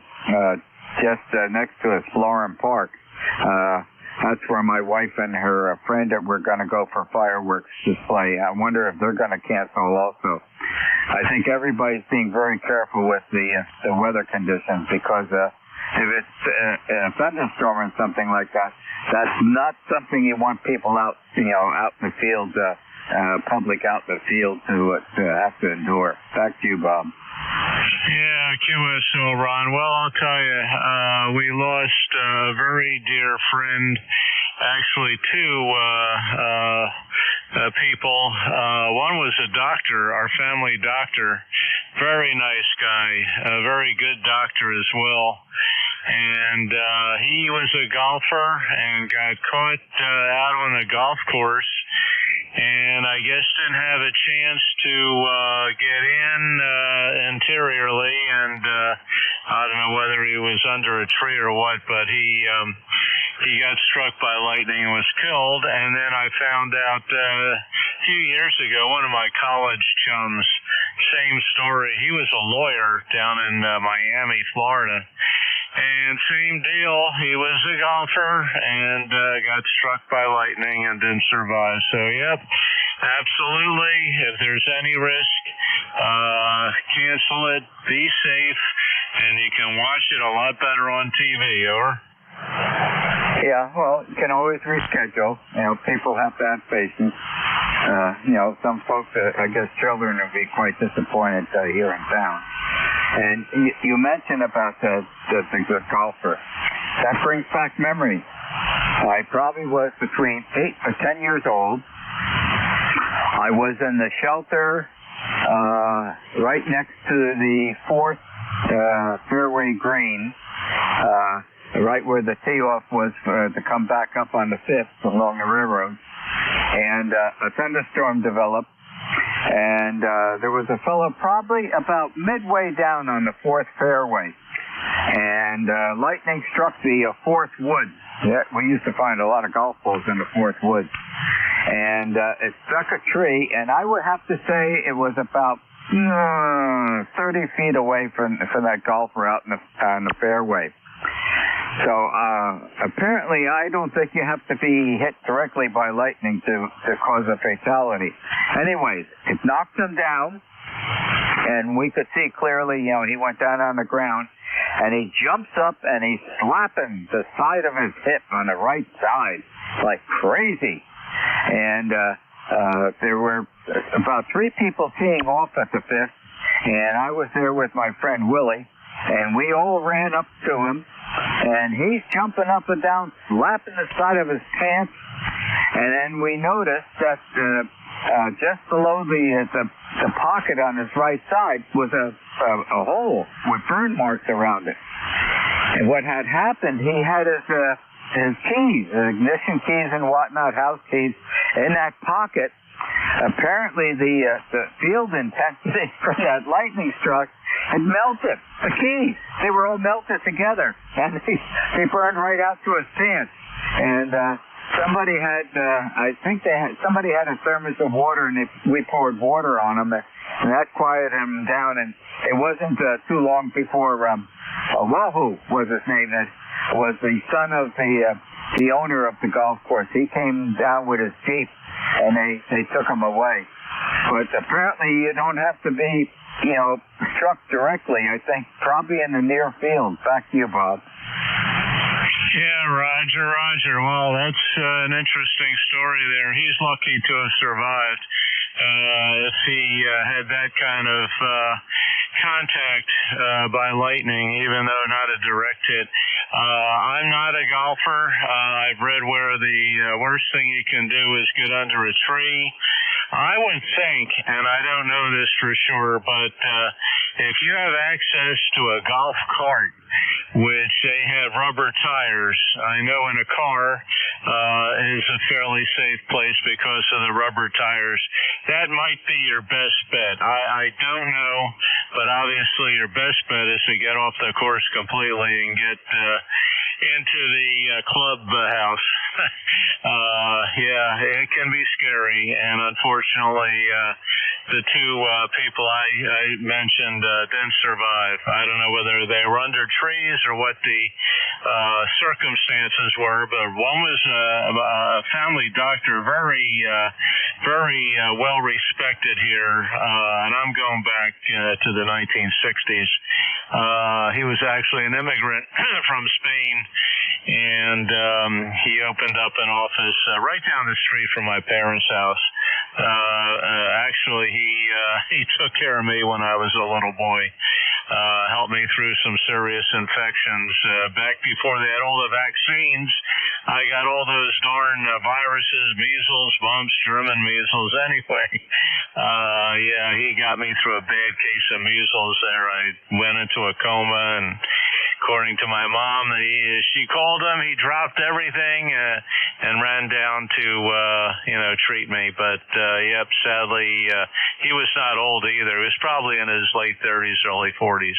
just next to us, Florham Park. That's where my wife and her friend that were going to go for fireworks display. I wonder if they're going to cancel also. I think everybody's being very careful with the weather conditions because if it's a thunderstorm or something like that, that's not something you want people out, out in the field, public out in the field to have to endure. Back to you, Bob. Yeah, QSO, Ron. Well, I'll tell you, we lost a very dear friend, actually two people. One was a doctor, our family doctor, very nice guy, a very good doctor as well. And he was a golfer and got caught out on a golf course. And I guess didn't have a chance to get in interiorly, and I don't know whether he was under a tree or what, but he got struck by lightning and was killed. And then I found out a few years ago, one of my college chums, same story. He was a lawyer down in Miami, Florida. And same deal, he was a golfer and got struck by lightning and didn't survive. So, yep, absolutely. If there's any risk, cancel it, be safe, and you can watch it a lot better on TV, over. Yeah, well, you can always reschedule. People have to have patience. Some folks, I guess children will be quite disappointed here in town. And you mentioned about the golfer. That brings back memories. I probably was between 8 or 10 years old. I was in the shelter right next to the 4th fairway green, right where the tee-off was to come back up on the 5th along the railroad. And a thunderstorm developed. And there was a fellow probably about midway down on the 4th fairway. And lightning struck the 4th woods. Yeah, we used to find a lot of golf balls in the 4th woods. And it struck a tree, and I would have to say it was about 30 feet away from that golfer out on the fairway. So apparently I don't think you have to be hit directly by lightning to cause a fatality. Anyways, it knocked him down, and we could see clearly, he went down on the ground, and he jumps up and he's slapping the side of his hip on the right side like crazy. And there were about 3 people teeing off at the 5th, and I was there with my friend Willie, and we all ran up to him. And he's jumping up and down, slapping the side of his pants. And then we noticed that just below the pocket on his right side was a hole with burn marks around it. And what had happened, he had his keys, ignition keys and whatnot, house keys, in that pocket. Apparently the field intensity for that lightning struck had melted the keys. They were all melted together, and they burned right out to his pants. And somebody had, somebody had a thermos of water, and we poured water on him, and that quieted him down. And it wasn't too long before Wahoo was his name. That was the son of the owner of the golf course. He came down with his Jeep, and they took him away. But apparently you don't have to be, struck directly. I think probably in the near field. Back to you, Bob. Yeah, Roger. Well, that's an interesting story there. He's lucky to have survived. If he had that kind of contact by lightning, even though not a direct hit. I'm not a golfer. I've read where the worst thing you can do is get under a tree. I would think, and I don't know this for sure, but if you have access to a golf cart, which they have rubber tires, I know in a car is a fairly safe place because of the rubber tires. That might be your best bet. I don't know, but obviously your best bet is to get off the course completely and into the clubhouse. Yeah, it can be scary, and unfortunately, the two people I mentioned didn't survive. I don't know whether they were under trees or what the circumstances were, but one was a family doctor, very well respected here, and I'm going back to the 1960s. He was actually an immigrant from Spain, and he opened up an office right down the street from my parents' house. Actually, he took care of me when I was a little boy, helped me through some serious infections. Back before they had all the vaccines, I got all those darn viruses, measles, mumps, German measles. Anyway, yeah, he got me through a bad case of measles there. I went into a coma, and according to my mom, she called him. He dropped everything and ran down to treat me. But yep, sadly, he was not old either. He was probably in his late 30s, early 40s.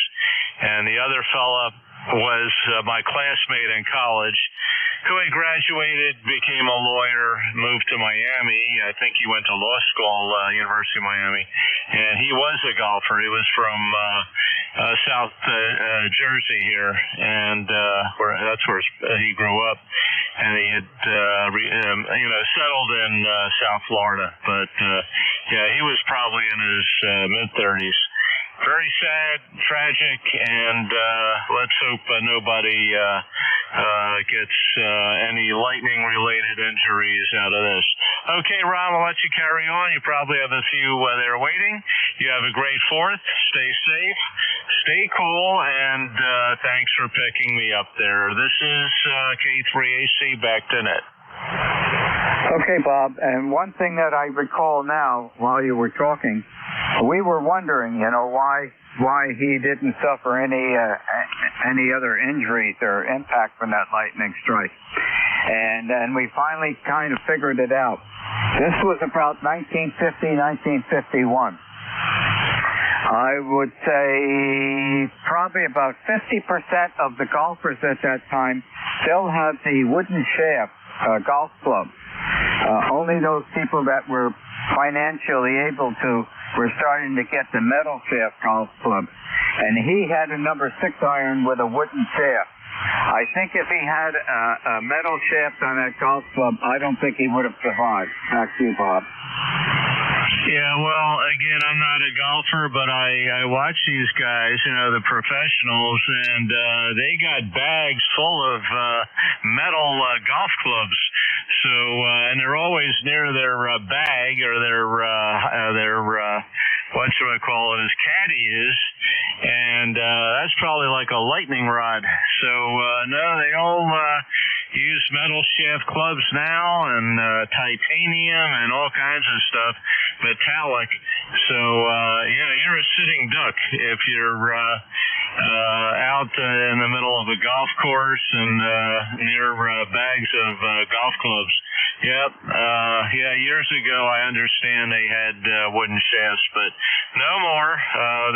And the other fella was my classmate in college, who had graduated, became a lawyer, moved to Miami. I think he went to law school, University of Miami, and he was a golfer. He was from South Jersey here, and that's where he grew up, and he had settled in South Florida. But yeah, he was probably in his mid-30s. Very sad, tragic, and let's hope nobody gets any lightning-related injuries out of this. Okay, Ron, I'll let you carry on. You probably have a few there waiting. You have a great 4th. Stay safe, stay cool, and thanks for picking me up there. This is K3AC back to net. Okay, Bob, and one thing that I recall now while you were talking, we were wondering, why he didn't suffer any other injuries or impact from that lightning strike. And we finally kind of figured it out. This was about 1950, 1951. I would say probably about 50% of the golfers at that time still had the wooden shaft golf club. Only those people that were financially able to were starting to get the metal shaft golf club. And he had a number 6 iron with a wooden shaft. I think if he had a metal shaft on that golf club, I don't think he would have survived. Back to you, Bob. Yeah, well, again, I'm not a golfer, but I watch these guys, the professionals, and they got bags full of metal golf clubs. So, and they're always near their bag or their whatchamacallit, caddy is, and that's probably like a lightning rod. So, no, they all use metal shaft clubs now, and titanium and all kinds of stuff, metallic. So, you're a sitting duck if you're out in the middle of a golf course and near bags of golf clubs. Yep. Yeah, years ago, I understand they had wooden shafts, but no more.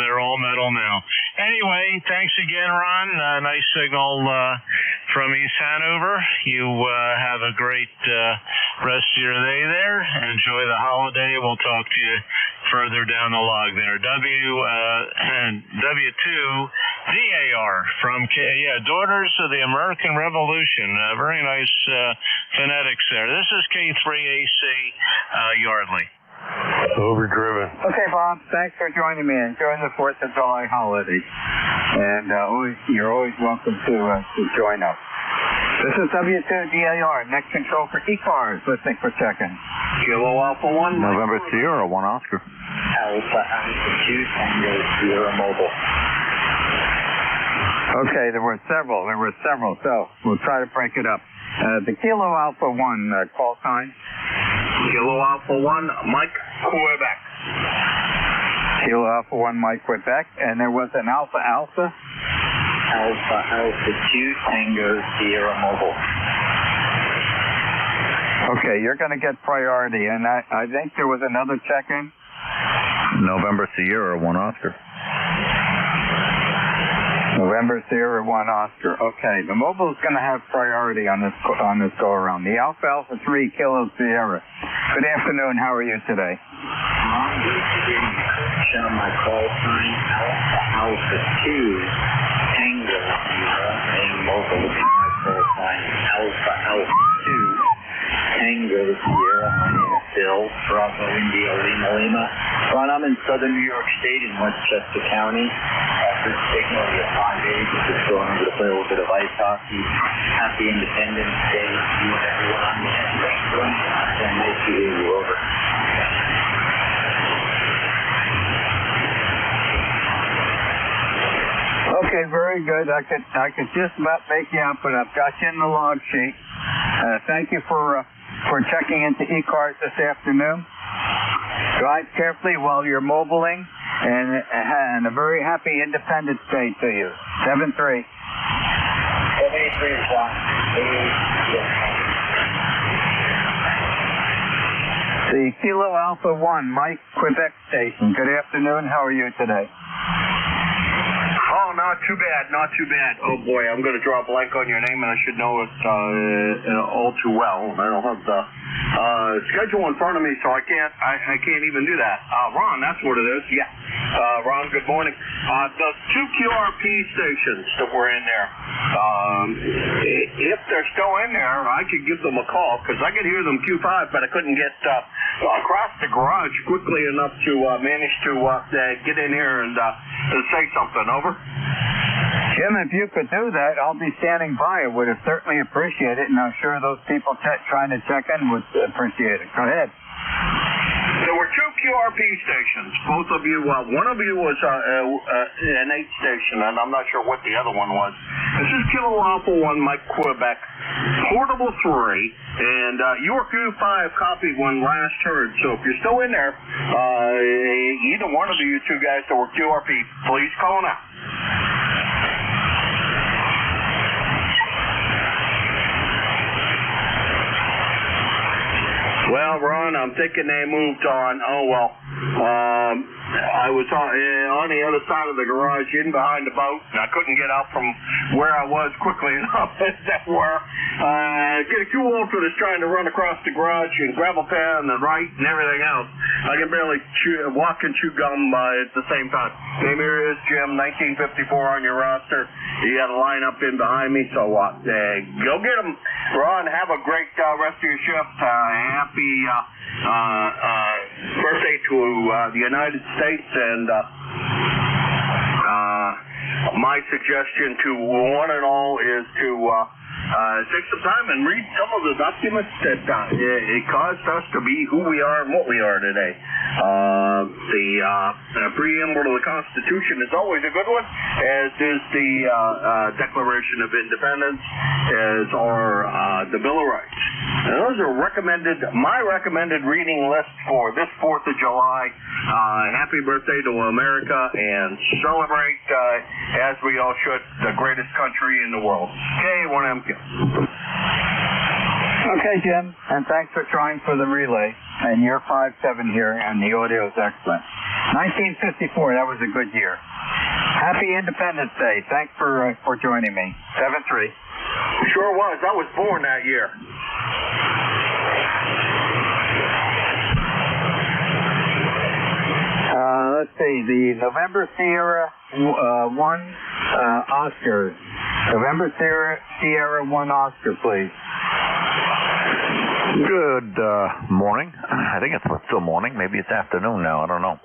They're all metal now. Anyway, thanks again, Ron. Nice signal from East Hanover. You have a great rest of your day there. Enjoy the holiday. We'll talk to you further down the log there. W2DAR from Daughters of the American Revolution. Very nice phonetics there. This is K3AC Yardley. Overdriven. Okay, Bob, thanks for joining me. Enjoy the 4th of July holiday. And you're always welcome to join us. This is W2DAR, next control for ECARS, listening for check-in. Kilo Alpha 1. November Sierra, 1 Oscar. Alpha 2 Tango Sierra Mobile. Okay, there were several, so we'll try to break it up. The Kilo Alpha 1 call sign. Kilo Alpha 1, Mike, Quebec. Kilo Alpha 1, Mike, Quebec. And there was an Alpha Alpha. Alpha 2 Tango Sierra Mobile. Okay, you're going to get priority. And I think there was another check-in. November Sierra, 1 Oscar. November Sierra 1 Oscar. Okay, the mobile's going to have priority on this go around. The Alpha 3 Kilo Sierra. Good afternoon. How are you today? I'm going to my call sign Alpha 2 Tango Sierra, and mobile my call sign Alpha 2 Tango Sierra. My name is Bill, Bravo India Lima Lima. Ron, I'm in southern New York State in Westchester County. After signal the 5 days, just going over to play a little bit of ice hockey. Happy Independence Day to you and everyone on the network. And nice to hear you. Over. Okay, very good. I could just about make you out, but I've got you in the log sheet. Thank you for checking into ECARS this afternoon. Drive carefully while you're mobiling, and a very happy Independence Day to you. 7-3. 73 The Kilo Alpha 1, Mike, Quebec Station. Good afternoon. How are you today? Oh, not too bad, not too bad. Oh boy, I'm going to draw a blank on your name, and I should know it all too well. I don't have the schedule in front of me, so I can't even do that. Ron, that's what it is. Yeah. Ron, good morning. The 2 QRP stations that were in there, if they're still in there, I could give them a call, because I could hear them Q5, but I couldn't get across the garage quickly enough to manage to get in here and say something. Over. Jim, if you could do that, I'll be standing by. I would have certainly appreciated it, and I'm sure those people trying to check in would appreciate it. Go ahead. There were 2 QRP stations. Both of you, one of you was an 8 station, and I'm not sure what the other one was. This is Kilo Alpha 1, Mike, Quebec, Portable 3, and your Q5 copied when last heard. So if you're still in there, either one of you two guys that were QRP, please call now. Well, Ron, I'm thinking they moved on. Oh, well. I was on the other side of the garage, in behind the boat, and I couldn't get out from where I was quickly enough, as that were. Getting too old for this, trying to run across the garage and grab a pen and write and everything else. I can barely walk and chew gum at the same time. Name here is Jim, 1954 on your roster. You got a line up in behind me, so go get them. Ron, have a great rest of your shift. Happy birthday to the United States, and my suggestion to one and all is to take some time and read some of the documents that it caused us to be who we are and what we are today. The preamble to the Constitution is always a good one, as is the Declaration of Independence, as are the Bill of Rights. And those are my recommended reading list for this 4th of July. Happy birthday to America, and celebrate, as we all should, the greatest country in the world. K1MQ. Okay, Jim, and thanks for trying for the relay. And you're 5-7 here, and the audio is excellent. 1954, that was a good year. Happy Independence Day. Thanks for joining me. 7-3. Sure was. I was born that year. Let's see, the November Sierra 1 Oscar. November Sierra 1 Oscar, please. Good morning. I think it's still morning. Maybe it's afternoon now. I don't know.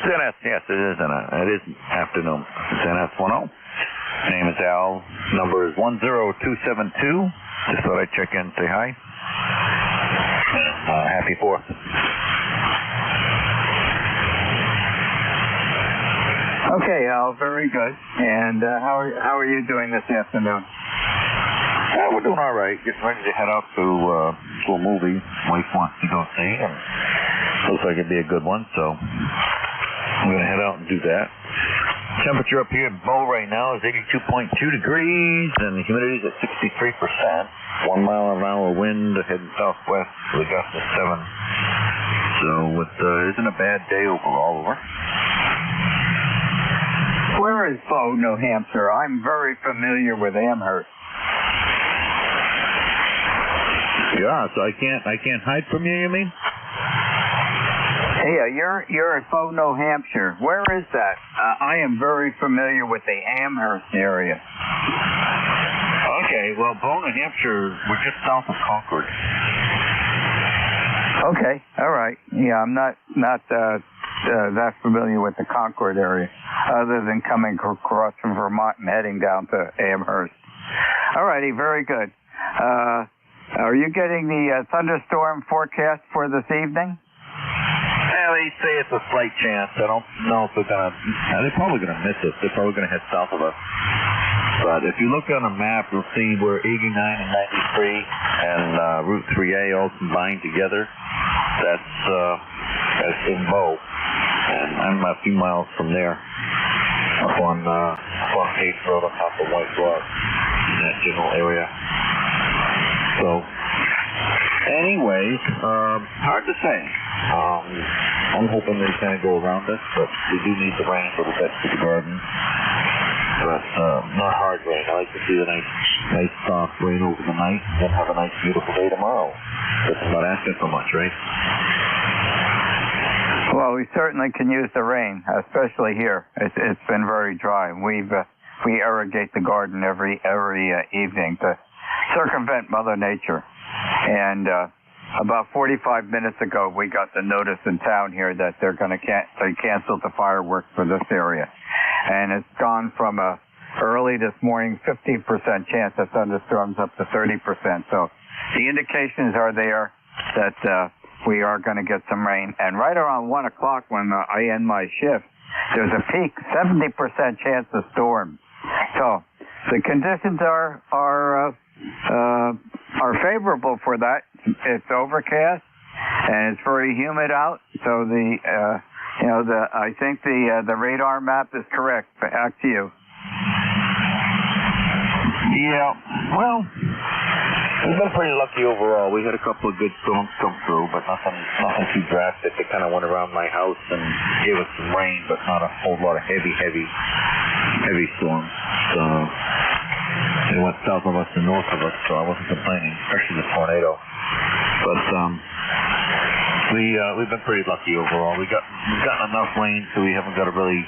CNS, yes, it is. It is afternoon. CNS 10. Name is Al. Number is 10272. Just thought I'd check in and say hi. Happy 4th. Okay, Al, very good. And how are you doing this afternoon? We're doing all right. Getting ready to head out to a movie wife wants to go see, and looks like it'd be a good one. So I'm going to head out and do that. Temperature up here in Bow right now is 82.2 degrees, and the humidity is at 63%. 1 mile an hour wind heading southwest with a gust of 7. So it isn't a bad day overall. Over. Where where is Bow, New Hampshire? I'm very familiar with Amherst. Yeah, so I can't hide from you mean? Hey, you're at Bow, New Hampshire. Where is that? I am very familiar with the Amherst area. Okay, well, Bow, New Hampshire, we're just south of Concord. Okay, all right. Yeah, I'm not that familiar with the Concord area, other than coming across from Vermont and heading down to Amherst. All righty, very good. Are you getting the thunderstorm forecast for this evening? Yeah, they say it's a slight chance. I don't know if they're probably gonna miss us. They're probably gonna head south of us. But if you look on a map, you'll see where 89 and 93 and Route 3A all combined together. That's in Bow, and I'm a few miles from there, up on Page Road on top of White Rock, in that general area. So, anyways, hard to say. I'm hoping they kind of go around us, but we do need the rain a little bit for the garden. But not hard rain. I like to see the nice soft rain over the night, and then have a nice beautiful day tomorrow. That's not asking for much, right? Well, we certainly can use the rain, especially here. It's been very dry. We irrigate the garden every evening to circumvent Mother Nature. And about 45 minutes ago, we got the notice in town here that they canceled the fireworks for this area. And it's gone from early this morning, 50% chance of thunderstorms up to 30%. So the indications are there that we are going to get some rain. And right around 1 o'clock when I end my shift, there's a peak 70% chance of storms. So the conditions are favorable for that. It's overcast and it's very humid out. So I think the radar map is correct. Back to you. Yeah, well, we've been pretty lucky overall. We had a couple of good storms come through, but nothing too drastic. They kind of went around my house and gave us some rain, but not a whole lot of heavy storms. So they went south of us and north of us, so I wasn't complaining, especially the tornado. But we've been pretty lucky overall. We've gotten enough rain, so we haven't got to really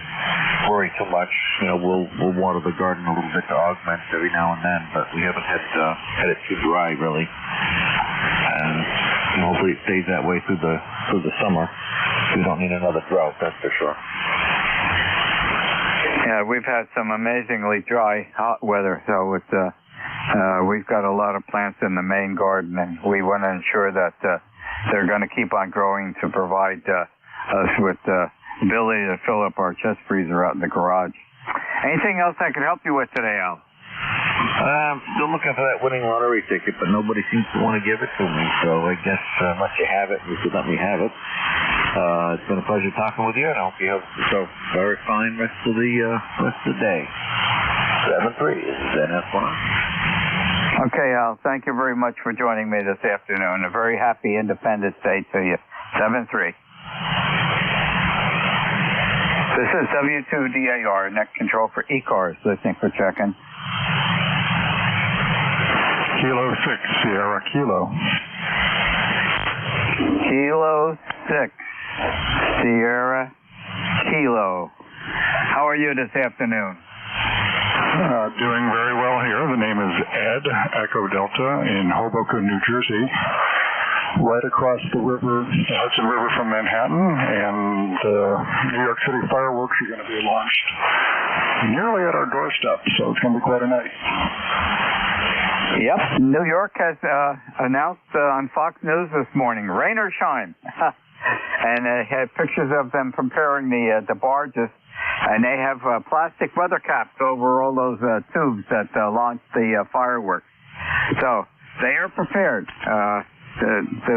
worry too much. We'll water the garden a little bit to augment every now and then, but we haven't had it too dry really. And hopefully it stays that way through the summer. We don't need another drought, that's for sure. Yeah, we've had some amazingly dry, hot weather, so it's we've got a lot of plants in the main garden, and we want to ensure that they're going to keep on growing to provide us with the ability to fill up our chest freezer out in the garage. Anything else I can help you with today, Al? I'm still looking for that winning lottery ticket, but nobody seems to want to give it to me, so I guess unless you have it, you should let me have it. It's been a pleasure talking with you, and I hope you have a very fine rest of the day. 7-3 is NS1. Okay, Al, thank you very much for joining me this afternoon. A very happy Independence Day to you. 7-3. This is W2DAR, net control for ECARS, listening for check-in. Kilo 6, Sierra Kilo. Kilo 6, Sierra Kilo. How are you this afternoon? Doing very well here. The name is Ed, Echo Delta, in Hoboken, New Jersey. Right across the river, the Hudson River from Manhattan, and New York City fireworks are going to be launched nearly at our doorstep, so it's going to be quite a night. Yep, New York has announced on Fox News this morning, rain or shine. And they had pictures of them preparing the barges, and they have plastic weather caps over all those tubes that launch the fireworks. So they are prepared to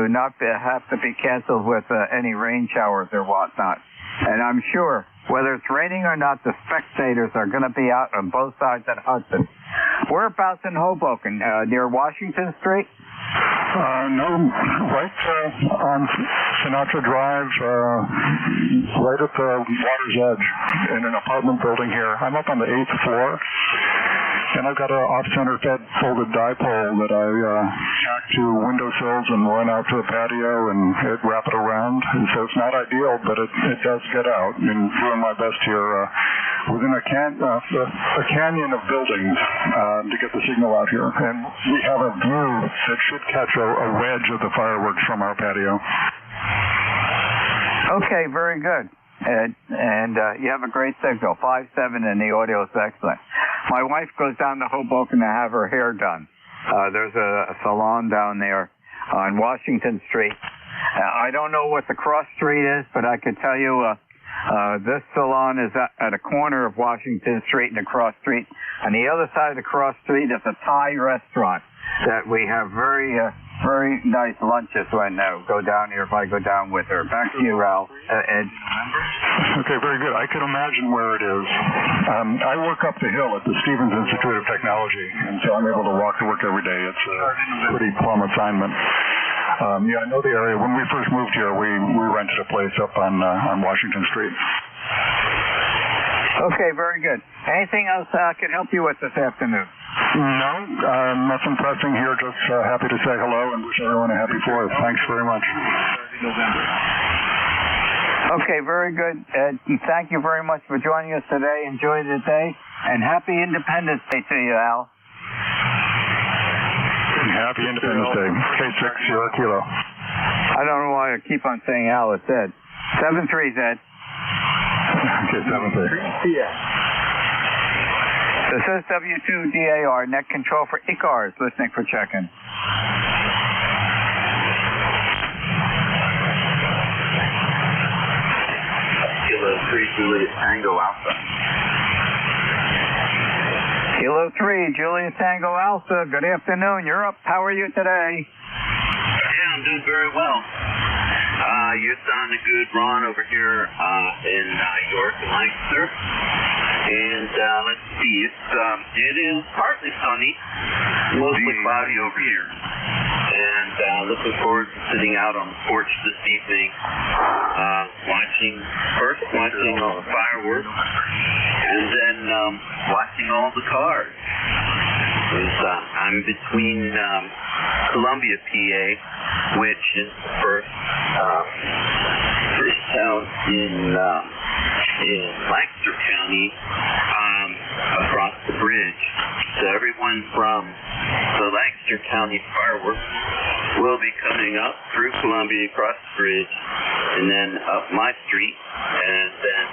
not have to be canceled with any rain showers or whatnot. And I'm sure, whether it's raining or not, the spectators are going to be out on both sides of the Hudson. Whereabouts in Hoboken? Near Washington Street? No, right on Sinatra Drive, right at the water's edge in an apartment building here. I'm up on the 8th floor, and I've got an off-center fed folded dipole that I tack to windowsills and run out to the patio and wrap it around. And so it's not ideal, but it does get out. And doing my best here within a canyon of buildings to get the signal out here. And we have a view that should catch a wedge of the fireworks from our patio. Okay, very good. And you have a great signal, 5.7, and the audio is excellent. My wife goes down to Hoboken to have her hair done. There's a salon down there on Washington Street. I don't know what the cross street is, but I can tell you this salon is at a corner of Washington Street and the cross street. On the other side of the cross street is a Thai restaurant that we have very nice lunches when go down here if I go down with her. Back to you, Ralph. Ed. Okay, very good. I can imagine where it is. I work up the hill at the Stevens Institute of Technology, and so I'm able to walk to work every day. It's a pretty plum assignment. Yeah, I know the area. When we first moved here, we rented a place up on Washington Street. Okay, very good. Anything else I can help you with this afternoon? No, nothing pressing here. Just happy to say hello and wish everyone a happy 4th. Thanks very much. Okay, very good. Ed, thank you very much for joining us today. Enjoy the day, and happy Independence Day to you, Al. Happy Independence Day. K6, Sierra Kilo. I don't know why I keep on saying Al. It's Ed. 7-3's Ed. Okay, 7-3. Yeah. This is W2DAR, net control for ECARS, listening for check-in. Kilo 3, Julius Tango Alpha. Kilo 3, Julius Tango Alpha. Good afternoon. You're up. How are you today? Yeah, I'm doing very well. You're sounding good, Ron, over here in York and Lancaster. And let's see, it is partly sunny, mostly cloudy over here. And looking forward to sitting out on the porch this evening, watching all the fireworks, and then watching all the cars. I'm between Columbia, PA, which is the first town in Lancaster County across the bridge. So everyone from the Lancaster County fireworks will be coming up through Columbia, across the bridge, and then up my street, and then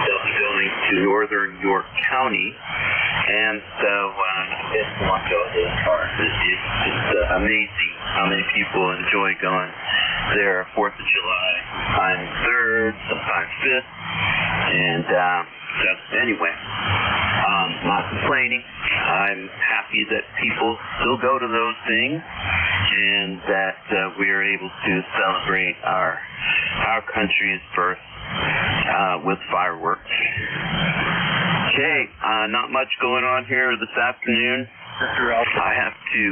they'll be going to northern York County. And so it's watch all those cars. It's amazing how many people enjoy going there 4th of July, sometimes 3rd, sometimes 5th. And so anyway, not complaining. I'm happy that people still go to those things and that we are able to celebrate our country's birth with fireworks. Okay, not much going on here this afternoon. I have to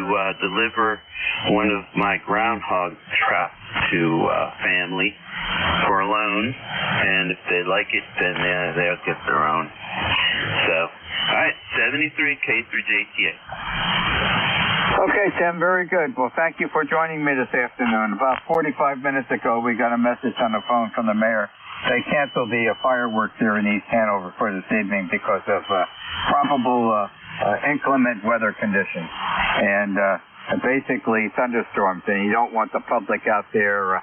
deliver one of my groundhog traps to family for a loan, and if they like it, then they'll get their own. So, all right, 73 K3JTA. Okay, Tim, very good. Well, thank you for joining me this afternoon. About 45 minutes ago, we got a message on the phone from the mayor. They canceled the fireworks here in East Hanover for this evening because of probable inclement weather conditions and basically thunderstorms. And you don't want the public out there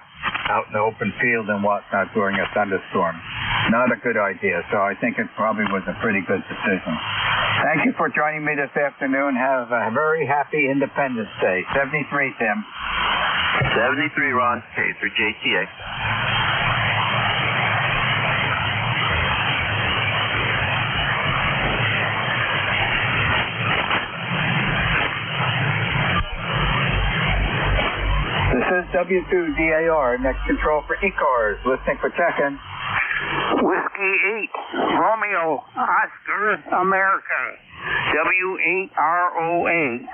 out in the open field and whatnot during a thunderstorm. Not a good idea. So I think it probably was a pretty good decision. Thank you for joining me this afternoon. Have a very happy Independence Day. 73, Tim. 73, Ron. K3JTA. This is W2DAR, next control for ECARS, listening for check-in. Whiskey 8, Romeo, Oscar, America, W8ROA.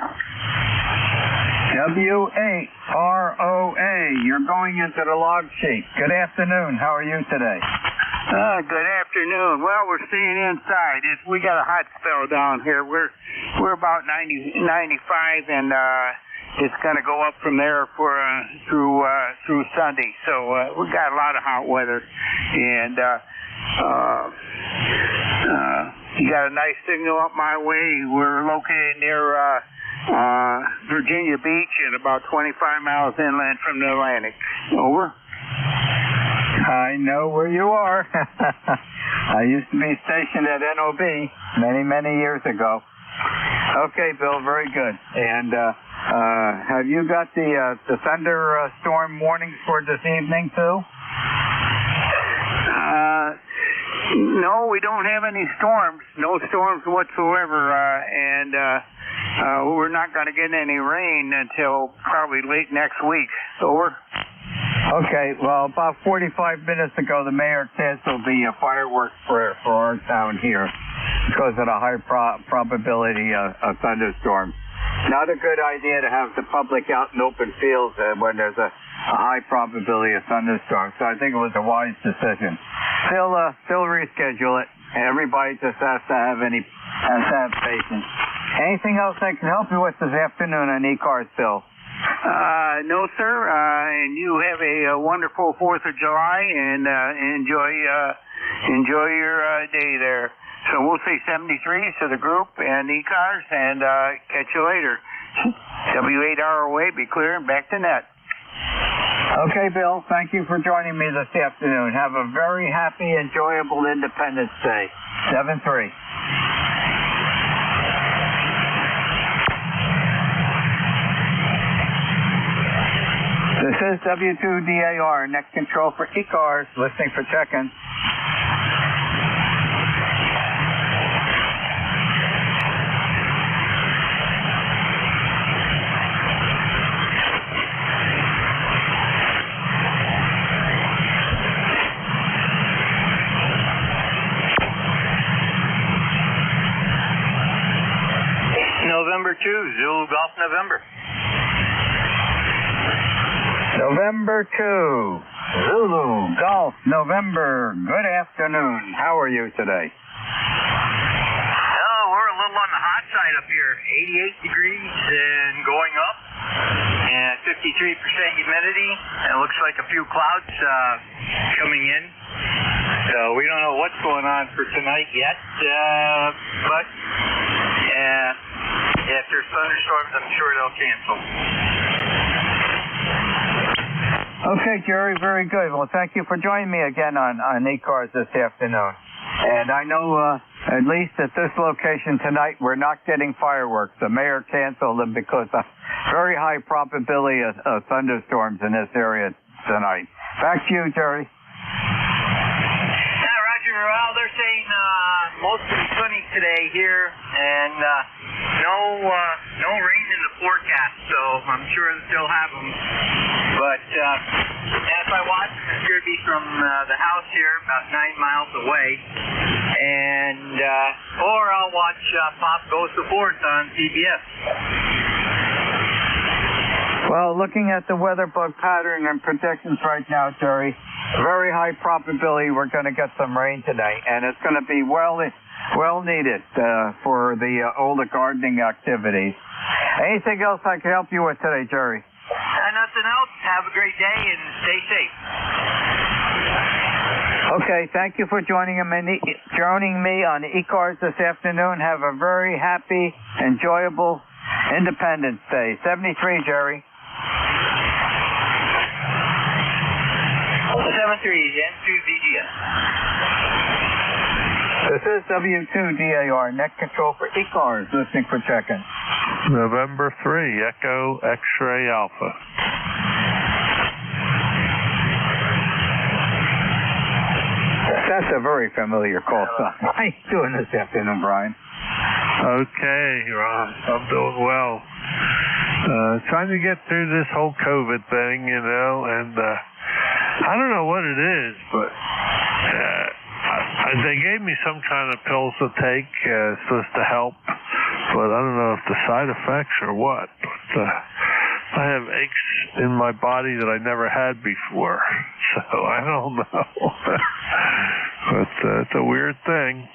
W8ROA. You're going into the log sheet. Good afternoon. How are you today? Good afternoon. Well, we're staying inside. We got a hot spell down here. We're about 95, and it's going to go up from there through Sunday. So we got a lot of hot weather, and you got a nice signal up my way. We're located near Virginia Beach and about 25 miles inland from the Atlantic. Over. I know where you are. I used to be stationed at NOB many years ago. Okay, Bill, very good. And have you got the thunderstorm warnings for this evening too? No, we don't have any storms. No storms whatsoever, and we're not going to get any rain until probably late next week. Over. Okay, well, about 45 minutes ago, the mayor canceled the fireworks for our town here because of the high probability of thunderstorms. Not a good idea to have the public out in open fields when there's a high probability of thunderstorms. So I think it was a wise decision. Still reschedule it. Everybody just has to have patience. Anything else I can help you with this afternoon on ECARS, Bill? No, sir. And you have a wonderful 4th of July, and enjoy your day there. So we'll say 73 to the group and ECARS, and catch you later. W8ROA, be clear and back to net. Okay, Bill. Thank you for joining me this afternoon. Have a very happy, enjoyable Independence Day. 7-3. This is W2DAR, net control for ECARS, listening for check-in. November 2, Zulu Golf November. November 2, Zulu Golf November. Good afternoon. How are you today? Oh, we're a little on the hot side up here. 88 degrees and going up, and 53% humidity. And it looks like a few clouds coming in. So we don't know what's going on for tonight yet, but if there's thunderstorms, I'm sure they'll cancel. Okay, Jerry, very good. Well, thank you for joining me again on ECARS this afternoon. And I know, at least at this location tonight, we're not getting fireworks. The mayor canceled them because of very high probability of thunderstorms in this area tonight. Back to you, Jerry. Yeah, Roger. Well, they're saying mostly sunny today here, and no rain in the forecast, so I'm sure they'll still have them. But if I watch them, it's going to be from the house here, about 9 miles away, and or I'll watch Pop Goes to Fourth on CBS. Well, looking at the weather bug pattern and predictions right now, Jerry, very high probability we're going to get some rain today, and it's going to be well needed for the older gardening activities. Anything else I can help you with today, Jerry? Nothing else. Have a great day and stay safe. Okay, thank you for joining me on ECARS this afternoon. Have a very happy, enjoyable Independence Day. 73, Jerry. 73, N2VGN. This is W2DAR, net control for ECARS, listening for check-in. November 3, Echo X-Ray Alpha. That's a very familiar call sign. How you doing this afternoon, Brian? Okay, Ron. I'm doing well. Trying to get through this whole COVID thing, and I don't know what it is, but they gave me some kind of pills to take, supposed to help, but I don't know if the side effects or what. But I have aches in my body that I never had before. So I don't know. But it's a weird thing.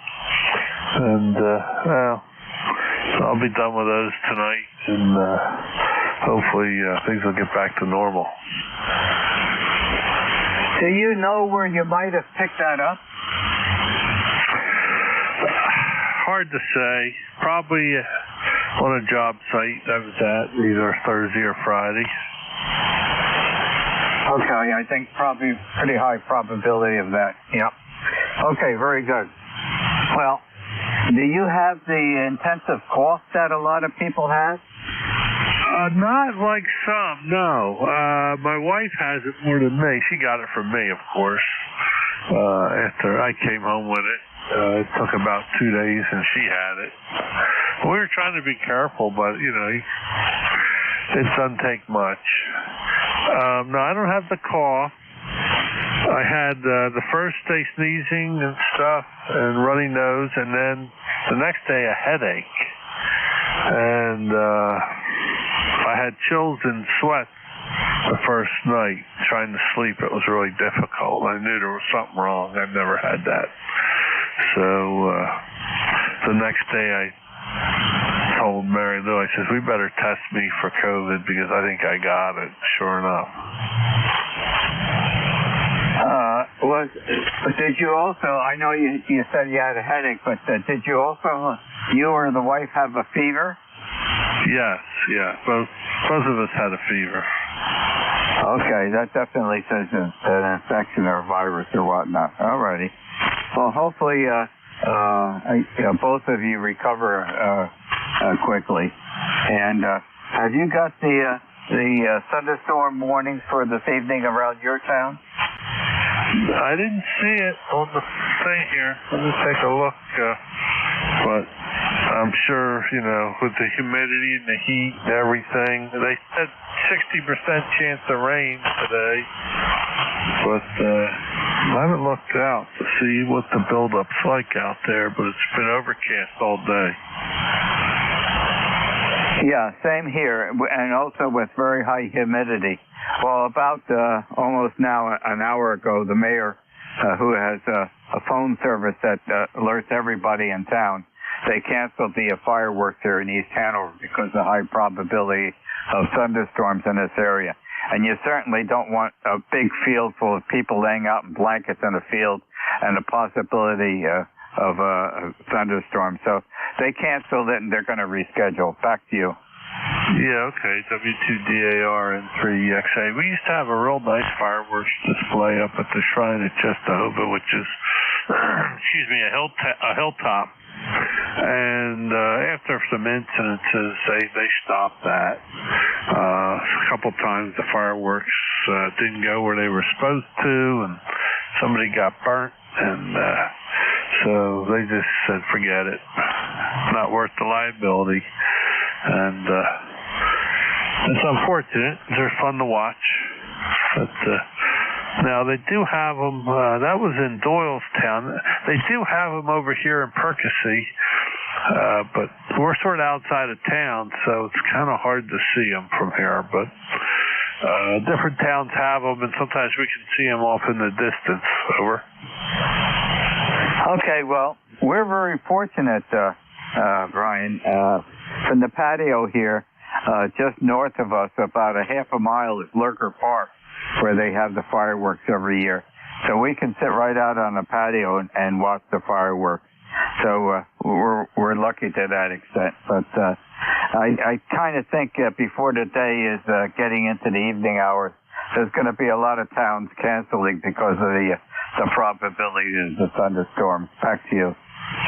And, well, so I'll be done with those tonight. And hopefully things will get back to normal. Do you know where you might have picked that up? Hard to say. Probably on a job site I was at either Thursday or Friday. Okay, I think probably pretty high probability of that. Yep. Okay, very good. Well, do you have the intensive cough that a lot of people have? Not like some, no. My wife has it more than me. She got it from me, of course, after I came home with it. It took about 2 days, and she had it. We were trying to be careful, but, you know, it doesn't take much. No, I don't have the cough. I had the first day sneezing and stuff and runny nose, and then the next day a headache. And I had chills and sweat the first night trying to sleep. It was really difficult. I knew there was something wrong. I've never had that. So the next day I told Mary Lou, I said, we better test me for COVID because I think I got it. Sure enough. Did you also, I know you said you had a headache, but did you also, you or the wife have a fever? Yes, yeah. Both of us had a fever. Okay, that definitely says an infection or a virus or whatnot. Alrighty. Well, hopefully both of you recover quickly. And have you got the thunderstorm warnings for this evening around your town? I didn't see it on the thing here. Let me take a look. But I'm sure, you know, with the humidity and the heat and everything, they said 60% chance of rain today. But I haven't looked out to see what the buildup's like out there, but it's been overcast all day. Yeah, same here, and also with very high humidity. Well, about almost now an hour ago, the mayor, who has a phone service that alerts everybody in town, they canceled the fireworks here in East Hanover because of the high probability of thunderstorms in this area. And you certainly don't want a big field full of people laying out in blankets in a field and the possibility of a thunderstorm. So they canceled it and they're going to reschedule. Back to you. Yeah, okay. W2DAR and 3XA. We used to have a real nice fireworks display up at the shrine at Chestohova, which is, excuse me, a hilltop. And after some incidences, they stopped that. A couple times the fireworks didn't go where they were supposed to, and somebody got burnt, and so they just said, forget it. Not worth the liability. And it's unfortunate. They're fun to watch. But now they do have them. That was in Doylestown. They do have them over here in Percy, but we're sort of outside of town, so it's kind of hard to see them from here. But different towns have them, and sometimes we can see them off in the distance. Over. Okay, well, we're very fortunate, Brian. From the patio here, just north of us, about a half a mile is Lurker Park, where they have the fireworks every year. So we can sit right out on the patio and watch the fireworks. So we're lucky to that extent. But I kind of think before the day is getting into the evening hours, there's going to be a lot of towns canceling because of the probability of the thunderstorm. Back to you.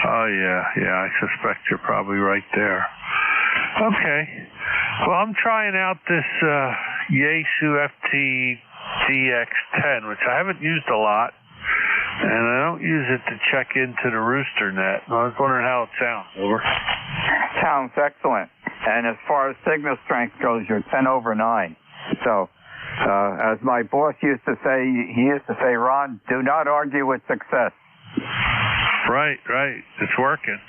Oh, yeah, I suspect you're probably right there. Okay. Well, I'm trying out this Yaesu FT-DX10, which I haven't used a lot, and I don't use it to check into the rooster net. I was wondering how it sounds. Over. Sounds excellent. And as far as signal strength goes, you're 10 over 9. So, as my boss used to say, he used to say, Ron, do not argue with success. Right. It's working.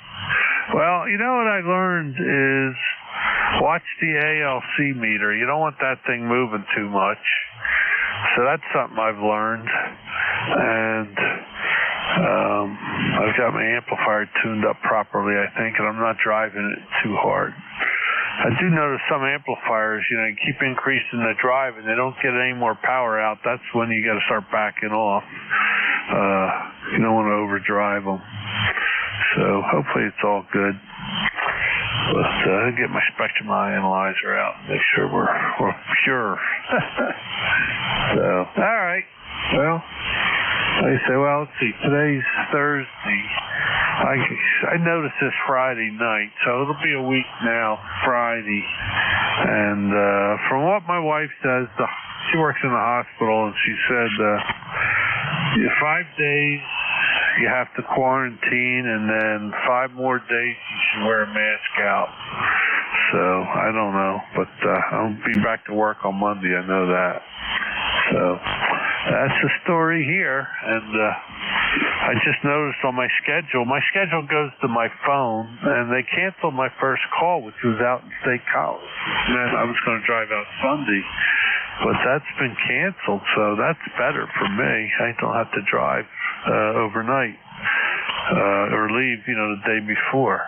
Well, you know what I learned is watch the ALC meter. You don't want that thing moving too much. So that's something I've learned. And I've got my amplifier tuned up properly, I think, and I'm not driving it too hard. I do notice some amplifiers, you keep increasing the drive and they don't get any more power out. That's when you got to start backing off. You don't want to overdrive them. So hopefully it's all good. But get my spectrum analyzer out and make sure we're pure. So, all right. Well, I say, let's see. Today's Thursday. I noticed this Friday night, so it'll be a week now, Friday. And from what my wife says, she works in the hospital, and she said 5 days you have to quarantine, and then 5 more days you should wear a mask out. So I don't know, but I'll be back to work on Monday. I know that. So that's the story here, and I just noticed on my schedule goes to my phone, and they canceled my first call, which was out in State College. And I was going to drive out Sunday, but that's been canceled, so that's better for me. I don't have to drive overnight or leave, the day before.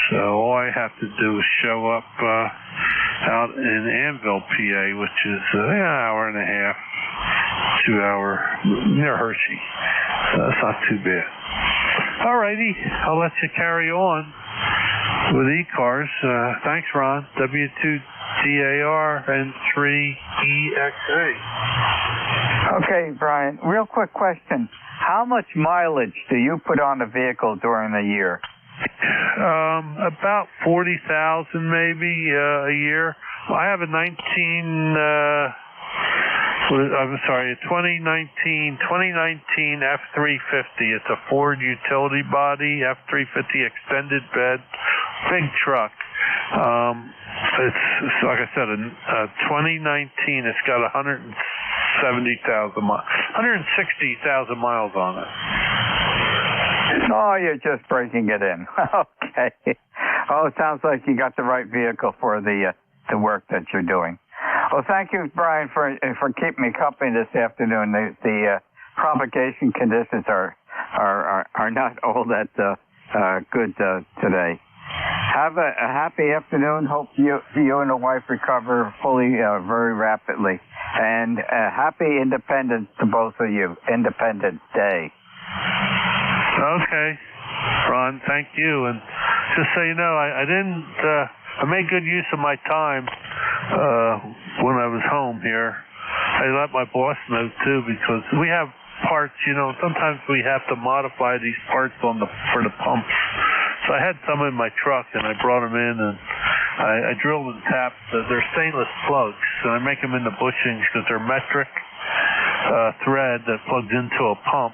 So all I have to do is show up out in Anvil, PA, which is an hour and a half, 2 hour, near Hershey. So that's not too bad. All righty, I'll let you carry on with ECARS. Thanks, Ron. W2DAR and 3EXA. Okay, Brian, real quick question. How much mileage do you put on the vehicle during the year? About 40,000 maybe a year. I have a 2019 F350. It's a Ford utility body, F350 extended bed, big truck. It's like I said, a 2019. It's got 160,000 miles on it. Oh, you're just breaking it in. Okay. Oh, it sounds like you got the right vehicle for the work that you're doing. Well, thank you, Brian, for keeping me company this afternoon. The propagation conditions are not all that good today. Have a happy afternoon. Hope you and the wife recover fully very rapidly. And happy Independence to both of you. Independence Day. Okay, Ron, thank you. And just so you know, I made good use of my time when I was home here. I let my boss know too, because we have parts, sometimes we have to modify these parts for the pumps. So I had some in my truck, and I brought them in, and I drilled and tapped. They're stainless plugs, and I make them into bushings because they're metric thread that plugs into a pump.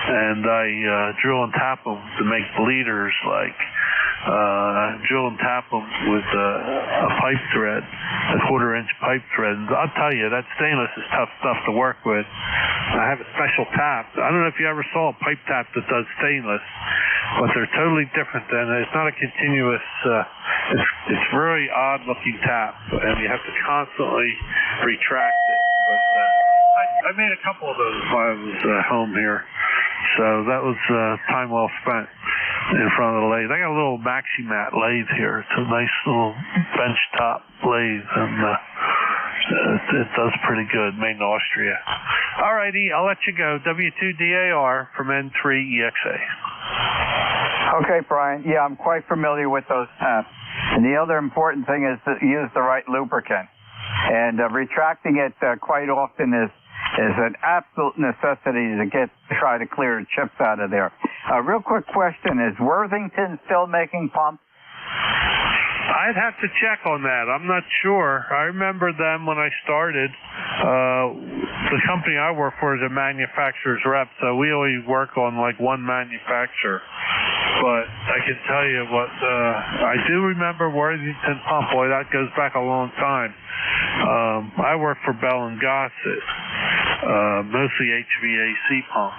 And I drill and tap them to make bleeders, drill and tap them with a pipe thread, a 1/4-inch pipe thread. And I'll tell you, that stainless is tough stuff to work with. I have a special tap. I don't know if you ever saw a pipe tap that does stainless, but they're totally different than it. It's not a continuous, it's very odd looking tap, and you have to constantly retract it. But I made a couple of those while I was home here. So that was time well spent in front of the lathe. I got a little Maximat lathe here. It's a nice little bench top lathe, and it does pretty good, made in Austria. All righty, I'll let you go. W2DAR from N3EXA. Okay, Brian. Yeah, I'm quite familiar with those taps. And the other important thing is to use the right lubricant. And retracting it quite often is an absolute necessity to try to clear chips out of there. Real quick question, is Worthington still making pumps? I'd have to check on that. I'm not sure. I remember them when I started. The company I work for is a manufacturer's rep, so we always work on one manufacturer. But I can tell you what, I do remember Worthington Pump. Boy, that goes back a long time. I work for Bell & Gossett, mostly HVAC pumps.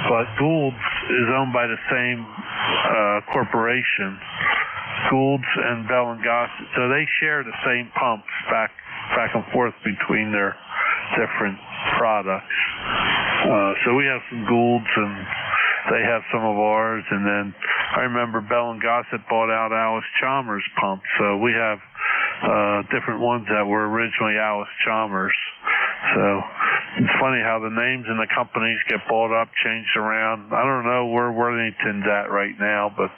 But Gould's is owned by the same corporation. Goulds and Bell and Gossett. So they share the same pumps back and forth between their different products. So we have some Goulds and they have some of ours, and then I remember Bell and Gossett bought out Alice Chalmers pumps. So we have different ones that were originally Alice Chalmers. So it's funny how the names and the companies get bought up, changed around. I don't know where Worthington's at right now, but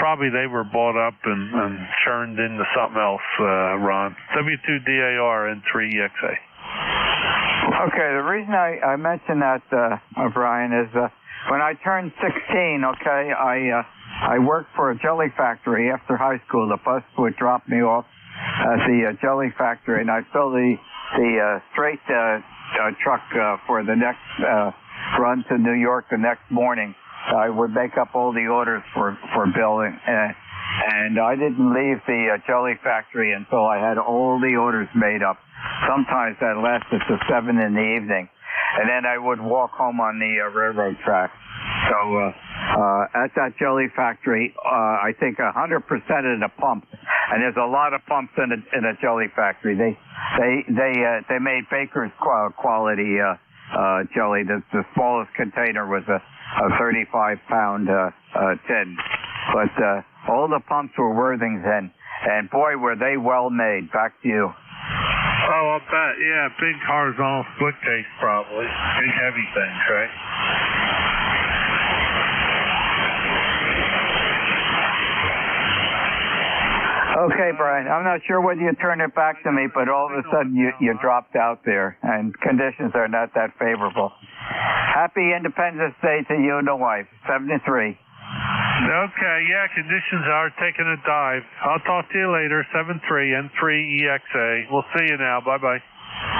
probably they were bought up and churned into something else, Ron. W2DAR and 3EXA. Okay, the reason I mentioned that, Brian, is when I turned 16, okay, I worked for a jelly factory after high school. The bus would drop me off at the jelly factory, and I'd fill the straight truck for the next run to New York the next morning. I would make up all the orders for billing, and I didn't leave the jelly factory until I had all the orders made up. Sometimes that lasted to 7 in the evening, and then I would walk home on the railroad track. So at that jelly factory, I think 100% of the pumps, and there's a lot of pumps in a jelly factory. They made Baker's quality jelly. The smallest container was a 35-pound tin, but all the pumps were Worthington, and boy, were they well made. Back to you. Oh, I'll bet. Yeah, big horizontal split case probably. Big heavy things, right? Okay, Brian, I'm not sure whether you turned it back to me, but all of a sudden you dropped out there, and conditions are not that favorable. Happy Independence Day to you and the wife, 73. Okay, yeah, conditions are taking a dive. I'll talk to you later, 73 and 3EXA. We'll see you now. Bye-bye.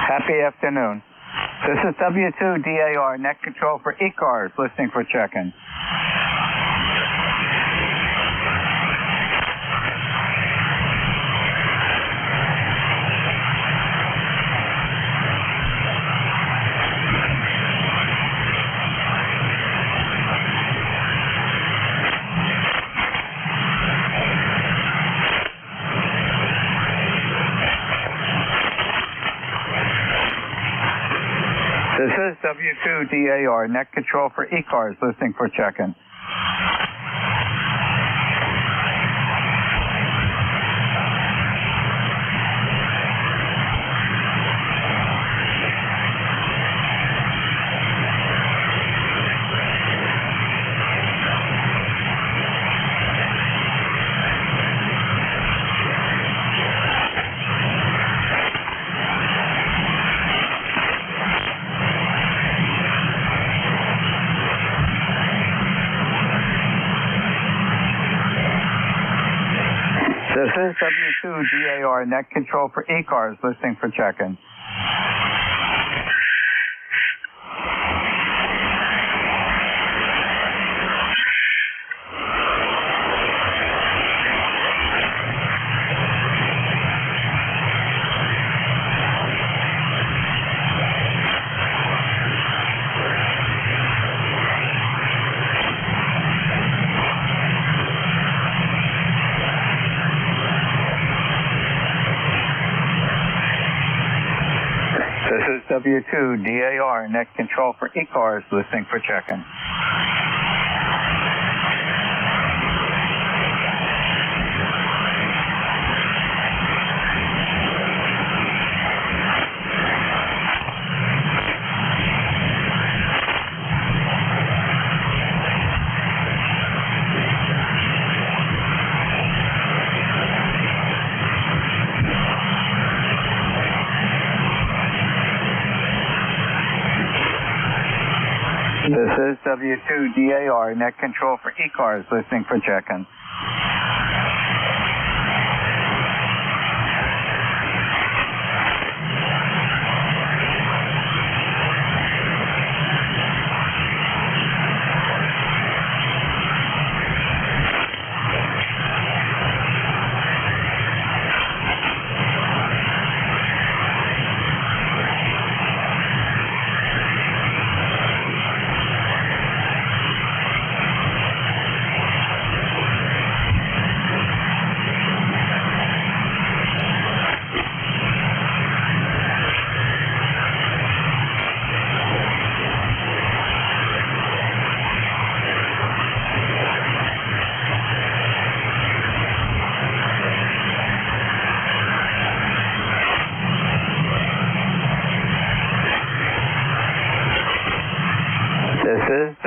Happy afternoon. This is W2DAR, net control for ECARS, listening for check-in. This is W2DAR, net control for ECARS, listening for check-in. This is W2DAR, net control for ECARS, listening for check-in. This is W2DAR, net control for ECARS, listening for check-in. This is W2DAR, net control for ECARS, listening for check-in.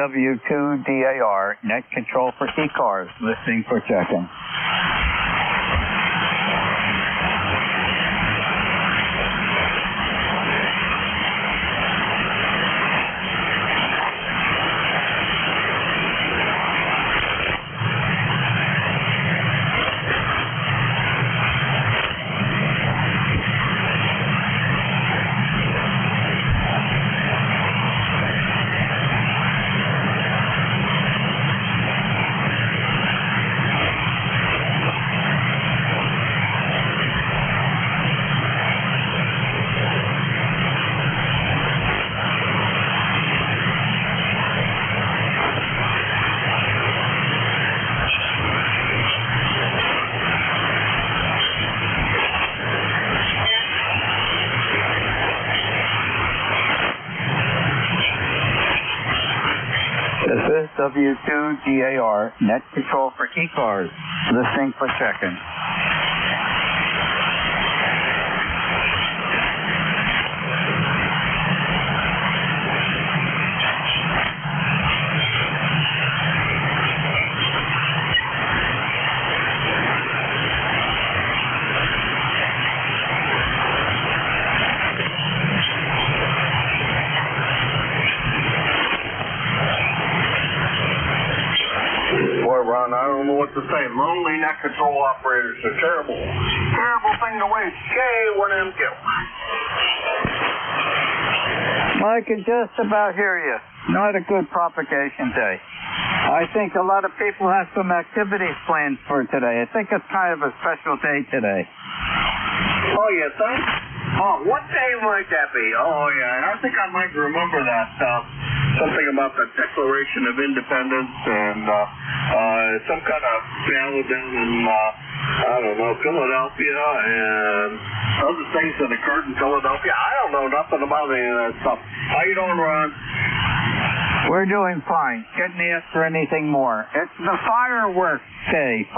W2DAR, net control for ECARS, listening for check-in. This is W2DAR, net control for ECARS, listening for check-in. Ron, I don't know what to say. Lonely net control operators are terrible. Terrible thing to waste. K1MQ. I can just about hear you. Not a good propagation day. I think a lot of people have some activities planned for today. I think it's kind of a special day today. Oh, you think? Oh, what day might that be? Oh, yeah, I think I might remember that. Something about the Declaration of Independence and some kind of ballad down in, I don't know, Philadelphia and other things that occurred in Philadelphia. I don't know nothing about any of that stuff. How you doing, Ron? We're doing fine. Couldn't answer anything more. It's the fireworks day,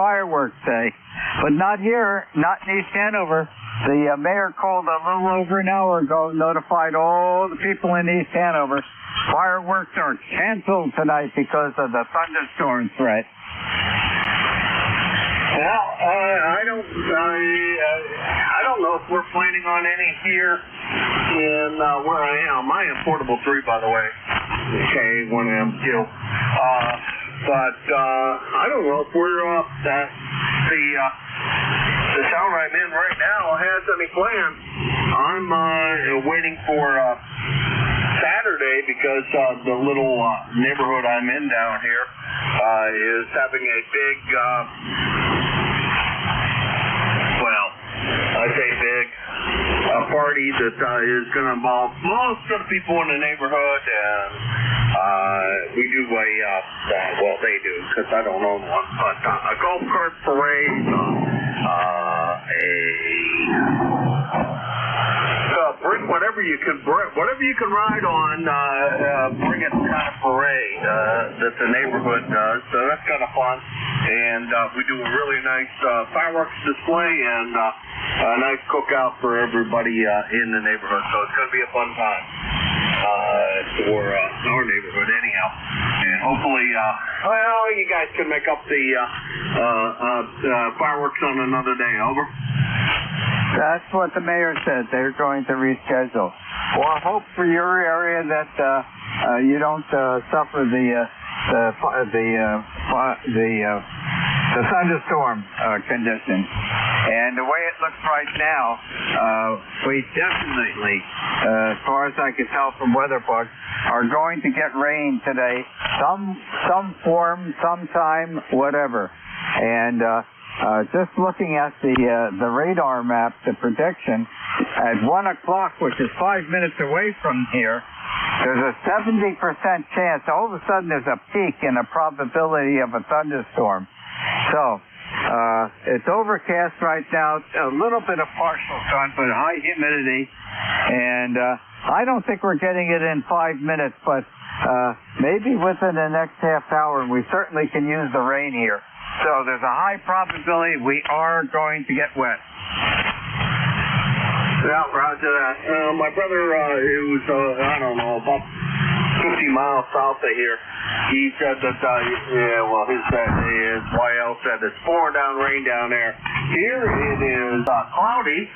but not here, not in East Hanover. The mayor called a little over an hour ago, notified all the people in East Hanover. Fireworks are canceled tonight because of the thunderstorm threat. Well, I don't know if we're planning on any here in where I am. I am portable 3, by the way. K1MQ. But I don't know if we're the town I'm in right now has any plans. I'm waiting for Saturday because the little neighborhood I'm in down here is having a big, party that is going to involve most of the people in the neighborhood, and we do they do, because I don't own one, but a golf cart parade, bring whatever you can ride on, bring it kind of parade that the neighborhood does. So that's kind of fun, and we do a really nice fireworks display and a nice cookout for everybody in the neighborhood. So it's going to be a fun time for our neighborhood anyhow, and hopefully, you guys can make up the fireworks on another day. Over. That's what the mayor said. They're going to reschedule. Well, I hope for your area that you don't suffer the thunderstorm conditions. And the way it looks right now, we definitely, as far as I can tell from WeatherBug, are going to get rain today. Some form, sometime, whatever. And just looking at the radar map, the prediction, at 1 o'clock, which is 5 minutes away from here, there's a 70% chance, all of a sudden there's a peak in the probability of a thunderstorm. So, it's overcast right now, a little bit of partial sun, but high humidity, and I don't think we're getting it in 5 minutes, but maybe within the next half hour, and we certainly can use the rain here. So there's a high probability we are going to get wet. Yeah, roger that. My brother, who's, about 50 miles south of here, he said that, his YL said it's pouring down rain down there. Here it is cloudy,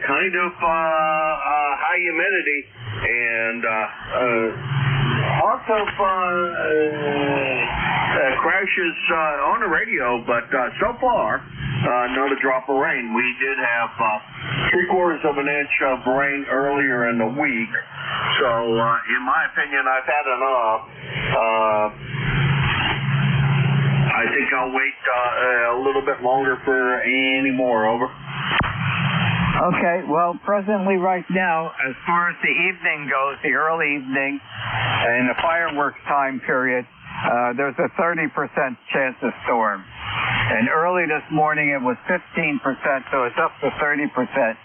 kind of high humidity, and lots of crashes on the radio, but so far, not a drop of rain. We did have 3/4 of an inch of rain earlier in the week, so in my opinion, I've had enough. I think I'll wait a little bit longer for any more. Over. Okay, well, presently right now, as far as the evening goes, the early evening and the fireworks time period, there's a 30% chance of storm. And early this morning it was 15%, so it's up to 30%.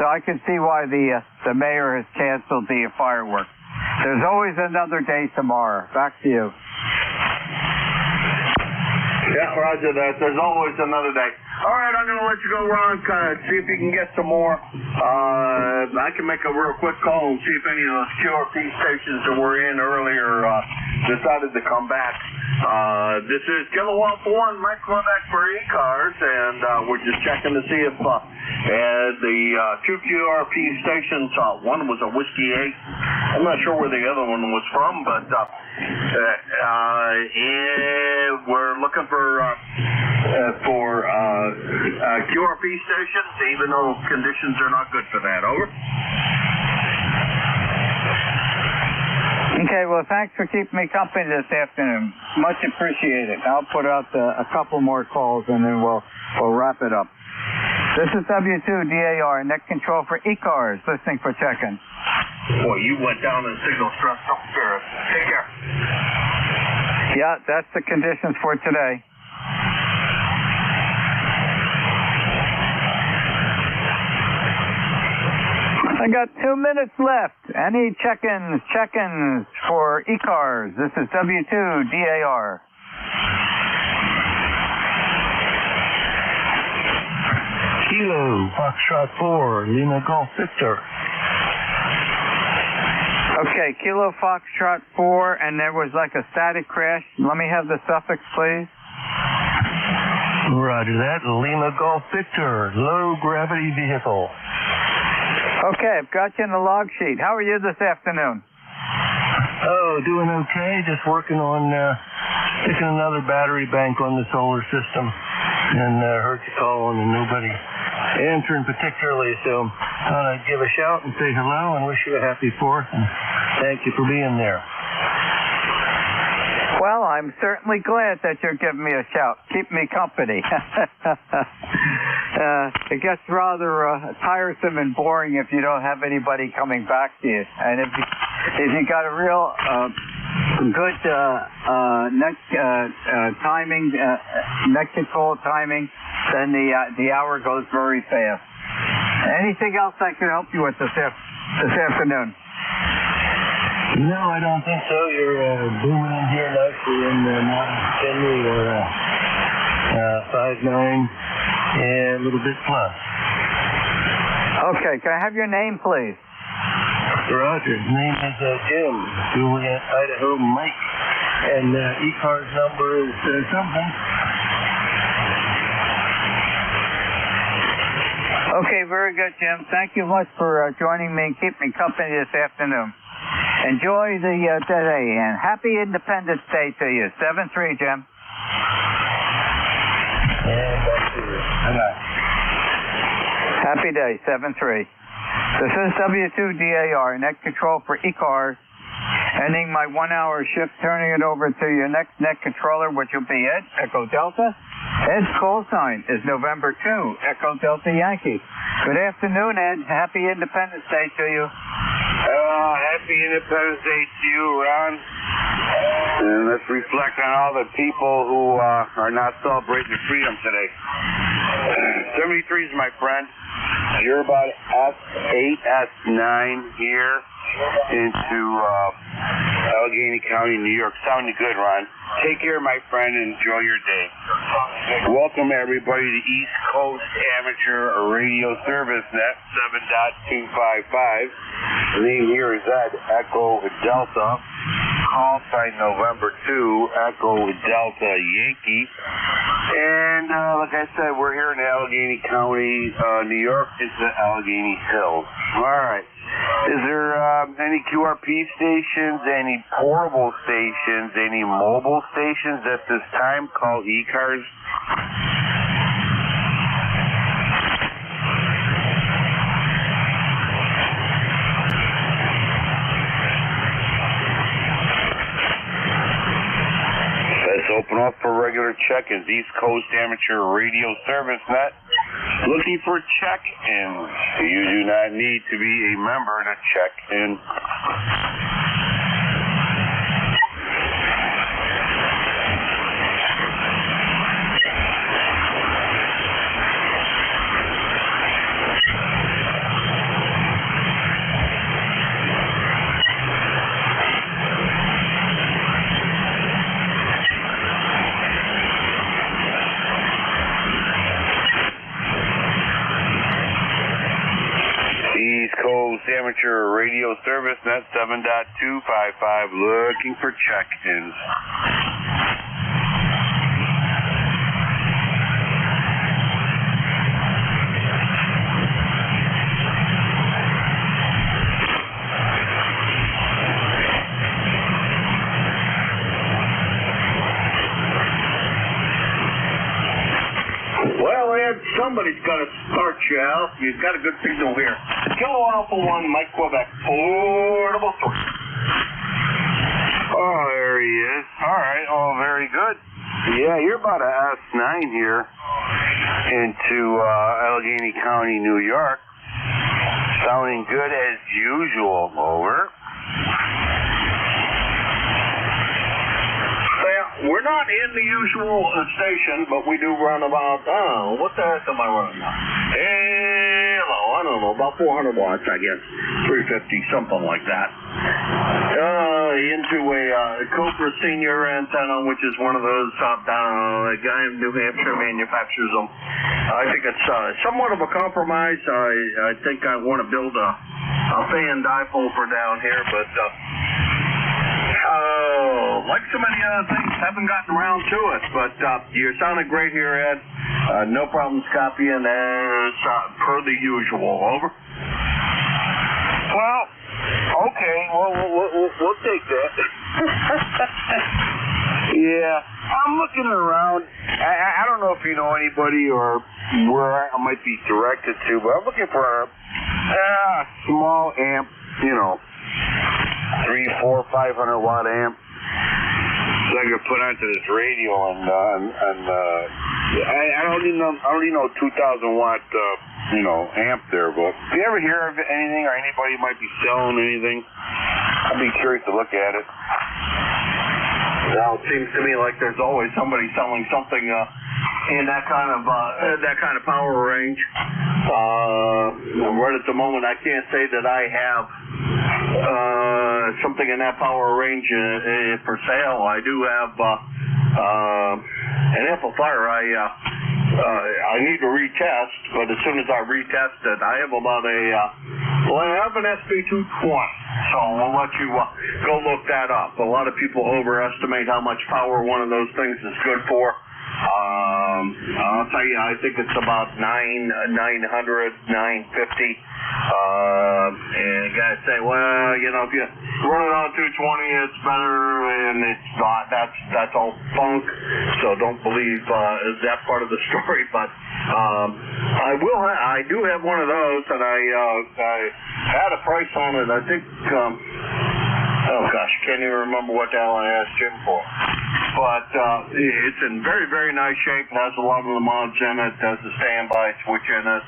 So I can see why the mayor has canceled the fireworks. There's always another day tomorrow. Back to you. Yeah, roger that. There's always another day. All right, I'm going to let you go, Ron, see if you can get some more. I can make a real quick call and see if any of those QRP stations that were in earlier decided to come back. This is Kilowatt for One, Mike Quebec for ECARS, and we're just checking to see if the two QRP stations, one was a Whiskey 8. I'm not sure where the other one was from, but we're looking for QRP stations, even though conditions are not good for that. Over. Okay, well, thanks for keeping me company this afternoon. Much appreciated. I'll put out a couple more calls and then we'll wrap it up. This is W2DAR, net control for ECARS, listening for check-in. Boy, you went down in signal stress. Don't scare us. Take care. Yeah, that's the conditions for today. I got 2 minutes left. Any check-ins for ECARS. This is W2DAR. Kilo, Foxtrot 4, Lima Golf Victor. Okay, Kilo Foxtrot 4, and there was like a static crash. Let me have the suffix, please. Roger that. Lima Golf Victor, low gravity vehicle. Okay, I've got you in the log sheet. How are you this afternoon? Oh, doing okay. Just working on sticking another battery bank on the solar system. And heard you calling and nobody answering particularly, so thought I'd give a shout and say hello and wish you a happy 4th. And thank you for being there. Well, I'm certainly glad that you're giving me a shout. Keep me company. It gets rather tiresome and boring if you don't have anybody coming back to you. And if you got a real good net control timing, then the hour goes very fast. Anything else I can help you with this afternoon? No, I don't think so. You're booming in here nicely in Henry or 5.9 and a little bit plus. Okay, can I have your name, please? Roger. His name is Jim, Juliet, Idaho, Mike, and ECARS number is something. Okay, very good, Jim. Thank you much for joining me and keeping me company this afternoon. Enjoy the day, and happy Independence Day to you. 7-3, Jim. And back to you. Bye-bye. Happy day, 7-3. This is W2DAR, net control for ECARS. Ending my 1-hour shift, turning it over to your next net controller, which will be Ed, Echo Delta. Ed's call sign is November 2, Echo Delta Yankee. Good afternoon, Ed. Happy Independence Day to you. Happy Independence Day to you, Ron. And let's reflect on all the people who are not celebrating their freedom today. 73 is my friend. You're about S8, S9 here into Allegheny County, New York. Sounding good, Ron. Take care, my friend, and enjoy your day. Welcome, everybody, to East Coast Amateur Radio Service Net 7.255. The name here is Ed, Echo Delta, call sign November 2, Echo Delta Yankee. And like I said, we're here in Allegheny County, New York. It's the Allegheny Hills. All right. Is there any QRP stations, any portable stations, any mobile stations at this time called ECARS? Open up for regular check-ins. East Coast Amateur Radio Service Net. Looking for check-ins. You do not need to be a member to check in. Amateur Radio Service Net 7.255, looking for check-ins. Well, Ed, somebody's got to start you out. You've got a good signal here. Kilo Alpha 1, Mike Quebec, portable 3. Oh, there he is. All right. Oh, very good. Yeah, you're about a S9 here into Allegheny County, New York. Sounding good as usual. Over. We're not in the usual station, but we do run about, what the heck am I running now? Hello, I don't know, about 400 watts, I guess. 350, something like that. Into a Cobra Senior antenna, which is one of those, a guy in New Hampshire manufactures them. I think it's somewhat of a compromise. I think I want to build a fan dipole for down here, but... like so many other things, haven't gotten around to it, but you're sounding great here, Ed. No problems copying as per the usual. Over. Well, okay. Well, we'll take that. Yeah, I'm looking around. I don't know if you know anybody or where I might be directed to, but I'm looking for a small amp, 3, 4, 500 watt amp. So I could put onto this radio and I don't need no 2,000 watt amp there, but if you ever hear of anything or anybody might be selling anything, I'd be curious to look at it. Now it seems to me like there's always somebody selling something in that kind of power range. Right at the moment, I can't say that I have something in that power range for sale. I do have an amplifier I need to retest, but as soon as I retest it, I have about I have an SP220, so we'll let you go look that up. A lot of people overestimate how much power one of those things is good for. I'll tell you, I think it's about 900, 950. And guys say, well, if you run it on 220, it's better, and it's not. That's all funk. So don't believe that part of the story. But I do have one of those, and I had a price on it. I think. Oh gosh, can't even remember what the hell I asked Jim for. But it's in very, very nice shape. It has a lot of the mods in it. Has a standby switch in it.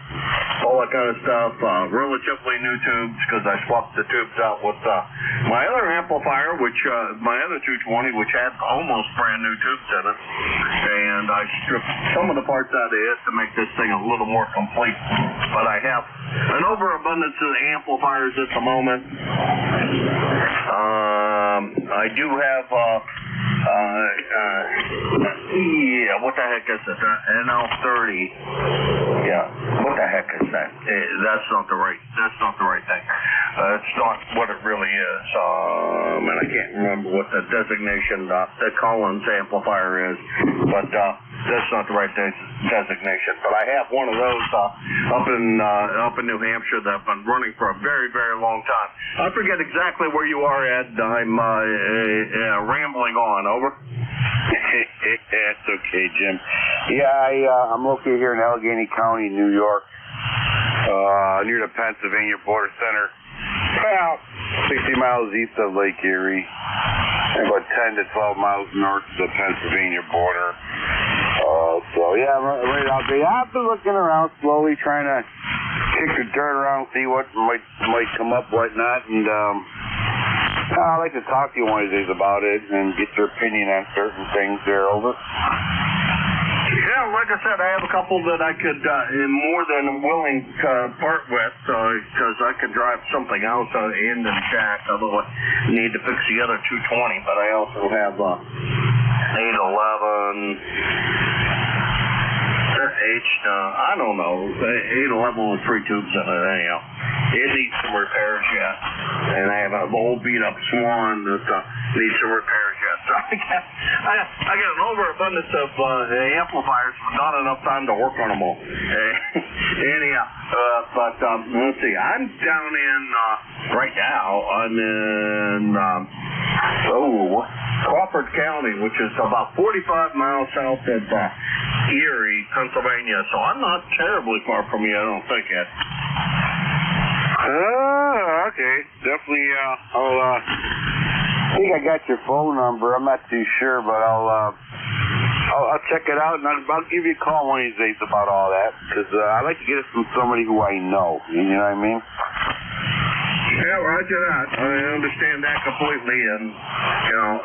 All that kind of stuff. Relatively new tubes because I swapped the tubes out with my other amplifier, my other 220, which had almost brand new tubes in it. And I stripped some of the parts out of it to make this thing a little more complete. But I have an overabundance of amplifiers at the moment. I do have, Yeah, what the heck is it? NL30. Yeah, what the heck is that? That's not the right thing. It's not what it really is. And I can't remember what the designation, the Collins amplifier is, but that's not the right designation. But I have one of those up in New Hampshire that I've been running for a very, very long time. I forget exactly where you are, Ed. I'm rambling on. Over. That's okay, Jim. Yeah, I'm located here in Allegheny County, New York, near the Pennsylvania border center, about 60 miles east of Lake Erie, and about 10 to 12 miles north of the Pennsylvania border. So yeah, I'm right out there. I've been looking around slowly, trying to kick the dirt around, see what might come up, whatnot, and I'd like to talk to you one of these days about it and get your opinion on certain things there. Over. Yeah, like I said, I have a couple that I could more than willing to part with because I could drive something else in and jack, although I need to fix the other 220, but I also have 811 I don't know, 811 with 3 tubes in it anyhow. It needs some repairs yet. And I have an old beat up Swan that needs some repairs yet. So I got an overabundance of amplifiers, but not enough time to work on them all. Anyhow, but let's see. I'm down in, right now, I'm in, Crawford County, which is about 45 miles south of Erie, Pennsylvania. So I'm not terribly far from you, I don't think, Ed. Okay. Definitely, I think I got your phone number. I'm not too sure, but I'll check it out, and I'll give you a call one of these days about all that, because I like to get it from somebody who I know. You know what I mean? Yeah, roger that. I understand that completely, and, you know,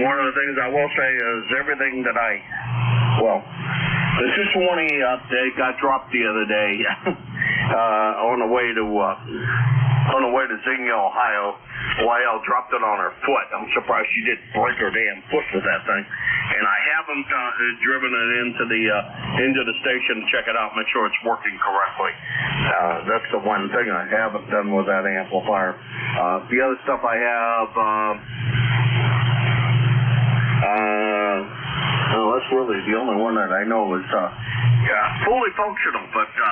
one of the things I will say is everything that the 220 update got dropped the other day on the way to Xenia, Ohio. YL dropped it on her foot. I'm surprised she didn't break her damn foot with that thing. And I haven't driven it into the station to check it out, make sure it's working correctly. That's the one thing I haven't done with that amplifier. The other stuff I have, that's really the only one that I know is fully functional, but the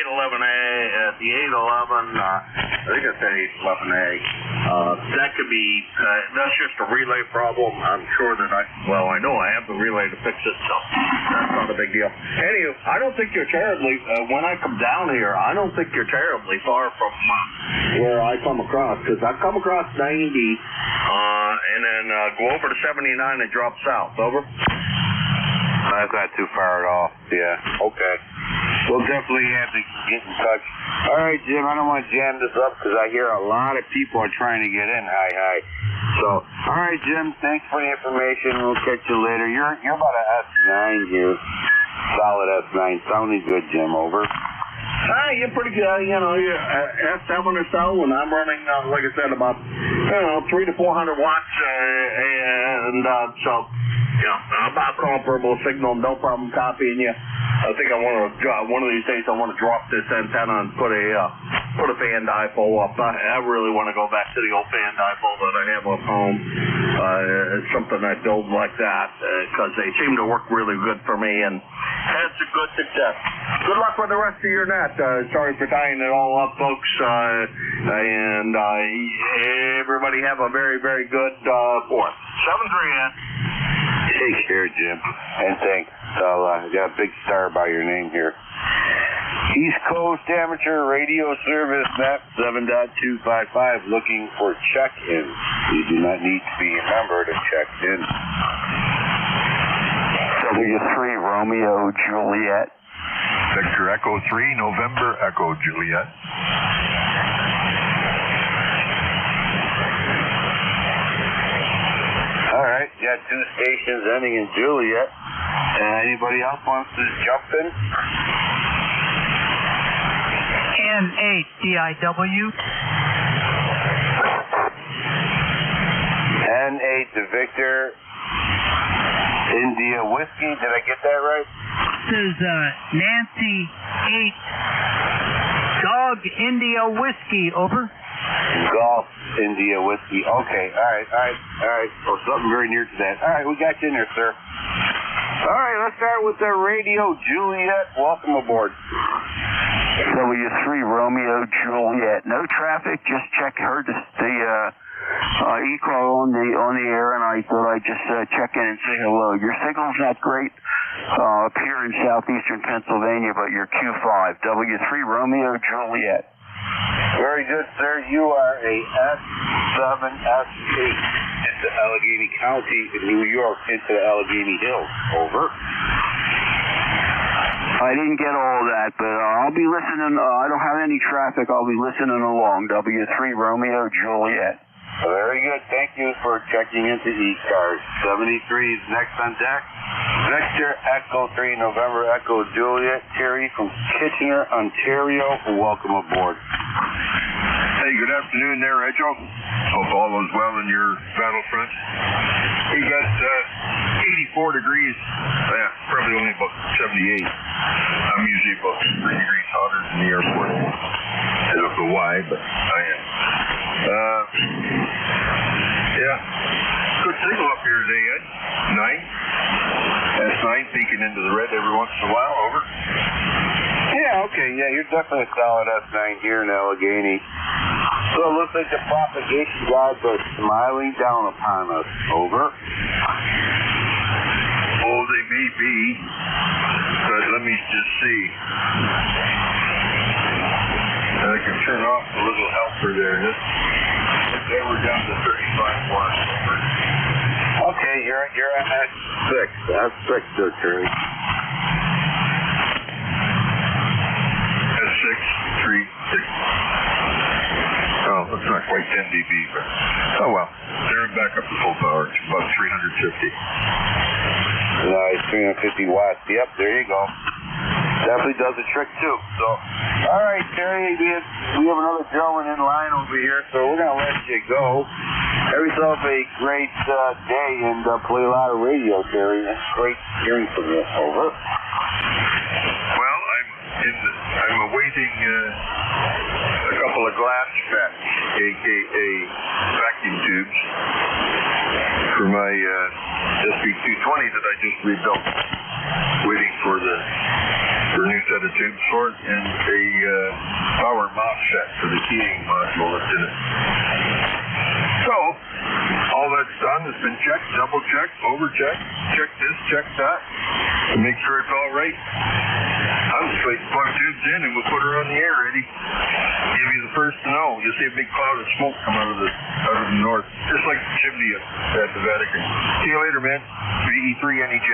811A, the 811, I think it's 811A, that could be, that's just a relay problem. I'm sure that I know I have the relay to fix it, so that's not a big deal. Anyway, I don't think you're terribly, when I come down here, I don't think you're terribly far from where I come across, because I come across 90, and then go over to 79 and drop south. Over. That's not too far at all. Yeah. Okay. We'll definitely have to get in touch. All right, Jim, I don't want to jam this up because I hear a lot of people are trying to get in. Hi. So, all right, Jim, thanks for the information. We'll catch you later. You're about an S9 here. Solid S9. Sounding good, Jim. Over. You're pretty good. You know, you're S7 or so, and I'm running, like I said, about 300 to 400 watts, and so, you know, about comparable signal, no problem copying you. I think I want to one of these days I want to drop this antenna and put a fan dipole up. I really want to go back to the old fan dipole that I have up home. It's something I build like that because they seem to work really good for me and had some good success. Good luck with the rest of your net. Sorry for tying it all up, folks. And everybody have a very, very good 4th. 7-3, Ed. Take care, Jim. And thanks. I got a big star by your name here. East Coast Amateur Radio Service, map 7.255, looking for check-in. You do not need to be a member to check in. W3 Romeo Juliet. Victor Echo 3, November Echo Juliet. All right, you got 2 stations ending in Juliet. Anybody else wants to jump in? N8 DIW. N8 to Victor. India Whiskey. Did I get that right? This is Nancy 8 Dog India Whiskey, over. Golf India Whiskey. Okay, all right. Or something very near to that. All right, we got you in there, sir. All right, let's start with the Radio Juliet. Welcome aboard. W3 Romeo Juliet. No traffic. Just heard the ECAR on the air, and I thought I'd just check in and say hello. Your signal's not great up here in southeastern Pennsylvania, but you're Q5 W3 Romeo Juliet. Very good, sir. You are a S7, S8 into Allegheny County in New York, into the Allegheny Hills. Over. I didn't get all that, but I'll be listening. I don't have any traffic. I'll be listening along. W3 Romeo Juliet. Very good. Thank you for checking into ECARS. 73 is next on deck. Victor Echo 3 November Echo Juliet. Terry from Kitchener, Ontario. Welcome aboard. Hey, good afternoon there, Rachel. Hope all is well in your battlefront. We got 84 degrees. Yeah, probably only about 78. I'm usually about 3 degrees hotter than the airport. I don't know why, but I am. Yeah. Good signal up here today, Ed. 9. S9 peeking into the red every once in a while. Over. Yeah, okay. Yeah, you're definitely a solid S9 here in Allegheny. So it looks like the propagation gods are smiling down upon us. Over. Oh, they may be. But let me just see. I can turn off the little helper there. Okay, we're down to 35 watts. Over. Okay, you're at S6. S6 there, Terry. S6, 3, 6. Oh, that's not quite 10 dB, but oh well. They're back up to full power. It's about 350. Nice, 350 watts. Yep, there you go. Definitely does the trick too. So, all right, Terry, we have another gentleman in line over here, so we're gonna let you go. Have yourself a great day and play a lot of radio, Terry. It's great hearing from you. Over. Well, I'm awaiting a couple of glass fats, aka vacuum tubes, for my SB220 that I just rebuilt. Waiting for a new set of tubes for it, and a power MOSFET for the keying module that's in it. So, all that's done has been checked, double checked, over checked, check this, check that, to make sure it's all right. I'm just waiting to plug tubes in and we'll put her on the air, Eddie. You'll be the first to know. You'll see a big cloud of smoke come out of the north, just like the chimney at the Vatican. See you later, man. VE3NEJ.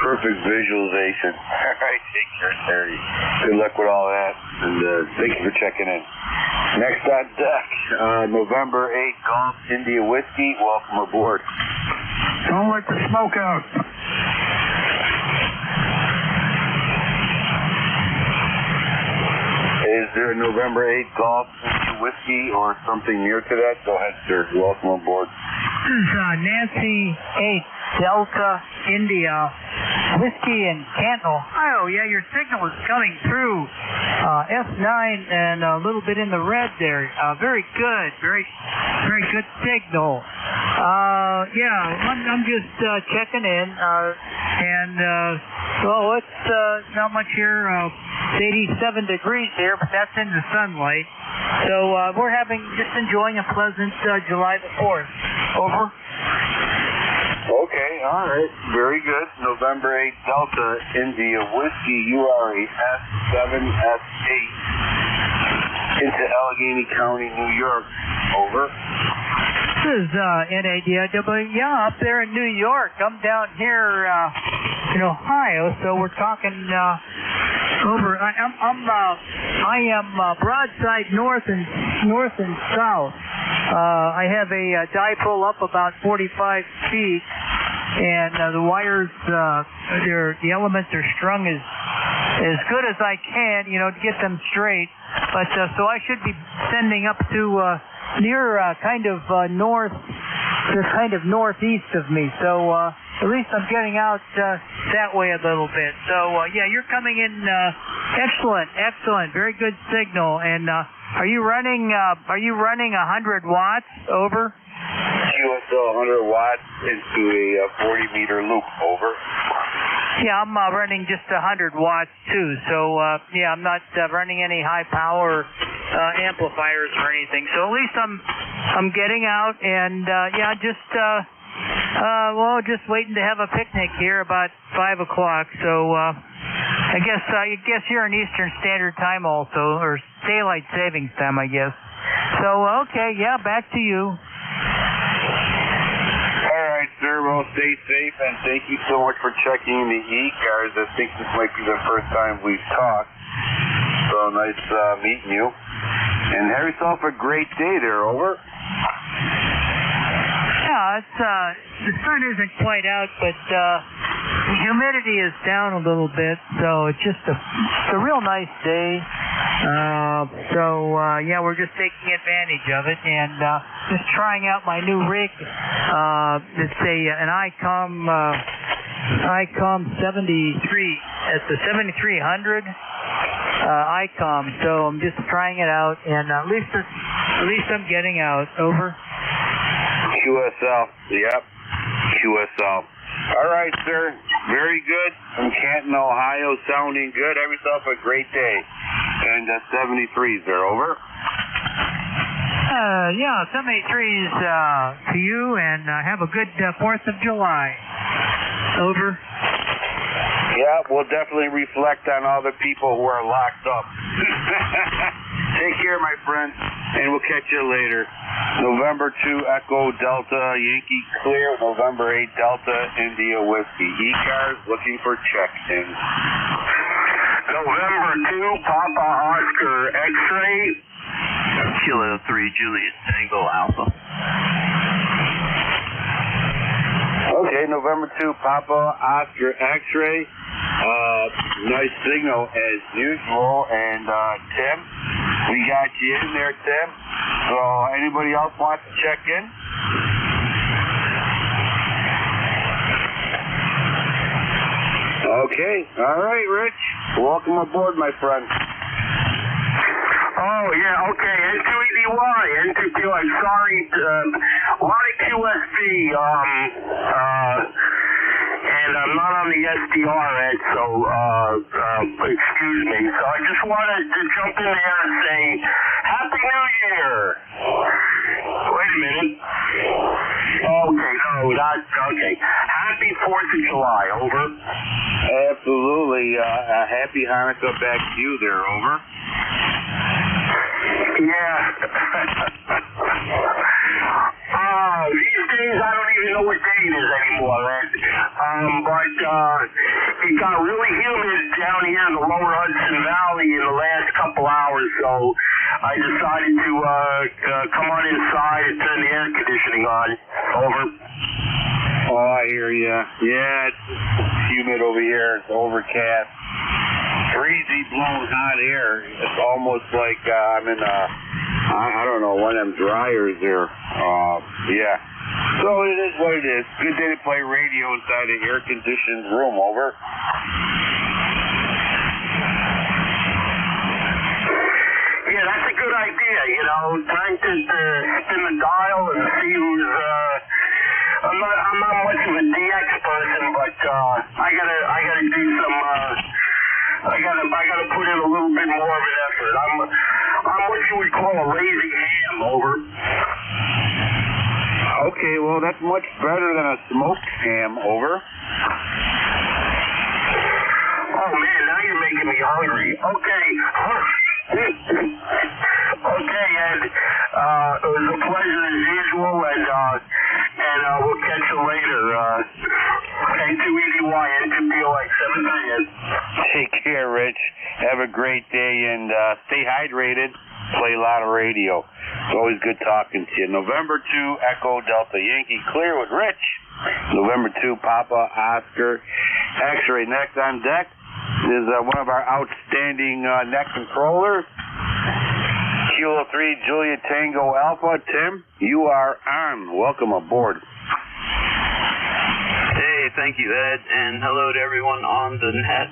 Perfect visualization. All right, take care, Terry. Good luck with all that, and thank you for checking in. Next on deck, November 8 Golf India Whiskey. Welcome aboard. Don't let the smoke out. Is there a November 8 Golf India Whiskey or something near to that? Go ahead, sir. Welcome aboard. This is Nancy 8 Delta India Whiskey in Canton. Oh, yeah, your signal is coming through S9 and a little bit in the red there. Very good. Very good signal. I'm just checking in. Well, it's not much here. It's 87 degrees here, but that's in the sunlight. So we're just enjoying a pleasant July the 4th. Over. Okay, all right. Very good. November 8 Delta India Whiskey. You are a S7, S8 into Allegheny County, New York. Over. This is NADIW. Yeah, up there in New York. I'm down here in Ohio, so we're talking over. I am broadside north and south. I have a dipole up about 45 feet, and the wires, the elements are strung as good as I can, to get them straight. But so I should be sending up to near kind of north just kind of northeast of me. So at least I'm getting out that way a little bit. So yeah, you're coming in excellent, very good signal. And are you running 100 watts? Over. QSL 100 watts into a 40-meter loop. Over. Yeah, I'm running just 100 watts too. So yeah, I'm not running any high power amplifiers or anything. So at least I'm getting out, and yeah, just waiting to have a picnic here about 5 o'clock. So I guess you're in Eastern Standard Time also, or Daylight Savings Time, I guess. So okay, yeah, back to you. All right, sir. Well, stay safe, and thank you so much for checking the ECARS. I think this might be the first time we've talked. So nice meeting you. And have yourself a great day there. Over. Yeah, it's the sun isn't quite out, but the humidity is down a little bit, so it's just a real nice day. Yeah, we're just taking advantage of it and just trying out my new rig. It's an ICOM 73. It's a 7300 ICOM. So I'm just trying it out, and at least I'm getting out. Over. QSL. Yep. QSL. All right, sir. Very good. From Canton, Ohio. Sounding good. Have yourself a great day. And 73s there. Over. Yeah, 73s to you, and have a good 4th of July. Over. Yeah, we'll definitely reflect on all the people who are locked up. Take care, my friend, and we'll catch you later. November 2 Echo Delta Yankee Clear, November 8 Delta India Whiskey. ECARS looking for check-in. November 2 Papa Oscar X-Ray. Kilo 3 Julius Tango Alpha. Okay, November 2 Papa Oscar X-Ray. Nice signal as usual. And Tim, we got you in there, Tim. So anybody else want to check in? Okay. All right, Rich. Welcome aboard, my friend. Oh, yeah, okay. N2EDY, N2P, I'm sorry. A lot of QSB, and I'm not on the SDR yet, so excuse me. So I just wanted to jump in there and say, Happy New Year! Wait a minute. Okay, no, not, okay. Happy 4th of July, over. Absolutely. Happy Hanukkah back to you there, over. Yeah. These days I don't even know what day it is anymore, man. But it got really humid down here in the lower Hudson Valley in the last couple hours, so I decided to come on inside and turn the air conditioning on. Over. Oh, I hear you. Yeah, it's humid over here. It's overcast. Breezy, blowing hot air. It's almost like I'm in I don't know, one of them dryers there. Yeah. So it is what it is. Good day to play radio inside an air-conditioned room. Over. Yeah, that's a good idea. You know, trying to spin the dial and see who's. I'm not much of a DX person, but I gotta do some. I gotta put in a little bit more of an effort. I'm what you would call a lazy ham. Over. Okay, well that's much better than a smoked ham. Over. Oh man, now you're making me hungry. Okay. Okay, Ed. It was a pleasure as usual, and we'll catch you later. N2EDY, N2POX, 7 Take care, Rich. Have a great day, and stay hydrated. Play a lot of radio. It's always good talking to you. November 2 Echo Delta Yankee Clear with Rich. November 2 Papa Oscar X-Ray. Next on deck is one of our outstanding neck controllers. Kilo 3, Juliet Tango Alpha. Tim, you are on. Welcome aboard. Hey, thank you, Ed, and hello to everyone on the net.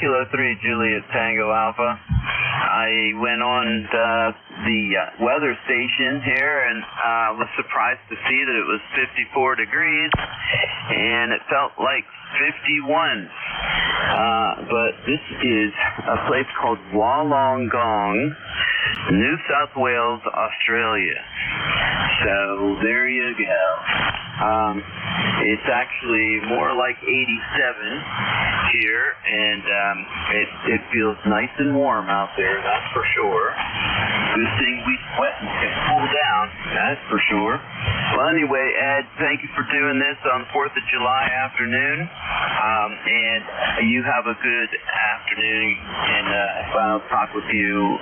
Kilo 3, Juliet Tango Alpha. I went on the weather station here and was surprised to see that it was 54 degrees, and it felt like 51. But this is a place called Wollongong, New South Wales, Australia. So there you go. It's actually more like 87 here, and it feels nice and warm out there, that's for sure. Good thing we sweat and can cool down, that's for sure. Well, anyway, Ed, thank you for doing this on 4th of July afternoon, and you have a good afternoon, and if I'll talk with you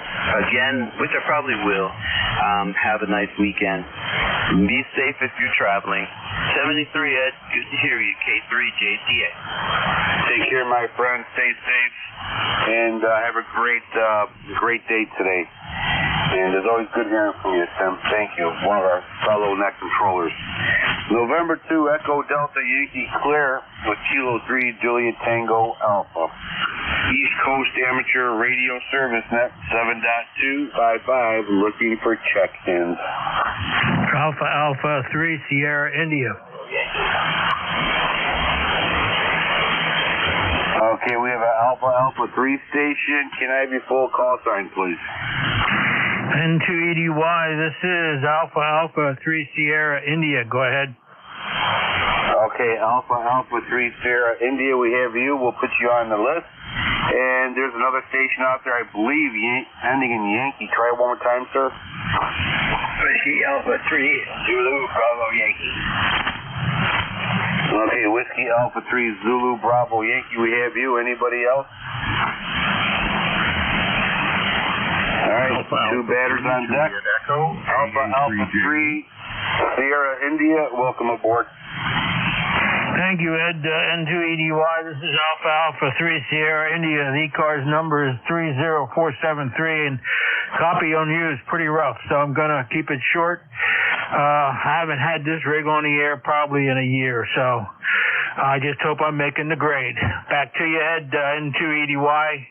again, which I probably will, have a nice weekend. Be safe if you're traveling. 73, Ed, good to hear you, K3JCA. Take care, my friend. Stay safe, and have a great day today. And it's always good hearing from you, Tim. Thank you. One of our fellow net controllers. November 2, Echo Delta Yankee Clear with Kilo 3, Juliet Tango Alpha. East Coast Amateur Radio Service Net 7.255, looking for check-ins. Alpha Alpha 3 Sierra India. Okay, we have an Alpha Alpha 3 station. Can I have your full call sign, please? N2EDY, this is Alpha Alpha 3 Sierra India. Go ahead. Okay, Alpha Alpha 3 Sierra India, we have you. We'll put you on the list. And there's another station out there, I believe, ending in Yankee. Try it one more time, sir. Whiskey Alpha 3 Zulu Bravo Yankee. Okay, Whiskey Alpha 3 Zulu Bravo Yankee, we have you. Anybody else? All right, Alpha, two batters on deck. Echo, Alpha Alpha 3 Sierra India, welcome aboard. Thank you, Ed. N2EDY, this is Alpha Alpha 3 Sierra India. The ECARS number is 30473, and copy on you is pretty rough, so I'm going to keep it short. I haven't had this rig on the air probably in a year, so I just hope I'm making the grade. Back to you, Ed. N2EDY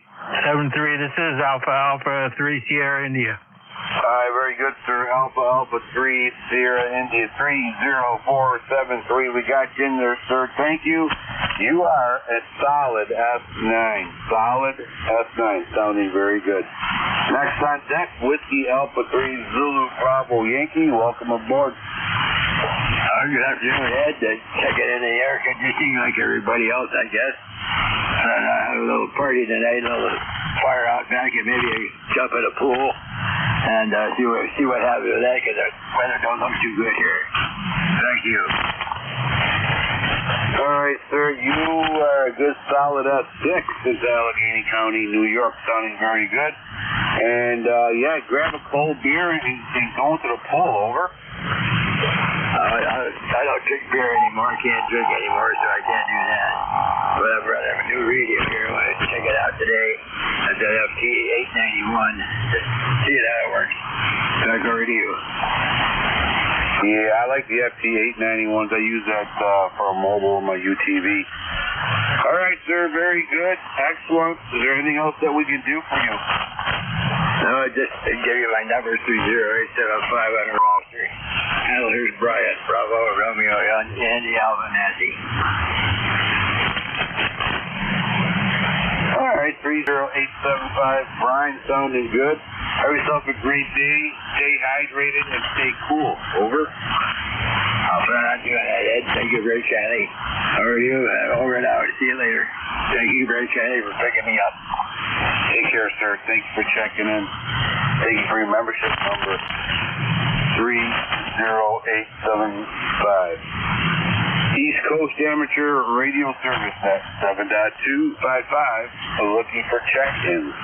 73, this is Alpha Alpha 3 Sierra India. All right, very good, sir. Alpha Alpha 3 Sierra India 30473. We got you in there, sir. Thank you. You are a solid S9. Solid S9. Sounding very good. Next on deck, Whiskey Alpha 3 Zulu Bravo Yankee. Welcome aboard. Good afternoon, Ed. Checking in the air conditioning like everybody else, I guess. Have a little party tonight, a little fire out back, and maybe jump at a pool and see what happens with that, because the weather don't look too good here. Thank you. All right, sir. You are a good solid S6 into Allegheny County, New York. Sounding very good. And, yeah, grab a cold beer and go into the pool. Over. I don't drink beer anymore. I can't drink anymore, so I can't do that. But I've got a new radio here. I want to check it out today. That's that FT891. See how it works. Back over to you. Yeah, I like the FT891s. I use that for a mobile on my UTV. All right, sir. Very good. Excellent. Is there anything else that we can do for you? No, just to give you my number, 30875 on the roster. Hello, here's Brian. Bravo, Romeo, Andy, Alvin, Nancy. All right, 30875. Brian, sounding good. Have yourself a great day. Stay hydrated and stay cool. Over. I'll plan on doing that, Ed. Thank you very kindly. How are you? Over and out. See you later. Thank you very kindly for picking me up. Take care, sir. Thank you for checking in. Thank you for your membership number, 30875. East Coast Amateur Radio Service at 7.255. Looking for check-ins.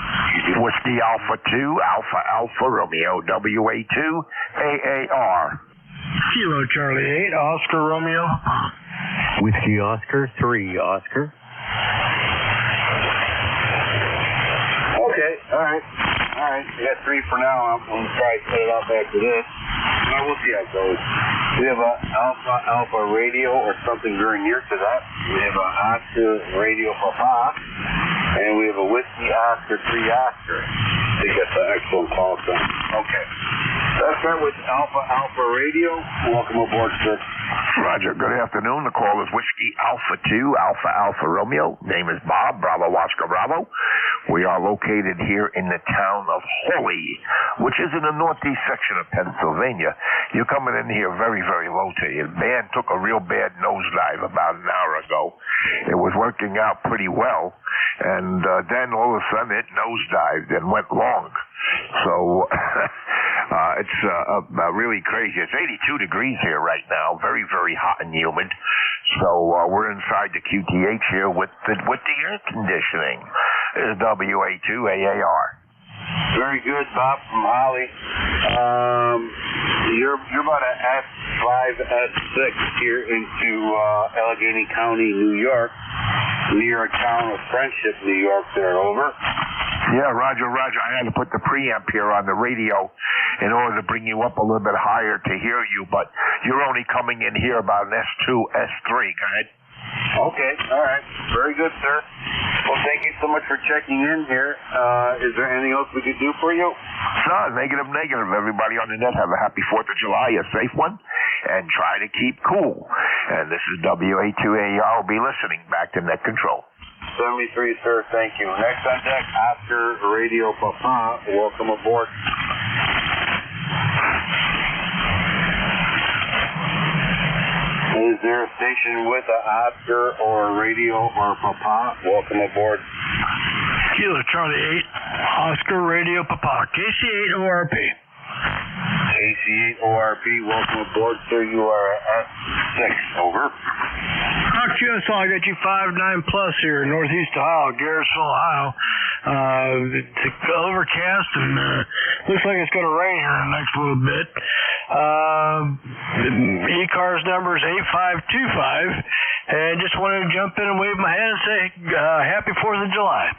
Whiskey Alpha 2, Alpha Alpha Romeo, WA2, AAR. Kilo Charlie 8, Oscar Romeo. Whiskey Oscar 3, Oscar. Okay, all right. right. We got 3 for now. I'm going to try to set it up after this. Well, we'll see how it goes. We have a Alpha radio or something very near to that. We have a Oscar radio Papa. And we have a Whiskey Oscar 3 Oscar. I think that's an excellent call sign. Okay. Let's start with Alpha Radio. Welcome aboard, sir. Roger. Good afternoon. The call is Whiskey Alpha 2, Alpha Romeo. Name is Bob, Bravo Oscar Bravo. We are located here in the town of Hawley, which is in the northeast section of Pennsylvania. You're coming in here very, very low to you. The band took a real bad nosedive about an hour ago. It was working out pretty well, and then all of a sudden it nosedived and went long. So it's really crazy. It's 82 degrees here right now, very, very hot and humid. So we're inside the QTH here with the air conditioning. This is WA2AAR. Very good, Bob from Holly. You're about an S5, S6 here into Allegheny County, New York, near a town of Friendship, New York. There, over. Yeah, Roger. I had to put the preamp here on the radio in order to bring you up a little bit higher to hear you, but you're only coming in here about an S2, S3. Go ahead. Okay, all right. Very good, sir. Well, thank you so much for checking in here. Is there anything else we could do for you? No, negative. Everybody on the net, have a happy 4th of July, a safe one, and try to keep cool. And this is WA2AR. I'll be listening. Back to net control. 73, sir. Thank you. Next on deck, Oscar Radio Papa. Welcome aboard. Is there a station with an Oscar or a radio or a Papa? Welcome aboard. Kilo Charlie 8, Oscar Radio Papa, KC8 ORP. KC8 ORP, welcome aboard, sir. You are S6, over. QSL, I got you 5-9 plus here in Northeast Ohio, Garrettsville, Ohio. It's overcast and looks like it's going to rain here in the next little bit. ECARS number is 8525, and just wanted to jump in and wave my hand and say happy 4th of July.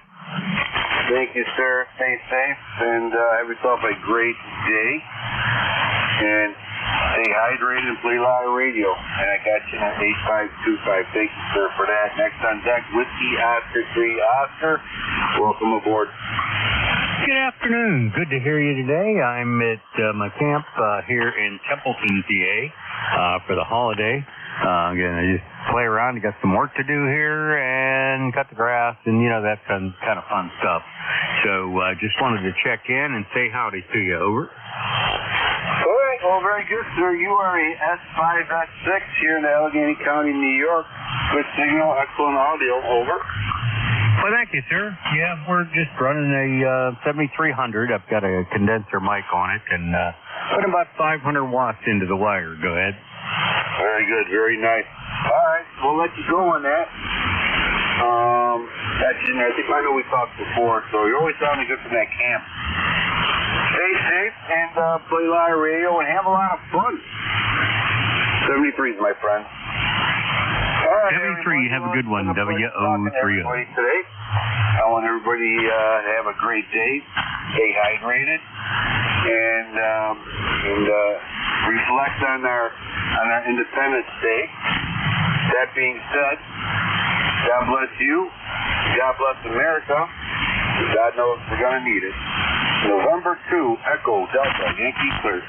Thank you, sir. Stay safe and have yourself a great day. And stay hydrated and play live radio. And I got you at 8525. Thank you, sir, for that. Next on deck, Whiskey Oscar 3 Oscar. Welcome aboard. Good afternoon. Good to hear you today. I'm at my camp here in Templeton, PA, for the holiday. Again, I just play around. I got some work to do here and cut the grass and, that kind of fun stuff. So just wanted to check in and say howdy to you. Over. All right. Well, very good, sir. You are a S5, S6 here in Allegheny County, New York. Good signal, excellent audio. Over. Well, thank you, sir. Yeah, we're just running a 7300. I've got a condenser mic on it and put about 500 watts into the wire. Go ahead. Very good. Very nice. All right. We'll let you go on that. I know we talked before, so you're always sounding good from that camp. Stay safe and play live radio and have a lot of fun. 73s, my friend. All right, 73, have a good one. WO30. Today. I want everybody to have a great day. Stay hydrated and reflect on our Independence Day. That being said, God bless you. God bless America. God knows we're going to need it. November 2, Echo Delta, Yankee clear.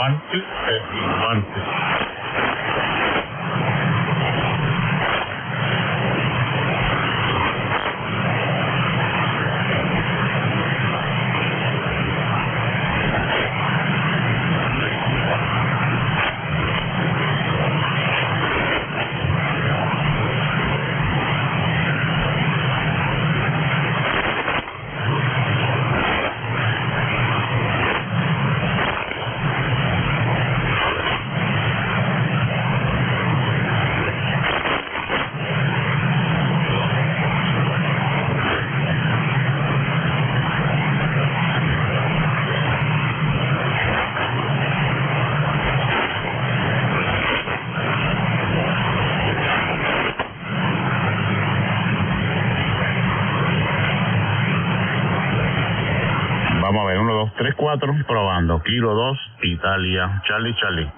1, 2, testing, 1, 2. Vamos a ver, 1, 2, 3, 4, probando. Kilo 2, Italia, Charlie, Charlie.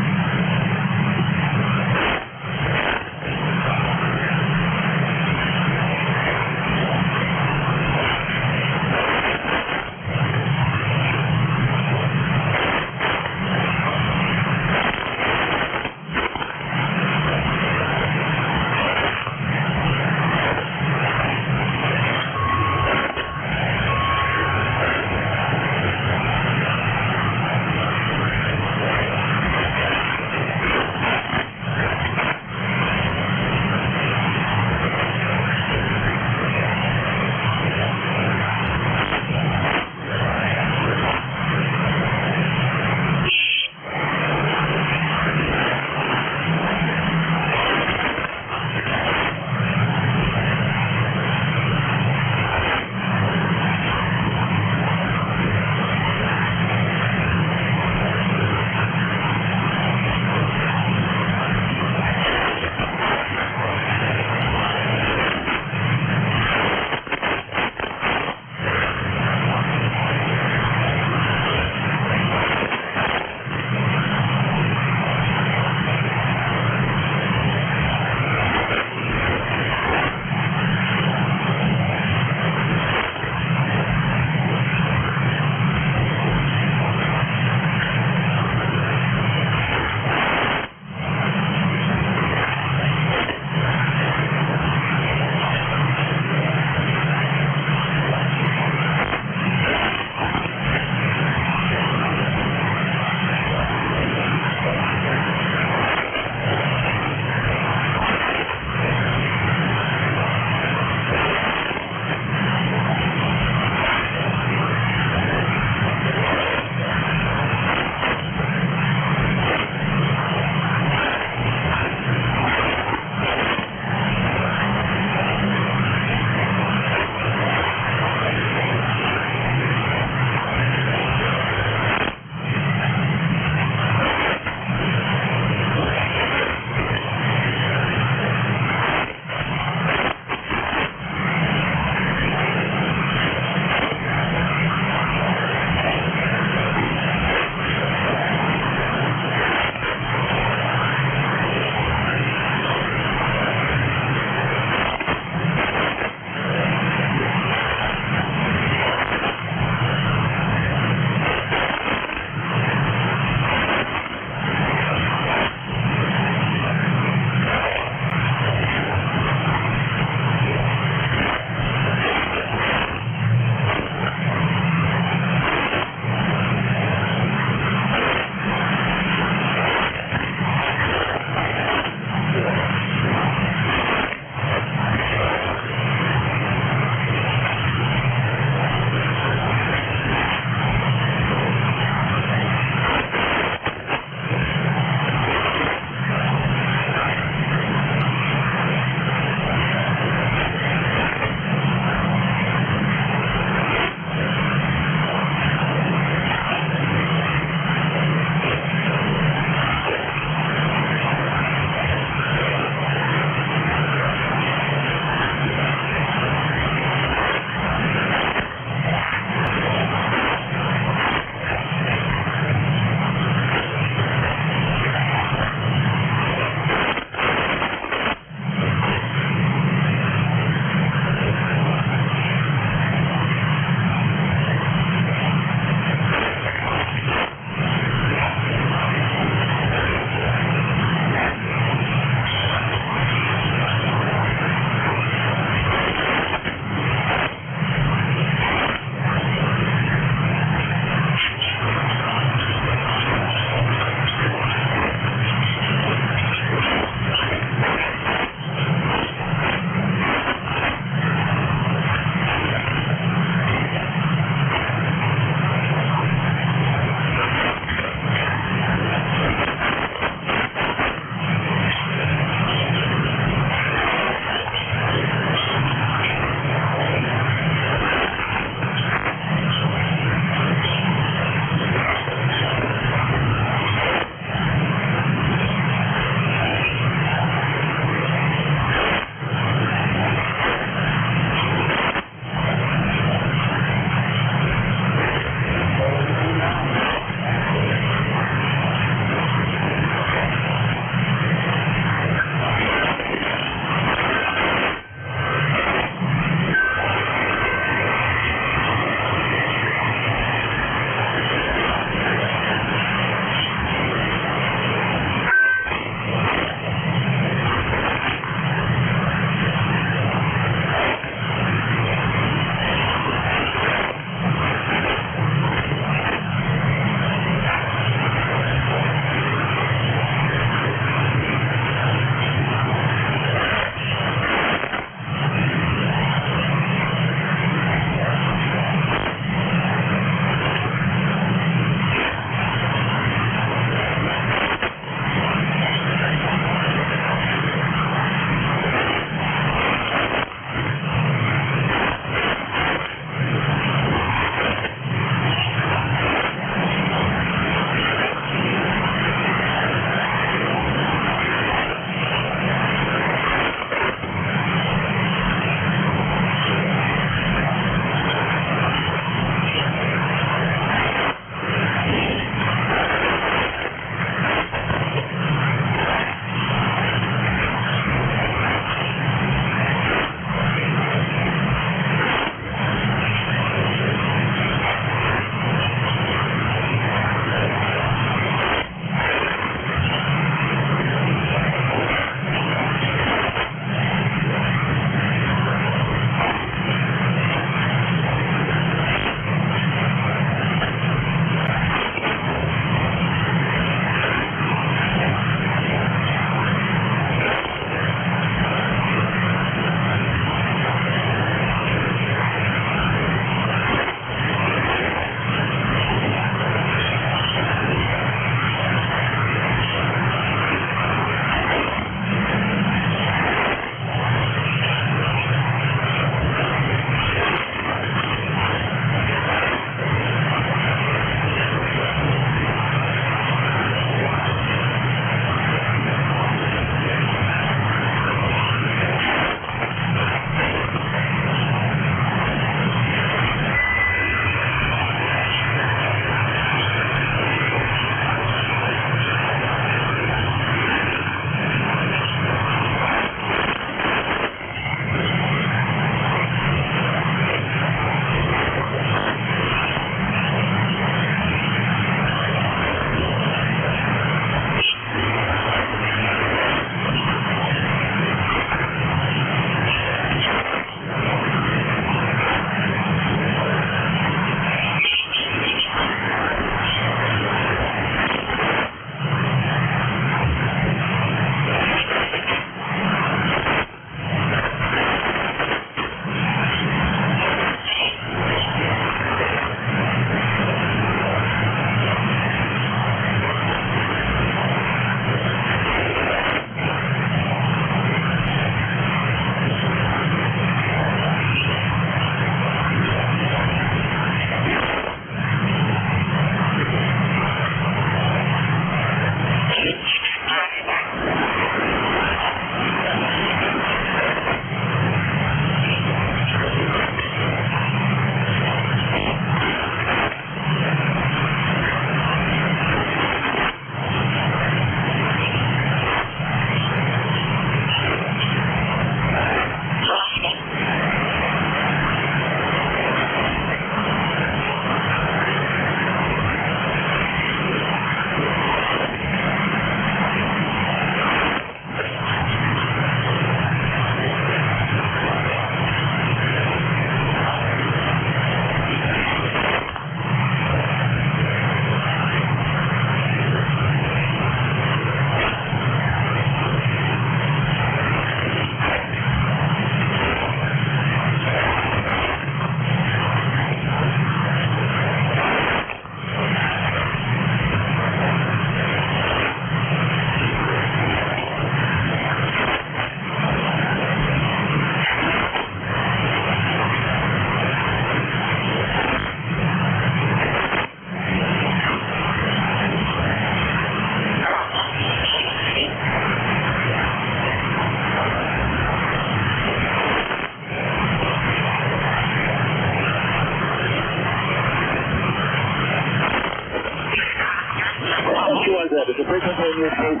continue, please.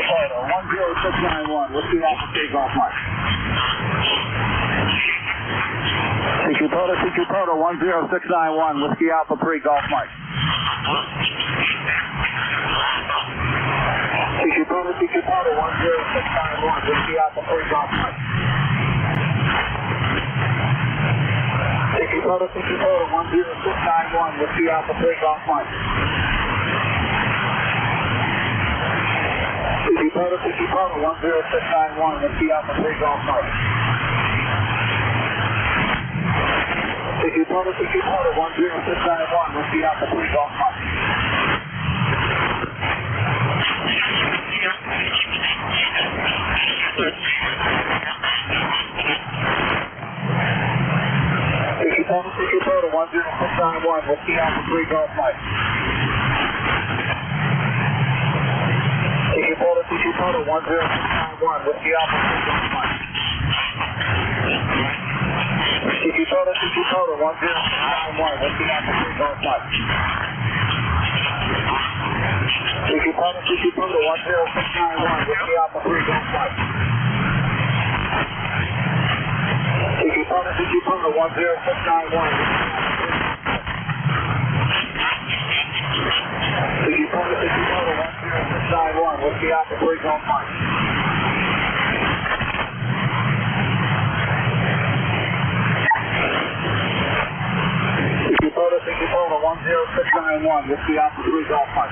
Total 10691. What's the Alpha takeoff mark? CQ Total 10691. Whiskey Alpha pre-golf mark. CQ Total 10691. Whiskey Alpha pre-golf mark. CQ Total 10691. Whiskey Alpha pre-golf mark. CQ Total 10691. Whiskey Alpha pre-golf mark. CQ Total 10691. Whiskey Alpha pre-golf mark. CQ Total 10691. Whiskey Alpha pre-golf mark. CQ Total 10691. Whiskey Alpha pre-golf mark. CQ Total 10691. Whiskey Alpha pre-golf mark. CQ Total 10691. Whiskey Alpha pre-golf mark. CQ Total 10691. CQ Total 10691. Whiskey Alpha pre-golf mark. CQ Total 10691. Whiskey Alpha pre-golf mark.